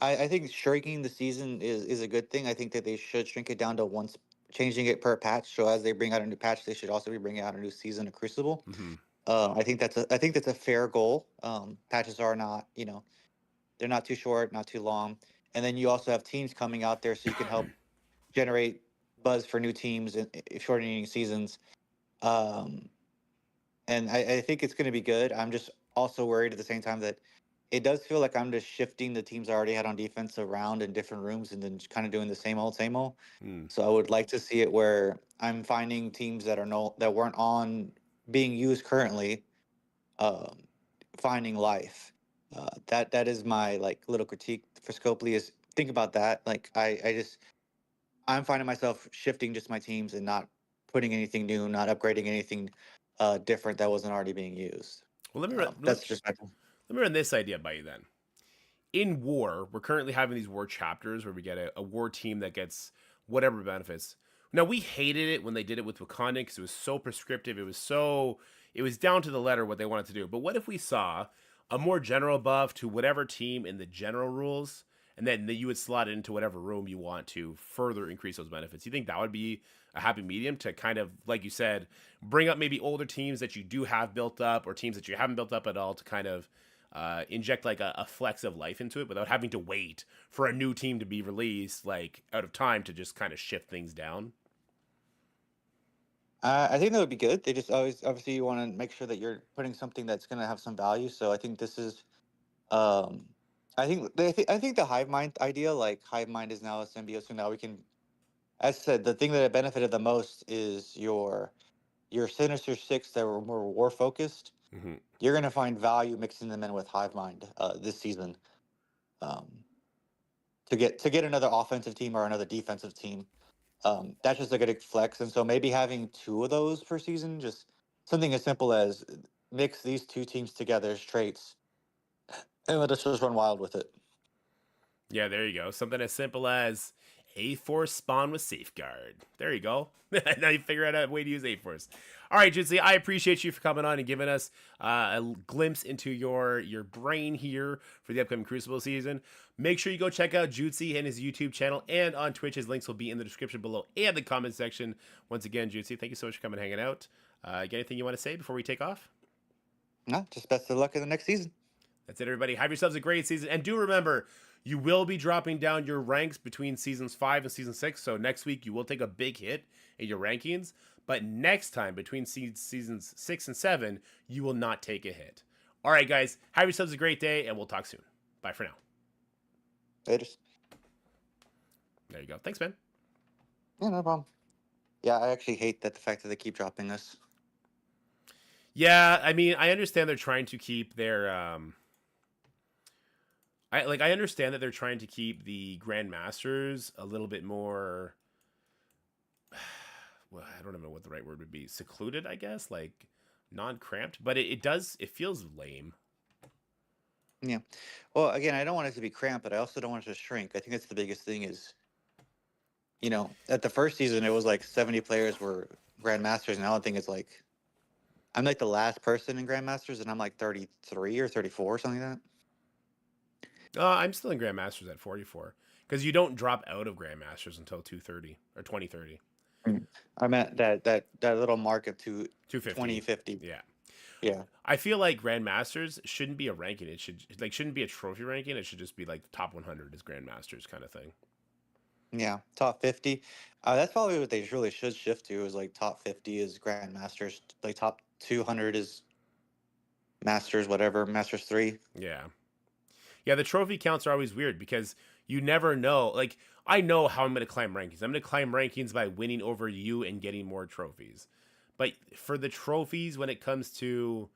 I think shrinking the season is a good thing. I think that they should shrink it down to once, changing it per patch. So as they bring out a new patch, they should also be bringing out a new season of Crucible. Mm-hmm. I think that's a fair goal. Patches are not, they're not too short, not too long, and then you also have teams coming out there, so you can help generate buzz for new teams and shortening seasons. And I think it's going to be good. I'm just also worried at the same time that it does feel like I'm just shifting the teams I already had on defense around in different rooms and then just kind of doing the same old, same old. Mm. So I would like to see it where I'm finding teams that weren't on being used currently, finding life. That is my like little critique for Scopely is think about that. Like I'm finding myself shifting just my teams and not putting anything new, not upgrading anything different that wasn't already being used. Well, That's just my let me run this idea by you then. In war, we're currently having these war chapters where we get a war team that gets whatever benefits. Now, we hated it when they did it with Wakanda because it was so prescriptive. It was down to the letter what they wanted to do. But what if we saw a more general buff to whatever team in the general rules, and then you would slot it into whatever room you want to further increase those benefits? You think that would be a happy medium to kind of, like you said, bring up maybe older teams that you do have built up or teams that you haven't built up at all to kind of inject like a flex of life into it without having to wait for a new team to be released like out of time to just kind of shift things down? I think that would be good. They just always obviously you want to make sure that you're putting something that's going to have some value. So I think this is Um, I think the hive mind idea, like hive mind is now a symbiote, so now we can. As I said, the thing that it benefited the most is your Sinister Six that were more war focused. Hmm. You're gonna find value mixing them in with hive mind this season, um, to get another offensive team or another defensive team. That's just a good flex, and so maybe having two of those per season, just something as simple as mix these two teams together as traits, and let us just run wild with it. Yeah, there you go. Something as simple as A-Force spawn with safeguard. There you go. Now you figure out a way to use A-Force. All right, Jutsi, I appreciate you for coming on and giving us a glimpse into your brain here for the upcoming Crucible season. Make sure you go check out Jutsi and his YouTube channel and on Twitch. His links will be in the description below and the comment section. Once again, Jutsi, thank you so much for coming and hanging out. Got anything you want to say before we take off? No, just best of luck in the next season. That's it, everybody. Have yourselves a great season. And do remember, you will be dropping down your ranks between seasons 5 and season 6. So next week, you will take a big hit in your rankings. But next time, between seasons 6 and 7, you will not take a hit. All right, guys. Have yourselves a great day, and we'll talk soon. Bye for now. Later. There you go. Thanks, man. Yeah, no problem. Yeah, I actually hate that the fact that they keep dropping us. Yeah, I mean, I understand they're trying to keep their... I understand that they're trying to keep the Grandmasters a little bit more... Well, I don't even know what the right word would be. Secluded, I guess? Like, non-cramped. But it feels lame. Yeah. Well, again, I don't want it to be cramped, but I also don't want it to shrink. I think that's the biggest thing is, at the first season, it was like 70 players were Grandmasters, and now I think it's like, I'm like the last person in Grandmasters, and I'm like 33 or 34 or something like I'm still in Grandmasters at 44. Because you don't drop out of Grandmasters until 230 or 2030. that. I'm at that little mark of 250. 2050. Yeah. Yeah. I feel like Grandmasters shouldn't be a ranking. It shouldn't be a trophy ranking. It should just be like the top 100 is Grandmasters kind of thing. Yeah. Top 50. That's probably what they really should shift to is like top 50 is Grandmasters. Like top 200 is Masters, whatever, Masters 3. Yeah. Yeah, the trophy counts are always weird because you never know. Like, I know how I'm going to climb rankings. I'm going to climb rankings by winning over you and getting more trophies. But for the trophies, when it comes to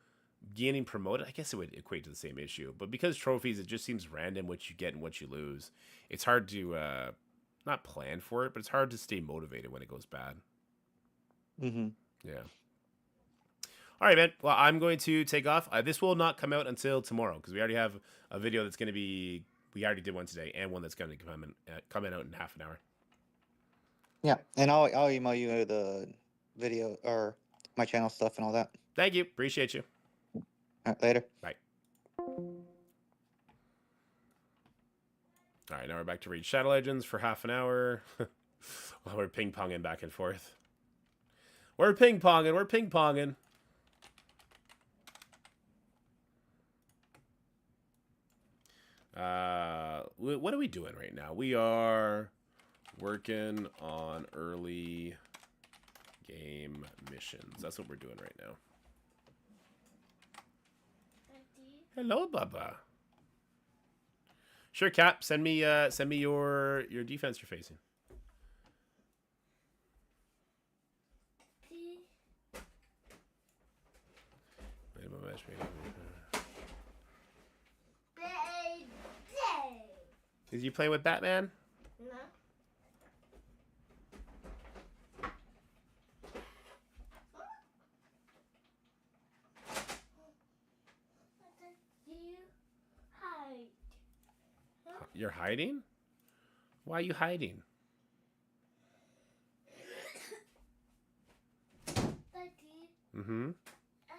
getting promoted, I guess it would equate to the same issue. But because trophies, it just seems random what you get and what you lose. It's hard to not plan for it, but it's hard to stay motivated when it goes bad. Mm-hmm. Yeah. All right, man. Well, I'm going to take off. This will not come out until tomorrow because we already have a video that's going to be. We already did one today and one that's going to come out in half an hour. Yeah, and I'll email you the video or my channel stuff and all that. Thank you. Appreciate you. All right, later. Bye. All right, now we're back to read Shadow Legends for half an hour. While we're ping-ponging back and forth. We're ping-ponging. What are we doing right now? We are working on early game missions. That's what we're doing right now. Hello, Bubba. Sure, Cap. Send me your defense you're facing. Is you playing with Batman? No. Do you hide? You're hiding? Why are you hiding? Daddy, Mm-hmm. I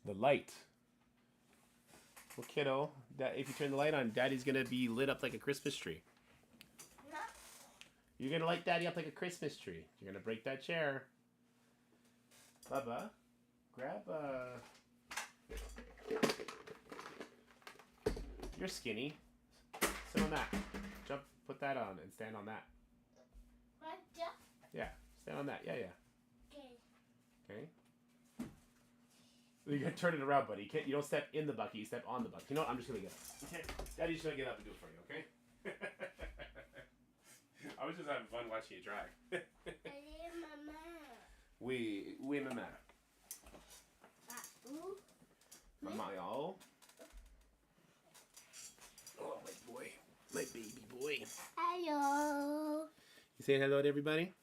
The light. Well, kiddo, if you turn the light on, Daddy's gonna be lit up like a Christmas tree. no. You're gonna light Daddy up like a Christmas tree. You're gonna break that chair. Bubba, grab You're skinny. Sit on that. Jump, put that on, and stand on that. What the? Yeah, stand on that. Yeah. Okay. Okay. You gotta turn it around, buddy. You don't step in the bucket, you step on the bucket. You know what? I'm just gonna get up. Okay. Daddy's gonna get up and do it for you, okay? I was just having fun watching you try. Oui, maman. Maman, y'all. Oh, my boy. My baby boy. Hello. You saying hello to everybody?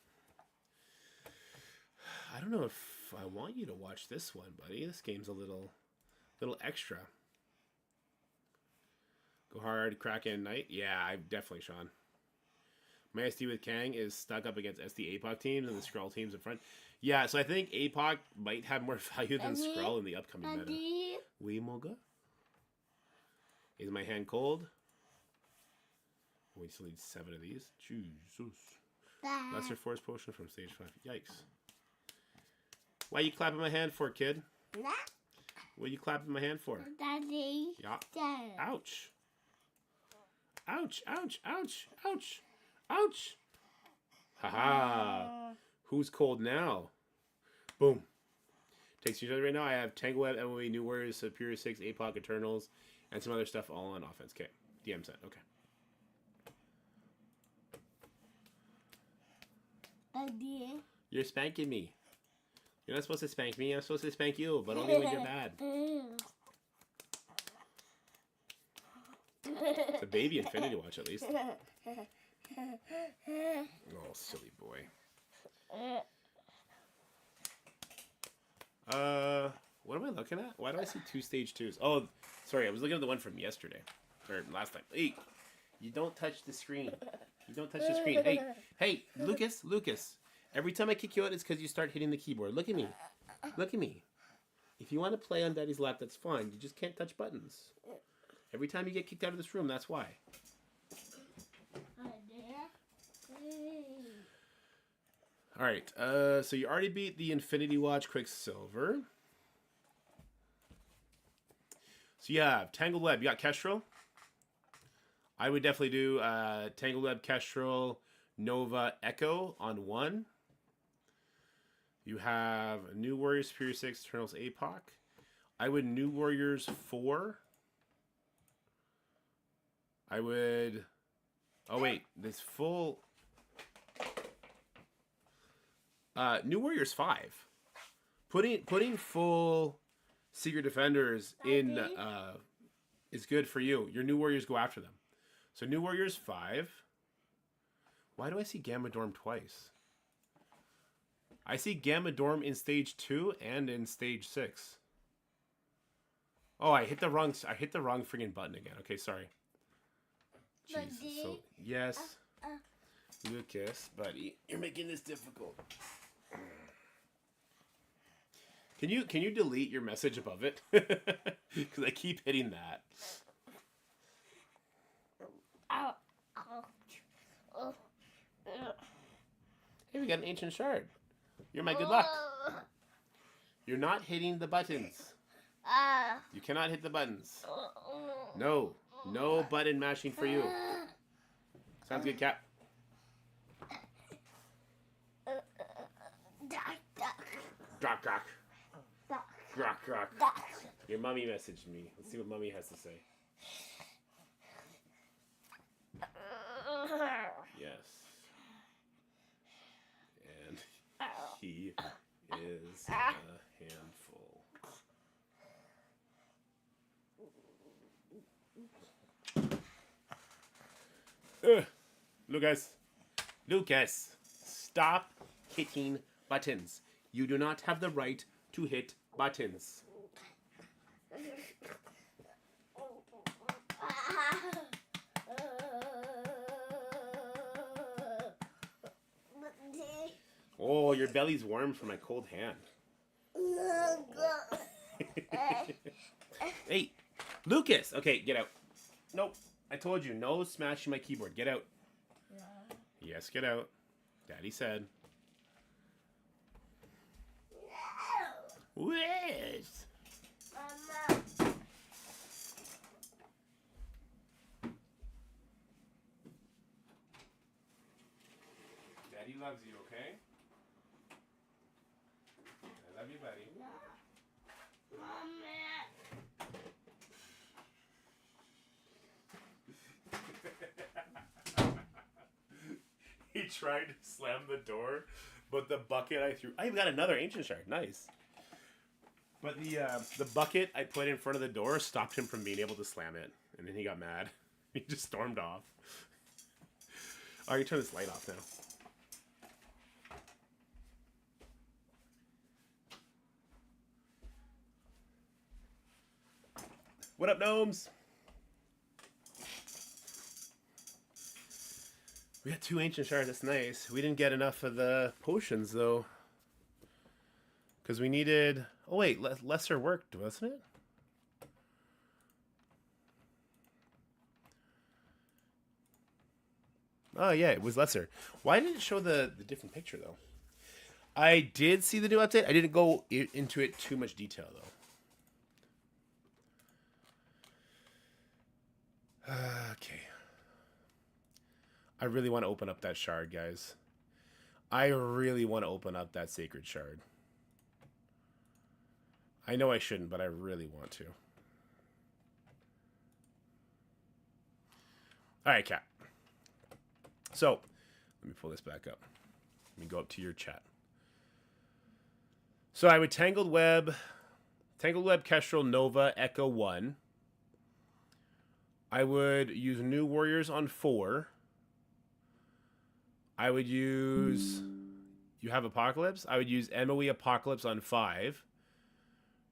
I don't know if I want you to watch this one, buddy. This game's a little extra. Go hard, Kraken Knight. Yeah, I definitely, Sean. My SD with Kang is stuck up against SD APOC teams and the Skrull teams in front. Yeah, so I think APOC might have more value than Skrull in the upcoming meta. Oui, Moga. Is my hand cold? We still need 7 of these. Jesus. Lesser Force Potion from stage 5. Yikes. Why you clapping my hand for, kid? What are you clapping my hand for? Daddy. Yeah. Ouch. Ouch, ouch, ouch, ouch, ouch. Haha. Who's cold now? Boom. Takes you right now. I have Tangle Web, MOE, New Warriors, Superior 6, APOC, Eternals, and some other stuff all on offense. Okay. DM set. Okay. Daddy. You're spanking me. You're not supposed to spank me. I'm supposed to spank you, but only when you're bad. It's a baby Infinity Watch, at least. Oh, silly boy. What am I looking at? Why do I see 2 stage 2s? Oh, sorry, I was looking at the one from yesterday. Or last time. Hey, you don't touch the screen. You don't touch the screen. Hey, Lucas. Every time I kick you out, it's because you start hitting the keyboard. Look at me. Look at me. If you want to play on Daddy's lap, that's fine. You just can't touch buttons. Every time you get kicked out of this room, that's why. Alright, so you already beat the Infinity Watch Quicksilver. So you have Tangled Web. You got Kestrel. I would definitely do Tangled Web, Kestrel, Nova, Echo on 1. You have New Warriors, Superior 6, Eternals, APOC. I would New Warriors 4. I would... Oh, wait. This full... New Warriors 5. Putting full Secret Defenders in is good for you. Your New Warriors go after them. So New Warriors 5. Why do I see Gamma Dorm twice? I see Gamma Dorm in stage 2 and in stage 6. Oh, I hit the wrong friggin' button again. Okay, sorry. Jesus. So yes, Lucas, buddy, you're making this difficult. Can you delete your message above it? Because I keep hitting that. Hey, we got an ancient shard. You're my good luck. You're not hitting the buttons. You cannot hit the buttons. No button mashing for you. Sounds good, Cap. Doc. Your mommy messaged me. Let's see what mommy has to say. Yes. And he is a handful. Lucas, stop hitting buttons. You do not have the right to hit buttons. Oh, your belly's warm from my cold hand. Hey, Lucas. Okay, get out. Nope. I told you, no smashing my keyboard. Get out. Yes, get out. Daddy said. Whiz. Daddy loves you, okay? I love you, buddy. tried to slam the door, but the bucket I threw... I even got another Ancient Shard. Nice. But the bucket I put in front of the door stopped him from being able to slam it. And then he got mad. He just stormed off. Oh, I can turn this light off now. What up, gnomes? We got 2 Ancient Shards. That's nice. We didn't get enough of the potions, though. Because we needed... Oh, wait. Lesser worked, wasn't it? Oh, yeah. It was lesser. Why didn't it show the different picture, though? I did see the new update. I didn't go into it too much detail, though. Okay. I really want to open up that shard, guys. I really want to open up that sacred shard. I know I shouldn't, but I really want to. Alright, Cat. So, let me pull this back up. Let me go up to your chat. So I would Tangled Web, Kestrel, Nova, Echo 1. I would use New Warriors on 4. I would use... You have Apocalypse? I would use MOE Apocalypse on 5.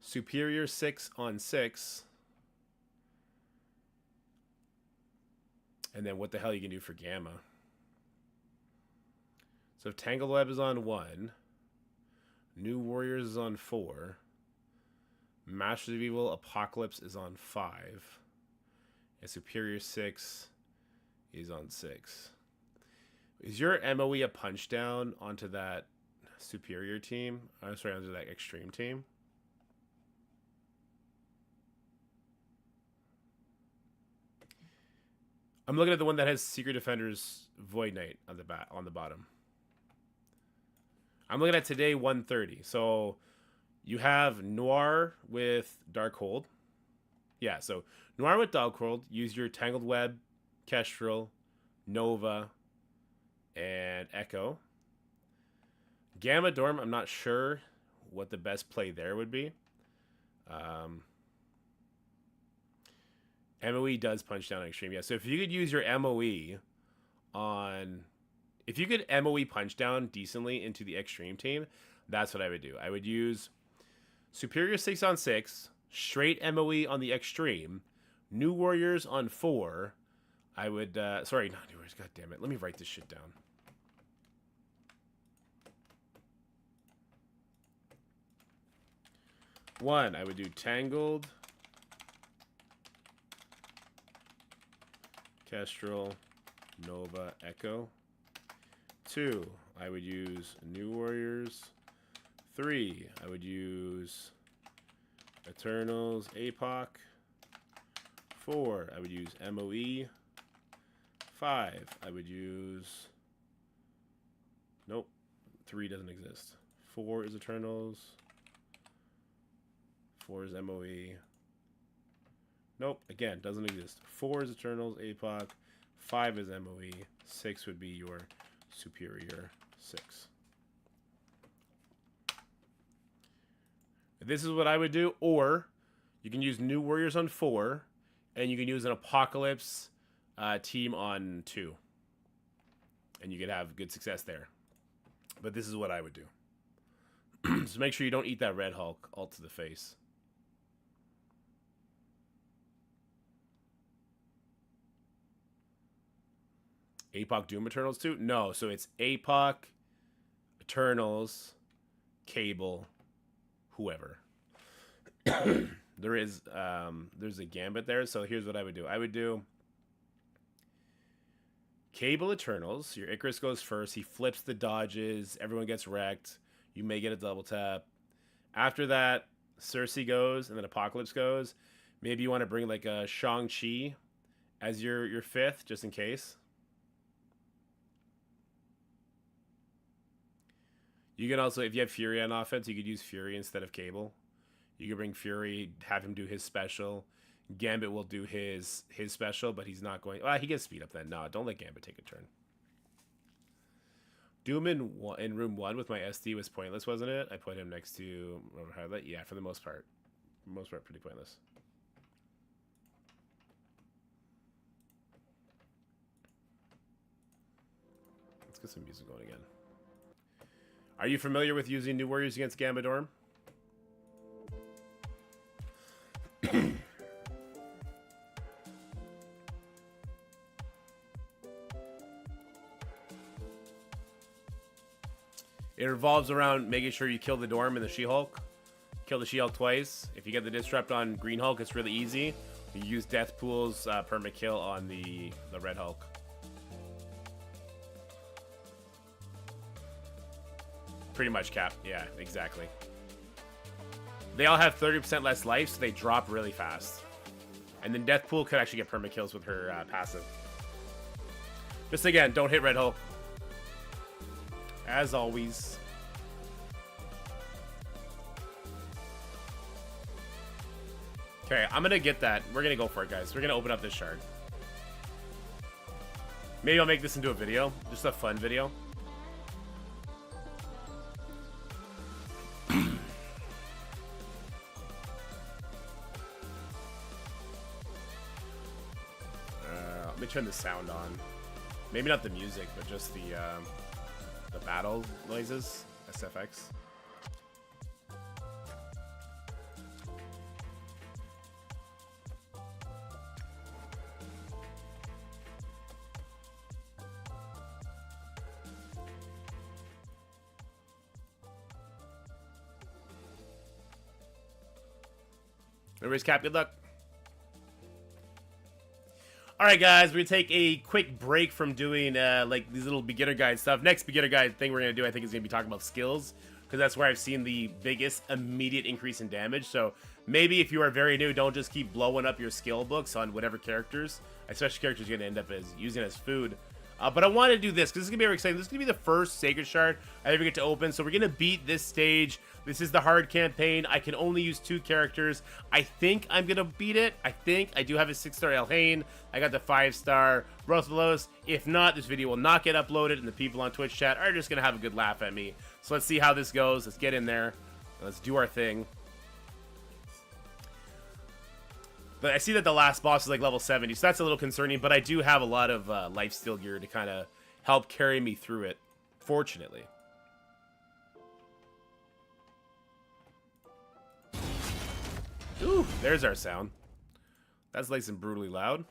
Superior 6 on 6. And then what the hell you can do for Gamma? So if Tangled Web is on 1. New Warriors is on 4. Masters of Evil Apocalypse is on 5. And Superior 6 is on 6. Is your MOE a punch down onto that Superior team? I'm sorry, onto that Extreme team? I'm looking at the one that has Secret Defenders Void Knight on the bottom. I'm looking at today 130. So you have Noir with Darkhold. Yeah, so Noir with Darkhold, use your Tangled Web, Kestrel, Nova, and Echo. Gamma Dorm, I'm not sure what the best play there would be. MOE does punch down on Extreme. Yeah, so if you could use your MOE on... If you could MOE punch down decently into the Extreme team, that's what I would do. I would use Superior 6 on 6, straight MOE on the Extreme, New Warriors on 4. I would... sorry, not New Warriors. God damn it. Let me write this shit down. One, I would do Tangled, Kestrel, Nova, Echo. 2, I would use New Warriors. 3, I would use Eternals, APOC. 4, I would use MOE. 5, I would use... Nope, 3 doesn't exist. 4 is Eternals. 4 is MOE. Nope, again, doesn't exist. 4 is Eternals, APOC. 5 is MOE. 6 would be your Superior 6. This is what I would do, or you can use New Warriors on 4, and you can use an Apocalypse team on 2. And you could have good success there. But this is what I would do. So make sure you don't eat that Red Hulk alt to the face. APOC Doom Eternals too? No, so it's APOC, Eternals, Cable, whoever. There's a gambit there, so here's what I would do. I would do Cable Eternals. Your Icarus goes first. He flips the dodges. Everyone gets wrecked. You may get a double tap. After that, Cersei goes, and then Apocalypse goes. Maybe you want to bring like a Shang-Chi as your 5th, just in case. You can also, if you have Fury on offense, you could use Fury instead of Cable. You could bring Fury, have him do his special. Gambit will do his special, but he's not going... Well, he gets speed up then. No, don't let Gambit take a turn. Doom in room 1 with my SD was pointless, wasn't it? I put him next to highlight. Yeah, for the most part. For the most part, pretty pointless. Let's get some music going again. Are you familiar with using New Warriors against Gambit Orm? It revolves around making sure you kill the Dorm and the She-Hulk. Kill the She-Hulk twice. If you get the Disrupt on Green Hulk, it's really easy. You use Death Pool's perma kill on the Red Hulk. Pretty much, Cap. Yeah, exactly. They all have 30% less life, so they drop really fast. And then Death Pool could actually get perma kills with her passive. Just again, don't hit Red Hulk. As always. Okay, I'm gonna get that. We're gonna go for it, guys. We're gonna open up this shard. Maybe I'll make this into a video. Just a fun video. Let me turn the sound on. Maybe not the music, but just the battle noises. SFX. Anyways, Cap, good luck. Alright guys, we're going to take a quick break from doing like these little beginner guide stuff. Next beginner guide thing we're going to do, I think, is going to be talking about skills, because that's where I've seen the biggest immediate increase in damage. So maybe if you are very new, don't just keep blowing up your skill books on whatever characters, especially characters you're going to end up as using as food. But I want to do this because this is going to be very exciting. This is going to be the first Sacred Shard I ever get to open. So we're going to beat this stage. This is the hard campaign. I can only use 2 characters. I think I'm going to beat it. I do have a 6-star Elhain. I got the 5-star Rothalos. If not, this video will not get uploaded, and the people on Twitch chat are just going to have a good laugh at me. So let's see how this goes. Let's get in there. Let's do our thing. But I see that the last boss is like level 70, so that's a little concerning, but I do have a lot of lifesteal gear to kind of help carry me through it, fortunately. Ooh, there's our sound. That's nice and brutally loud.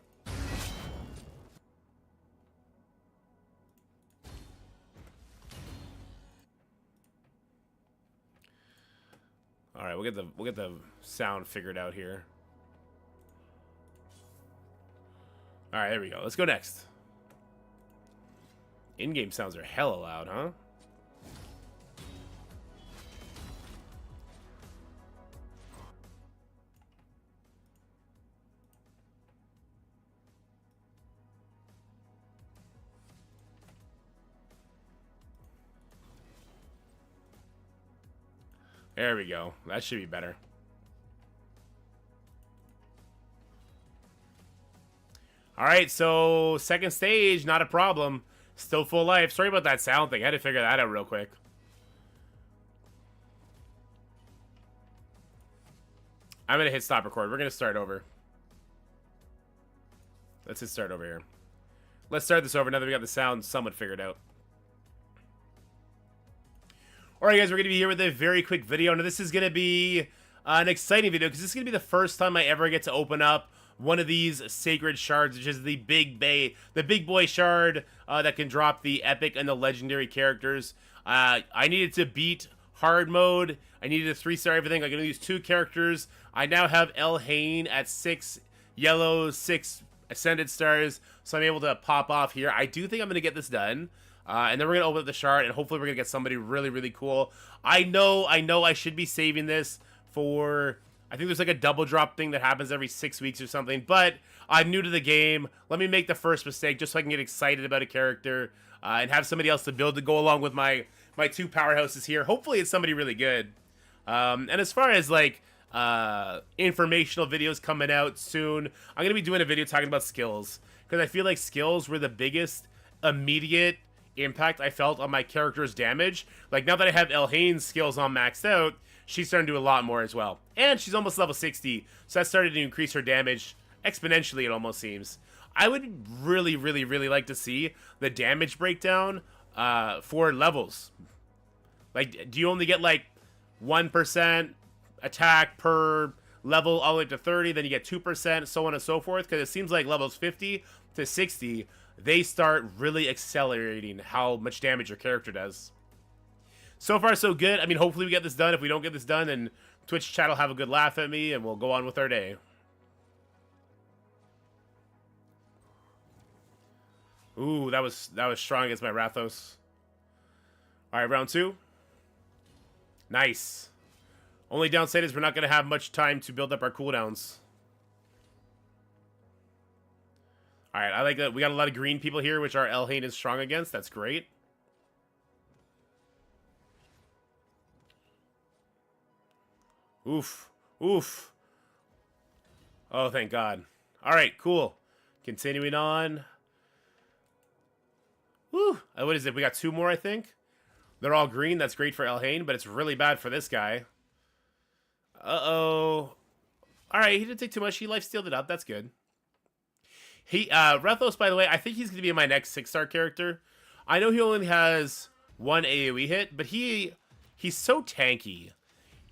All right, we'll get the sound figured out here. All right, there we go. Let's go next. In-game sounds are hella loud, huh? There we go. That should be better. Alright, so second stage, not a problem. Still full life. Sorry about that sound thing. I had to figure that out real quick. I'm going to hit stop record. We're going to start over. Let's hit start over here. Let's start this over now that we got the sound somewhat figured out. Alright guys, we're going to be here with a very quick video. Now this is going to be an exciting video because this is going to be the first time I ever get to open up one of these sacred shards, which is the big boy shard that can drop the epic and the legendary characters. I needed to beat hard mode. I needed a 3-star everything. I'm going to use 2 characters. I now have Elhain at 6 yellow, 6 ascended stars, so I'm able to pop off here. I do think I'm going to get this done. And then we're going to open up the shard, and hopefully we're going to get somebody really, really cool. I know I should be saving this for... I think there's like a double drop thing that happens every 6 weeks or something, but I'm new to the game. Let me make the first mistake just so I can get excited about a character and have somebody else to build to go along with my 2 powerhouses here. Hopefully it's somebody really good. And as far as like informational videos coming out soon, I'm going to be doing a video talking about skills because I feel like skills were the biggest immediate impact I felt on my character's damage. Like, now that I have Elhane's skills on maxed out, she's starting to do a lot more as well. And she's almost level 60, so that started to increase her damage exponentially, it almost seems. I would really, really, really like to see the damage breakdown for levels. Like, do you only get, like, 1% attack per level all the way up to 30, then you get 2%, so on and so forth? Because it seems like levels 50 to 60, they start really accelerating how much damage your character does. So far, so good. I mean, hopefully we get this done. If we don't get this done, then Twitch chat will have a good laugh at me, and we'll go on with our day. Ooh, that was strong against my Rathos. All right, round 2. Nice. Only downside is we're not going to have much time to build up our cooldowns. All right, I like that. We got a lot of green people here, which our Elhane is strong against. That's great. Oof. Oof. Oh, thank God. All right, cool. Continuing on. Woo. What is it? We got 2 more, I think. They're all green. That's great for Elhane, but it's really bad for this guy. Uh-oh. All right, he didn't take too much. He life-stealed it up. That's good. Rethos, by the way, I think he's going to be my next 6-star character. I know he only has 1 AoE hit, but he's so tanky.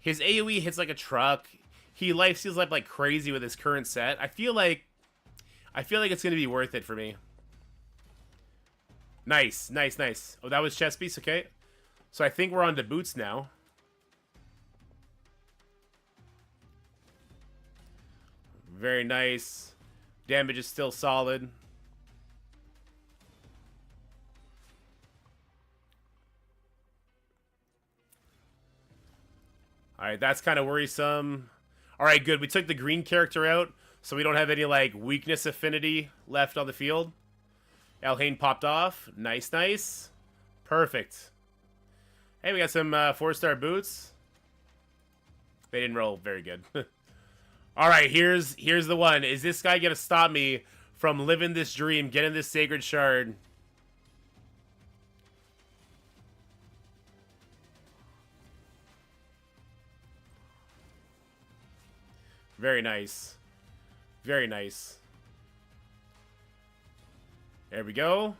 His AoE hits like a truck. He life-steals up like crazy with his current set. I feel like it's going to be worth it for me. Nice, nice, nice. Oh, that was chest piece, okay. So I think we're on to boots now. Very nice. Damage is still solid. Alright, that's kind of worrisome. Alright, good. We took the green character out, so we don't have any, like, weakness affinity left on the field. Elhane popped off. Nice, nice. Perfect. Hey, we got some 4-star boots. They didn't roll very good. Alright, here's the one. Is this guy gonna stop me from living this dream, getting this sacred shard? Very nice. Very nice. There we go.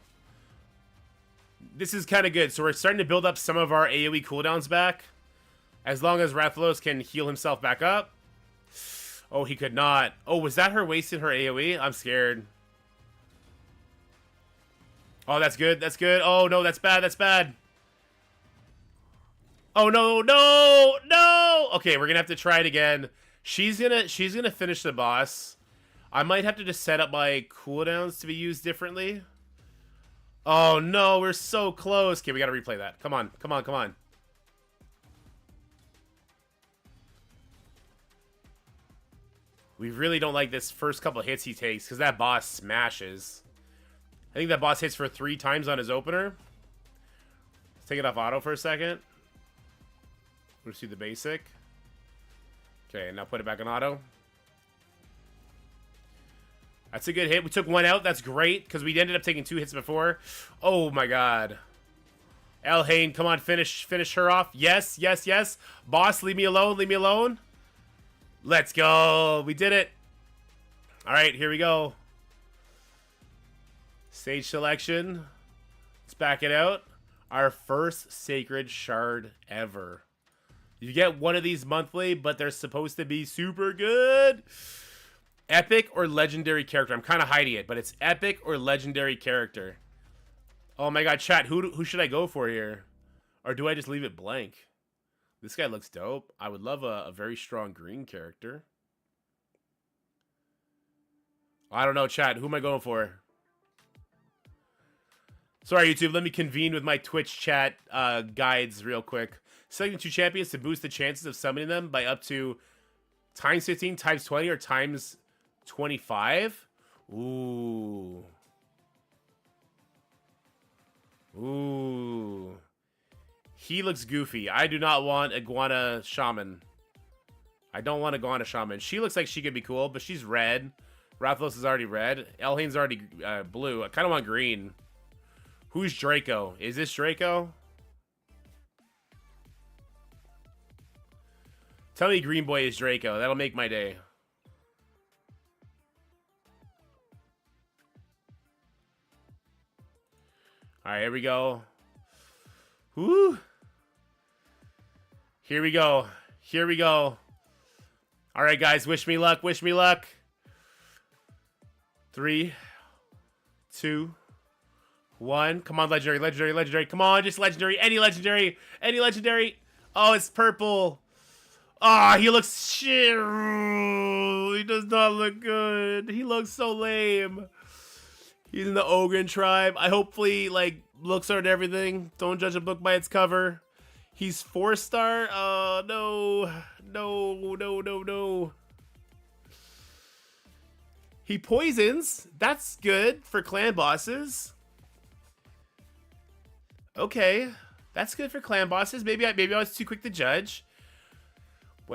This is kind of good. So we're starting to build up some of our AoE cooldowns back. As long as Rathalos can heal himself back up. Oh, he could not. Oh, was that her wasting her AoE? I'm scared. Oh, that's good. That's good. Oh, no, that's bad. That's bad. Oh, no, no, no. Okay, we're going to have to try it again. She's gonna finish the boss. I might have to just set up my cooldowns to be used differently. Oh, no, we're so close. Okay, we got to replay that. Come on, come on, come on. We really don't like this first couple hits he takes because that boss smashes. I think that boss hits for 3 times on his opener. Let's take it off auto for a second. Let's do the basic. Okay, now put it back on auto. That's a good hit. We took 1 out. That's great because we ended up taking 2 hits before. Oh my God. Elhane, come on, finish her off. Yes, yes, yes. Boss, leave me alone. Leave me alone. Let's go. We did it. All right, here we go. Stage selection. Let's back it out. Our first sacred shard ever. You get 1 of these monthly, but they're supposed to be super good. Epic or legendary character. I'm kind of hiding it, but it's epic or legendary character. Oh my God, chat. Who should I go for here? Or do I just leave it blank? This guy looks dope. I would love a very strong green character. I don't know, chat. Who am I going for? Sorry, YouTube. Let me convene with my Twitch chat guides real quick. Selecting 2 champions to boost the chances of summoning them by up to times 15, times 20, or times 25. Ooh. Ooh. He looks goofy. I do not want Iguana Shaman. I don't want Iguana Shaman. She looks like she could be cool, but she's red. Rathalos is already red. Elhane's already blue. I kind of want green. Who's Draco? Is this Draco? Tell me Green Boy is Draco. That'll make my day. Alright, here we go. Woo! Here we go. Here we go. Alright, guys. Wish me luck. Wish me luck. 3, 2, 1. Come on, legendary, legendary, legendary. Come on, just legendary. Any legendary. Any legendary. Oh, it's purple. Ah, oh, he looks shit. He does not look good. He looks so lame. He's in the Ogren tribe. I hopefully, like, looks are and everything. Don't judge a book by its cover. He's 4-star. Oh, no. No, no, no, no. He poisons. That's good for clan bosses. Okay. That's good for clan bosses. Maybe I was too quick to judge.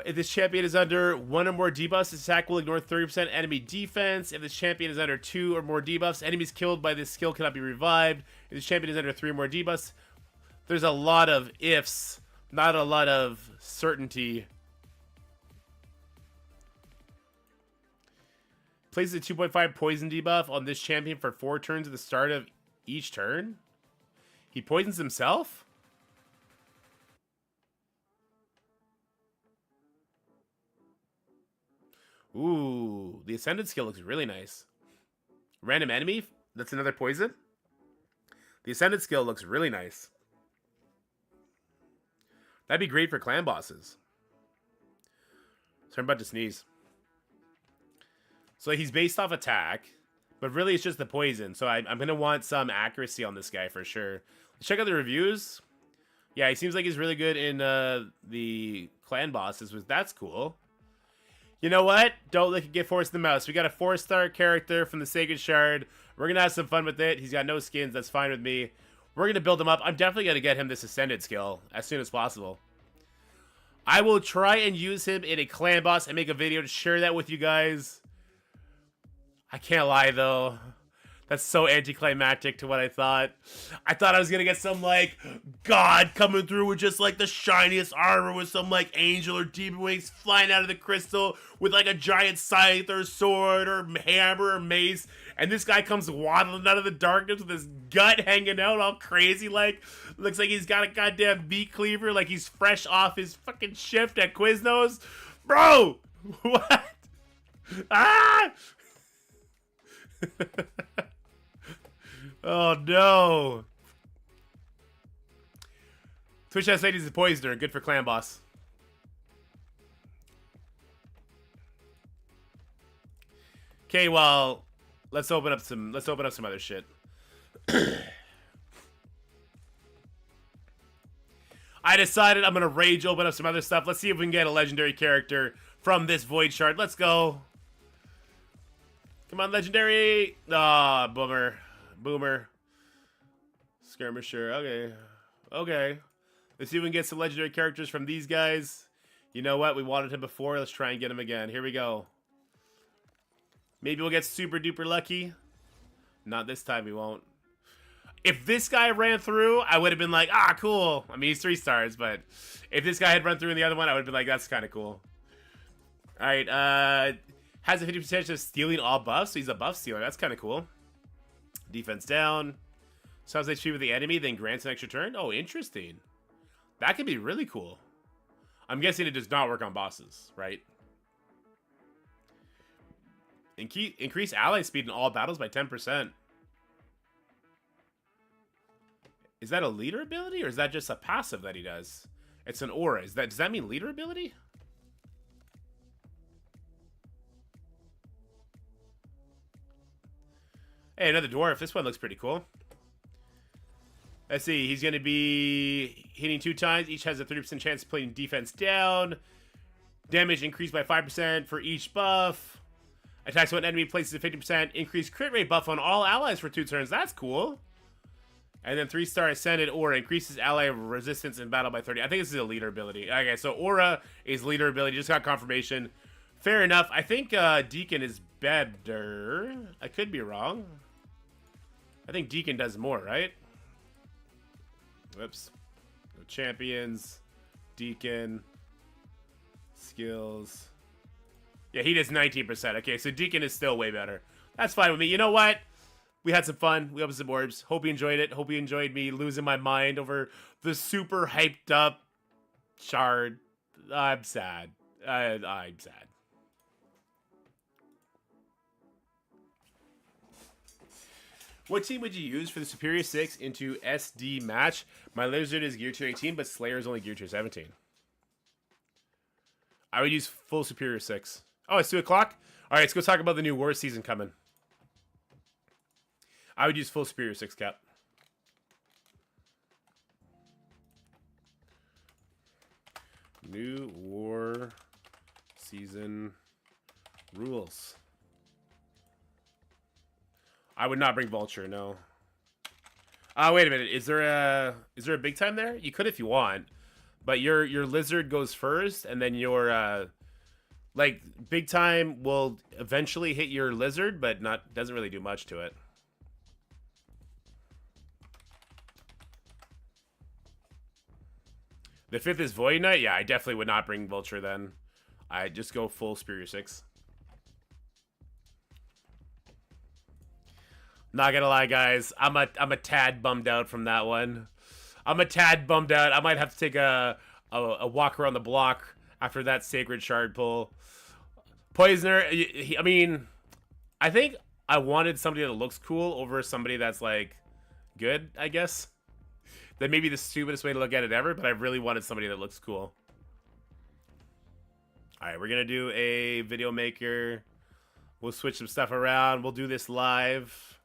If this champion is under 1 or more debuffs, this attack will ignore 30% enemy defense. If this champion is under 2 or more debuffs, enemies killed by this skill cannot be revived. If this champion is under 3 or more debuffs, there's a lot of ifs, not a lot of certainty. Places a 2.5 poison debuff on this champion for 4 turns at the start of each turn. He poisons himself? Ooh, the Ascended skill looks really nice. Random enemy, that's another poison. The Ascended skill looks really nice. That'd be great for clan bosses. So I'm about to sneeze. So he's based off attack, but really it's just the poison. So I'm going to want some accuracy on this guy for sure. Let's check out the reviews. Yeah, he seems like he's really good in the clan bosses. That's cool. You know what? Don't let it get forced in the mouse. We got a 4-star character from the Sacred Shard. We're going to have some fun with it. He's got no skins. That's fine with me. We're going to build him up. I'm definitely going to get him this Ascended skill as soon as possible. I will try and use him in a clan boss and make a video to share that with you guys. I can't lie, though. That's so anticlimactic to what I thought. I thought I was going to get some, like, god coming through with just, like, the shiniest armor with some, like, angel or demon wings flying out of the crystal with, like, a giant scythe or sword or hammer or mace. And this guy comes waddling out of the darkness with his gut hanging out all crazy, like, looks like he's got a goddamn meat cleaver, like he's fresh off his fucking shift at Quiznos. Bro! What? Ah! Oh no. Twitch has said he's a poisoner. Good for clan boss. Okay, well, let's open up some other shit. I decided I'm gonna rage open up some other stuff. Let's see if we can get a legendary character from this void shard. Let's go. Come on, legendary. Ah, boomer. Boomer. Skirmisher. Okay. Okay. Let's see if we can get some legendary characters from these guys. You know what? We wanted him before. Let's try and get him again. Here we go. Maybe we'll get super duper lucky. Not this time, we won't. If this guy ran through, I would have been like, ah, cool. I mean, he's 3 stars, but if this guy had run through in the other one, I would have been like, that's kind of cool. All right. Has a 50% chance of stealing all buffs, so he's a buff stealer. That's kind of cool. Defense down. Sounds like HP with the enemy, then grants an extra turn. Oh, interesting. That could be really cool. I'm guessing it does not work on bosses, right? Increase ally speed in all battles by 10%. Is that a leader ability, or is that just a passive that he does? It's an aura. Does that mean leader ability? Hey, another dwarf. This one looks pretty cool. Let's see. He's going to be hitting 2 times. Each has a 30% chance of putting defense down. Damage increased by 5% for each buff. Attacks when enemy places a 50% increased crit rate buff on all allies for 2 turns. That's cool. And then 3-star Ascended Aura increases ally resistance in battle by 30. I think this is a leader ability. Okay, so Aura is leader ability. Just got confirmation. Fair enough. I think Deacon is better. I could be wrong. I think Deacon does more, right? Whoops. No champions. Deacon. Skills. Yeah, he does 19%. Okay, so Deacon is still way better. That's fine with me. You know what? We had some fun. We opened some orbs. Hope you enjoyed it. Hope you enjoyed me losing my mind over the super hyped up shard. I'm sad. I'm sad. What team would you use for the Superior 6 into SD match? My Lizard is gear tier 18, but Slayer is only gear tier 17. I would use full Superior 6. Oh, it's 2 o'clock? Alright, let's go talk about the new War season coming. I would use full Superior 6 cap. New War season rules. I would not bring Vulture, no. Wait a minute. Is there a big time there? You could if you want. But your Lizard goes first, and then your like big time will eventually hit your Lizard, but doesn't really do much to it. The 5th is Void Knight? Yeah, I definitely would not bring Vulture then. I just go full Superior 6. Not gonna lie, guys. I'm a tad bummed out from that one. I'm a tad bummed out. I might have to take a walk around the block after that Sacred Shard pull. Poisoner, I mean, I think I wanted somebody that looks cool over somebody that's, like, good, I guess. That may be the stupidest way to look at it ever, but I really wanted somebody that looks cool. Alright, we're gonna do a video maker. We'll switch some stuff around. We'll do this live.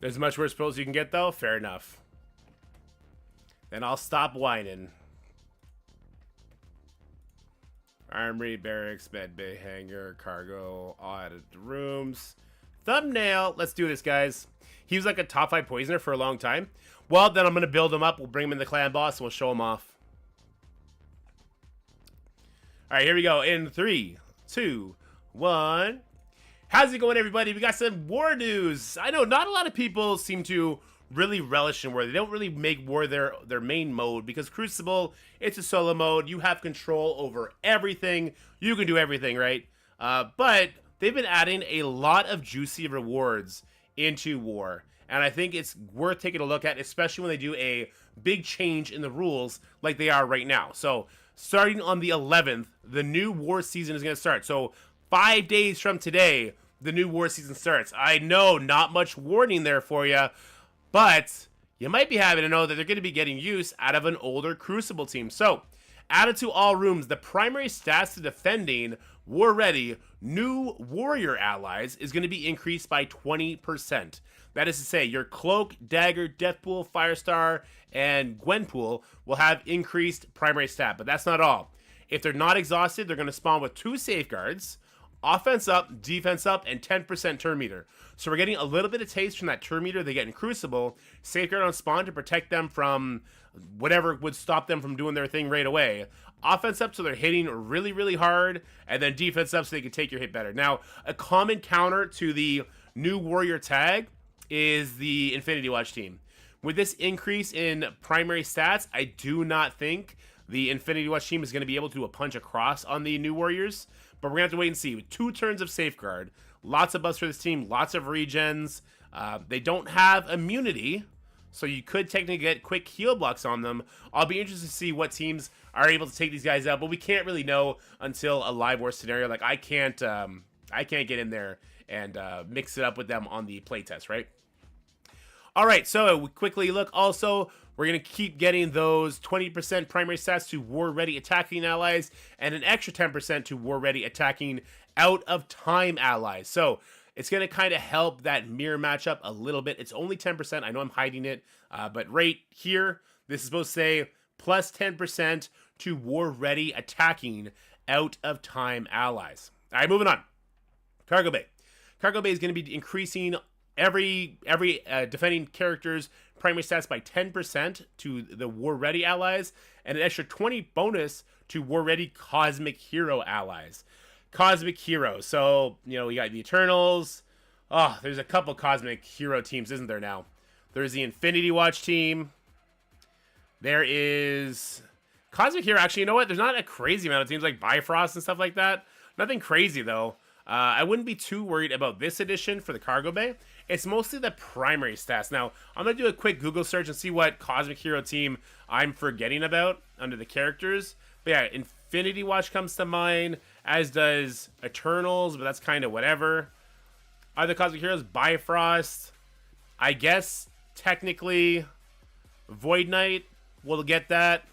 There's much worse pulls you can get, though? Fair enough. Then I'll stop whining. Armory, barracks, med bay, hangar, cargo, all added to rooms. Thumbnail. Let's do this, guys. He was like a top 5 poisoner for a long time. Well, then I'm going to build him up. We'll bring him in the clan boss, and we'll show him off. All right, here we go. In 3, 2, 1... How's it going, everybody? We got some war news. I know not a lot of people seem to really relish in war. They don't really make war their main mode because Crucible, it's a solo mode. You have control over everything. You can do everything, right? But they've been adding a lot of juicy rewards into war. And I think it's worth taking a look at, especially when they do a big change in the rules like they are right now. So starting on the 11th, the new war season is going to start. So 5 days from today, the new war season starts. I know, not much warning there for you, but you might be happy to know that they're going to be getting use out of an older Crucible team. So, added to all rooms, the primary stats to defending war-ready new warrior allies is going to be increased by 20%. That is to say, your Cloak, Dagger, Deathpool, Firestar, and Gwenpool will have increased primary stat, but that's not all. If they're not exhausted, they're going to spawn with 2 safeguards, offense up, defense up, and 10% turn meter. So we're getting a little bit of taste from that turn meter they get in Crucible. Safeguard on spawn to protect them from whatever would stop them from doing their thing right away. Offense up so they're hitting really, really hard, and then defense up so they can take your hit better. Now, a common counter to the new warrior tag is the Infinity Watch team. With this increase in primary stats, I do not think the Infinity Watch team is going to be able to do a punch across on the new warriors. But we're going to have to wait and see. With 2 turns of Safeguard, lots of buffs for this team, lots of regens. They don't have immunity, so you could technically get quick heal blocks on them. I'll be interested to see what teams are able to take these guys out, but we can't really know until a live war scenario. Like, I can't get in there and mix it up with them on the playtest, right? All right, so we quickly look. Also, we're going to keep getting those 20% primary stats to war-ready attacking allies and an extra 10% to war-ready attacking out-of-time allies. So it's going to kind of help that mirror matchup a little bit. It's only 10%. I know I'm hiding it, but right here, this is supposed to say plus 10% to war-ready attacking out-of-time allies. All right, moving on. Cargo Bay. Cargo Bay is going to be increasing every defending character's primary stats by 10% to the war-ready allies and an extra 20 bonus to war-ready Cosmic Hero allies. Cosmic Hero. So, you know, we got the Eternals. Oh, there's a couple Cosmic Hero teams, isn't there now? There's the Infinity Watch team. There is Cosmic Hero. Actually, you know what? There's not a crazy amount of teams like Bifrost and stuff like that. Nothing crazy, though. I wouldn't be too worried about this edition for the Cargo Bay. It's mostly the primary stats. Now, I'm going to do a quick Google search and see what Cosmic Hero team I'm forgetting about under the characters. But yeah, Infinity Watch comes to mind, as does Eternals, but that's kind of whatever. Other Cosmic Heroes, Bifrost. I guess, technically, Void Knight will get that.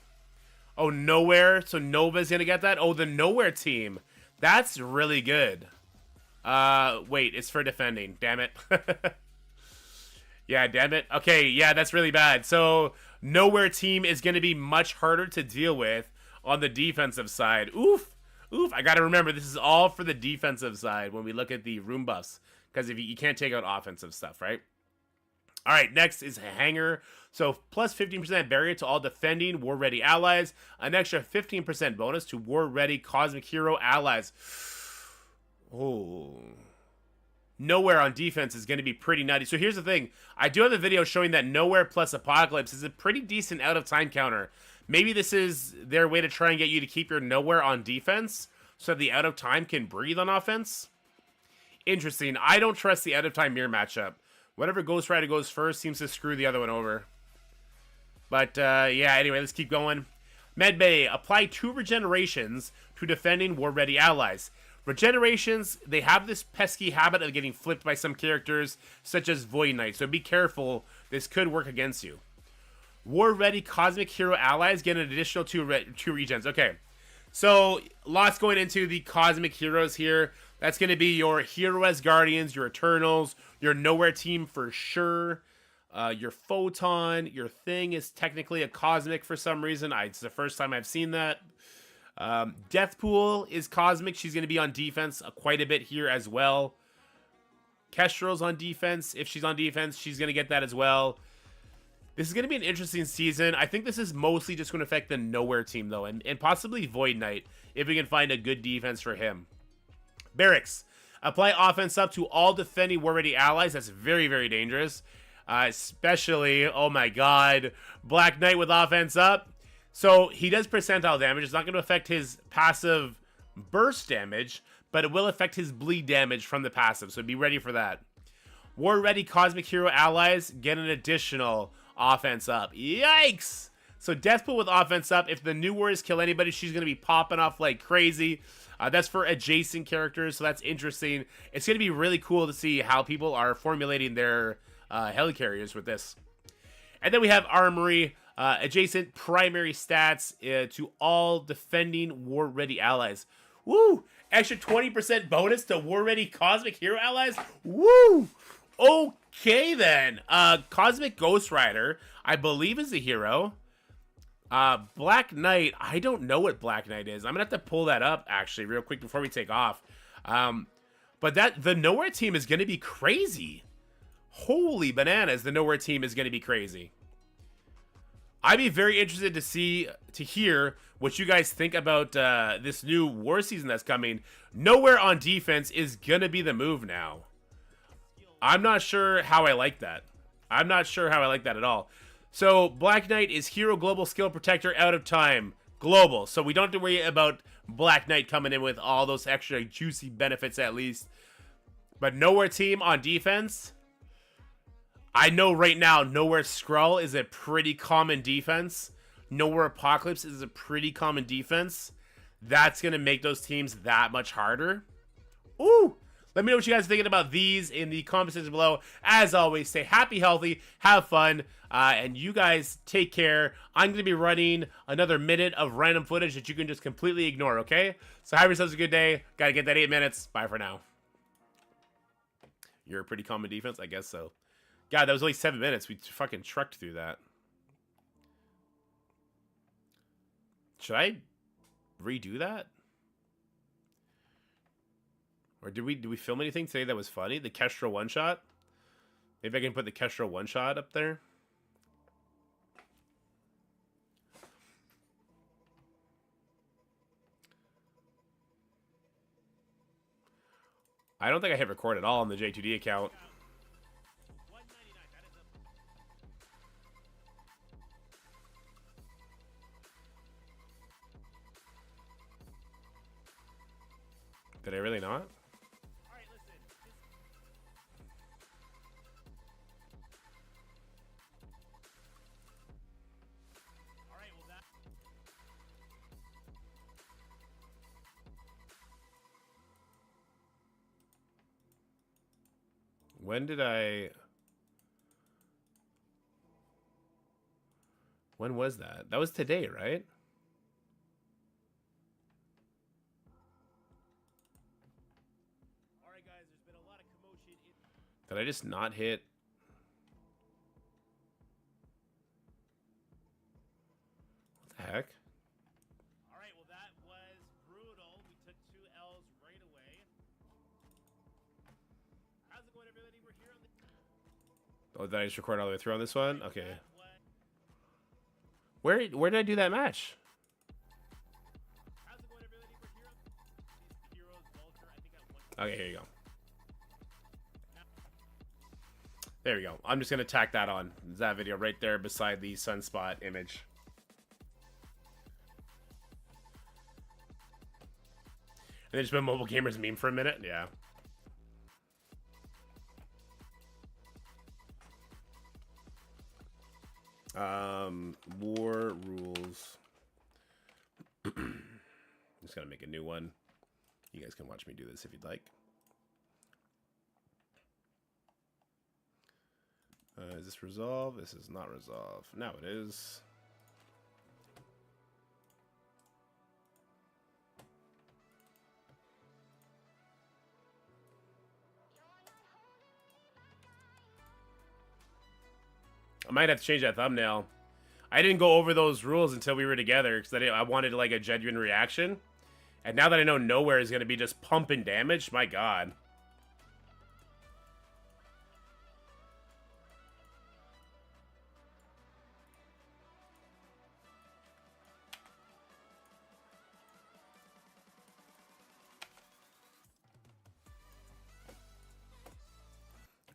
Oh, Nowhere. So Nova's going to get that. Oh, the Nowhere team. That's really good. Wait, it's for defending. Damn it. Yeah, damn it. Okay, yeah, that's really bad. So, Nowhere team is going to be much harder to deal with on the defensive side. Oof. Oof. I got to remember, this is all for the defensive side when we look at the room buffs. Because if you can't take out offensive stuff, right? All right, next is Hanger. So, plus 15% barrier to all defending war-ready allies. An extra 15% bonus to war-ready Cosmic Hero allies. Oh. Nowhere on defense is going to be pretty nutty. So here's the thing. I do have a video showing that Nowhere plus Apocalypse is a pretty decent out-of-time counter. Maybe this is their way to try and get you to keep your Nowhere on defense so the out-of-time can breathe on offense. Interesting. I don't trust the out-of-time mirror matchup. Whatever Ghost Rider goes first seems to screw the other one over. But, yeah, anyway, let's keep going. Medbay, apply 2 regenerations to defending war-ready allies. Regenerations, they have this pesky habit of getting flipped by some characters, such as Void Knight, so be careful. This could work against you. War-ready Cosmic Hero allies get an additional 2 regens. Okay, so lots going into the Cosmic Heroes here. That's going to be your Hero as Guardians, your Eternals, your Nowhere team for sure. Your Photon, your Thing is technically a Cosmic for some reason. It's the first time I've seen that. Deathpool is Cosmic. She's going to be on defense quite a bit here as well. Kestrel's on defense. If she's on defense, she's going to get that as well. This is going to be an interesting season. I think this is mostly just going to affect the Nowhere team, though, and possibly Void Knight, if we can find a good defense for him. Barracks. Apply offense up to all defending war-ready allies. That's very, very dangerous. Especially, oh my god, Black Knight with offense up. So he does percentile damage. It's not going to affect his passive burst damage, but it will affect his bleed damage from the passive. So be ready for that. War-ready Cosmic Hero allies get an additional offense up. Yikes! So Deathpool with offense up. If the new Warriors kill anybody, she's going to be popping off like crazy. That's for adjacent characters, so that's interesting. It's going to be really cool to see how people are formulating their helicarriers with this. And then we have Armory. Adjacent primary stats to all defending war-ready allies. Woo! Extra 20% bonus to war-ready Cosmic Hero allies. Woo! Okay, then. Cosmic Ghost Rider, I believe, is a hero. Black Knight, I don't know what Black Knight is. I'm going to have to pull that up, actually, real quick before we take off. But the Nowhere team is going to be crazy. Holy bananas, the Nowhere team is going to be crazy. I'd be very interested to hear what you guys think about this new war season that's coming. Nowhere on defense is going to be the move now. I'm not sure how I like that. I'm not sure how I like that at all. So, Black Knight is Hero Global Skill Protector out of time. Global. So, we don't have to worry about Black Knight coming in with all those extra juicy benefits at least. But Nowhere team on defense, I know right now Nowhere Skrull is a pretty common defense. Nowhere Apocalypse is a pretty common defense. That's going to make those teams that much harder. Ooh, Let me know what you guys are thinking about these in the comment section below. As always, stay happy, healthy, have fun, and you guys take care. I'm going to be running another minute of random footage that you can just completely ignore, okay? So have yourselves a good day. Got to get that 8 minutes. Bye for now. You're a pretty common defense? I guess so. God, that was only 7 minutes. We fucking trucked through that. Should I redo that? Or did we film anything today that was funny? The Kestra one-shot? Maybe I can put the Kestra one-shot up there. I don't think I hit record at all on the J2D account. Did I really not? When did I... When was that? That was today, right? Alright guys, there's been a lot of commotion in... Did I just not hit... What the heck? Alright, well that was brutal. We took 2 L's right away. How's it going, everybody? We're here on the... Oh, did I just record all the way through on this one? Okay. Where did I do that match? How's it going, everybody? We're here on Heroes Vulture. I think I won. Okay, here you go. There we go. I'm just gonna tack that on. That video right there beside the sunspot image. And then just been Mobile Gamers meme for a minute. Yeah. War rules. Just gotta make a new one. You guys can watch me do this if you'd like. Is this resolve? This is not resolve. Now it is. I might have to change that thumbnail. I didn't go over those rules until we were together because I wanted like a genuine reaction. And now that I know nowhere is going to be just pumping damage, my god.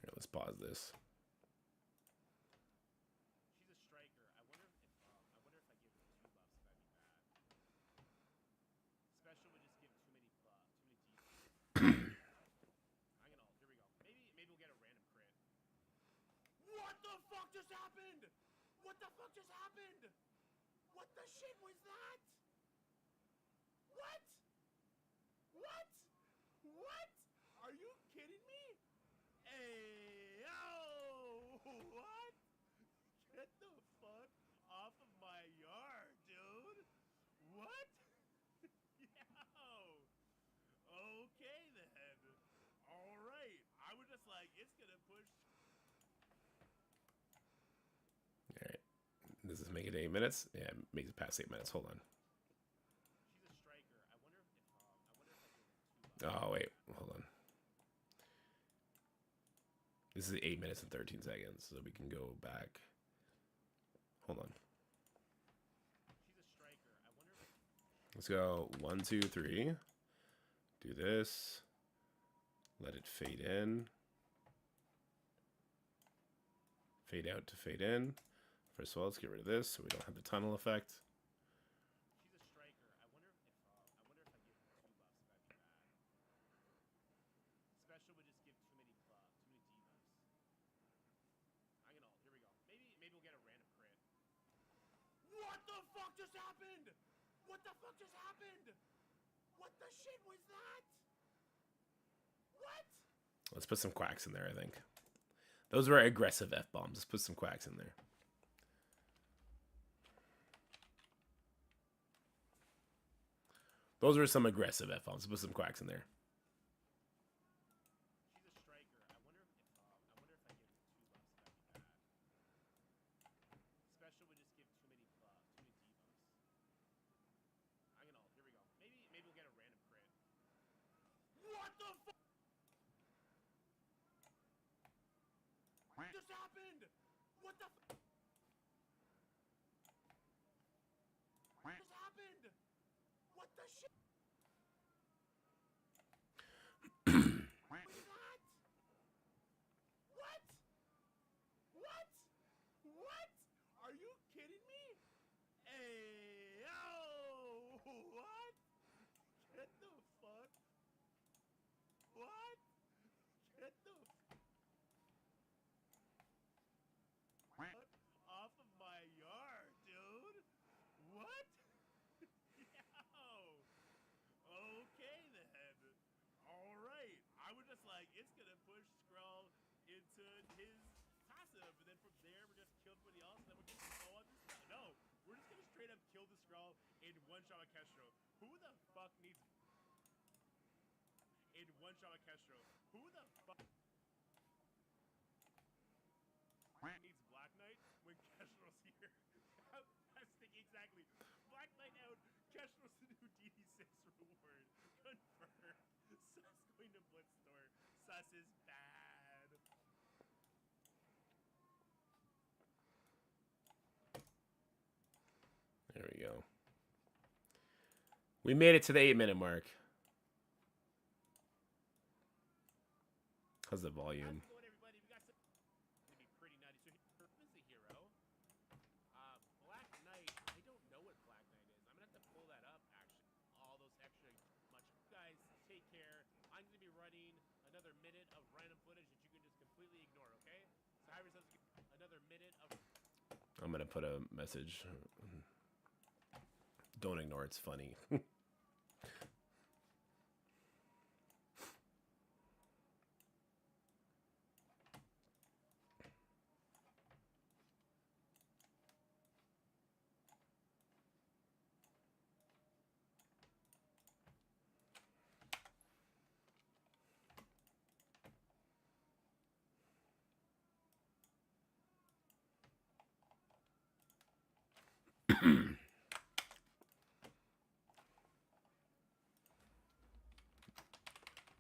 Here, let's pause this. Just happened? What the fuck just happened? What the shit was that? What? What? What? Are you kidding me? Hey, yo! What? Get the fuck off of my yard, dude. What? Yo. Okay then. Alright. I was just like, it's gonna push. Alright. Does this make it 8 minutes? Yeah, it makes it past 8 minutes. Hold on. She's a striker. I wonder if oh wait, hold on. This is 8 minutes and 13 seconds, so we can go back. Hold on. She's a striker. I wonder if let's go 1, 2, 3. Do this. Let it fade in. Fade out to fade in. First of all, let's get rid of this so we don't have the tunnel effect. She's a striker. I wonder if I give 2 buffs if I do that. Special would just give too many debuffs. I'm gonna here we go. Maybe we'll get a random crit. What the fuck just happened? What the fuck just happened? What the shit was that? What? Let's put some quacks in there, I think. Those were aggressive F-bombs. Let's put some quacks in there. Those were some aggressive F-bombs. Let's put some quacks in there. She's a striker. I wonder if I give 2 buffs. That'd be bad. Special would just give too many debuffs. I'm gonna ult. Here we go. Maybe we'll get a random crit. What the fuck? This happened! What the fuck? This happened! What the shit? What was that? What? What? What? Are you kidding me? Hey, yo! What? Get the fuck? What? Get the fuck off of my yard, dude? What? Yo! Okay then. Alright. I was just like, it's gonna push Skrull into his passive, and then from there we're just kill everybody else, and then we're gonna go on this. No, we're just gonna straight up kill the Skrull in one shot with Kestro. Who the fuck needs in one shot with Kestro? Who the fuck needs Black Knight when Kestro's here? That's thinking exactly. Black Knight out, Kestro's the new DD6 reward. Confirmed. Sus going to Blitz Store. Sus is bad. There we go. We made it to the 8-minute mark. How's the volume? How's it going, everybody? We got some. It's gonna be pretty nutty. So here is the hero. Black Knight. I don't know what Black Knight is. I'm gonna have to pull that up. Actually, all those extra much. Guys, take care. I'm gonna be running another minute of random footage that you can just completely ignore. Okay? So have yourselves another minute of. I'm gonna put a message. Don't ignore, it's funny.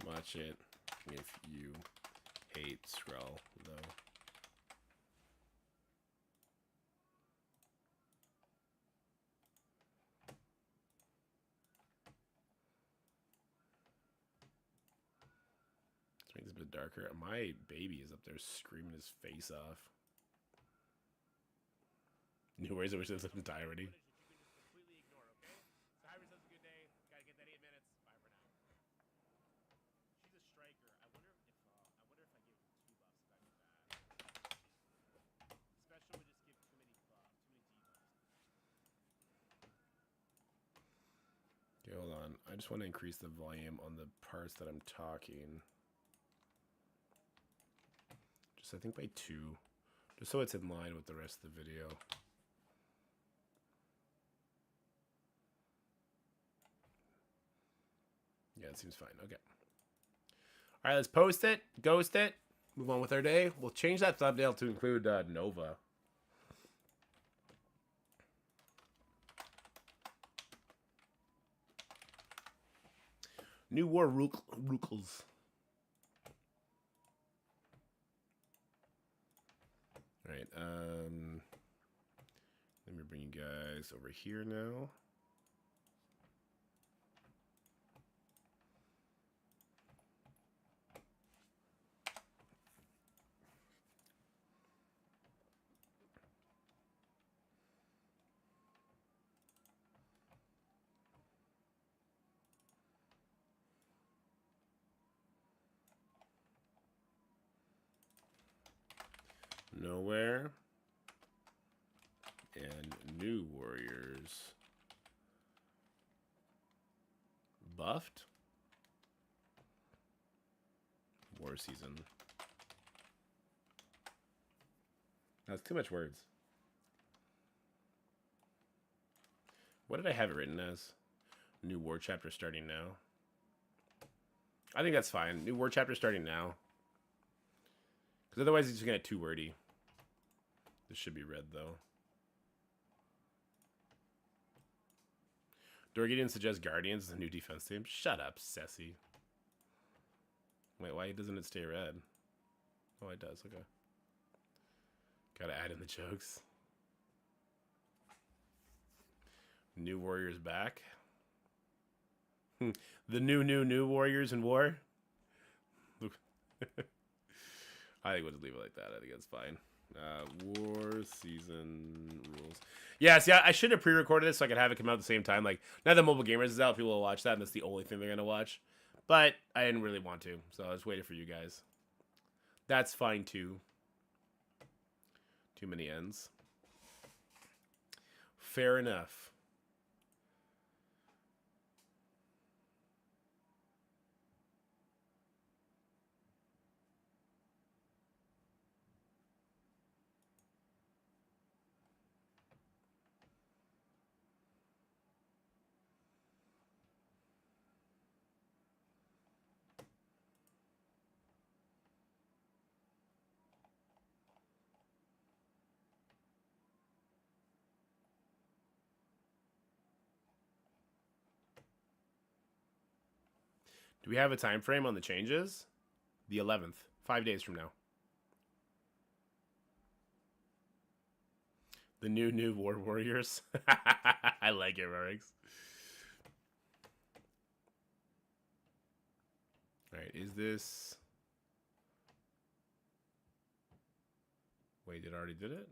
Watch it if you hate Skrull, though. Let's make this a bit darker. My baby is up there screaming his face off. New ways I wish this didn't die already. Footage that you can just completely ignore. Okay? So have yourselves a good day. Gotta get that 8 minutes. Bye for now. She's a striker. I wonder if I give 2 buffs. That'd be bad. Special would just give too many buffs, too many debuffs. Okay, hold on. I just want to increase the volume on the parts that I'm talking. Just, I think, by 2. Just so it's in line with the rest of the video. Yeah, it seems fine. Okay. All right, let's post it, ghost it, move on with our day. We'll change that thumbnail to include Nova. New War Rookles. All right. Let me bring you guys over here now. Nowhere. And new warriors. Buffed. war season. That's too much words. What did I have it written as? New war chapter starting now. I think that's fine. New war chapter starting now. Because otherwise it's just going to get too wordy. This should be red, though. Dork Out didn't suggest Guardians as a new defense team. Shut up, Ceci. Wait, why doesn't it stay red? Oh, it does. Okay. Gotta add in the jokes. New Warriors back. The new Warriors in war. I think we'll just leave it like that. I think that's fine. War season rules. Yes, yeah, I should have pre-recorded this so I could have it come out at the same time. Like, now that Mobile Gamers is out, people will watch that, and that's the only thing they're going to watch. But I didn't really want to, so I was waiting for you guys. That's fine, too. Too many ends. Fair enough. Do we have a time frame on the changes? The 11th. 5 days from now. The new War Warriors. I like it, Rarix. Alright, is this... Wait, it already did it?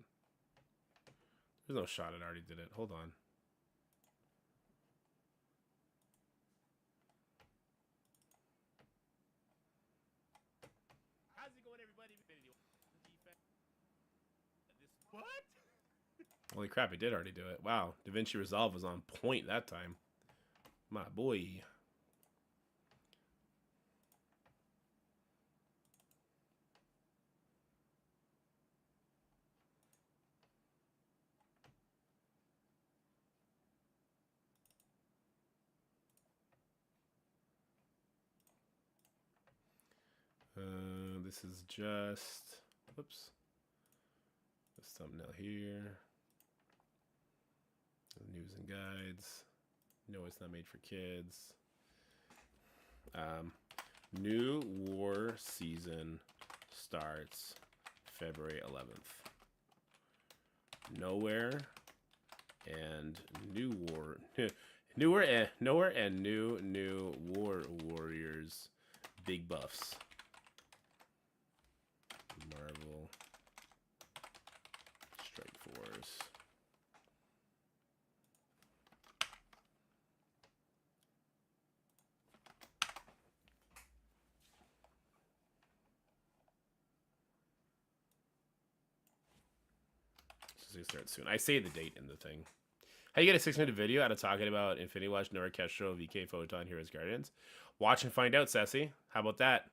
There's no shot it already did it. Hold on. What? Holy crap, it did already do it. Wow, DaVinci Resolve was on point that time. My boy. This is just... Whoops. This thumbnail here. News and guides. No, it's not made for kids. New war season starts February 11th. Nowhere and new war. Nowhere and new war warriors. Big buffs. Marvel. Strike Force. So it starts soon. I say the date in the thing. How you get a 6-minute video out of talking about Infinity Watch, Nora Kestro, VK Photon, Heroes Guardians? Watch and find out, Sassy. How about that?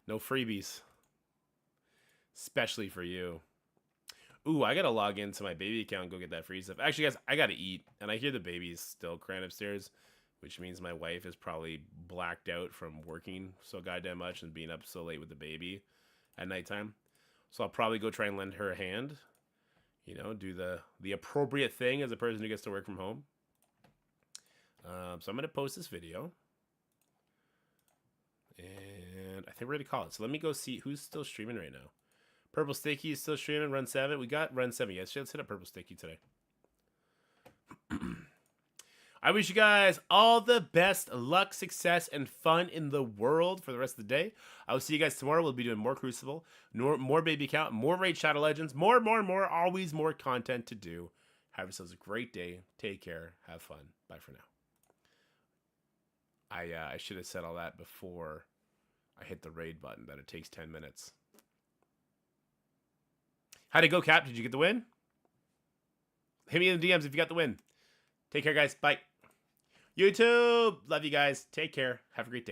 No freebies. Especially for you. Ooh, I gotta log into my baby account and go get that free stuff. Actually, guys, I gotta eat. And I hear the baby's still crying upstairs, which means my wife is probably blacked out from working so goddamn much and being up so late with the baby at nighttime. So I'll probably go try and lend her a hand. You know, do the appropriate thing as a person who gets to work from home. So I'm gonna post this video. And I think we're ready to call it. So let me go see who's still streaming right now. Purple Sticky is still streaming. Run 7. We got Run 7. Yes, let's hit up Purple Sticky today. I wish you guys all the best luck, success, and fun in the world for the rest of the day. I will see you guys tomorrow. We'll be doing more Crucible, more Baby Count, more Raid Shadow Legends, more. Always more content to do. Have yourselves a great day. Take care. Have fun. Bye for now. I should have said all that before I hit the raid button, that it takes 10 minutes. How'd it go, Cap? Did you get the win? Hit me in the DMs if you got the win. Take care, guys. Bye. YouTube. Love you guys. Take care. Have a great day.